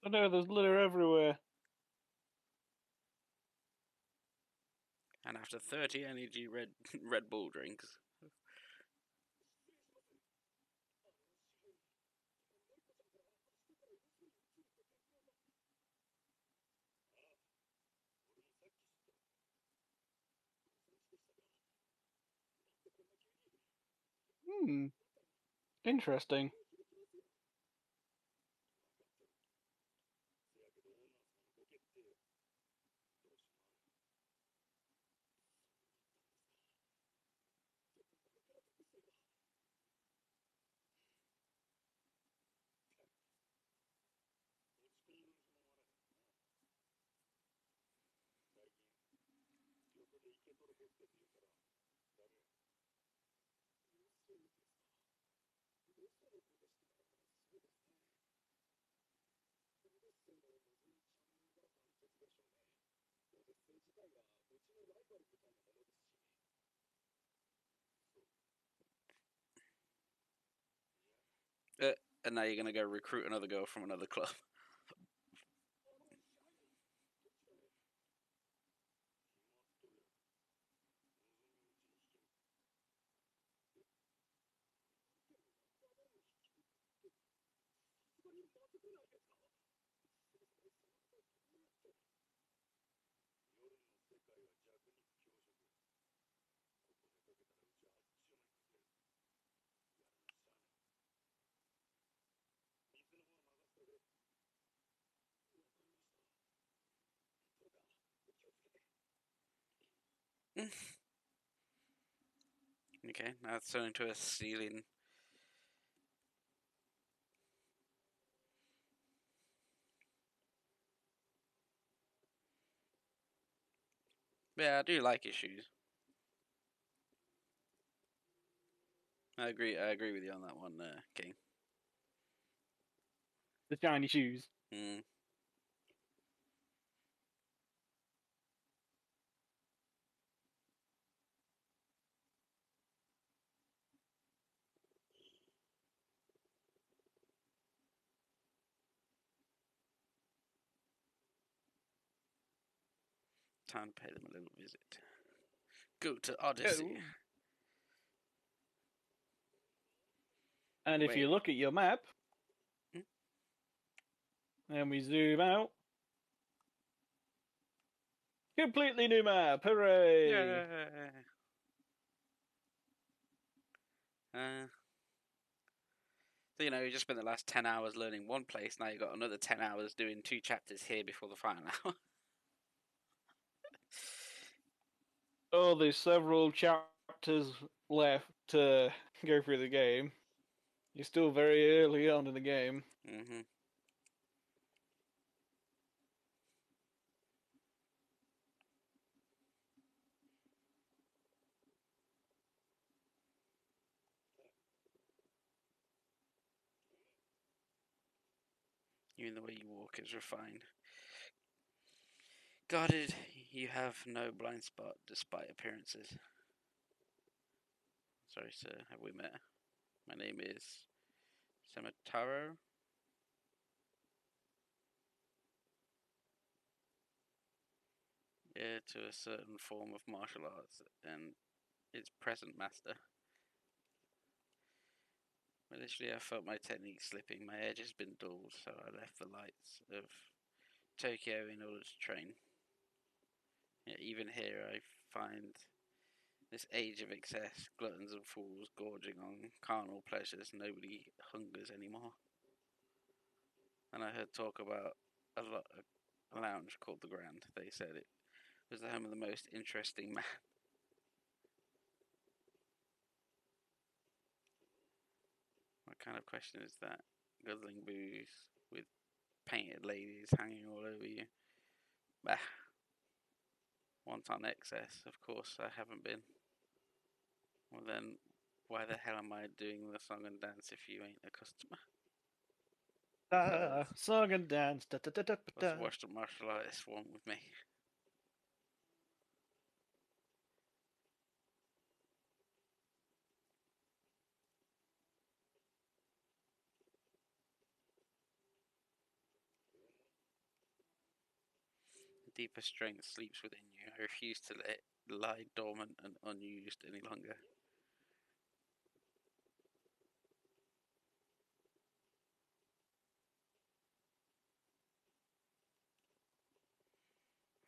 I know there's litter everywhere. And after 30 energy Red Bull drinks. Interesting. And now you're gonna go recruit another girl from another club. Okay, now it's turned into a ceiling. Yeah, I do like his shoes. I agree with you on that one, King. The shiny shoes. Mm. Time to pay them a little visit. Go to Odyssey. Oh. And if Wait. you look at your map, and we zoom out, completely new map! Hooray! Yeah. So, you know, you just spent the last 10 hours learning one place, now you've got another 10 hours doing 2 chapters here before the final hour. Oh, there's several chapters left to go through the game. You're still very early on in the game. Mm-hmm. Even the way you walk is refined. Guarded, you have no blind spot despite appearances. Sorry, sir, have we met? My name is Semataro. Heir to a certain form of martial arts and its present master. Initially, I felt my technique slipping. My edge has been dulled, so I left the lights of Tokyo in order to train. Yet even here, I find this age of excess, gluttons and fools gorging on carnal pleasures. Nobody hungers anymore. And I heard talk about a lounge called the Grand. They said it was the home of the most interesting man. What kind of question is that? Guzzling booze with painted ladies hanging all over you. Bah. Wanton excess, of course I haven't been. Well then, why the hell am I doing the song and dance if you ain't a customer? Song and dance. Da, da, da, da, da. Let's watch the martial artist one with me. Deeper strength sleeps within you. I refuse to let it lie dormant and unused any longer.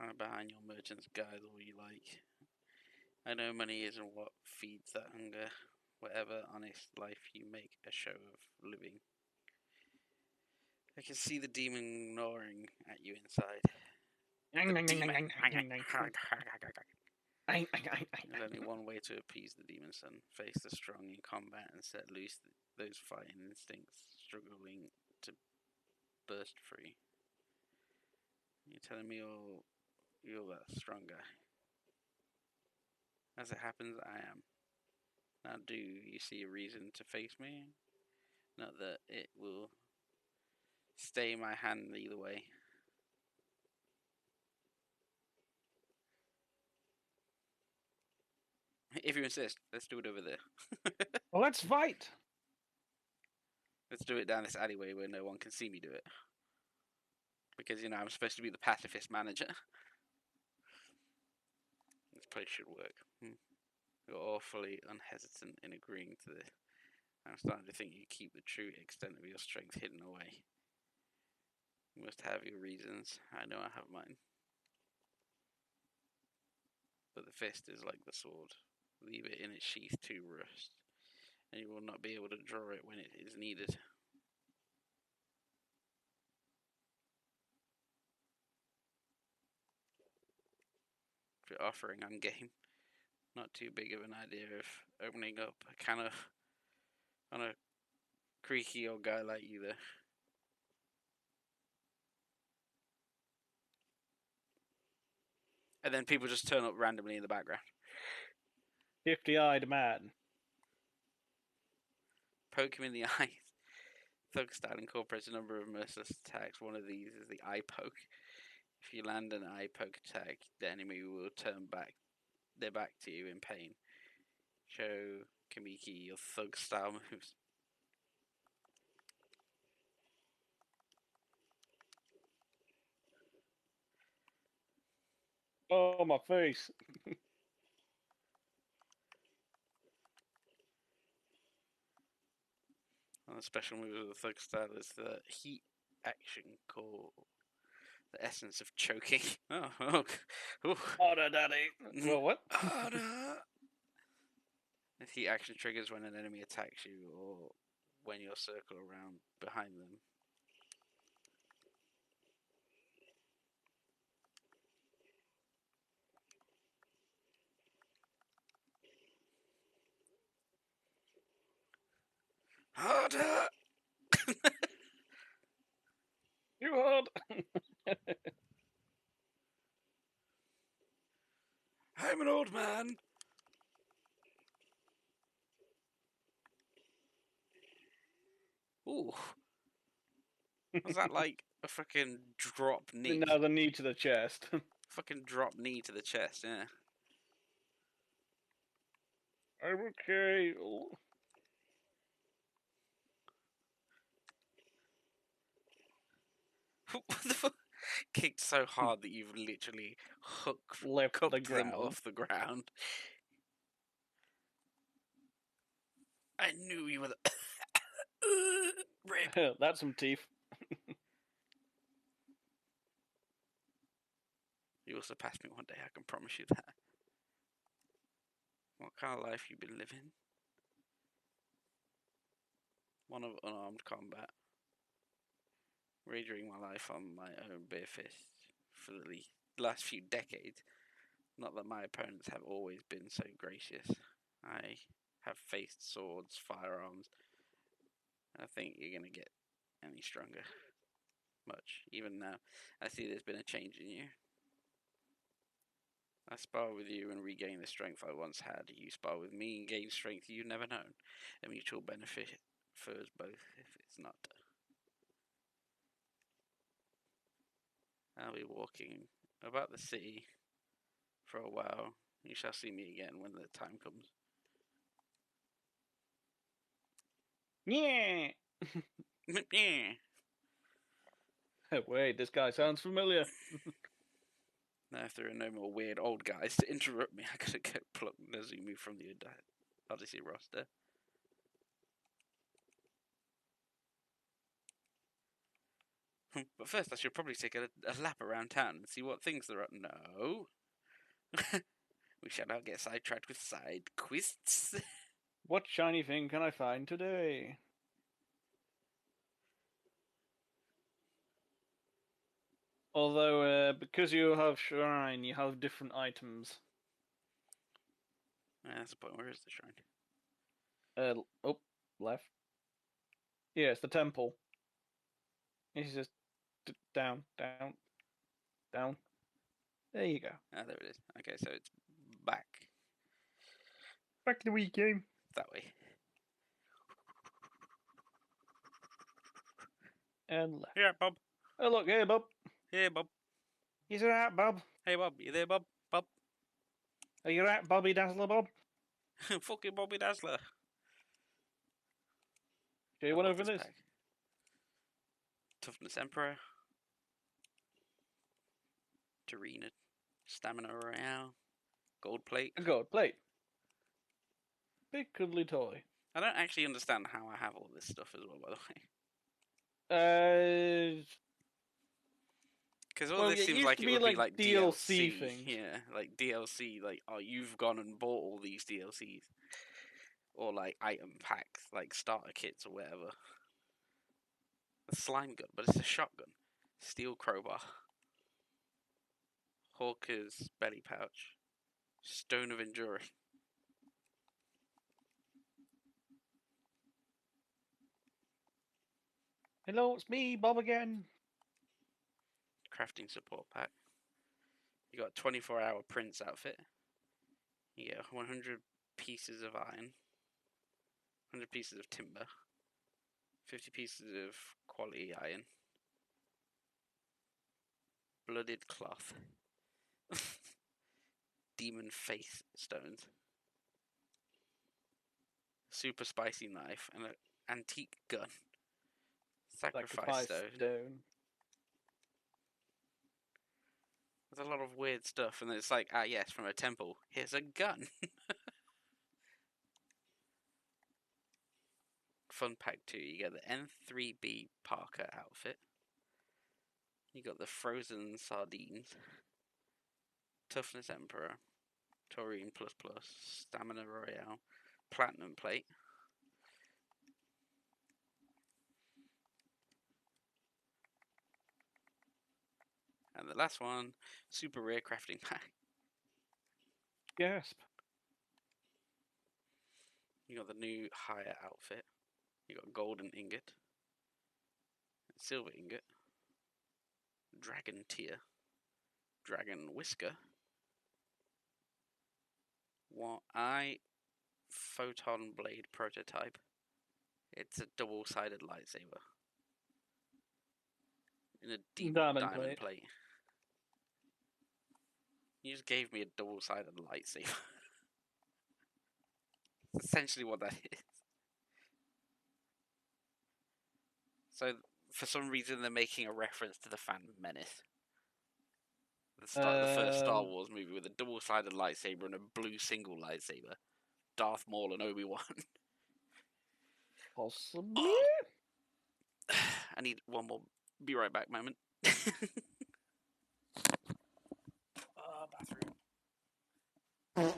Hide behind your merchant's guise all you like. I know money isn't what feeds that hunger. Whatever honest life you make a show of living. I can see the demon gnawing at you inside. The demon. There's only one way to appease the demon son. Face the strong in combat and set loose those fighting instincts struggling to burst free. You're telling me you're that strong guy? As it happens, I am. Now, do you see a reason to face me? Not that it will stay my hand either way. If you insist, let's do it over there. Well, let's fight! Let's do it down this alleyway where no one can see me do it. Because, I'm supposed to be the pacifist manager. This place should work. You're awfully unhesitant in agreeing to this. I'm starting to think you keep the true extent of your strength hidden away. You must have your reasons. I know I have mine. But the fist is like the sword. Leave it in its sheath to rust, and you will not be able to draw it when it is needed. If you're offering, I'm game. Not too big of an idea of opening up a can of on a creaky old guy like you there. And then people just turn up randomly in the background. 50-eyed man. Poke him in the eyes. Thug style incorporates a number of merciless attacks. One of these is the eye poke. If you land an eye poke attack, the enemy will turn their back to you in pain. Show Kamiki your thug style moves. Oh, my face. And the special move of the thug style is the heat action called the essence of choking. Oh. Harder, daddy. Well, what? This heat action triggers when an enemy attacks you or when you circle around behind them. Harder! You hard. I'm an old man. Ooh. Was that like a fucking drop knee? Now the knee to the chest. Fucking drop knee to the chest, yeah. I'm okay. Oh. What the fuck? Kicked so hard that you've literally Left the cooked them ground. off the ground. I knew you were the rip. That's some teeth. You will surpass me one day, I can promise you that. What kind of life you been living? One of unarmed combat. Wagering my life on my own bare fist for the last few decades. Not that my opponents have always been so gracious. I have faced swords, firearms. I think you're going to get any stronger. Much. Even now, I see there's been a change in you. I spar with you and regain the strength I once had. You spar with me and gain strength you've never known. A mutual benefit for us both, if it's not. I'll be walking about the city for a while. You shall see me again when the time comes. Yeah. Yeah. Wait, this guy sounds familiar. Now, if there are no more weird old guys to interrupt me, I gotta go pluck Nazumi from the Odyssey roster. But first, I should probably take a lap around town and see what things there are. No. We shall not get sidetracked with side quests. What shiny thing can I find today? Although, because you have shrine, you have different items. Yeah, that's the point. Where is the shrine? Oh, left. Yeah, it's the temple. It's just down, down, down. There you go. Ah, there it is. Okay, so it's back. Back to the Wii game. That way. And left. Yeah, Bob. Oh, look, hey, Bob. Hey, Bob. He's alright, Bob. Hey, Bob. You there, Bob? Bob. Are you right, Bobby Dazzler, Bob? Fucking Bobby Dazzler. Do you I want to love open this this? pack. Toughness Emperor. Tarina. Stamina Royale. Gold plate. A gold plate. Big cuddly toy. I don't actually understand how I have all this stuff as well, by the way. Because all Well, this it seems used like to it be would be like DLC DLC. things. Yeah, like DLC. Like, oh, you've gone and bought all these DLCs. Or like item packs, like starter kits or whatever. A slime gun, but it's a shotgun. Steel crowbar. Hawker's belly pouch. Stone of enduring. Hello, it's me, Bob again. Crafting support pack. You got a 24-hour Prince outfit. You get 100 pieces of iron. 100 pieces of timber. 50 pieces of quality iron. Blooded cloth. Demon face stones. Super spicy knife and an antique gun. Sacrifice stone. There's a lot of weird stuff, and it's like, ah, yes, from a temple. Here's a gun. Fun pack 2. You get the N3B Parker outfit. You got the frozen sardines. Toughness Emperor. Taurine plus plus. Stamina Royale. Platinum plate. And the last one, super rare crafting pack. Gasp. You got the new higher outfit. You got golden ingot. Silver ingot. Dragon tear. Dragon whisker. What photon blade prototype. It's a double-sided lightsaber. In a deep diamond plate. You just gave me a double-sided lightsaber. That's essentially what that is. So, for some reason, they're making a reference to the Phantom Menace. The first Star Wars movie with a double-sided lightsaber and a blue single lightsaber. Darth Maul and Obi-Wan. Possibly? I need one more be right back moment. Bathroom.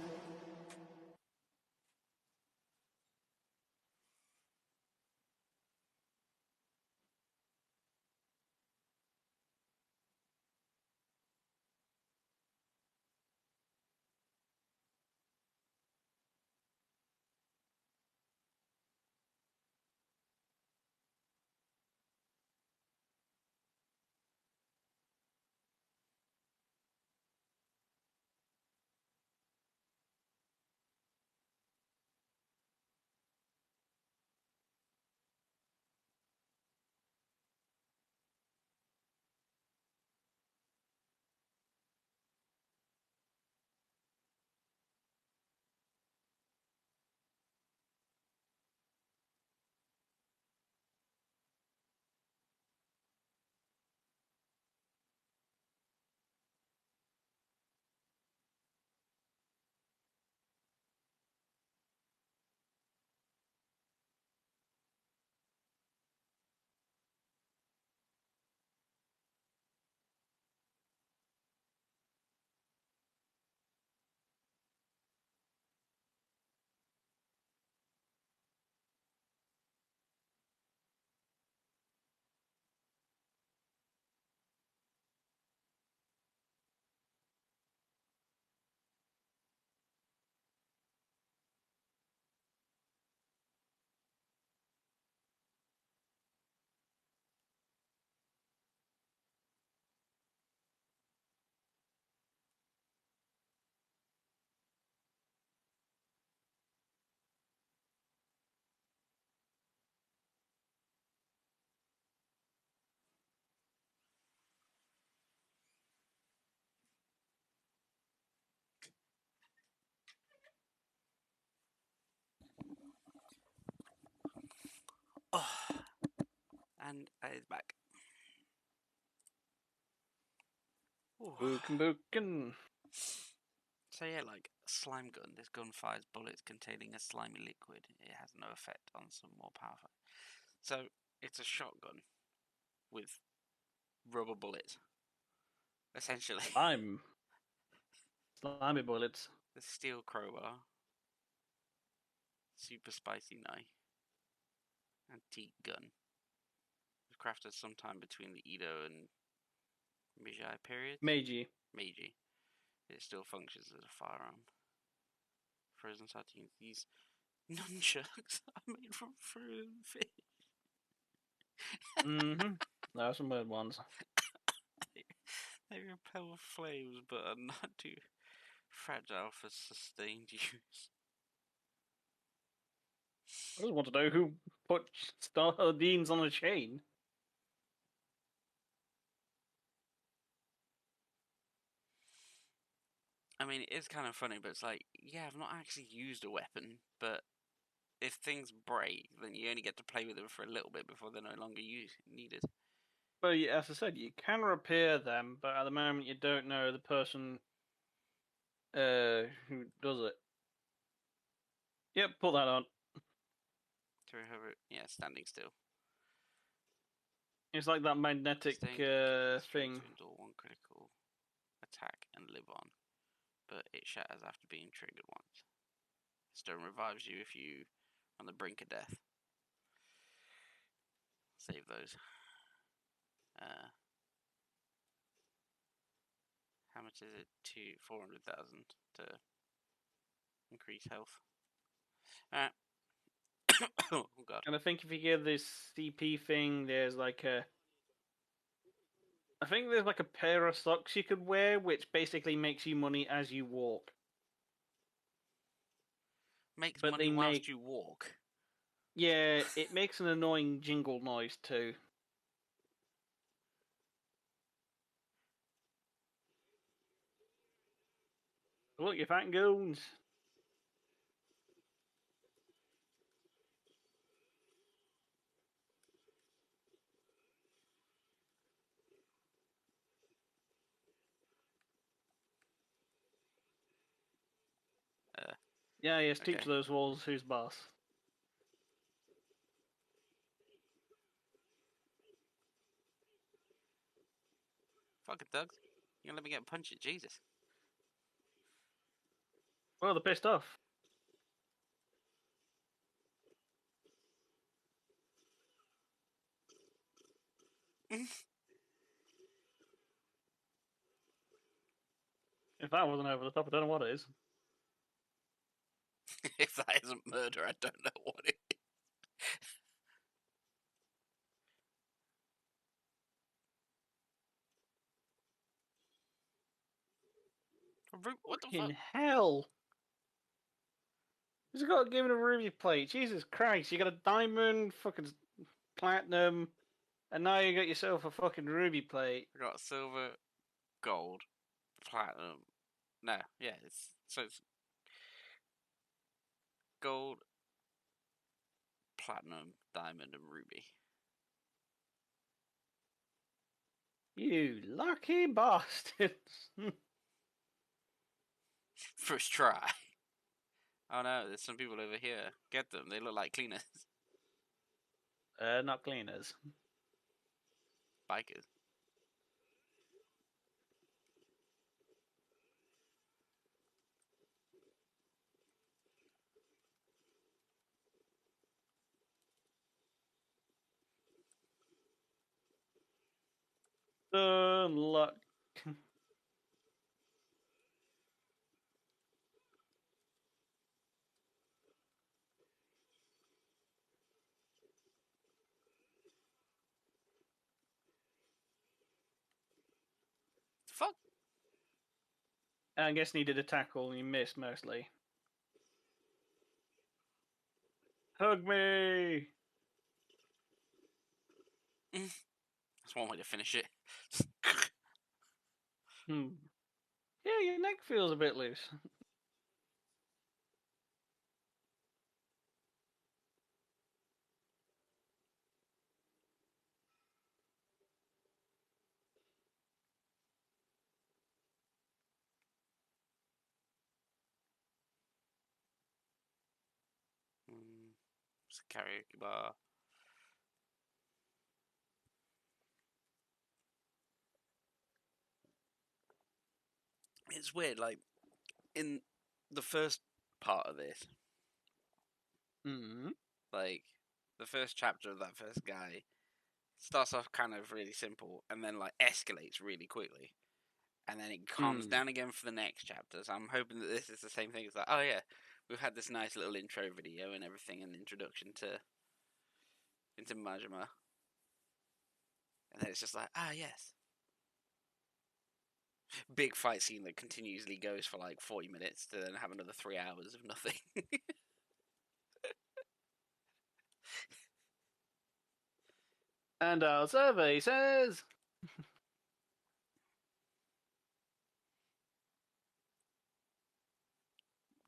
And it's back. Ooh. Bookin'. So yeah, like a slime gun. This gun fires bullets containing a slimy liquid. It has no effect on some more powerful. So it's a shotgun with rubber bullets, essentially. Slimy bullets. The steel crowbar, super spicy knife, antique gun. It was crafted sometime between the Edo and Meiji periods. Meiji. It still functions as a firearm. Frozen sardines. These nunchucks are made from frozen fish. Mm-hmm. There are some weird ones. They repel flames but are not too fragile for sustained use. I just want to know who put sardines on a chain. I mean, it is kind of funny, but it's like, yeah, I've not actually used a weapon, but if things break, then you only get to play with them for a little bit before they're no longer needed. Well, yeah, as I said, you can repair them, but at the moment you don't know the person who does it. Yep, put that on. To recover it, yeah, standing still. It's like that magnetic Staying thing. to endure one critical attack and live on, but it shatters after being triggered once. Stone revives you if you on the brink of death. Save those. How much is it? 400,000 to increase health. Alright. Oh god. And I think if you get this CP thing, there's like a. I think there's like a pair of socks you could wear, which basically makes you money as you walk. Makes But money they whilst make. you walk. Yeah, it makes an annoying jingle noise too. Look, you fat goons. Yeah, yes, Okay. teach those walls who's boss. Fucking thugs. You gonna let me get punched at Jesus. Well, they're pissed off. If that wasn't over the top, I don't know what is. If that isn't murder, I don't know what it is. What the Fucking fuck? hell! Who's got given a ruby plate? Jesus Christ! You got a diamond, fucking platinum, and now you got yourself a fucking ruby plate. I got silver, gold, platinum. No, yeah, it's gold, platinum, diamond, and ruby. You lucky bastards! First try. Oh no, there's some people over here. Get them. They look like cleaners. Not cleaners. Bikers. Luck. Fuck. I guess needed a tackle and you missed mostly. Hug me! That's one way to finish it. Yeah, your neck feels a bit loose. It's a karaoke bar. It's weird, like in the first part of this, Mm. like the first chapter of that first guy starts off kind of really simple and then like escalates really quickly. And then it calms down again for the next chapter. So I'm hoping that this is the same thing. It's like, oh yeah, we've had this nice little intro video and everything, and introduction to into Majima, and then it's just like, ah yes, big fight scene that continuously goes for like 40 minutes to then have another 3 hours of nothing. And our survey says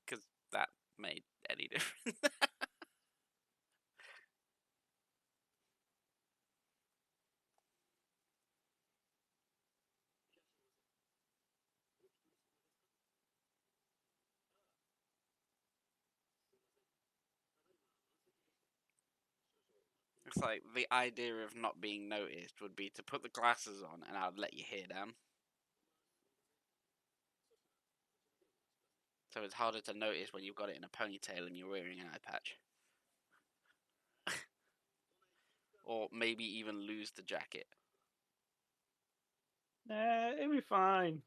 Because that made any difference. It's like the idea of not being noticed would be to put the glasses on and I'd let your hair down. So it's harder to notice when you've got it in a ponytail and you're wearing an eye patch. Or maybe even lose the jacket. it'll be fine.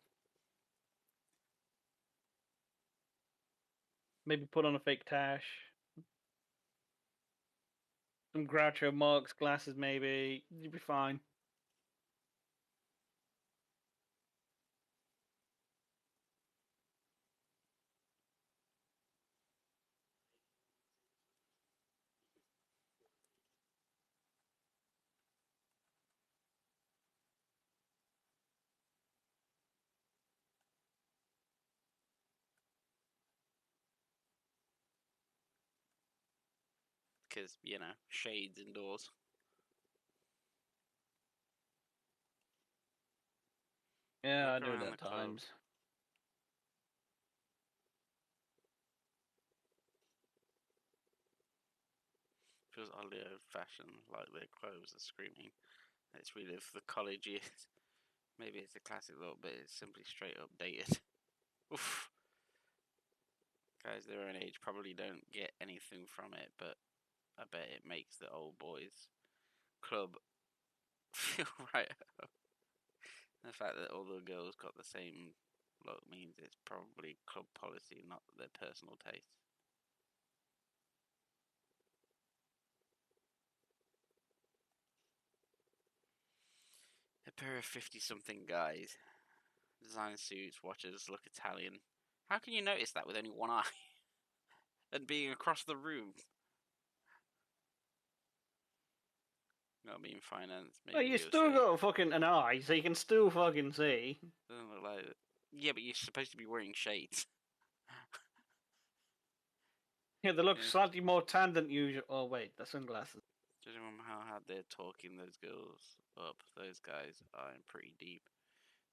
Maybe put on a fake tash. Some Groucho Marx glasses, maybe. You'll be fine. Because, you know, shades indoors. Yeah, I Look do around it the at club. times. Feels oddly old-fashioned, like their clothes are screaming. It's really for the college years. Maybe it's a classic look, but it's simply straight up dated. Oof. Guys their own age probably don't get anything from it, but I bet it makes the old boys club feel right. The fact that all the girls got the same look means it's probably club policy, not their personal taste. A pair of 50-something guys, design suits, watches, look Italian. How can you notice that with only one eye? And being across the room? Not being finance, maybe Well, you real still estate. got fucking an eye, so you can still fucking see. Doesn't look like it. Yeah, but you're supposed to be wearing shades. Yeah, they look Yeah. slightly more tan than usual. Oh, wait, the sunglasses. Judging from how hard they're talking those girls up, those guys are in pretty deep.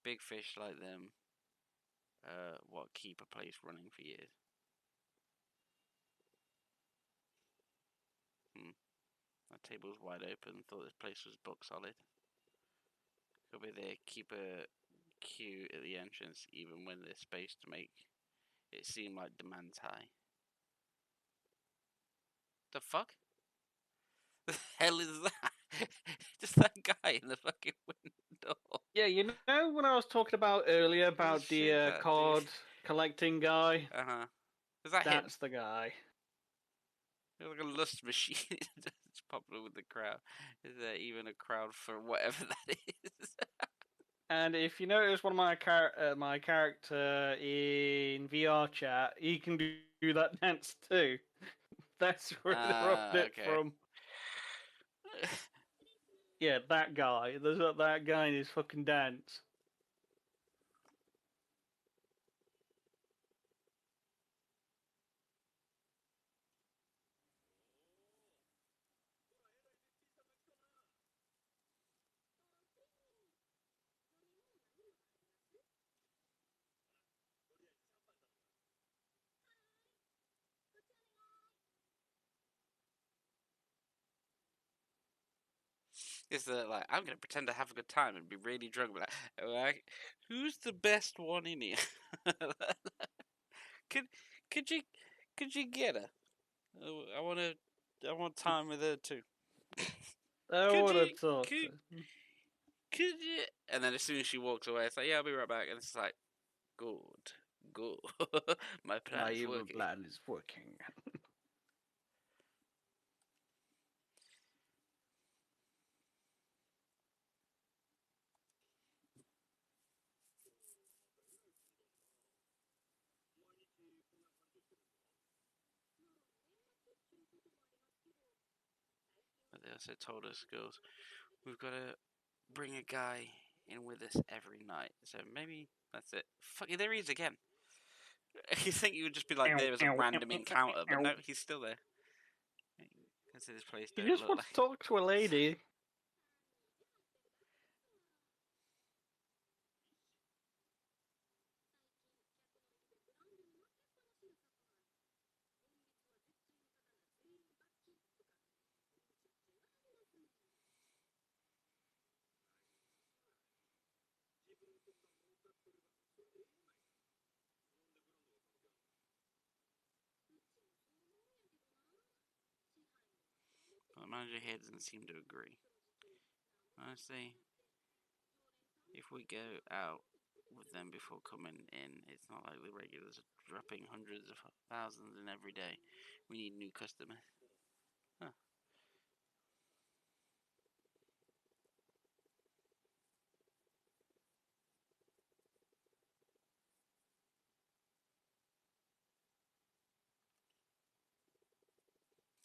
Big fish like them, what keep a place running for years. My table's wide open. Thought this place was book solid. Could be they keep a queue at the entrance, even when there's space to make it seem like demand's high. The fuck? The hell is that? Just that guy in the fucking window. Yeah, you know when I was talking about earlier about shit the that card dude. collecting guy? Uh huh. Is that him? That's the guy. It's like a lust machine. It's popular with the crowd. Is there even a crowd for whatever that is? And if you notice one of my character in VR chat, he can do that dance too. That's where they robbed it Okay. from. Yeah, that guy. There's that guy in his fucking dance. Is that like I'm gonna pretend to have a good time and be really drunk, but who's the best one in here? could could you get her? I want time with her too. I Could would you have thought. could you? And then as soon as she walks away, it's like, yeah, I'll be right back. And it's like, good, good. My plan is working. plan is working. But they also told us, girls, we've got to bring a guy in with us every night. So maybe that's it. Fuck, there he is again. You think you would just be like there as a random encounter, but no, he's still there. Because this place He don't just look wants like. to talk to a lady. The manager here doesn't seem to agree. Honestly, if we go out with them before coming in, it's not like the regulars are dropping hundreds of thousands in every day. We need new customers. Huh.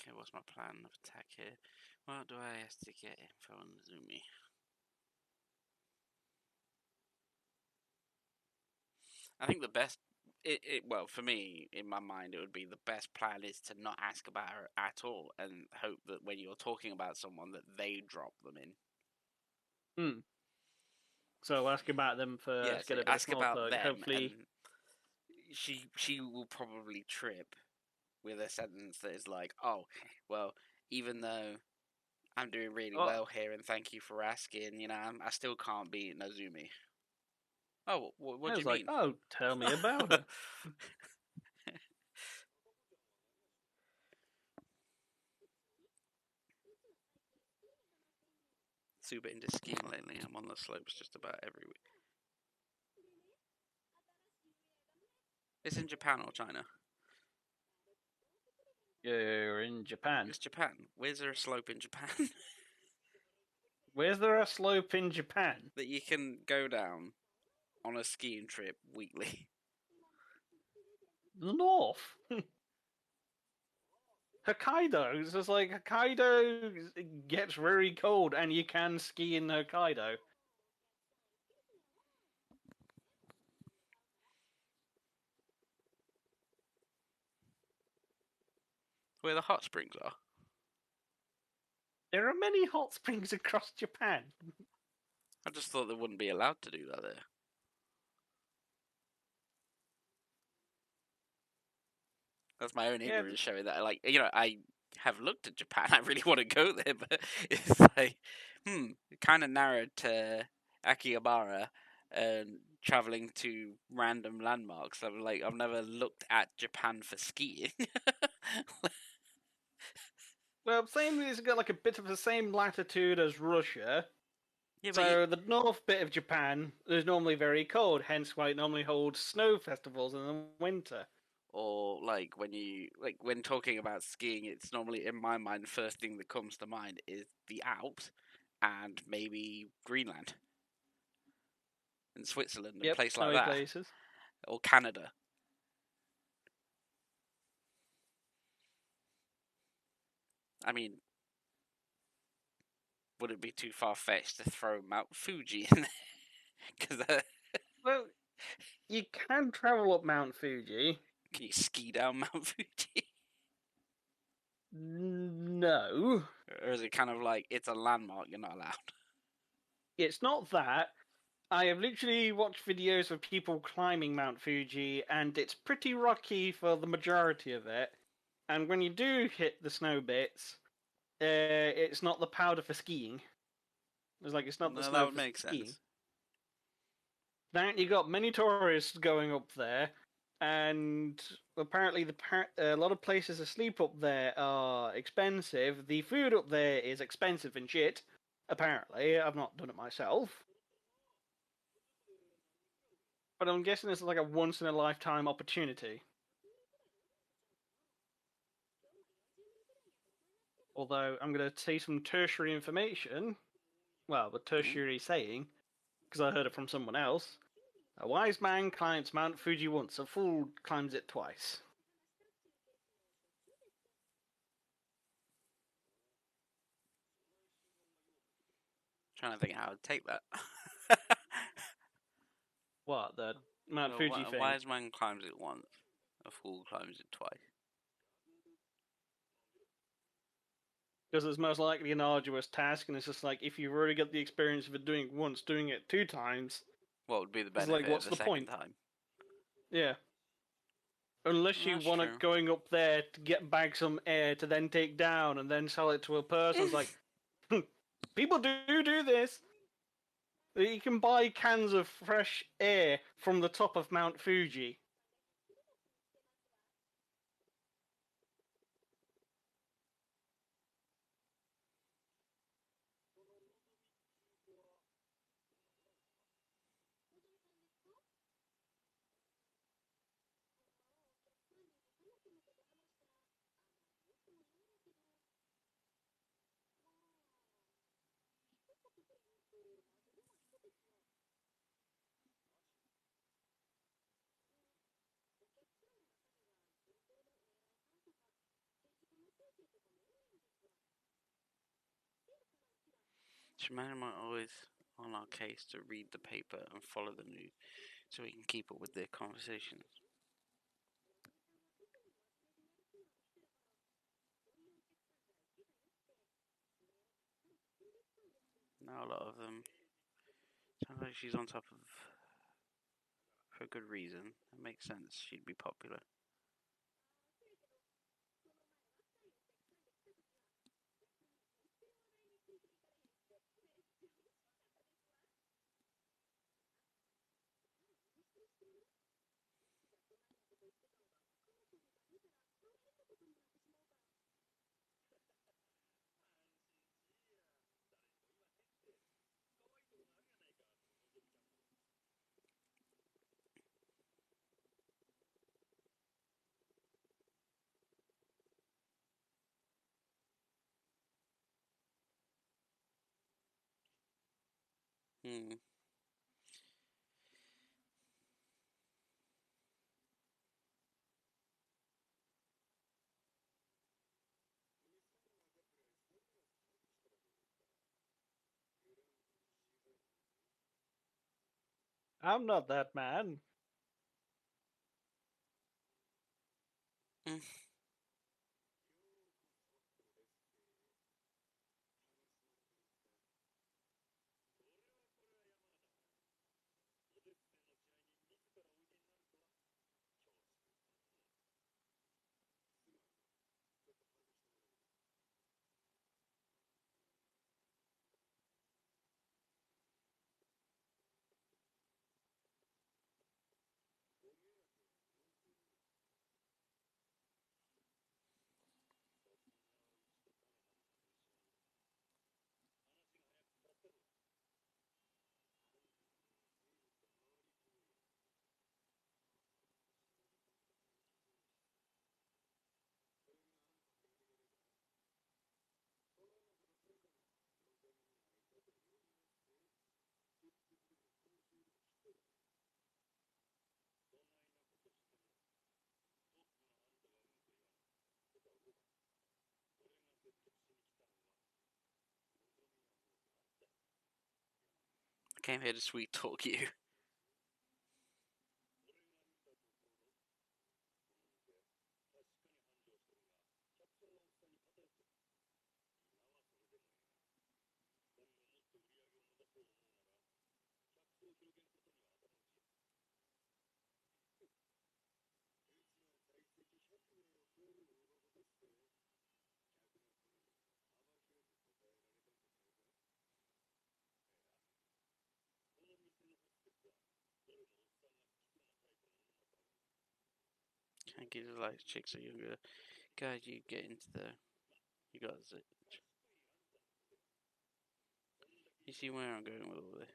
Okay, what's my plan of attack here? What do I have to get info on Zumi? I think the best, well, for me, in my mind, it would be the best plan is to not ask about her at all and hope that when you're talking about someone that they drop them in. So ask about them first, Yeah, so get a bit of ask small about talk. them, Hopefully, and she will probably trip with a sentence that is like, "Oh, well, even though I'm doing really well here, and thank you for asking, I still can't beat Nozumi." Oh, what I do was you like, mean? "Oh, tell me about it." Super into skiing lately. I'm on the slopes just about every week. It's in Japan or China? You're in Japan. It's Japan. Where's there a slope in Japan Where's there a slope in Japan? that you can go down on a skiing trip weekly? The north. Hokkaido. It's just like Hokkaido gets very cold, and you can ski in Hokkaido. Where the hot springs are. There are many hot springs across Japan. I just thought they wouldn't be allowed to do that there. That's my own ignorance showing that, I have looked at Japan. I really want to go there, but it's like, kind of narrowed to Akihabara and traveling to random landmarks. I'm like, I've never looked at Japan for skiing. Well, same. It's got like a bit of the same latitude as Russia. Yeah, but So the north bit of Japan is normally very cold, hence why it normally holds snow festivals in the winter. or like when talking about skiing, it's normally in my mind first thing that comes to mind is the Alps and maybe Greenland and Switzerland and Yep, place like snowy that, places. or Canada. I mean, would it be too far fetched to throw Mount Fuji in there? Because Well, you can travel up Mount Fuji. can you ski down Mount Fuji? No, Or is it kind of like it's a landmark, you're not allowed? it's not that. I have literally watched videos of people climbing Mount Fuji, and it's pretty rocky for the majority of it. And when you do hit the snow bits, it's not the powder for skiing. It's like it's not the No, snow that would for make skiing. sense. Then you got many tourists going up there, and apparently a lot of places to sleep up there are expensive. The food up there is expensive and shit. Apparently, I've not done it myself, but I'm guessing it's like a once in a lifetime opportunity. Although I'm going to say some tertiary information. Well, the tertiary saying, because I heard it from someone else. A wise man climbs Mount Fuji once, a fool climbs it twice. Trying to think how I'd take that. What, the Mount A Fuji thing? wise man climbs it once, a fool climbs it twice. Because it's most likely an arduous task, and it's just like, if you've already got the experience of it doing it once, doing it 2 times, What would be the it's benefit like, what's of the the second point? time? Yeah. Unless you That's want to true. going up there to get back some air to then take down and then sell it to a person. It's like, people do this. You can buy cans of fresh air from the top of Mount Fuji. Shimano might always on our case to read the paper and follow the news so we can keep up with their conversations. Now a lot of them sounds like she's on top of for a good reason. It makes sense she'd be popular. Hmm. I'm not that man. Mm. I came here to sweet talk you. think he just likes chicks who are younger. God, you get into the. You got it. You see where I'm going with all this?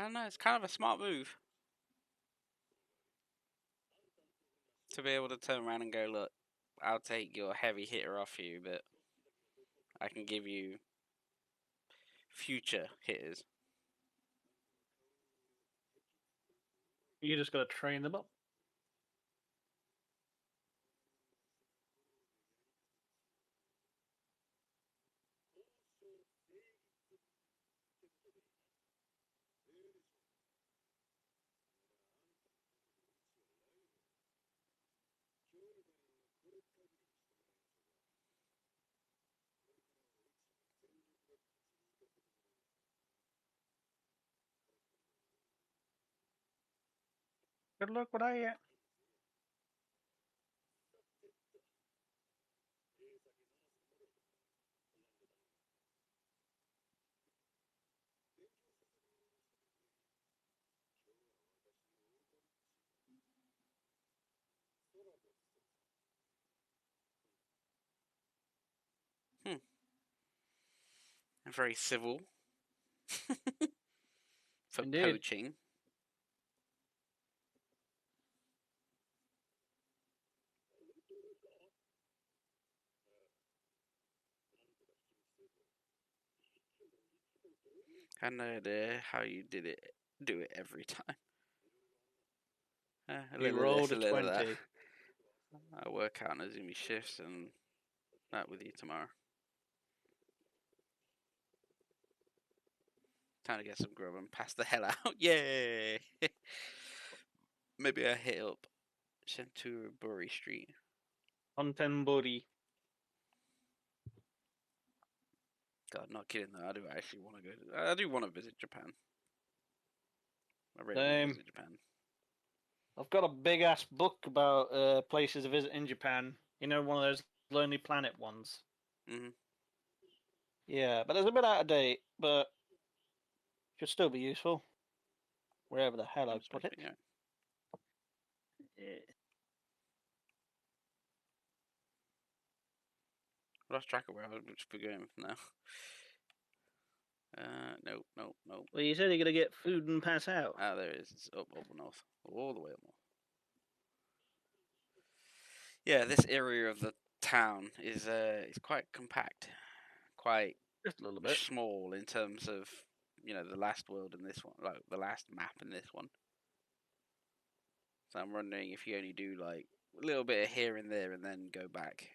I don't know. It's kind of a smart move to be able to turn around and go, look, I'll take your heavy hitter off you, but I can give you future hitters. You just gotta train them up. Good luck with that. Very civil for Indeed. poaching. I know how you do it every time. A You little of rolled this, a a little of that. 20. I work out on Azumi shifts and that with you tomorrow. Time to get some grub and pass the hell out. Yay! Maybe I hit up Shentuburi Street. Contenburi. God, not kidding though. I do actually want to go. I do want to visit Japan. I really want to Same. visit Japan. I've got a big ass book about places to visit in Japan. You know, one of those Lonely Planet ones. Mhm. Yeah, but it's a bit out of date, but should still be useful. Wherever the hell I put it. Yeah. Lost track of where I was going from now. Nope, nope, nope. Well, you said you're gonna get food and pass out. Ah, there it is. It's up north, all the way up north. Yeah, this area of the town is quite compact, quite Just a little bit. small in terms of the last world in this one, like the last map in this one. So I'm wondering if you only do like a little bit of here and there and then go back.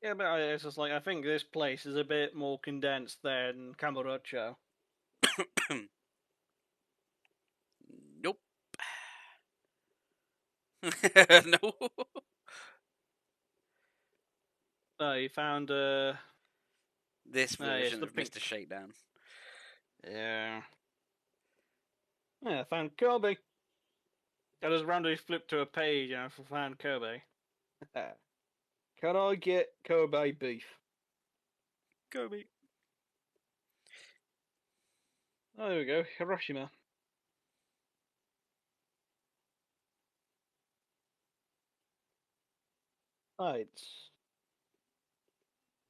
Yeah, but it's just like I think this place is a bit more condensed than Kamurocho. Nope. No. Oh, you found This oh, yes, version the of pink. Mr. Shakedown. Yeah. Yeah, I found Kobe. I just randomly flipped to a page and I found Kobe. Can I get Kobe beef? Kobe. Oh, there we go. Hiroshima. Right.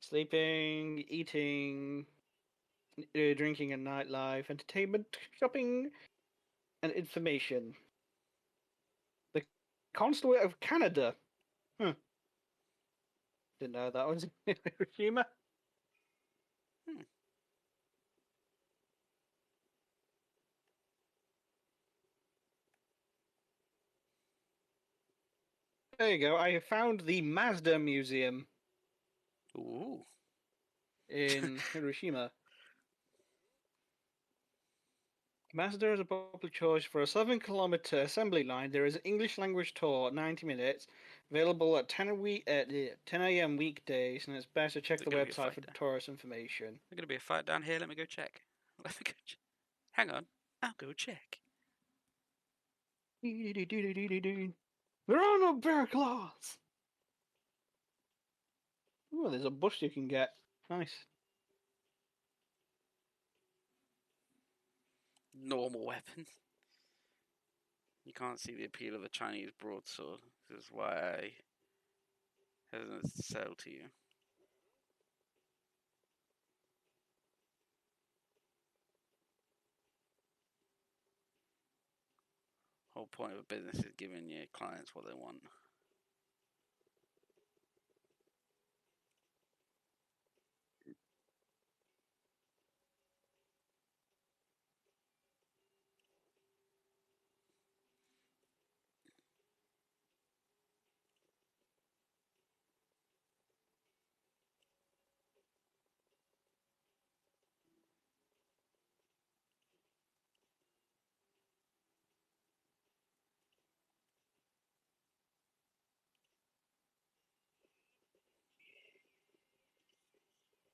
Sleeping, eating, drinking and nightlife, entertainment, shopping, and information. The consulate of Canada. Huh. Didn't know that was in Hiroshima. Hmm. There you go. I found the Mazda Museum Ooh. in Hiroshima. Mazda is a popular choice for a 7-kilometer assembly line. There is an English language tour, 90 minutes, available at 10 a.m. weekdays, and it's best to check There's the gonna be a website fight for there. tourist information. There's gonna be a fight down here. Let me go check. Let me go check. Hang on. I'll go check. There are no bear claws! Oh, there's a bush you can get. Nice. Normal weapons. You can't see the appeal of a Chinese broadsword. This is why I hesitant to sell to you. Whole point of a business is giving your clients what they want.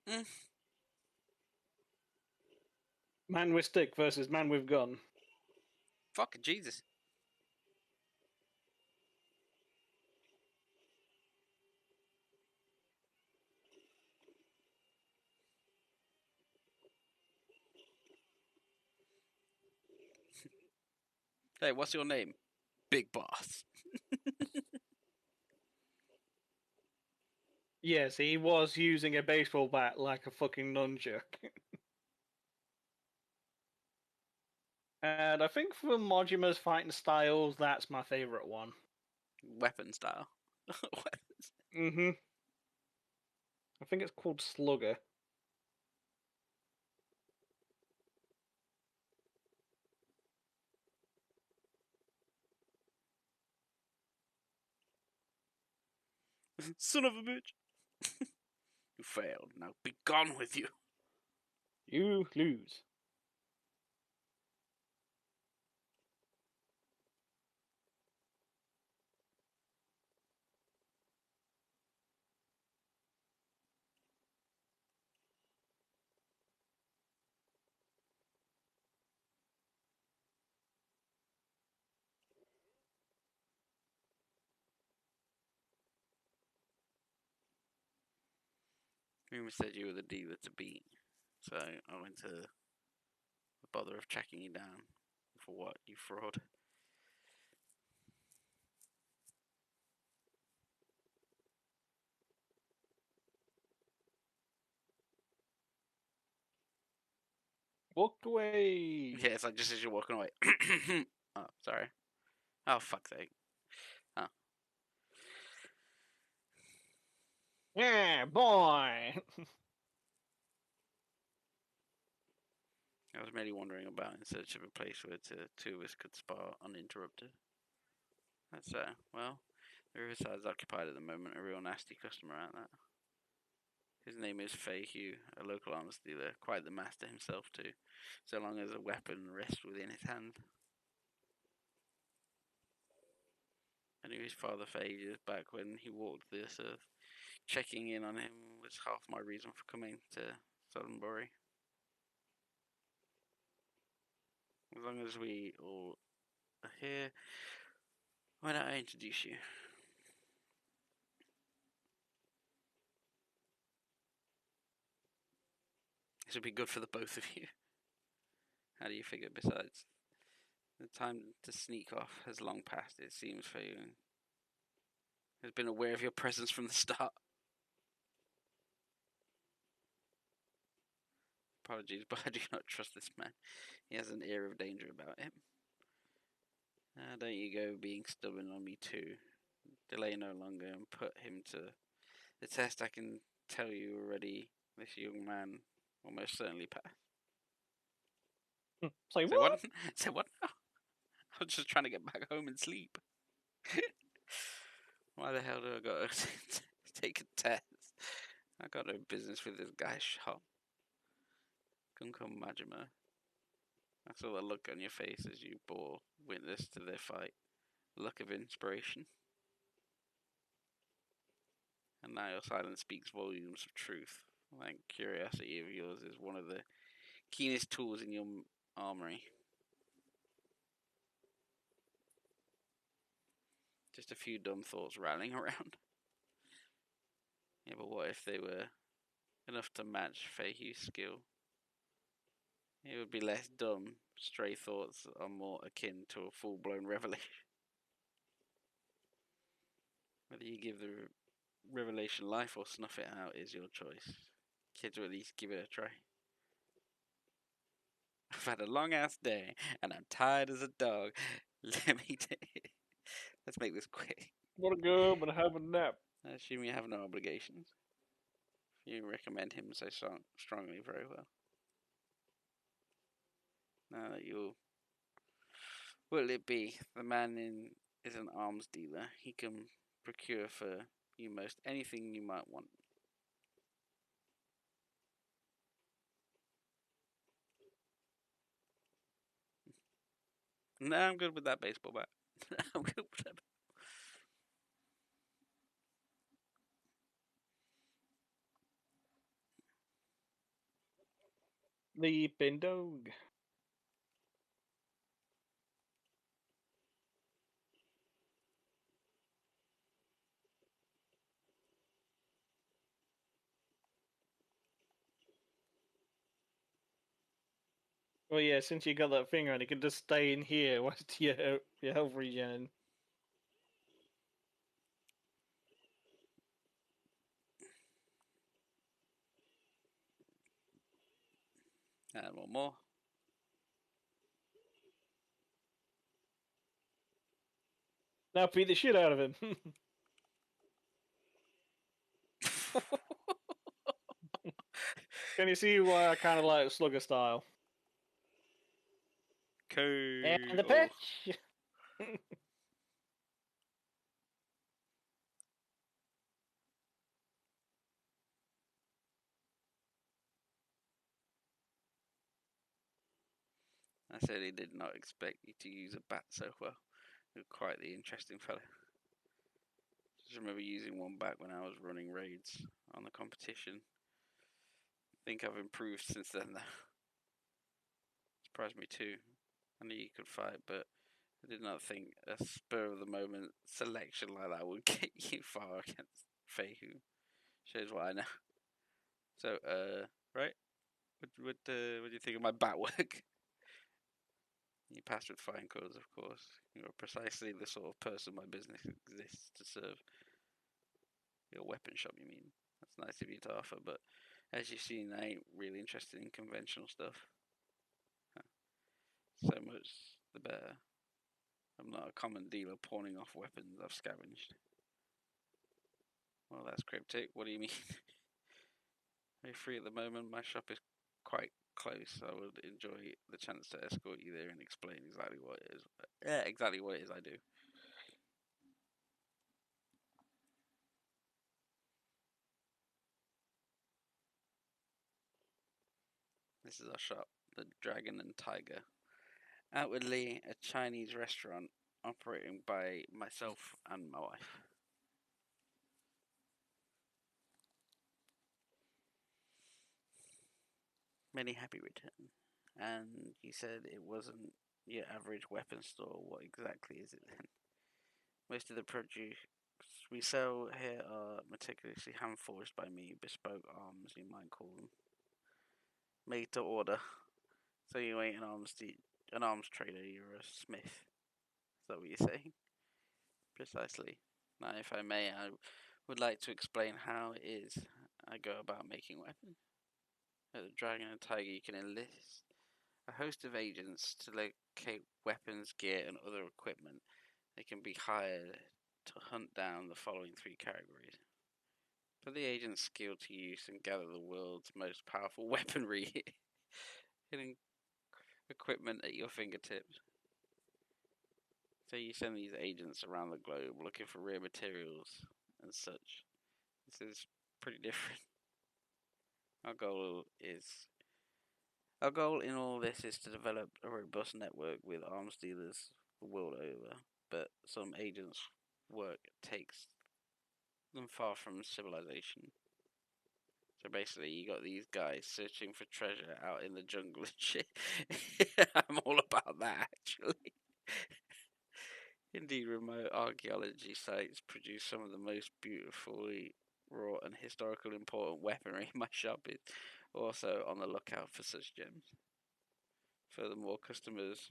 Mm, Man with stick versus man with gun. fucking Jesus. Hey, what's your name? Big Boss. Yes, he was using a baseball bat like a fucking nunchuck. And I think for Mojima's fighting styles, that's my favourite one. Weapon style. Weapons. Mm-hmm. I think it's called Slugger. Son of a bitch. You failed. Now be gone with you. You lose. Rumor said you were the dealer to beat. So I went to the bother of tracking you down. For what, you fraud? Walked away. Yeah, it's like just as you're walking away. Oh, sorry. Oh, fuck's sake. Yeah, boy. I was merely wandering about in search of a place where the two of us could spar uninterrupted. That's well, the riverside's occupied at the moment. A real nasty customer at that. His name is Fei Hugh, a local arms dealer, quite the master himself too, so long as a weapon rests within his hand. I knew his father for ages back when he walked this earth. Checking in on him was half my reason for coming to Suddenbury. As long as we all are here, why don't I introduce you? This would be good for the both of you. How do you figure besides? The time to sneak off has long passed, it seems, for you. Has been aware of your presence from the start. Apologies, but I do not trust this man. He has an air of danger about him. Don't you go being stubborn on me too. Delay no longer and put him to the test. I can tell you already, this young man will most certainly pass. Say Say what? what? Say what now? I was just trying to get back home and sleep. Why the hell do I gotta take a test? I got no business with this guy's shop. Come, Majima. I saw the look on your face as you bore witness to their fight. A look of inspiration. And now your silence speaks volumes of truth. That curiosity of yours is one of the keenest tools in your armory. Just a few dumb thoughts rattling around. Yeah, but what if they were enough to match Feihu's skill? It would be less dumb. Stray thoughts are more akin to a full-blown revelation. Whether you give the revelation life or snuff it out is your choice. Kids will at least give it a try. I've had a long-ass day, and I'm tired as a dog. Let's make this quick. Wanna go home and have a nap? I assume you have no obligations. You recommend him so strongly, very well. Now that you'll... Will it be? The man is an arms dealer. He can procure for you most anything you might want. No, I'm good with that baseball bat. I'm good with that. The Bindog. Well, yeah, since you got that thing on, you can just stay in here whilst your health regen. And one more. Now beat the shit out of him. Can you see why I kind of like Slugger style? Cool. And the pitch! I said he did not expect you to use a bat so well. You're quite the interesting fellow. Just remember using one back when I was running raids on the competition. Think I've improved since then, though. Surprised me too. I knew you could fight, but I did not think a spur of the moment selection like that would get you far against Feihu. Shows what I know. So, right? What do you think of my bat work? You passed with fine colours, of course. You are precisely the sort of person my business exists to serve. Your weapon shop, you mean? That's nice of you to offer, but as you've seen, I ain't really interested in conventional stuff. So much the better. I'm not a common dealer pawning off weapons I've scavenged. Well, that's cryptic. What do you mean? Are you free at the moment? My shop is quite close. I would enjoy the chance to escort you there and explain exactly what it is. Yeah, exactly what it is I do. This is our shop, the Dragon and Tiger. Outwardly, a Chinese restaurant operating by myself and my wife. Many happy return. And you said it wasn't your average weapon store. What exactly is it then? Most of the produce we sell here are meticulously hand forged by me, bespoke arms, you might call them. Made to order. So you ain't an arms trader. You're a smith. Is that what you're saying? Precisely. Now, if I may, I would like to explain how it is I go about making weapons. At the Dragon and Tiger, you can enlist a host of agents to locate weapons, gear, and other equipment. They can be hired to hunt down the following three categories. Put the agent's skill to use and gather the world's most powerful weaponry and equipment at your fingertips. So you send these agents around the globe looking for rare materials and such. This is pretty different. Our goal in all this is to develop a robust network with arms dealers the world over, but some agents' work takes them far from civilization. So basically, you got these guys searching for treasure out in the jungle and shit. I'm all about that, actually. Indeed, remote archaeology sites produce some of the most beautifully wrought and historical important weaponry. My shop is also on the lookout for such gems. Furthermore, customers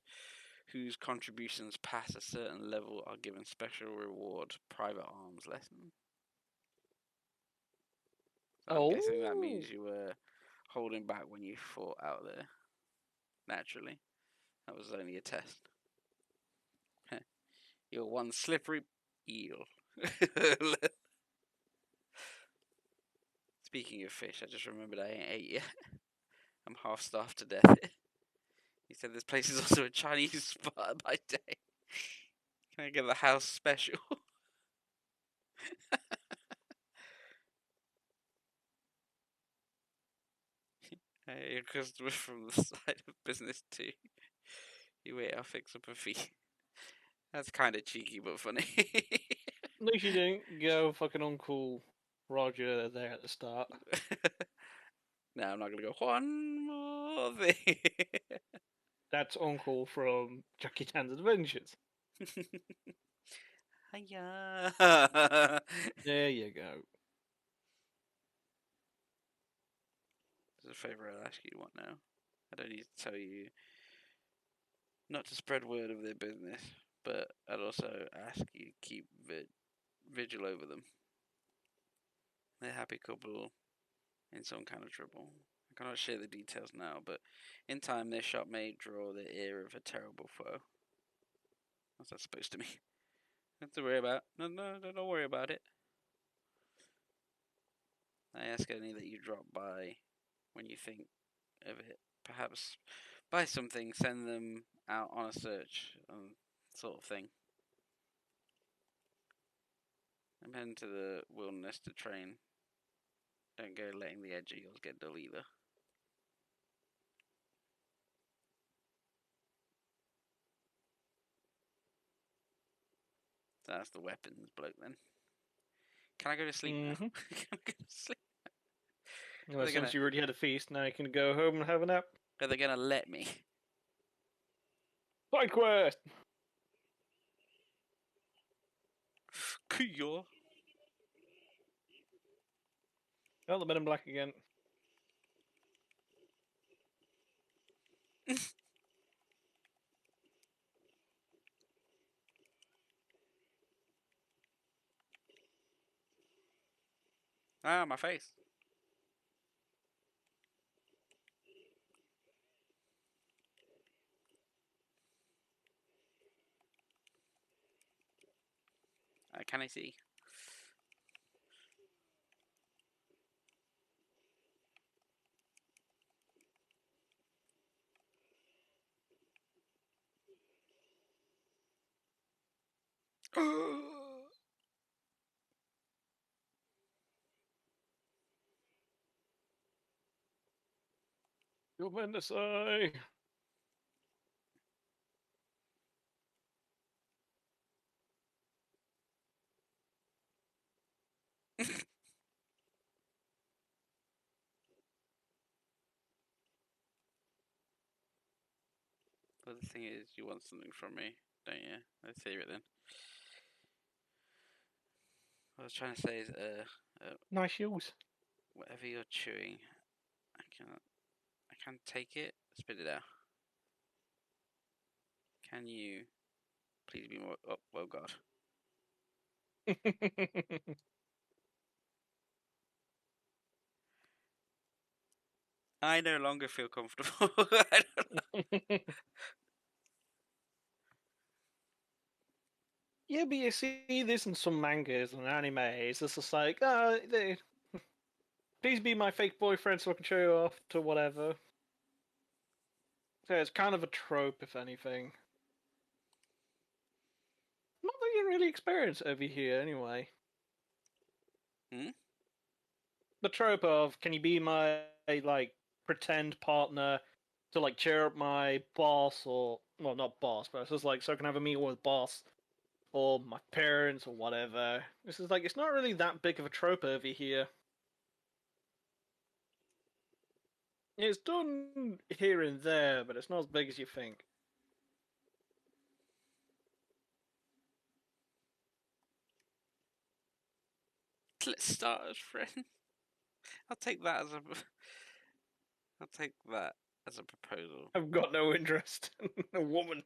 whose contributions pass a certain level are given special reward private arms lessons. So I'm guessing that means you were holding back when you fought out there. Naturally. That was only a test. You're one slippery eel. Speaking of fish, I just remembered I ain't ate yet. I'm half starved to death. He said this place is also a Chinese spot by day. Can I get the house special? Hey, your customer from the side of business too. You wait, I'll fix up a fee. That's kind of cheeky but funny. At least you didn't go fucking Uncle Roger there at the start. No, I'm not gonna go one more thing. That's Uncle from Jackie Chan's Adventures. Hiya. There you go. There's a favour I'll ask you one now. I don't need to tell you not to spread word of their business, but I'd also ask you to keep vigil over them. They're a happy couple in some kind of trouble. I cannot share the details now, but in time their shop may draw the ear of a terrible foe. What's that supposed to mean? Nothing to worry about. No, don't worry about it. I ask only that you drop by when you think of it. Perhaps buy something, send them out on a search, sort of thing. I'm heading to the wilderness to train. Don't go letting the edge eagles get dull either. So that's the weapons bloke then. Can I go to sleep now? Can I go to sleep? Well, since you already had a feast, now you can go home and have a nap. Are they gonna let me? Side quest! Kia. Oh, the Men in Black again. Ah, my face. Can I see? Your men to say. But the thing is, you want something from me, don't you? Let's hear it then. What I was trying to say is, Nice shoes. whatever you're chewing, I can take it, spit it out. Can you please be more? Oh God. I no longer feel comfortable. I don't- Yeah, but you see this in some mangas and animes. It's just like, please be my fake boyfriend so I can show you off to whatever. So it's kind of a trope, if anything. Not that you really experience over here, anyway. Hmm? The trope of, can you be my, like, pretend partner to, like, cheer up my boss, or, well, not boss, but it's just like, so I can have a meeting with boss, or my parents, or whatever. This is like, it's not really that big of a trope over here. It's done here and there, but it's not as big as you think. Let's start as friends. I'll take that as a. I'll take that as a proposal. I've got no interest in a woman.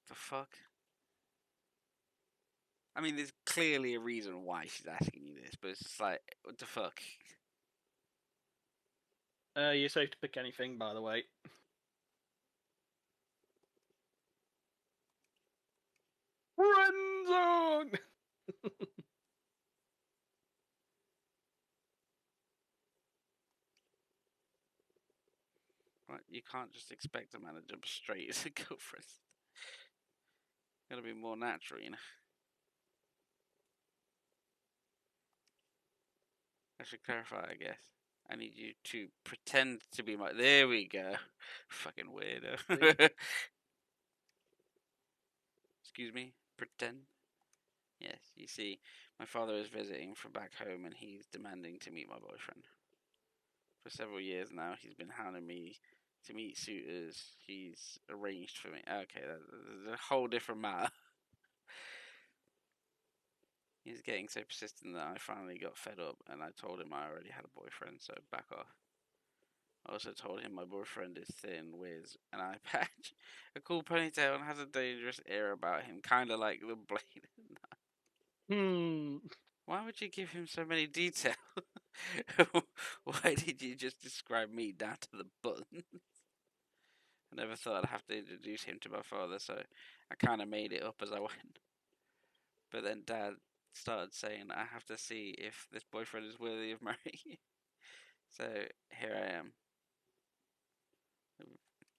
The fuck? I mean, there's clearly a reason why she's asking you this, but it's just like, what the fuck? You're safe to pick anything, by the way. Friend zone! Right, you can't just expect a man to jump straight as a girlfriend. Gotta be more natural, you know. I should clarify, I guess. I need you to pretend to be my. There we go. Fucking weirdo. Excuse me? Pretend? Yes, you see, my father is visiting from back home and he's demanding to meet my boyfriend. For several years now, he's been hounding me to meet suitors he's arranged for me. Okay, that's a whole different matter. He's getting so persistent that I finally got fed up and I told him I already had a boyfriend, so back off. I also told him my boyfriend is thin, wears an eye patch, a cool ponytail, and has a dangerous air about him, kinda like the Blade. Hmm. Why would you give him so many details? Why did you just describe me down to the button? I never thought I'd have to introduce him to my father, so I kind of made it up as I went. But then Dad started saying I have to see if this boyfriend is worthy of marrying. So here I am.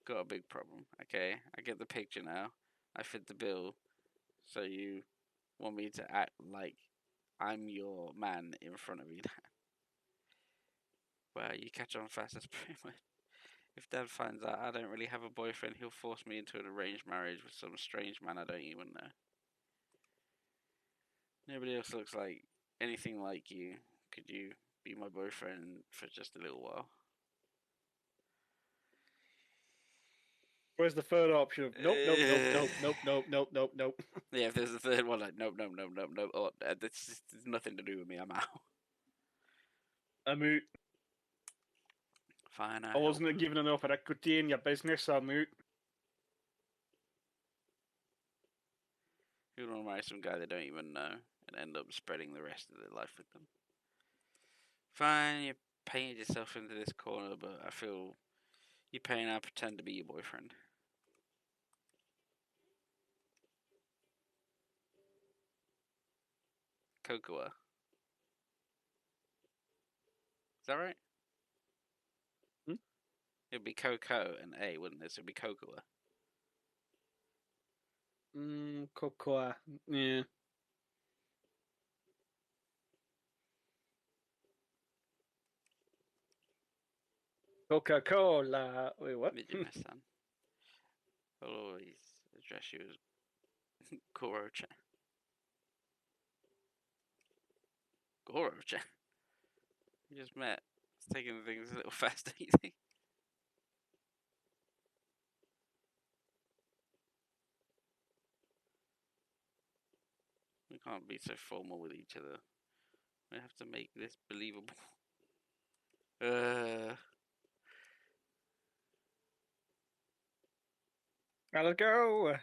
Got a big problem. Okay, I get the picture now. I fit the bill. So you want me to act like I'm your man in front of you? Well, you catch on fast, that's pretty much. If Dad finds out I don't really have a boyfriend, he'll force me into an arranged marriage with some strange man I don't even know. Nobody else looks like anything like you. Could you be my boyfriend for just a little while? Where's the third option of nope, nope, nope, nope, nope, nope, nope, nope, nope. Yeah, if there's a third one, like nope, nope, nope, nope, nope. Oh, this has nothing to do with me. I'm out. I'm out. Fine, I I help. wasn't given enough equity in your business, I'm out. You don't want to marry some guy they don't even know and end up spreading the rest of their life with them. Fine, you painted yourself into this corner, but I feel you're paying I pretend to be your boyfriend. Cocoa. Is that right? Hmm? It'd be Coco and A, wouldn't it? So it'd be Cocoa. Cocoa. Yeah. Coca-Cola. Wait, what? Did you, my son? I'll always address you as Goro-chan. Goro-chan? We just met. It's taking things a little faster, you think? We can't be so formal with each other. We have to make this believable. Uh, Now let's go.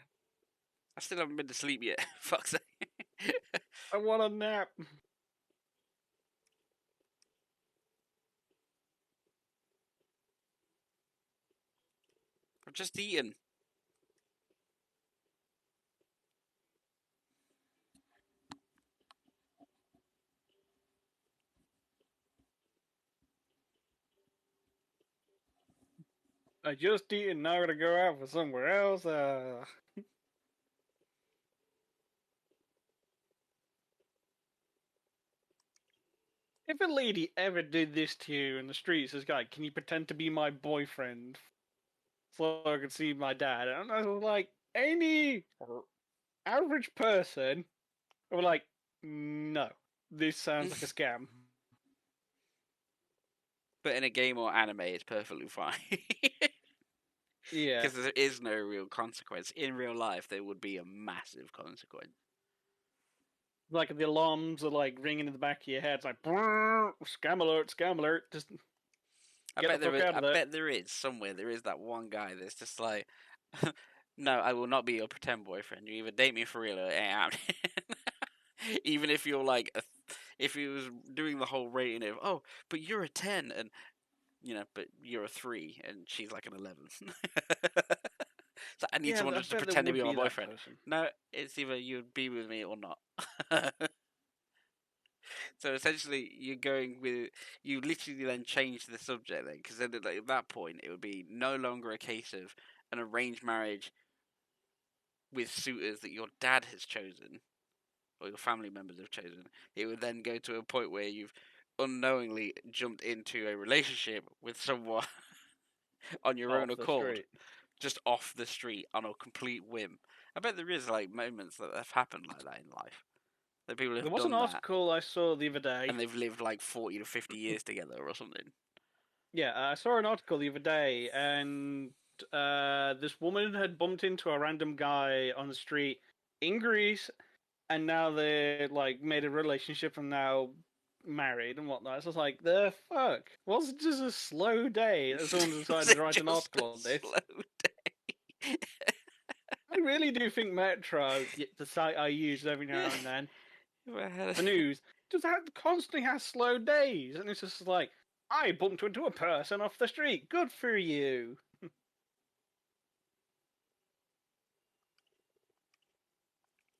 I still haven't been to sleep yet. Fuck's sake. I want a nap. I've just eaten. I just eaten. Now I gotta go out for somewhere else. If a lady ever did this to you in the streets, this guy, can you pretend to be my boyfriend so I could see my dad? And I was like, any average person would be like, no, this sounds like a scam. But in a game or anime, it's perfectly fine. Yeah, Because there is no real consequence. In real life, there would be a massive consequence. like the alarms are like ringing in the back of your head. It's like, scam alert, scam alert. Just get the fuck out I of there. bet there is somewhere. There is that one guy that's just like, no, I will not be your pretend boyfriend. You either date me for real or it ain't happening. Even if you're like, if he was doing the whole rating of, oh, but you're a 10 and but you're a 3 and she's like an 11. So I need Yeah, someone I just to bet there pretend to would be my be that boyfriend. person. No, it's either you'd be with me or not. So essentially, you literally then change the subject then, because then at that point it would be no longer a case of an arranged marriage with suitors that your dad has chosen or your family members have chosen. It would then go to a point where you've unknowingly jumped into a relationship with someone on your own Off the accord, street. just off the street on a complete whim. I bet there is like moments that have happened like that in life. That people There have was an done that article I saw the other day. and they've lived like 40 to 50 years together or something. Yeah, I saw an article the other day, and this woman had bumped into a random guy on the street in Greece, and now they're like made a relationship and now married and whatnot. So it's like, the fuck? Was it just a slow day that someone Was decided to it write an just a article on this? slow day? I really do think Metro, the site I use every now and then, the news, constantly has slow days, and it's just like, I bumped into a person off the street. Good for you.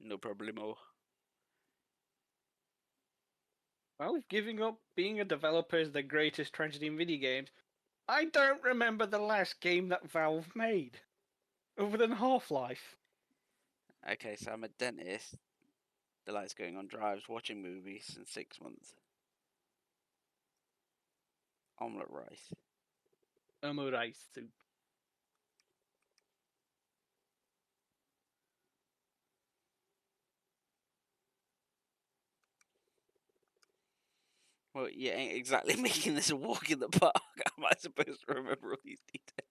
No problemo. Well, if giving up being a developer is the greatest tragedy in video games, I don't remember the last game that Valve made, other than Half-Life. Okay, so I'm a dentist. The lights going on drives, watching movies in 6 months. Omelette rice. Omurice soup. Well, you ain't exactly making this a walk in the park. Am I supposed to remember all these details?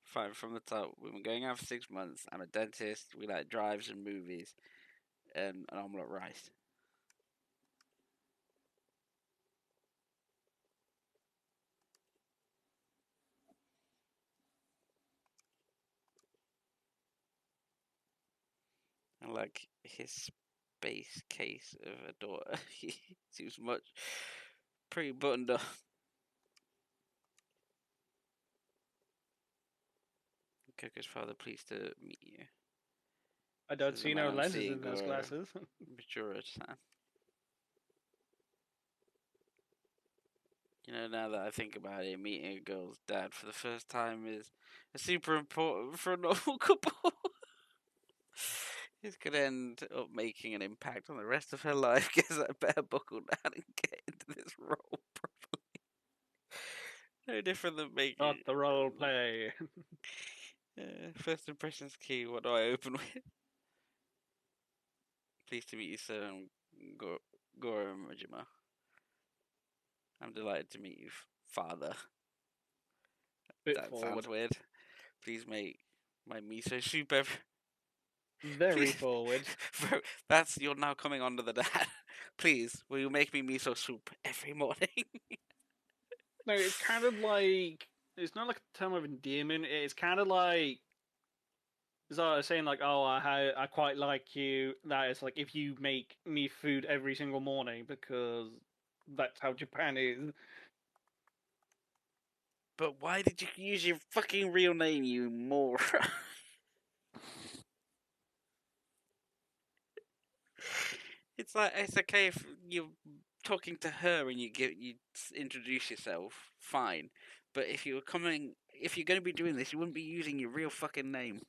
Fine, from the top. We've been going out for 6 months. I'm a dentist. We like drives and movies and an omelette rice. And like his space case of a daughter. He seems pretty buttoned up. Coco's father, pleased to meet you. I don't Says the see no man I'm lenses seeing in those or glasses. Majora-san. Now that I think about it, meeting a girl's dad for the first time is super important for a normal couple. It's gonna end up making an impact on the rest of her life. Guess I better buckle down and get into this role properly. No different than making. Not the role play. First impressions key. What do I open with? Pleased to meet you, sir. I'm Goro Majima. I'm delighted to meet you, father. Bit That forward. sounds weird. Please make my miso soup every. Very Please, forward. you're now coming onto the dad. Please, will you make me miso soup every morning? No, it's kind of like, it's not like a term of endearment. It's kind of like So saying like, oh, I quite like you. That is like if you make me food every single morning because that's how Japan is. But why did you use your fucking real name, you moron? It's like it's okay if you're talking to her and you introduce yourself, fine. But if you're going to be doing this, you wouldn't be using your real fucking name.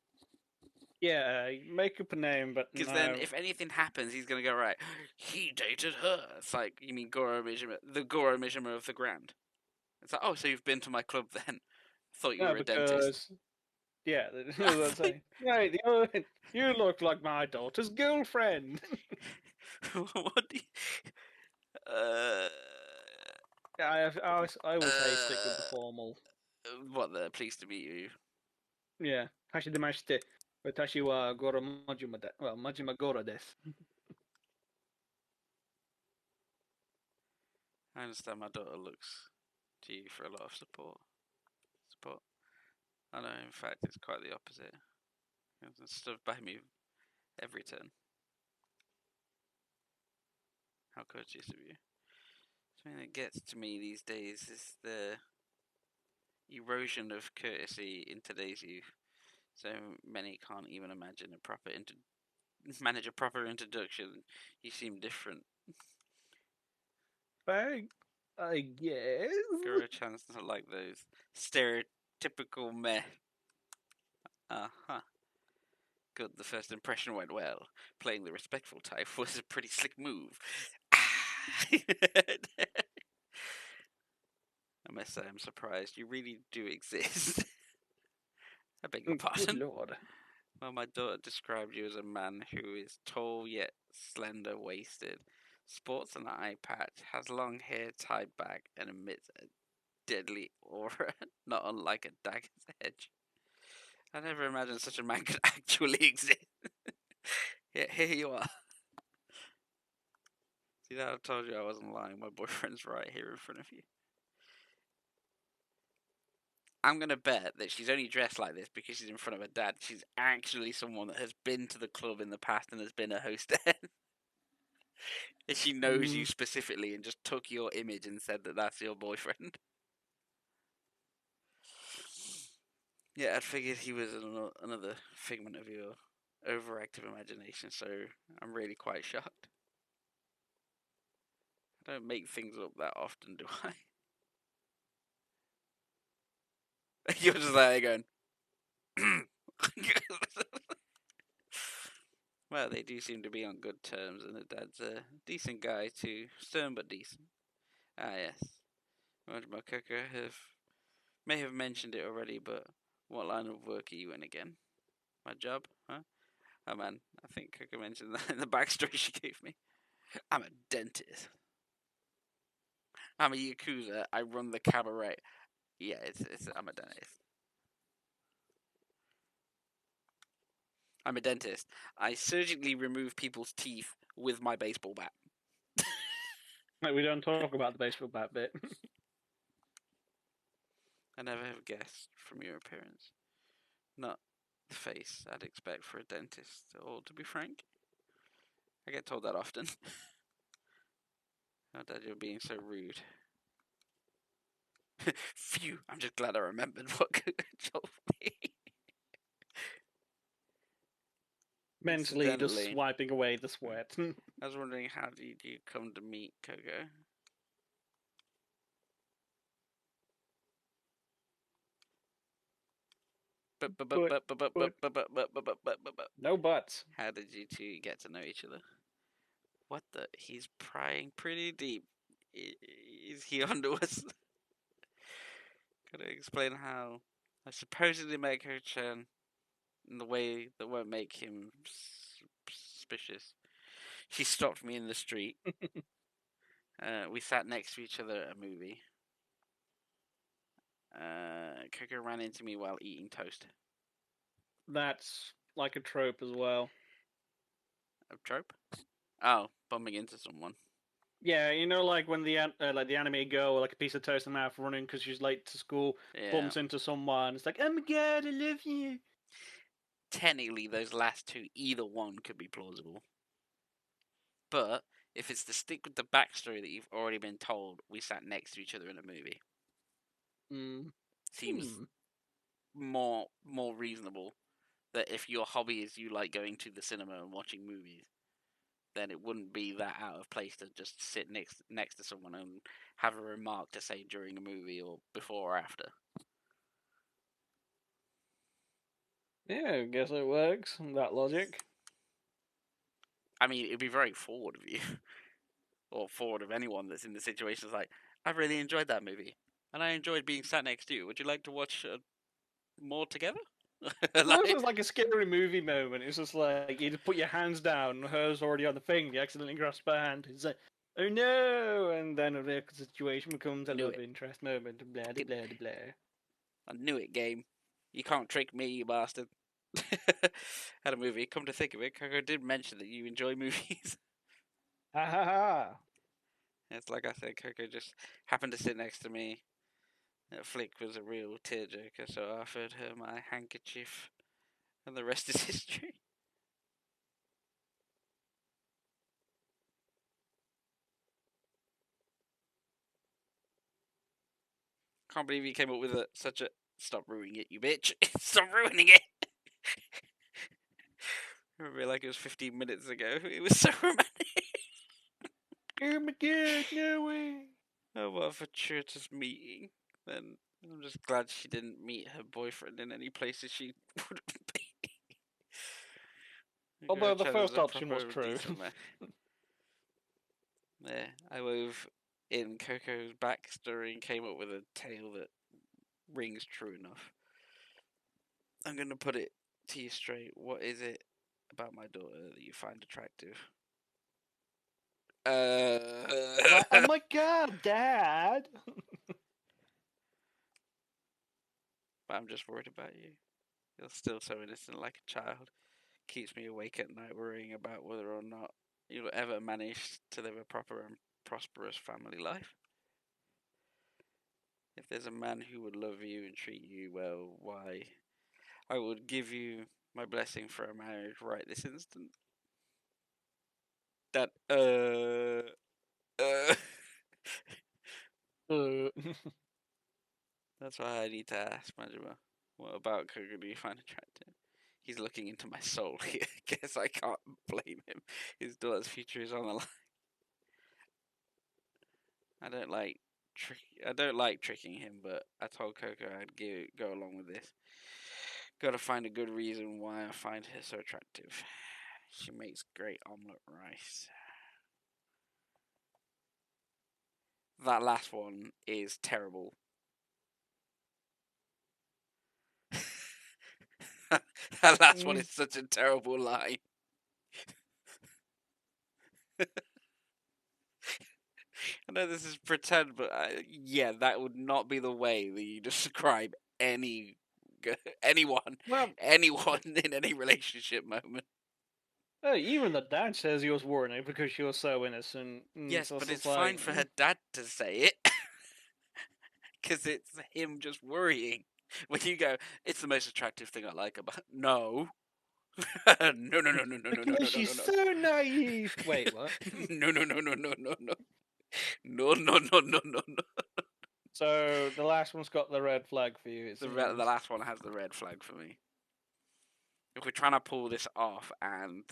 Yeah, make up a name, but Because no. then, if anything happens, he's gonna go right. He dated her. It's like you mean Goro Mishima, the Goro Mishima of the Grand. It's like, oh, so you've been to my club then? Thought you No, were a dentist. because yeah, that's what I'm saying. Right, you look like my daughter's girlfriend. What do you, Yeah, I would say stick with the formal. what? They're pleased to meet you. Yeah, hashidemashite. Watashi wa Goro Majima de. Well, Majima Goro desu. I understand my daughter looks to you for a lot of support. Support. I know, in fact, it's quite the opposite. It's stood by me every turn. How courteous of you. Something that gets to me these days is the erosion of courtesy in today's youth. So many can't even imagine manage a proper introduction. You seem different. I guess. Give her a chance to like those stereotypical meh. Uh-huh. Good, the first impression went well. Playing the respectful type was a pretty slick move. I must say, I'm surprised. You really do exist. I beg your Good pardon. lord. Well, my daughter described you as a man who is tall yet slender waisted, sports an eye patch, has long hair tied back, and emits a deadly aura, not unlike a dagger's edge. I never imagined such a man could actually exist. Yeah, here you are. See that I told you I wasn't lying. My boyfriend's right here in front of you. I'm gonna bet that she's only dressed like this because she's in front of her dad. She's actually someone that has been to the club in the past and has been a hostess. And she knows you specifically and just took your image and said that that's your boyfriend. Yeah, I'd figured he was another figment of your overactive imagination, so I'm really quite shocked. I don't make things up that often, do I? You're just there going. Well, they do seem to be on good terms, and the dad's a decent guy too, stern but decent. Ah, yes. My Coco may have mentioned it already, but what line of work are you in again? My job, huh? Oh man, I think Coco mentioned that in the backstory she gave me. I'm a dentist. I'm a yakuza. I run the cabaret. Yeah, I'm a dentist. I'm a dentist. I surgically remove people's teeth with my baseball bat. Like, we don't talk about the baseball bat bit. I never have guessed from your appearance. Not the face I'd expect for a dentist, or to be frank. I get told that often. Oh, Dad, you're being so rude. Phew, I'm just glad I remembered what Coco told me. Mentally, just Incidentally, swiping away the sweat. I was wondering, how did you come to meet Coco? No buts. How did you two get to know each other? What the? He's prying pretty deep. Is he onto us? Gotta explain how I supposedly make her Chan in the way that won't make him suspicious. She stopped me in the street. We sat next to each other at a movie. Coco ran into me while eating toast. That's like a trope as well. A trope? Oh, bumping into someone. Yeah, you know, like when the like the anime girl with like a piece of toast in her mouth running because she's late to school, Yeah. bumps into someone. It's like, oh my god, I love you. technically those last two, either one could be plausible. But if it's to stick with the backstory that you've already been told, we sat next to each other in a movie. Seems more reasonable that if your hobby is you like going to the cinema and watching movies, then it wouldn't be that out of place to just sit next to someone and have a remark to say during a movie or before or after. Yeah, I guess it works. That logic. I mean, it'd be very forward of you, or forward of anyone that's in the situation. It's like, I really enjoyed that movie, and I enjoyed being sat next to you. Would you like to watch more together? Well, this is like a scary movie moment. It's just like you just put your hands down, her's already on the thing, you accidentally grasp her hand. It's like, oh no! And then the situation becomes a Knew love it. interest moment. Blah, blah, blah, blah. I knew it, game. You can't trick me, you bastard. Had a movie. Come to think of it, Coco did mention that you enjoy movies. Ha ha ha! It's like I said, Coco just happened to sit next to me. That flick was a real tearjerker, so I offered her my handkerchief, and the rest is history. Can't believe you came up with such a. Stop ruining it, you bitch! Stop ruining it! I remember like it was 15 minutes ago. It was so romantic. Oh my god, no way! Oh, what a fortuitous meeting. Then I'm just glad she didn't meet her boyfriend in any places she wouldn't be. Although the first option was true. Yeah, I wove in Coco's backstory and came up with a tale that rings true enough. I'm going to put it to you straight. What is it about my daughter that you find attractive? Like, oh my god, Dad! But I'm just worried about you. You're still so innocent like a child. Keeps me awake at night worrying about whether or not you'll ever manage to live a proper and prosperous family life. If there's a man who would love you and treat you well, why, I would give you my blessing for a marriage right this instant. That, That's why I need to ask Majima. What about Koga do you find attractive? He's looking into my soul here. Guess I can't blame him. His daughter's future is on the line. I don't like tricking him, but I told Coco I'd go along with this. Gotta find a good reason why I find her so attractive. She makes great omelette rice. That last one is terrible. That last one is such a terrible line. I know this is pretend, but yeah, that would not be the way that you describe anyone Well, in any relationship moment. even the dad says he was worried because she was so innocent. Yes, So but it's like, fine for her dad to say it, because it's him just worrying. When you go, it's the most attractive thing I like about. No, no, no, no, no, no, no, no, no, because no, she's no, so naive. Wait, what? no, no, no, no, no, no, no, no, no, no, no, no, no. So the last one's got the red flag for you. The last one has the red flag for me. If we're trying to pull this off, and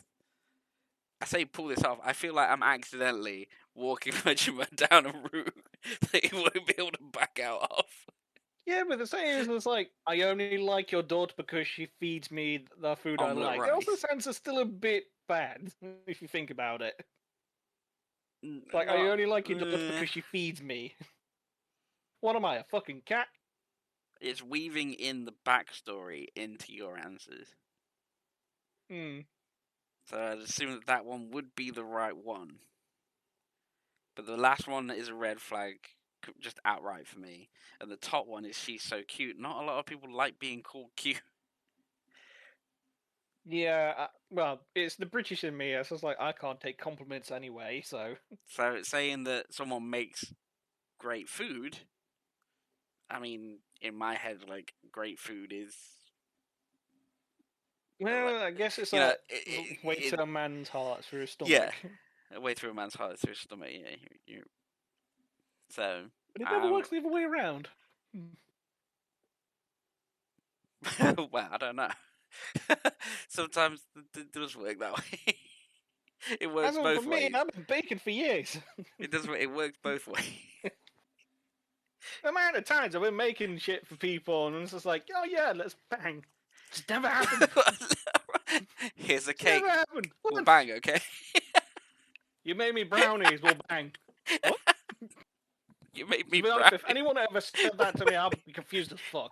I say pull this off, I feel like I'm accidentally walking Majima down a route that he won't be able to back out of. Yeah, but the thing is, it's like, I only like your daughter because she feeds me the food Omelette I like. rice. It also sounds still a bit bad, if you think about it. Like, I only like your daughter because she feeds me. What am I, a fucking cat? It's weaving in the backstory into your answers. So I'd assume that one would be the right one. But the last one is a red flag, just outright for me. And the top one is she's so cute. Not a lot of people like being called cute. Yeah, well, it's the British in me. It's just like, I can't take compliments anyway, so... So it's saying that someone makes great food. I mean, in my head, like, great food is Well, I guess it's You know, like way to a man's heart through his yeah, stomach. a way through a man's heart through his stomach. Yeah, so But it never works the other way around. well, I don't know. Sometimes it does work that way. It I works know for both me, ways. I've been baking for years. It does. It works both ways. The amount of times I've been making shit for people, and it's just like, oh yeah, let's bang. It's never happened. Here's a It's cake. never happened. We'll Once. bang, okay? You made me brownies, we'll bang. What? You made To me be honest, if brownies. anyone ever said that to me, I'll be confused as fuck.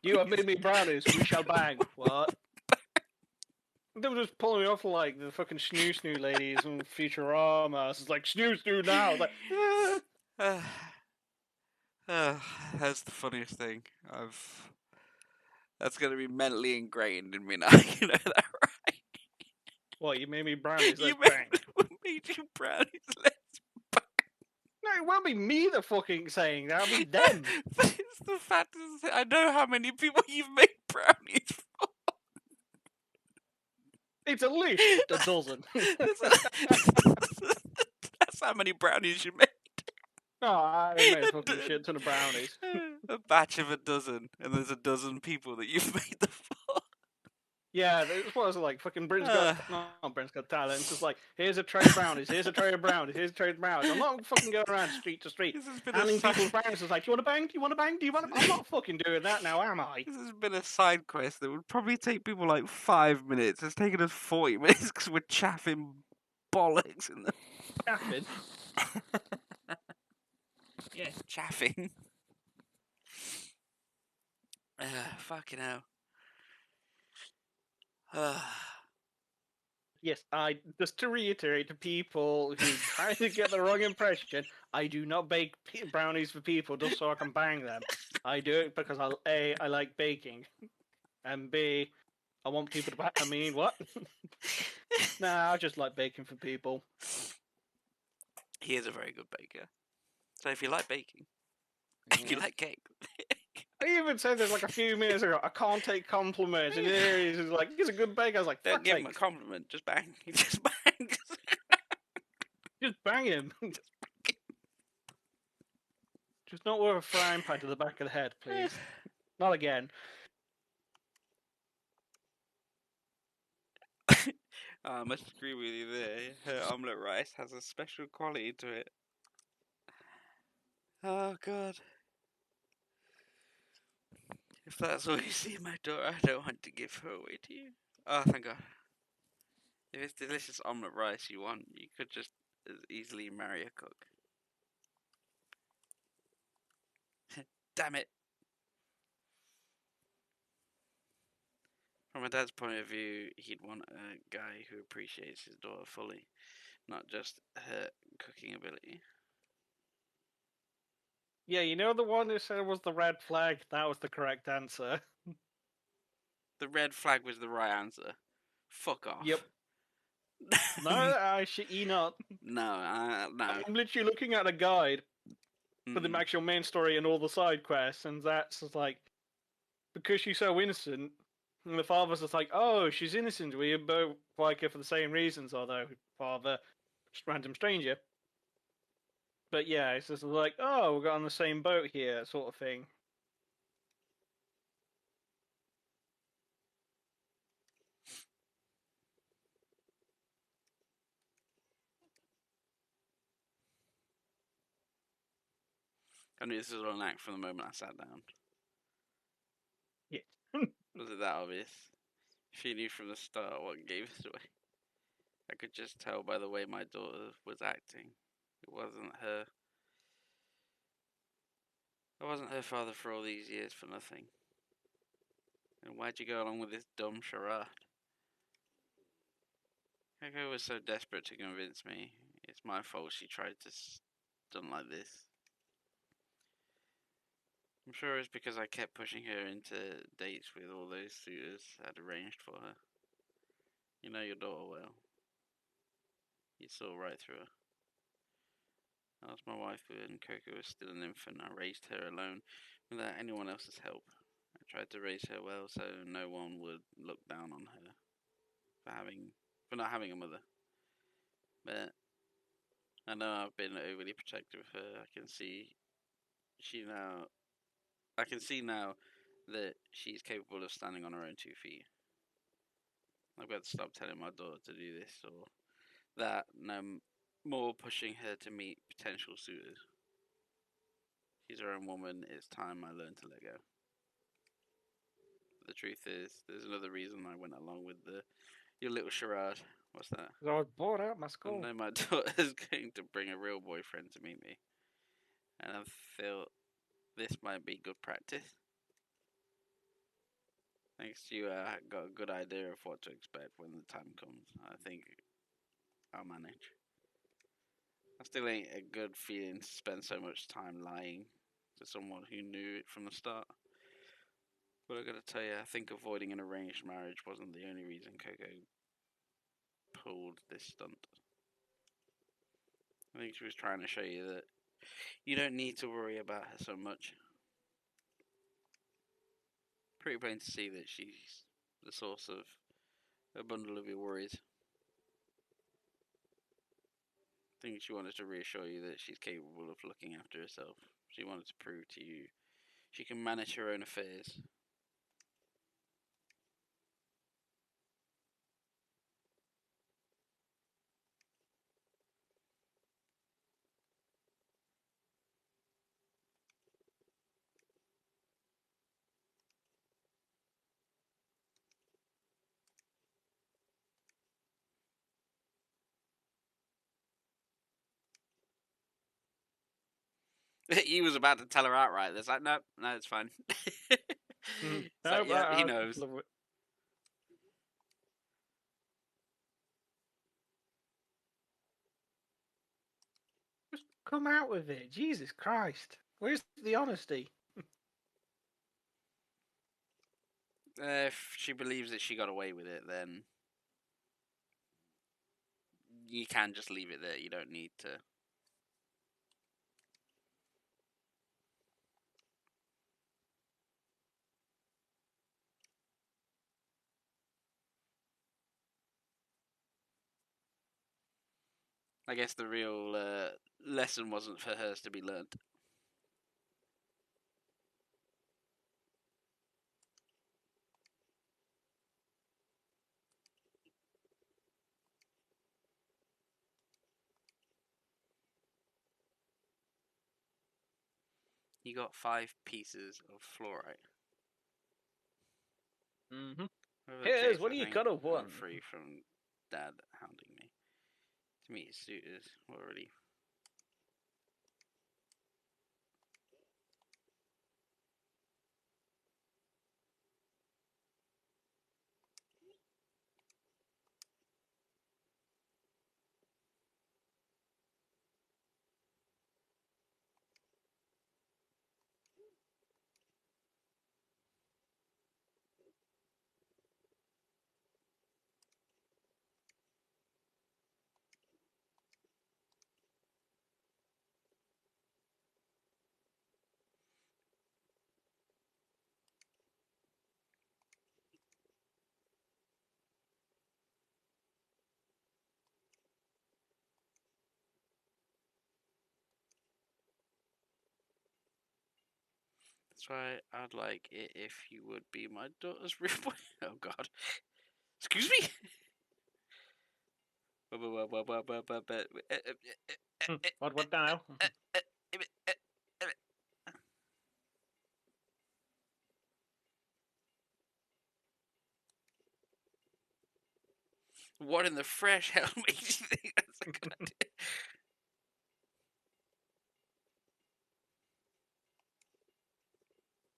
You have made me brownies, we shall bang. What? They were just pulling me off like the fucking snoo ladies from Futurama. It's like, snoo now. It's like, That's the funniest thing. That's gonna be mentally ingrained in me now. You know that, right? what, you made me brownies, You let's bang. made you brownies. Let's No, it won't be me the fucking saying that, it'll be them. But it's the fact is, I know how many people you've made brownies for. It's at least a dozen. That's how many brownies you made. No, I made a fucking shit ton of brownies. A batch of a dozen, and there's a dozen people that you've made them for. Yeah, that's what I was like. Fucking Britain's got not Britain's got talent. It's just like, here's a tray of brownies, here's a tray of brownies, here's a tray of brownies. I'm not fucking going around street to street This has been handing a side. people brownies. It's like, do you want to bang? Do you want to bang? Do you want to? I'm not fucking doing that now, am I? This has been a side quest that would probably take people like 5 minutes. It's taken us 40 minutes because we're chaffing bollocks in the. Chaffing. Yeah, chaffing. Fucking hell. Yes, I just to reiterate to people who try to get the wrong impression, I do not bake brownies for people just so I can bang them. I do it because I like baking, and B, I want people to. I mean, what? Nah, I just like baking for people. He is a very good baker. So if you like baking, if you like cake. I even said this like a few minutes ago. I can't take compliments, and here he's like, "He's a good baker." I was like, Don't "Fuck give him a sakes, compliment, just bang. Just bang. just bang him." Just not with a frying pan to the back of the head, please. Not again. I must agree with you there. Her omelette rice has a special quality to it. Oh god. If that's all you see in my daughter, I don't want to give her away to you. Oh, thank god. If it's delicious omelette rice you want, you could just as easily marry a cook. Damn it. From my dad's point of view, he'd want a guy who appreciates his daughter fully, not just her cooking ability. Yeah, you know the one who said was the red flag? That was the correct answer. The red flag was the right answer. Fuck off. Yep. No, I shit you not. No, no. I'm literally looking at a guide for the actual main story and all the side quests, and that's just like, because she's so innocent, and the father's just like, oh, she's innocent, we both like her for the same reasons, although father, just random stranger. But yeah, it's just like, oh, we're on the same boat here, sort of thing. I knew this was all an act from the moment I sat down. Yeah. Was it that obvious? She knew from the start what gave us away. I could just tell by the way my daughter was acting. It wasn't her. I wasn't her father for all these years for nothing. And why'd you go along with this dumb charade? Coco was so desperate to convince me. It's my fault she tried to done like this. I'm sure it's because I kept pushing her into dates with all those suitors I'd arranged for her. You know your daughter well. You saw right through her. I was my wife when Coco was still an infant. I raised her alone without anyone else's help. I tried to raise her well so no one would look down on her for not having a mother. But I know I've been overly protective of her. I can see now that she's capable of standing on her own 2 feet. I've got to stop telling my daughter to do this or that, no more pushing her to meet potential suitors. She's her own woman. It's time I learned to let go. But the truth is, there's another reason I went along with your little charade. What's that? I was bored out my I school. know my daughter's going to bring a real boyfriend to meet me, and I feel this might be good practice. Thanks to you, I got a good idea of what to expect when the time comes. I think I'll manage. I still ain't a good feeling to spend so much time lying to someone who knew it from the start. But I gotta tell you, I think avoiding an arranged marriage wasn't the only reason Coco pulled this stunt. I think she was trying to show you that you don't need to worry about her so much. Pretty plain to see that she's the source of a bundle of your worries. I think she wanted to reassure you that she's capable of looking after herself. She wanted to prove to you she can manage her own affairs. He was about to tell her outright. It's like, no, it's fine. It's like, yeah, he knows. Just come out with it. Jesus Christ. Where's the honesty? If she believes that she got away with it, then you can just leave it there. You don't need to. I guess the real lesson wasn't for hers to be learnt. You got 5 pieces of fluorite. Mm-hmm. Whatever the Here's case, what I you think could have I'm won. free from Dad hounding me to meet his suitors already. That's why I'd like it if you would be my daughter's real boy. Oh God. Excuse me? What now? What in the fresh hell makes you think that's a good idea?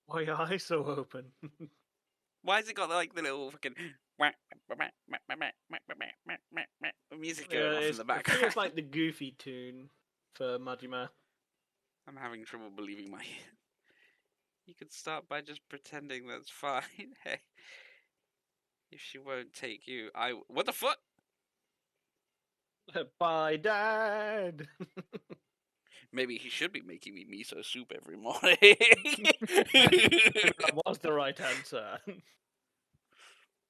Why are eyes so open? Why has it got like the little fucking music going off in the I think background? it's like the goofy tune for Majima. I'm having trouble believing my ears. You could start by just pretending that's fine. Hey, if she won't take you, what the fuck? Bye, Dad. Maybe he should be making me miso soup every morning. That was the right answer.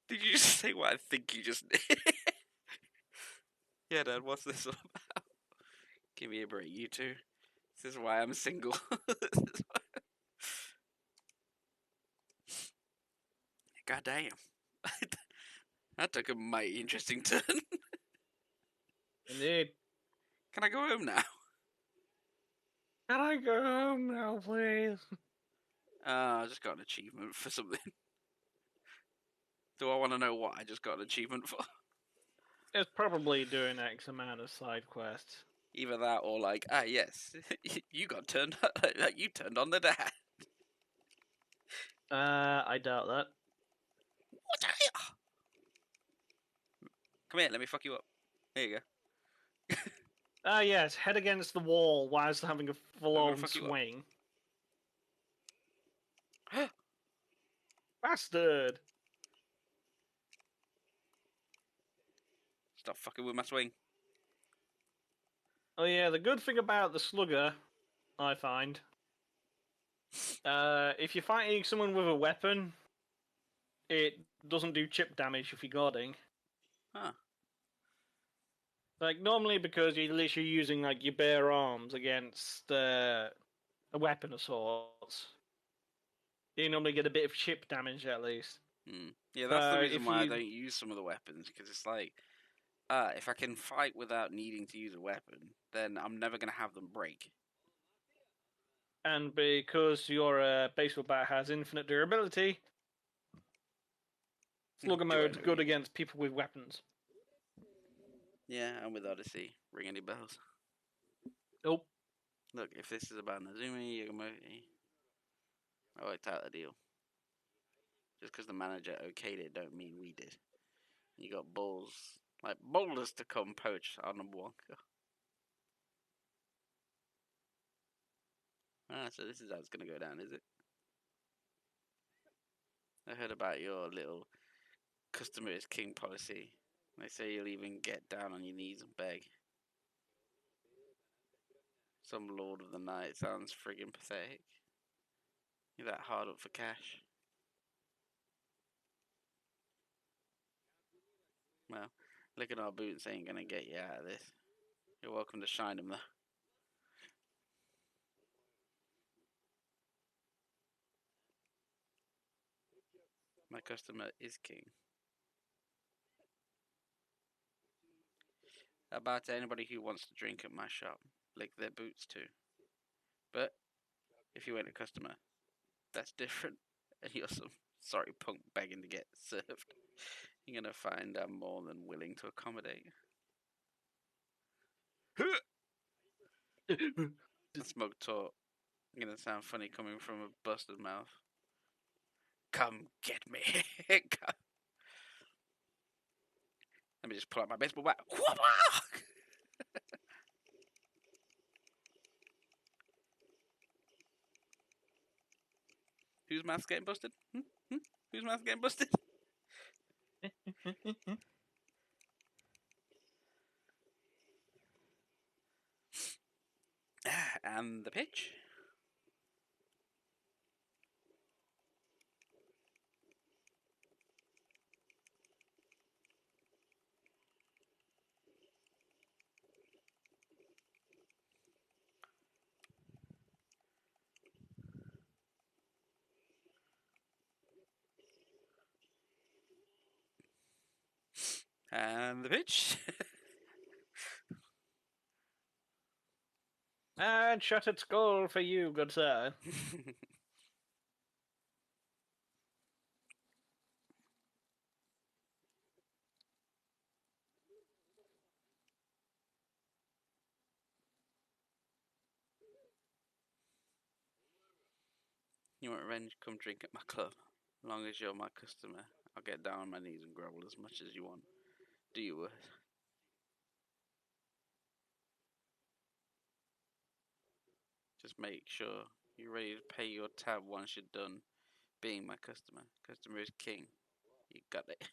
Did you just say what I think you just did? Yeah, Dad, what's this all about? Give me a break, you two. This is why I'm single. God damn. That took a mighty interesting turn. Indeed. Can I go home now? Can I go home now, please? I just got an achievement for something. Do I want to know what I just got an achievement for? It's probably doing X amount of side quests. Either that or like, yes, you got turned. You turned on the dad. I doubt that. What the hell? Come here, let me fuck you up. There you go. Yes, head against the wall whilst having a full-on fuck you up. swing. Bastard! Stop fucking with my swing. Oh yeah, the good thing about the slugger, I find, if you're fighting someone with a weapon, it doesn't do chip damage if you're guarding. Huh. Like, normally because you're literally using, like, your bare arms against a weapon of sorts, you normally get a bit of chip damage at least. Yeah, that's the reason if why I you- don't use some of the weapons, because it's like, if I can fight without needing to use a weapon, then I'm never going to have them break. And because your baseball bat has infinite durability, slugger Do I mode's know good you? against people with weapons. Yeah, I'm with Odyssey. Ring any bells? Nope. Look, if this is about Nazumi, Yagamoto, I worked out the deal. Just because the manager okayed it, don't mean we did. You got balls, like boulders to come poach our number one. So this is how it's gonna go down, is it? I heard about your little customer is king policy. They say you'll even get down on your knees and beg. Some lord of the night sounds friggin' pathetic. You're that hard up for cash. Well, licking our boots ain't gonna get you out of this. You're welcome to shine them though. My customer is king. About to anybody who wants to drink at my shop, lick their boots too. But if you ain't a customer, that's different. And you're some sorry punk begging to get served. You're gonna find I'm more than willing to accommodate. Smug talk. Gonna sound funny coming from a busted mouth. Come get me. Come. Let me just pull out my baseball bat. Whose mouth's getting busted? Whose mouth's getting busted? And the pitch. And the pitch. And shattered skull for you, good sir. You want revenge? Come drink at my club. As long as you're my customer, I'll get down on my knees and grovel as much as you want. Do you worth? Just make sure you're ready to pay your tab once you're done being my customer. Customer is king. You got it.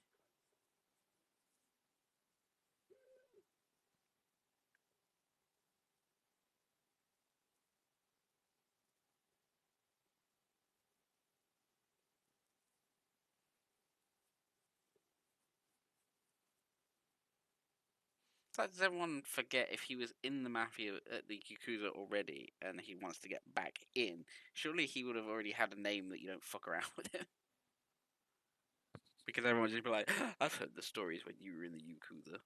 It's like, does everyone forget if he was in the mafia at the yakuza already and he wants to get back in? Surely he would have already had a name that you don't fuck around with him. Because everyone just be like, I've heard the stories when you were in the yakuza.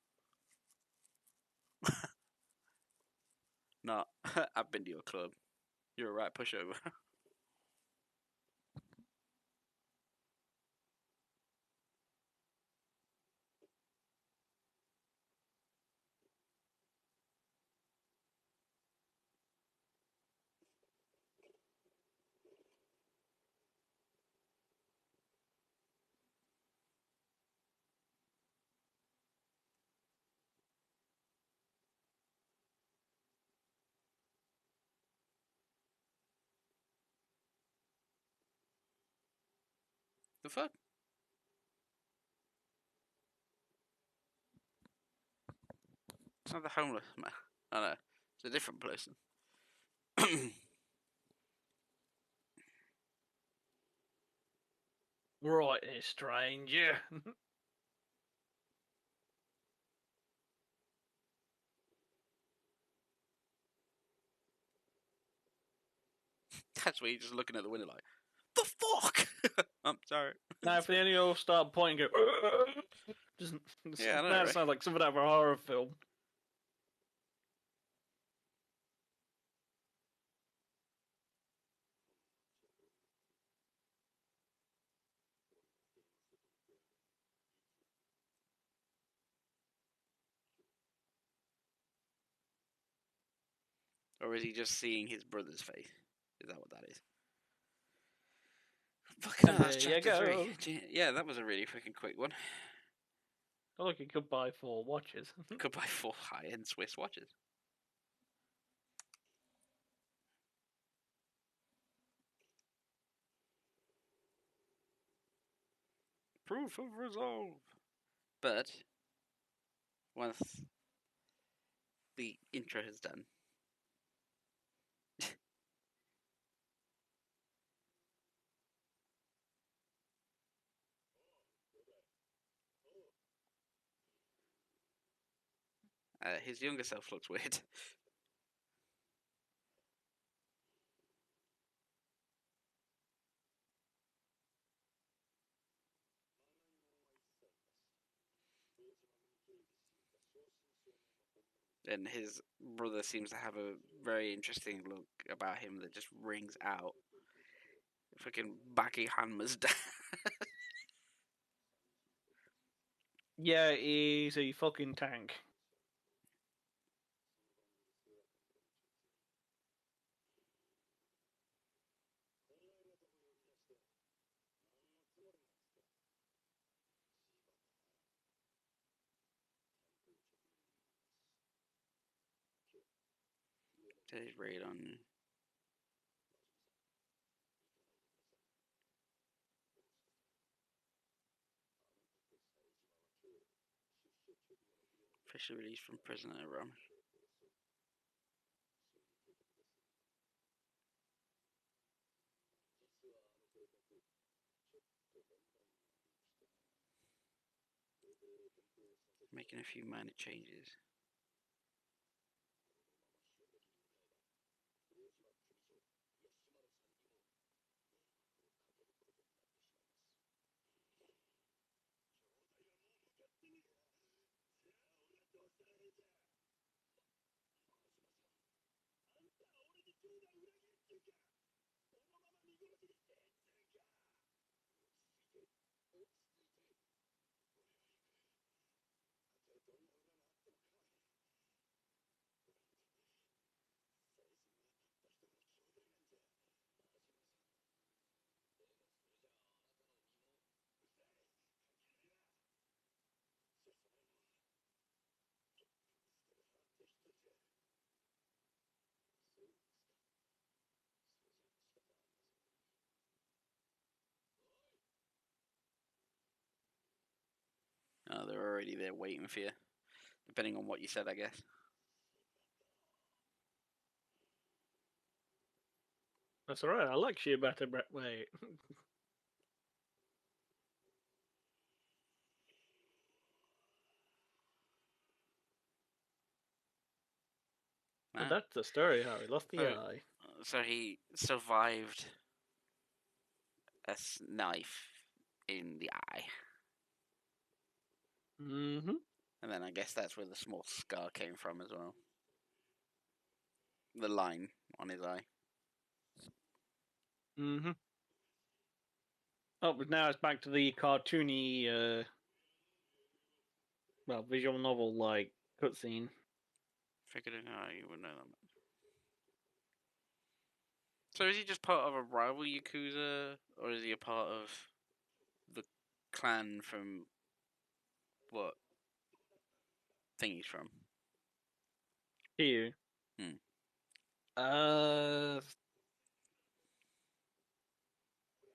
Not, I've been to your club. You're a right pushover. The fuck? It's not the homeless man. Oh no, it's a different person. Right, there, stranger. That's where you're just looking at the window like, the fuck? I'm sorry. Now, if they only all start pointing, and go. Just, Yeah, I know, that right? sounds like something out of a horror film. Or is he just seeing his brother's face? Is that what that is? Fucking hell, And that's there you chapter go. 3. Yeah, that was a really freaking quick one. Oh, look, you could buy 4 watches. Could buy 4 high-end Swiss watches. Proof of resolve. But once the intro is done, his younger self looks weird. And his brother seems to have a very interesting look about him that just rings out. Fucking Baki Hanma's dad. Yeah, he's a fucking tank. Today's raid on. Officially released from prison at Rome. Making a few minor changes. Oh, they're already there waiting for you. Depending on what you said, I guess. That's alright, I like you better, Brett. Wait. Nah. That's the story, how he lost the So, eye. so he survived a knife in the eye. Mm-hmm. And then I guess that's where the small scar came from as well. The line on his eye. Mm-hmm. Oh, but now it's back to the cartoony, visual novel-like cutscene. Figured it out, you would know that. So is he just part of a rival yakuza, or is he a part of the clan from what thing he's from? Here. Hmm.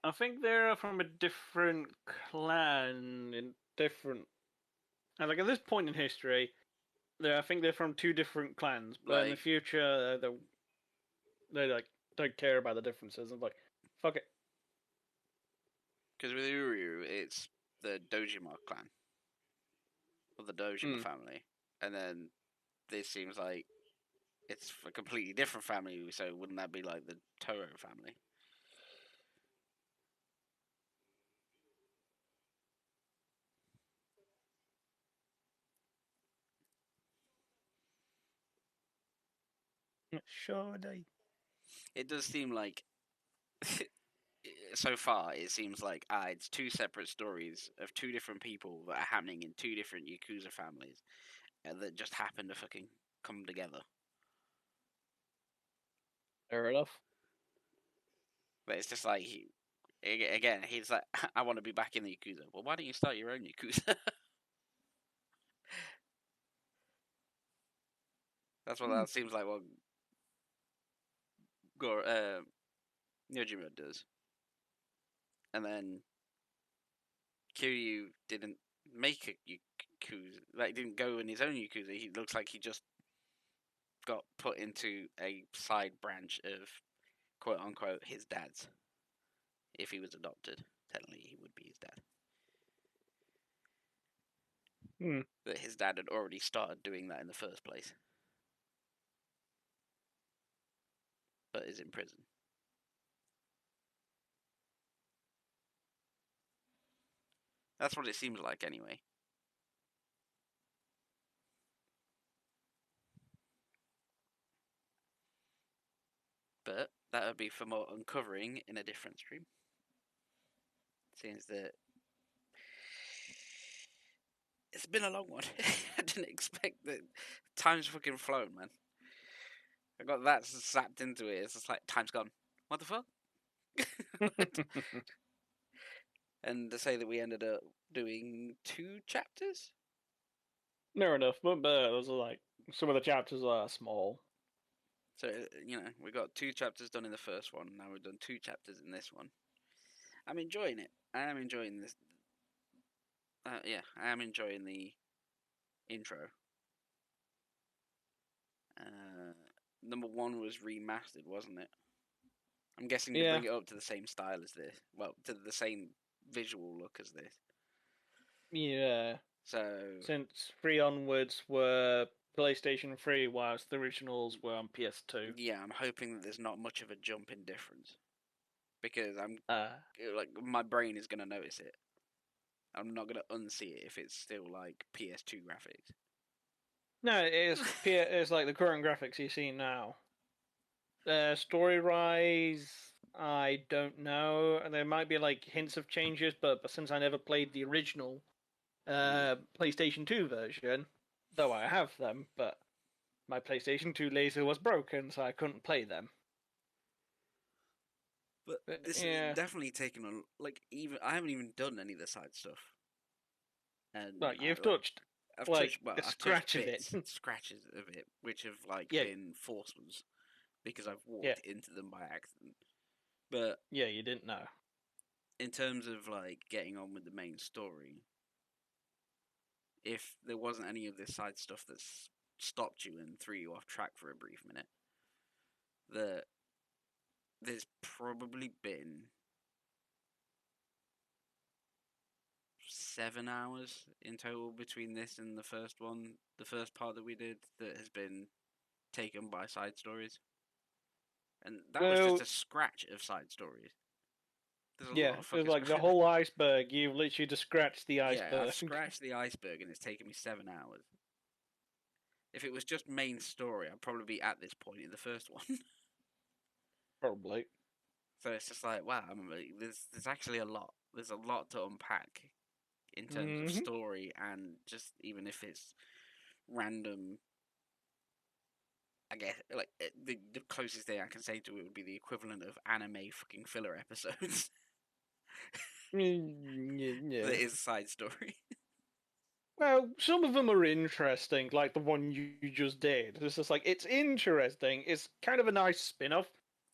I think they're from a different clan in different. And like at this point in history, I think they're from two different clans. But in the Like, future, they like don't care about the differences. I'm like, fuck it. because with Uryu, it's the Dojima clan, or the Dojima Mm. family, and then this seems like it's a completely different family. So wouldn't that be like the Toro family? Sure, they. It does seem like so far it seems like it's two separate stories of two different people that are happening in two different yakuza families that just happen to fucking come together. Fair enough. But it's just like again, he's like, I want to be back in the yakuza. Well, why don't you start your own yakuza? That's what that seems like. What Yojima does, and then Kiryu didn't make a yakuza. Like, didn't go in his own yakuza. He looks like he just got put into a side branch of quote unquote his dad's. If he was adopted, technically he would be his dad. Hmm. But his dad had already started doing that in the first place, but is in prison. That's what it seems like, anyway. But that would be for more uncovering in a different stream. Seems that it's been a long one. I didn't expect that. Time's fucking flown, man. I got that zapped into it. It's just like time's gone. What the fuck? And to say that we ended up doing 2 chapters. Fair enough. But those are like some of the chapters are small. So we got 2 chapters done in the first one. Now we've done 2 chapters in this one. I'm enjoying it. I am enjoying this. Yeah, I am enjoying the intro. Number 1 was remastered, wasn't it? I'm guessing to Yeah. bring it up to the same style as this. Well, to the same visual look as this. Yeah. So Since 3 onwards were PlayStation 3, whilst the originals were on PS2. yeah, I'm hoping that there's not much of a jump in difference because I'm Uh, like my brain is gonna notice it. I'm not gonna unsee it if it's still like PS2 graphics. no, it's like the current graphics you see now. Story rise, I don't know. There might be like hints of changes, but since I never played the original PlayStation 2 version, though I have them, but my PlayStation 2 laser was broken, so I couldn't play them. But this is Yeah, definitely taken on like even I haven't even done any of the side stuff, and like you've touched I've like touched well, a I've touched scratch of it. bits, scratches of it, which have like Yeah, been forced ones because I've yeah, walked into them by accident. But yeah. You didn't know. in terms of like getting on with the main story, if there wasn't any of this side stuff that's stopped you and threw you off track for a brief minute, that there's probably been 7 hours in total between this and the first one, the first part that we did, that has been taken by side stories. And that was just a scratch of side stories. There's a lot of it's fucking like the whole iceberg. You've literally just scratched the iceberg. Yeah, I've scratched the iceberg and it's taken me 7 hours. If it was just main story, I'd probably be at this point in the first one. Probably. So it's just like, wow, there's actually a lot. There's a lot to unpack in terms of story, and just even if it's random, I guess like the closest thing I can say to it would be the equivalent of anime fucking filler episodes. Yeah. That is side story. Well, some of them are interesting, like the one you just did. It's just like, it's interesting. It's kind of a nice spin-off,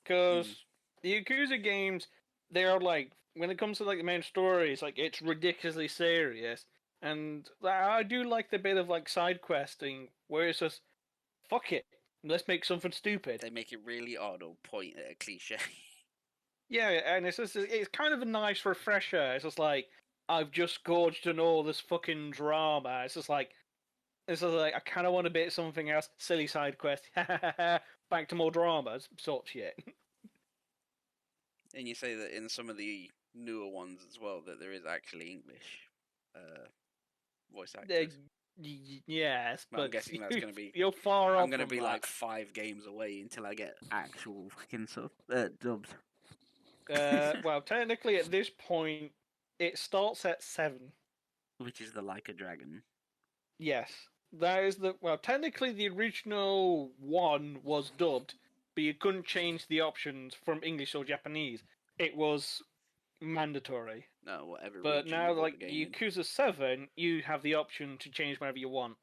because the Yakuza games, they're like, when it comes to like the main story, it's like, it's ridiculously serious. And I do like the bit of like side questing, where it's just, fuck it, let's make something stupid. They make it really odd or point at a cliche. Yeah, and it's kind of a nice refresher. It's just like, I've just gorged on all this fucking drama. It's just like I kind of want a bit of something else. Silly side quest. Back to more dramas. Sort of shit. And you say that in some of the newer ones as well, that there is actually English voice actors. Yes, But I'm but guessing that's going to be. you're far off I'm going to from be that. like 5 games away until I get actual fucking dubs. Well, technically at this point, it starts at 7. Which is the Like a Dragon. Yes, that is the well. Technically, the original one was dubbed, but you couldn't change the options from English or Japanese. It was mandatory. No, whatever But region you now, bought the like game in. Yakuza 7, you have the option to change whenever you want.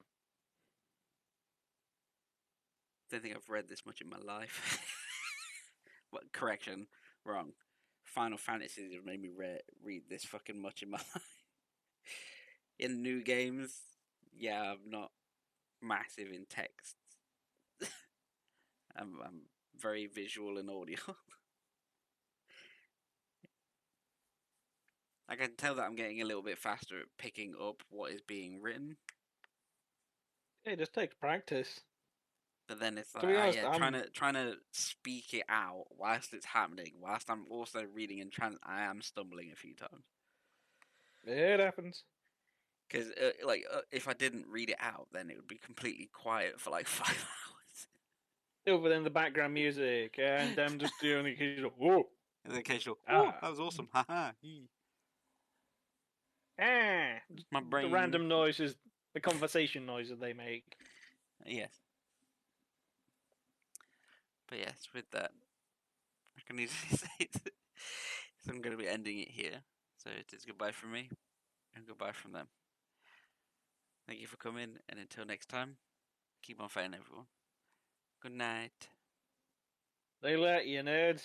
Don't think I've read this much in my life. What correction? Wrong. Final Fantasy has made me read this fucking much in my life. In new games, yeah, I'm not massive in text. I'm very visual and audio. I can tell that I'm getting a little bit faster at picking up what is being written, It just takes practice. but then it's like, To be honest, yeah, trying to speak it out whilst it's happening, whilst I'm also reading and I am stumbling a few times. It happens. Because if I didn't read it out, then it would be completely quiet for like 5 hours. Other than the background music and them just doing the occasional whoa, And the occasional, oh, ah, that was awesome, haha. ah, My the brain. random noises, the conversation noises they make. Yes. But yes, with that, I can easily say that. So I'm going to be ending it here. So it is goodbye from me and goodbye from them. Thank you for coming, and until next time, keep on fighting, everyone. Good night. They let you, nerds.